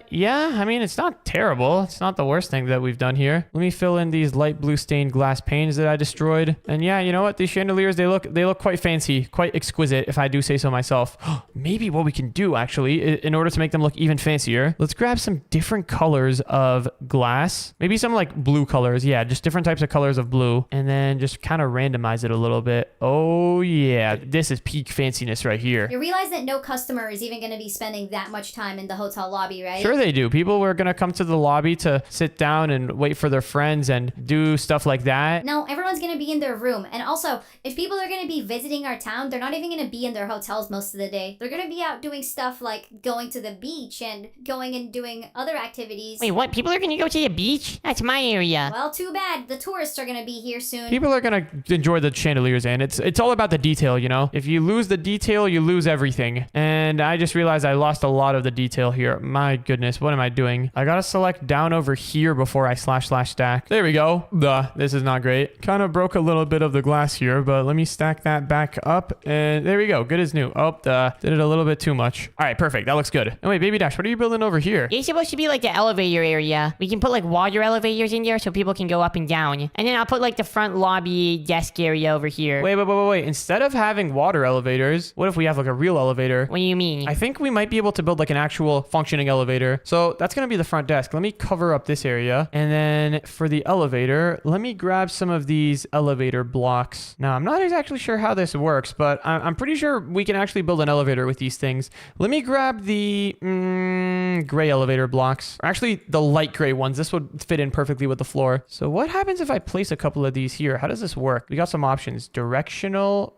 Yeah, I mean, it's not terrible. It's not the worst thing that we've done here. Let me fill in these light blue stained glass panes that I destroyed. And yeah, you know what? These chandeliers, they look quite fancy, quite exquisite, if I do say so myself. Maybe what we can do, actually, in order to make them look even fancier, let's grab some different colors of glass. Maybe some like blue colors. Yeah, just different types of colors of blue. And then just kind of randomize it a little bit. Oh, yeah. This is peak fanciness right here. You realize that no customer is even going to be spending that much time in the hotel lobby, right? Sure they do. People were gonna come to the lobby to sit down and wait for their friends and do stuff like that. No, everyone's gonna be in their room. And also, if people are gonna be visiting our town, they're not even gonna be in their hotels most of the day. They're gonna be out doing stuff like going to the beach and going and doing other activities. Wait, what? People are gonna go to the beach? That's my area. Well, too bad. The tourists are gonna be here soon. People are gonna enjoy the chandeliers, and it's all about the detail, you know? If you lose the detail, you lose everything. And I just realized I lost a lot of the detail here. My goodness, what am I doing? I gotta select down over here before I / stack. There we go. This is not great. Kind of broke a little bit of the glass here, but let me stack that back up, and there we go. Good as new. Oh, did it a little bit too much. All right, perfect. That looks good. And wait, Baby Dash, what are you building over here? It's supposed to be like the elevator area. We can put like water elevators in there so people can go up and down. And then I'll put like the front lobby desk area over here. Wait. Instead of having water elevators, what if we have like a real elevator? What do you mean? I think we might be able to build like an actual functioning elevator. So that's going to be the front desk. Let me cover up this area. And then for the elevator, let me grab some of these elevator blocks. Now, I'm not exactly sure how this works, but I'm pretty sure we can actually build an elevator with these things. Let me grab the gray elevator blocks. Or actually, the light gray ones. This would fit in perfectly with the floor. So what happens if I place a couple of these here? How does this work? We got some options. Directional.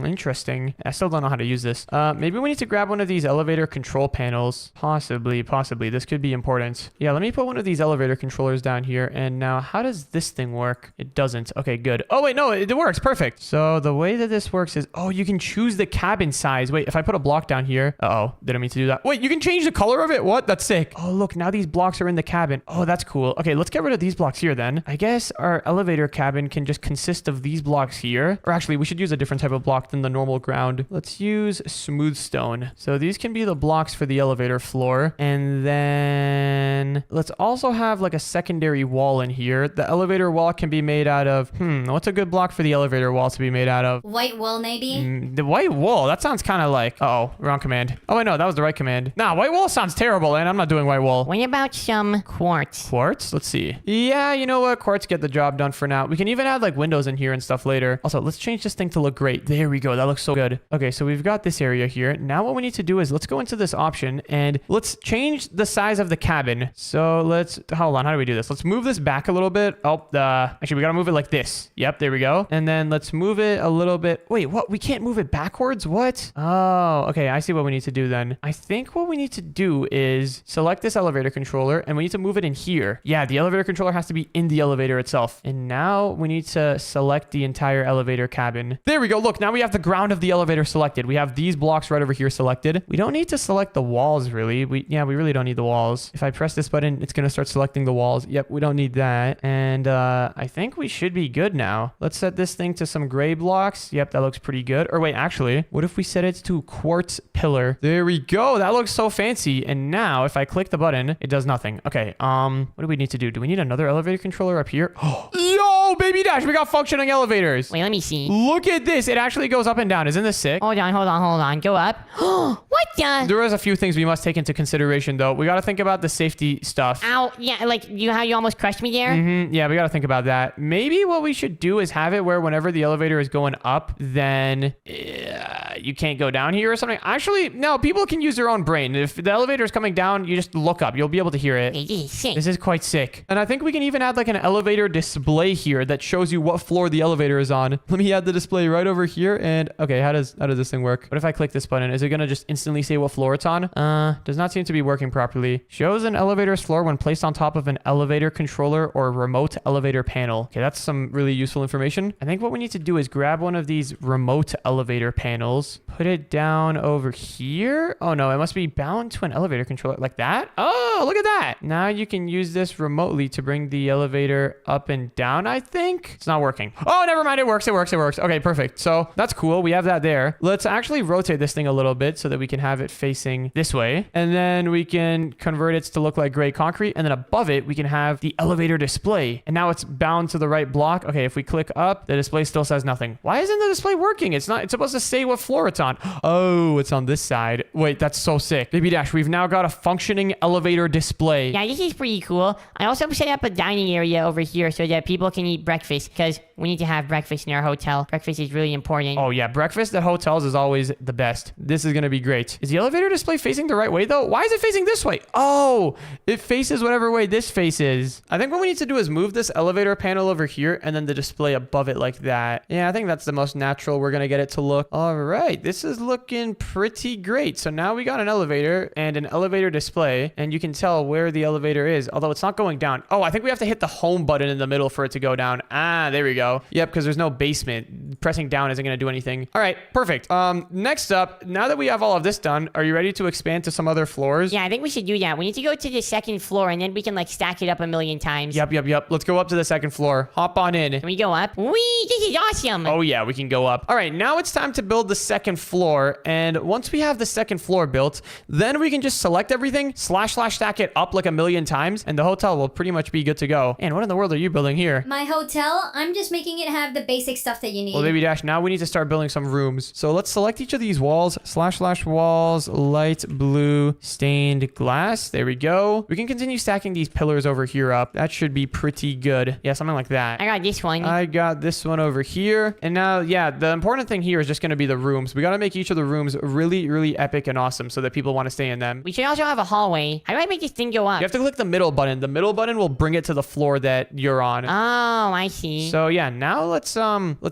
Interesting. I still don't know how to use this. Maybe we need to grab one of these elevator control panels. Possibly. This could be important. Yeah, let me put one of these elevator controllers down here. And now, how does this thing work? It doesn't. Okay, good. Oh, wait, no, it works. Perfect. So the way that this works is, you can choose the cabin size. Wait, if I put a block down here. Didn't mean to do that. Wait, you can change the color of it? What? That's sick. Oh, look, now these blocks are in the cabin. Oh, that's cool. Okay, let's get rid of these blocks here then. I guess our elevator cabin can just consist of these blocks here. Or actually, we should use a different type of block than the normal ground. Let's use smooth stone. So these can be the blocks for the elevator floor. And then let's also have like a secondary wall in here. The elevator wall can be made out of, what's a good block for the elevator wall to be made out of? White wool, maybe? The white wool? That sounds kind of like, wrong command. Oh, wait, no, that was the right command. Nah, white wool sounds terrible, and I'm not doing white wool. What about some quartz? Quartz? Let's see. Yeah, you know what? Quartz get the job done for now. We can even add like windows in here and stuff later. Also, let's change this thing to look great. There we go. That looks so good. Okay, so we've got this area here. Now what we need to do is let's go into this option and let's change the size of the cabin. So hold on. How do we do this? Let's move this back a little bit. Actually, we got to move it like this. Yep, there we go. And then let's move it a little bit. Wait, what? We can't move it backwards? What? Oh, okay. I see what we need to do then. I think what we need to do is select this elevator controller and we need to move it in here. Yeah, the elevator controller has to be in the elevator itself. And now we need to select the entire elevator cabin. There we go. Look, now we have the ground of the elevator selected. We have these blocks right over here selected. We don't need to select the walls really. We really don't need the walls. If I press this button, it's going to start selecting the walls. Yep, we don't need that. And I think we should be good now. Let's set this thing to some gray blocks. Yep, that looks pretty good. Or wait, actually, what if we set it to quartz pillar? There we go. That looks so fancy. And now if I click the button, it does nothing. Okay, what do we need to do? Do we need another elevator controller up here? Yo, Baby Dash, we got functioning elevators. Wait, let me see. Look at this. It actually goes up and down. Isn't this sick? Hold on. Go up. What the? There is a few things we must take into consideration, though. We got to think about the safety stuff. Ow. Yeah, like how you almost crushed me there? Yeah, we got to think about that. Maybe what we should do is have it where whenever the elevator is going up, then you can't go down here or something. Actually, no, people can use their own brain. If the elevator is coming down, you just look up. You'll be able to hear it. This is sick. This is quite sick. And I think we can even add like an elevator display here that shows you what floor the elevator is on. Let me add the display right over here. And okay, how does this thing work? What if I click this button? Is it going to just instantly say what floor it's on? Does not seem to be working properly. Shows an elevator's floor when placed on top of an elevator controller or remote elevator panel. Okay, that's some really useful information. I think what we need to do is grab one of these remote elevator panels, put it down over here. Oh no, it must be bound to an elevator controller like that. Oh, look at that. Now you can use this remotely to bring the elevator up and down, I think. It's not working. Oh, never mind. It works. Okay, perfect. So that's cool. We have that there. Let's actually rotate this thing a little bit so that we can have it facing this way. And then we can convert it to look like gray concrete. And then above it, we can have the elevator display. And now it's bound to the right block. Okay, if we click up, the display still says nothing. Why isn't the display working? It's supposed to say what floor it's on. Oh, it's on this side. Wait, that's so sick. Baby Dash, we've now got a functioning elevator display. Yeah, this is pretty cool. I also set up a dining area over here so that people can eat eat breakfast because we need to have breakfast in our hotel. Breakfast is really important. Oh yeah, breakfast at hotels is always the best. This is gonna be great. Is the elevator display facing the right way though? Why is it facing this way? Oh, it faces whatever way this faces. I think what we need to do is move this elevator panel over here and then the display above it like that. Yeah, I think that's the most natural we're gonna get it to look. All right, this is looking pretty great. So now we got an elevator and an elevator display, and you can tell where the elevator is, although it's not going down. Oh, I think we have to hit the home button in the middle for it to go down. Ah, there we go. Yep, because there's no basement. Pressing down isn't gonna do anything. All right, perfect. Next up, now that we have all of this done, are you ready to expand to some other floors? Yeah, I think we should do that. We need to go to the second floor and then we can like stack it up a million times. Yep. Let's go up to the second floor. Hop on in. Can we go up? Wee, this is awesome. Oh yeah, we can go up. All right, now it's time to build the second floor. And once we have the second floor built, then we can just select everything, slash stack it up like a million times, and the hotel will pretty much be good to go. And what in the world are you building here? My hotel, I'm just making it have the basic stuff that you need. Well, Baby Dash, now we need to start building some rooms. So let's select each of these walls, slash walls, light blue, stained glass. There we go. We can continue stacking these pillars over here up. That should be pretty good. Yeah, something like that. I got this one. I got this one over here. And now, yeah, the important thing here is just going to be the rooms. We got to make each of the rooms really epic and awesome so that people want to stay in them. We should also have a hallway. How do I make this thing go up? You have to click the middle button. The middle button will bring it to the floor that you're on. Oh, I see. So yeah, now let's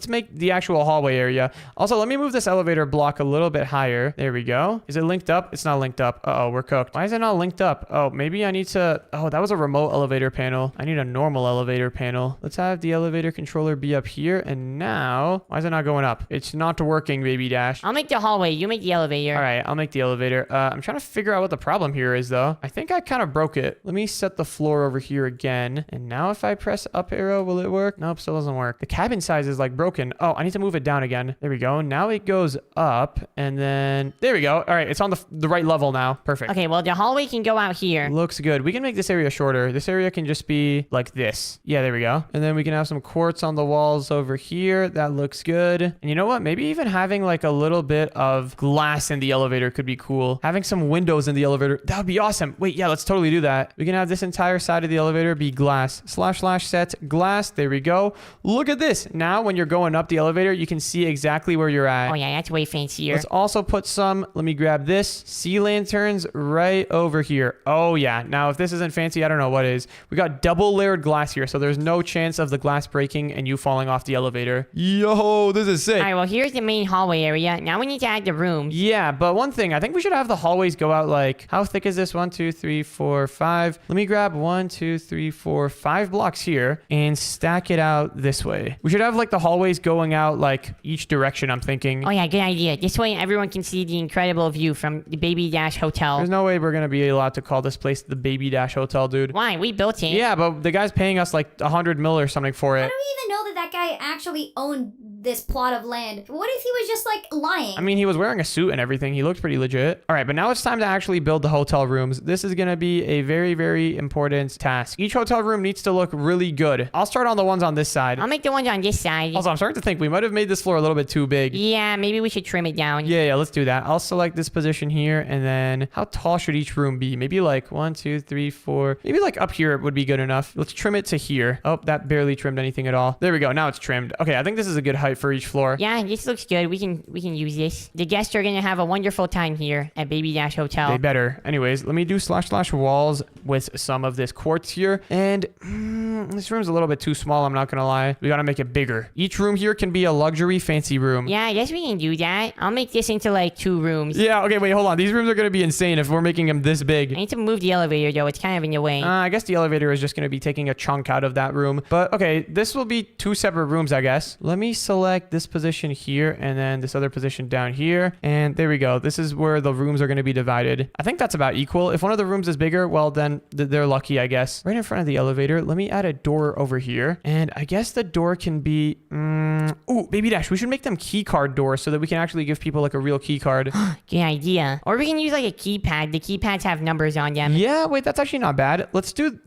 make the actual hallway area. Also, let me move this elevator block a little bit higher. There we go. Is it linked up? It's not linked up. Uh-oh, we're cooked. Why is it not linked up? Oh, maybe I need to... Oh, that was a remote elevator panel. I need a normal elevator panel. Let's have the elevator controller be up here. And now... Why is it not going up? It's not working, Baby Dash. I'll make the hallway. You make the elevator. All right, I'll make the elevator. I'm trying to figure out what the problem here is, though. I think I kind of broke it. Let me set the floor over here again. And now if I press up arrow, will it work? Nope, still doesn't work. The cabin size is like broken. Oh, I need to move it down again. There we go. Now it goes up and then... There we go. All right, it's on the right level now. Perfect. Okay, well, the hallway can go out here. Looks good. We can make this area shorter. This area can just be like this. Yeah, there we go. And then we can have some quartz on the walls over here. That looks good. And you know what? Maybe even having like a little bit of glass in the elevator could be cool. Having some windows in the elevator, that would be awesome. Wait, yeah, let's totally do that. We can have this entire side of the elevator be glass. Slash set glass. There we go. Look at this. Now when you're going up the elevator, you can see exactly where you're at. Oh yeah, that's way fancier. Let's also put some, let me grab this, sea lanterns right over here. Oh yeah, now if this isn't fancy, I don't know what is. We got double layered glass here, so there's no chance of the glass breaking and you falling off the elevator. Yo, this is sick. All right, well, here's the main hallway area. Now we need to add the rooms. Yeah, but one thing, I think we should have the hallways go out like, how thick is this? 1, 2, 3, 4, 5. Let me grab 1, 2, 3, 4, 5 blocks here and stack it out this way. We should have like the hallways going out like each direction, I'm thinking. Oh yeah, good idea. This way everyone can see the incredible view from the Baby Dash Hotel. There's no way we're gonna be allowed to call this place the Baby Dash Hotel, dude. Why? We built it. Yeah, but the guy's paying us like 100 mil or something for How it. do we even know that guy actually owned this plot of land? What if he was just like lying? I mean, he was wearing a suit and everything. He looked pretty legit. All right, but now it's time to actually build the hotel rooms. This is gonna be a very important task. Each hotel room needs to look really good. I'll start on the ones on this side. I'll make the ones on this side. Also, I'm starting to think we might have made this floor a little bit too big. Yeah, maybe we should trim it down. Yeah, let's do that. I'll select this position here, and then how tall should each room be? Maybe like 1, 2, 3, 4. Maybe like up here would be good enough. Let's trim it to here. Oh, that barely trimmed anything at all. There we go. Now it's trimmed. Okay, I think this is a good height for each floor. Yeah, this looks good. We can use this. The guests are gonna have a wonderful time here at Baby Dash Hotel. They better. Anyways, let me do slash walls with some of this quartz here. And this room's a little bit too small, I'm not gonna lie. We gotta make it bigger. Each room here can be a luxury fancy room. Yeah, I guess we can do that. I'll make this into like 2 rooms. Yeah, okay, wait, hold on. These rooms are gonna be insane if we're making them this big. I need to move the elevator though. It's kind of in the way. I guess the elevator is just gonna be taking a chunk out of that room. But okay, this will be 2 separate rooms, I guess. Let me select this position here and then this other position down here. And there we go. This is where the rooms are gonna be divided. I think that's about equal. If one of the rooms is bigger, well then they're lucky, I guess. Right in front of the elevator, let me add a door over here. And I guess the door can be... Ooh, Baby Dash, we should make them key card doors so that we can actually give people like a real key card. Good idea. Or we can use like a keypad. The keypads have numbers on them. Yeah, wait, that's actually not bad.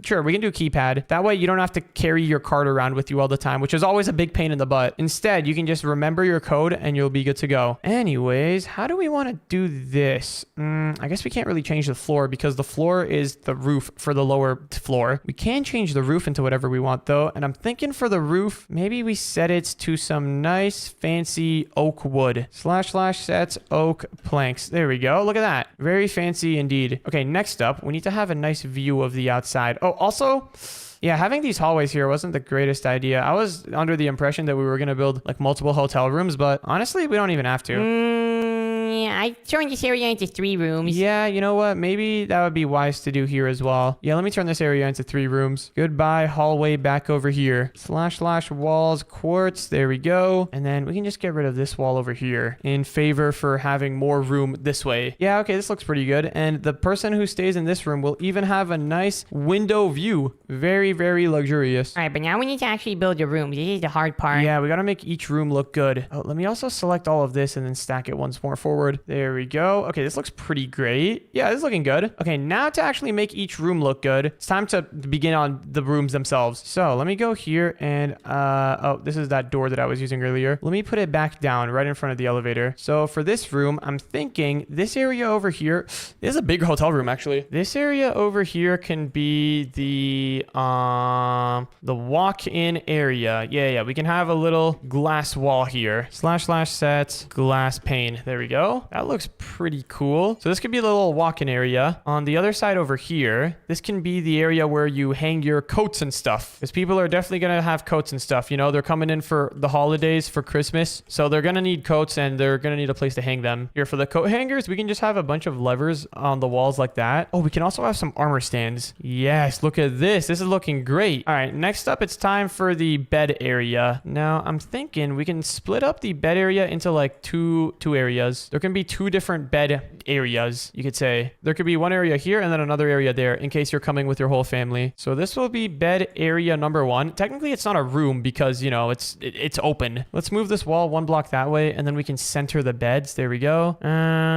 Sure, we can do keypad. That way you don't have to carry your card around with you all the time, which is always a big pain in the butt. Instead, you can just remember your code and you'll be good to go. Anyways, how do we want to do this? I guess we can't really change the floor because the floor is the roof for the lower floor. We can change the roof into whatever we want though. And I'm thinking for the roof, maybe we set it to some nice fancy oak wood. / sets oak planks. There we go. Look at that. Very fancy indeed. Okay, next up, we need to have a nice view of the outside. Oh, also, yeah, having these hallways here wasn't the greatest idea. I was under the impression that we were going to build like multiple hotel rooms, but honestly, we don't even have to. Yeah, I turned this area into 3 rooms. Yeah, you know what? Maybe that would be wise to do here as well. Yeah, let me turn this area into 3 rooms. Goodbye, hallway back over here. / walls, quartz. There we go. And then we can just get rid of this wall over here in favor for having more room this way. Yeah, okay, this looks pretty good. And the person who stays in this room will even have a nice window view. Very, very luxurious. All right, but now we need to actually build the rooms. This is the hard part. Yeah, we got to make each room look good. Oh, let me also select all of this and then stack it once more forward. There we go. Okay, this looks pretty great. Yeah, this is looking good. Okay, now to actually make each room look good, it's time to begin on the rooms themselves. So let me go here and, oh, this is that door that I was using earlier. Let me put it back down right in front of the elevator. So for this room, I'm thinking this area over here, this is a big hotel room actually. This area over here can be the walk-in area. Yeah, we can have a little glass wall here. / sets glass pane. There we go. That looks pretty cool. So this could be the little walk-in area. On the other side over here, this can be the area where you hang your coats and stuff. Because people are definitely going to have coats and stuff. You know, they're coming in for the holidays, for Christmas. So they're going to need coats and they're going to need a place to hang them. Here for the coat hangers, we can just have a bunch of levers on the walls like that. Oh, we can also have some armor stands. Yes, look at this. This is looking great. All right, next up, it's time for the bed area. Now, I'm thinking we can split up the bed area into like two areas. There can be 2 different bed areas, you could say. There could be one area here and then another area there in case you're coming with your whole family. So this will be bed area number 1. Technically, it's not a room because, you know, it's open. Let's move this wall 1 block that way and then we can center the beds. There we go.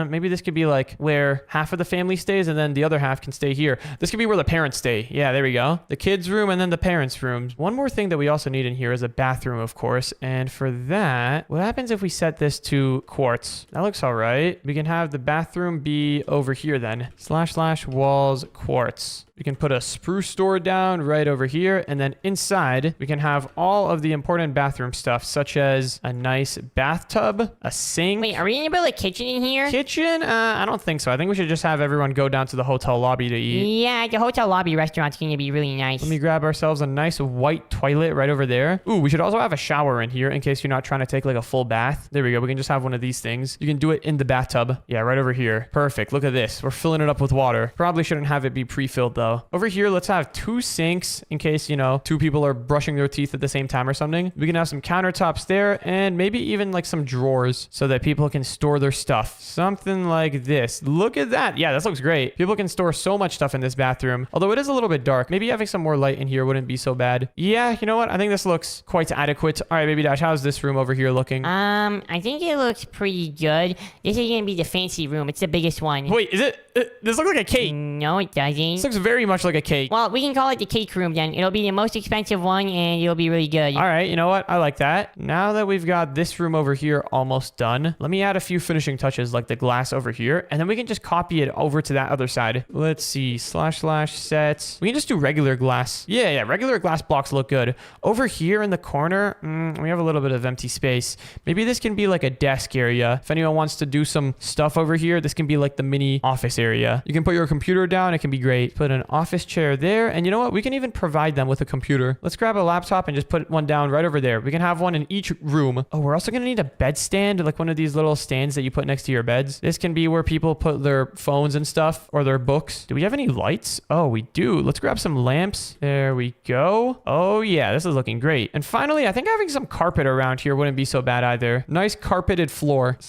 Maybe this could be like where half of the family stays and then the other half can stay here. This could be where the parents stay. Yeah, there we go. The kids' room and then the parents' rooms. One more thing that we also need in here is a bathroom, of course. And for that, what happens if we set this to quartz? That looks all right. We can have the bathroom be over here then. / walls quartz. We can put a spruce door down right over here. And then inside, we can have all of the important bathroom stuff, such as a nice bathtub, a sink. Wait, are we going to build a kitchen in here? Kitchen? I don't think so. I think we should just have everyone go down to the hotel lobby to eat. Yeah, the hotel lobby restaurant's going to be really nice. Let me grab ourselves a nice white toilet right over there. Ooh, we should also have a shower in here in case you're not trying to take like a full bath. There we go. We can just have one of these things. You can do it in the bathtub. Yeah, right over here. Perfect. Look at this. We're filling it up with water. Probably shouldn't have it be pre-filled though. Over here, let's have 2 sinks in case, you know, 2 people are brushing their teeth at the same time or something. We can have some countertops there and maybe even like some drawers so that people can store their stuff. Something like this. Look at that. Yeah, this looks great. People can store so much stuff in this bathroom. Although it is a little bit dark. Maybe having some more light in here wouldn't be so bad. Yeah, you know what? I think this looks quite adequate. All right, Baby Dash, how's this room over here looking? I think it looks pretty good. This is going to be the fancy room. It's the biggest one. Wait, is it? This looks like a cake. No, it doesn't. This looks very much like a cake. Well, we can call it the cake room then. It'll be the most expensive one and it'll be really good. All right, you know what? I like that. Now that we've got this room over here almost done, let me add a few finishing touches like the glass over here, and then we can just copy it over to that other side. Let's see, / sets. We can just do regular glass. Yeah, regular glass blocks look good. Over here in the corner, we have a little bit of empty space. Maybe this can be like a desk area. If anyone wants to do some stuff over here, this can be like the mini office area. You can put your computer down. It can be great. Put an office chair there. And you know what? We can even provide them with a computer. Let's grab a laptop and just put one down right over there. We can have one in each room. Oh, we're also going to need a bed stand, like one of these little stands that you put next to your beds. This can be where people put their phones and stuff or their books. Do we have any lights? Oh, we do. Let's grab some lamps. There we go. Oh, yeah. This is looking great. And finally, I think having some carpet around here wouldn't be so bad either. Nice carpeted floor. /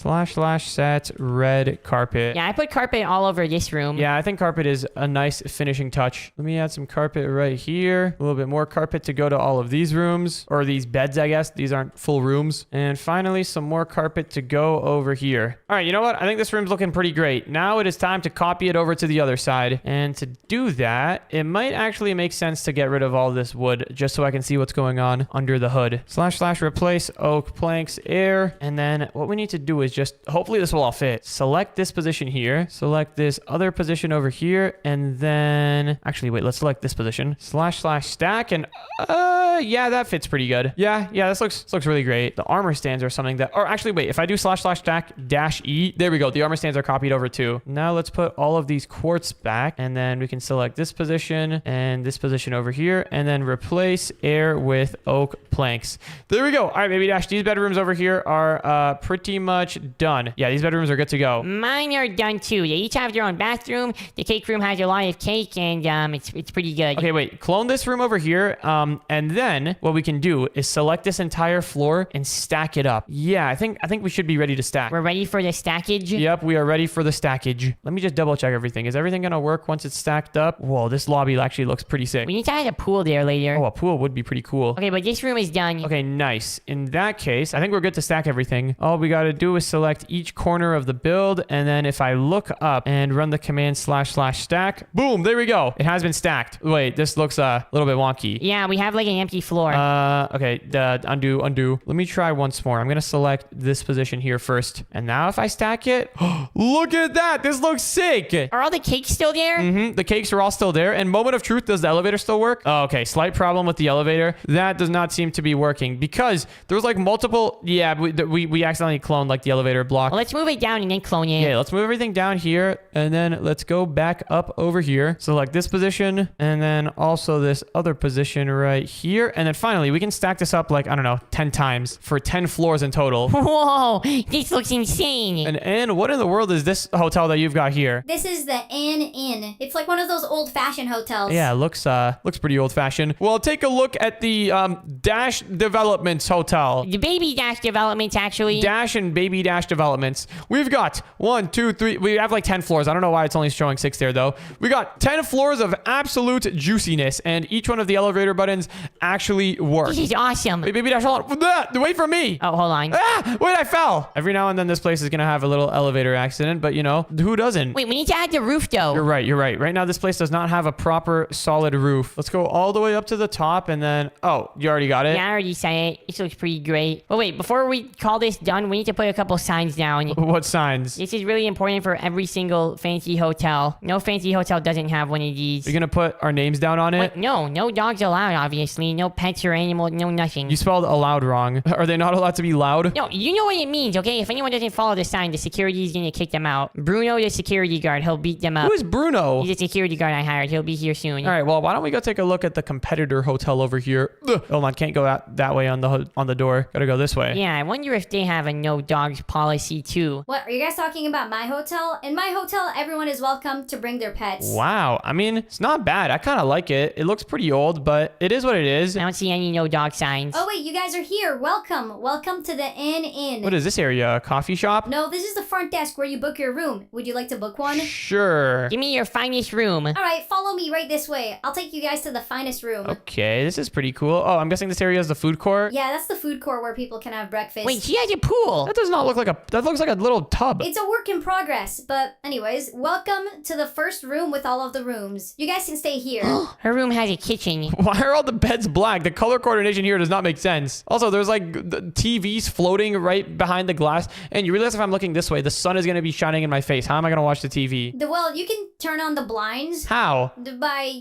set red carpet. Yeah, I put carpet all over this room. Yeah, I think carpet is a nice finishing touch. Let me add some carpet right here. A little bit more carpet to go to all of these rooms, or these beds, I guess. These aren't full rooms. And finally, some more carpet to go over here. All right, you know what? I think this room's looking pretty great. Now it is time to copy it over to the other side. And to do that, it might actually make sense to get rid of all this wood just so I can see what's going on under the hood. / replace oak planks air. And then what we need to do is just, hopefully this will will all fit. Select this position here. Select this other position over here. And then... Actually, wait. Let's select this position. / stack. And, yeah, that fits pretty good. Yeah, this looks really great. The armor stands are something that... Or actually, wait. If I do / stack -E, there we go. The armor stands are copied over too. Now let's put all of these quartz back. And then we can select this position and this position over here. And then replace air with oak planks. There we go. All right, Baby Dash. These bedrooms over here are pretty much done. Yeah, these bedrooms are good to go. Mine are done too. They each have their own bathroom. The cake room has a lot of cake, and it's pretty good. Okay, wait. Clone this room over here. And then what we can do is select this entire floor and stack it up. Yeah, I think we should be ready to stack. We're ready for the stackage. Yep, we are ready for the stackage. Let me just double check everything. Is everything gonna work once it's stacked up? Whoa, this lobby actually looks pretty sick. We need to add a pool there later. Oh, a pool would be pretty cool. Okay, but this room is done. Okay, nice. In that case, I think we're good to stack everything. All we gotta do is select each corner of the build, and then if I look up and run the command / stack, boom, there we go. It has been stacked. Wait, this looks a little bit wonky. Yeah, we have like an empty floor. Okay, undo. Let me try once more. I'm gonna select this position here first. And now if I stack it, look at that. This looks sick. Are all the cakes still there? The cakes are all still there. And moment of truth, does the elevator still work? Oh, okay, slight problem with the elevator. That does not seem to be working because there was like multiple... Yeah, we accidentally cloned like the elevator block. Well, let's move it down and then clone it. Yeah, let's move everything down here. And then let's go back up over here. Select this position. And then also this other position right here. And then finally, we can stack this up like, I don't know, 10 times for 10 floors in total. Whoa, this looks insane. And Anne, what in the world is this hotel that you've got here? This is the Ann Inn. It's like one of those old-fashioned hotels. Yeah, it looks pretty old-fashioned. Well, take a look at the Dash Developments Hotel. The Baby Dash Developments, actually. Dash and Baby Dash Developments. We've got 1, 2, 3. We have like 10 floors. I don't know why it's only showing 6 there, though. We got 10 floors of absolute juiciness, and each one of the elevator buttons actually work. This is awesome. Wait, Baby Dash, hold on. Wait for me. Oh, hold on. Ah, wait, I fell. Every now and then this place is going to have a little elevator accident, but you know, who doesn't? Wait, we need to add the roof, though. You're right. Right now, this place does not have a proper solid roof. Let's go all the way up to the top and then... Oh, you already got it? Yeah, I already said it. This looks pretty great. But wait, before we call this done, we need to put a couple signs down. What signs? This is really important for every single fancy hotel. No fancy hotel doesn't have one of these. You're going to put our names down on it? Wait, no dogs allowed, obviously. No pets or animals, no nothing. You spelled allowed wrong. Are they not allowed to be loud? No, you know what it means, okay? If anyone doesn't follow the sign, the security is gonna kick them out. Bruno, the security guard, he'll beat them up. Who is Bruno? He's a security guard I hired. He'll be here soon. All right, well, why don't we go take a look at the competitor hotel over here? Ugh. Hold on, can't go that way on the door. Gotta go this way. Yeah, I wonder if they have a no dogs policy too. What, are you guys talking about my hotel? In my hotel, everyone is welcome to bring their pets. Wow, I mean, it's not bad. I kind of like it. It looks pretty old, but it is what it is. I don't see any no dog signs. Oh wait, you guys are here. Welcome to the Ann Inn. What is this area? A coffee shop? No, this is the front desk where you book your room. Would you like to book one? Sure. Give me your finest room. All right, follow me right this way. I'll take you guys to the finest room. Okay, this is pretty cool. Oh, I'm guessing this area is the food court? Yeah, that's the food court where people can have breakfast. Wait, she has a pool. That does not look like that looks like a little tub. It's a work in progress, but anyways, welcome to the first room with all of the rooms. You guys can stay here. Her room has a kitchen. Why are all the beds black? The color coordination here does not make sense. Also, there's like the TVs floating right behind the glass, and you realize if I'm looking this way, the sun is going to be shining in my face. How am I going to watch the TV? Well, you can turn on the blinds. How? By,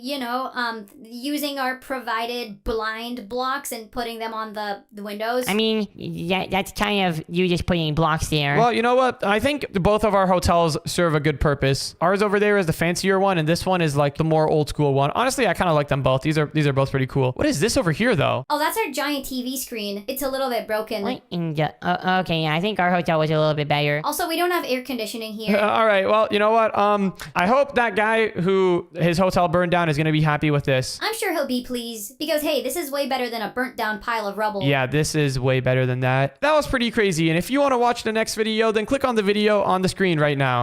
using our provided blind blocks and putting them on the windows. I mean, that's kind of you just putting blocks there. Well, you know what? I think both of our hotels serve a good purpose. Ours over there is the fancier one, and this one is like the more old school one. Honestly, I kind of like them both. These are both pretty cool. What is this over here, though? Oh, that's our giant TV screen. It's a little bit broken. What in the... okay, yeah, I think our hotel was a little bit better. Also, we don't have air conditioning here. All right, well, you know what? I hope that guy who his hotel burned down is going to be happy with this. I'm sure he'll be pleased, because hey, this is way better than a burnt down pile of rubble. Yeah, this is way better than that. That was pretty crazy, and if you want to watch the next video, then click on the video on the screen right now.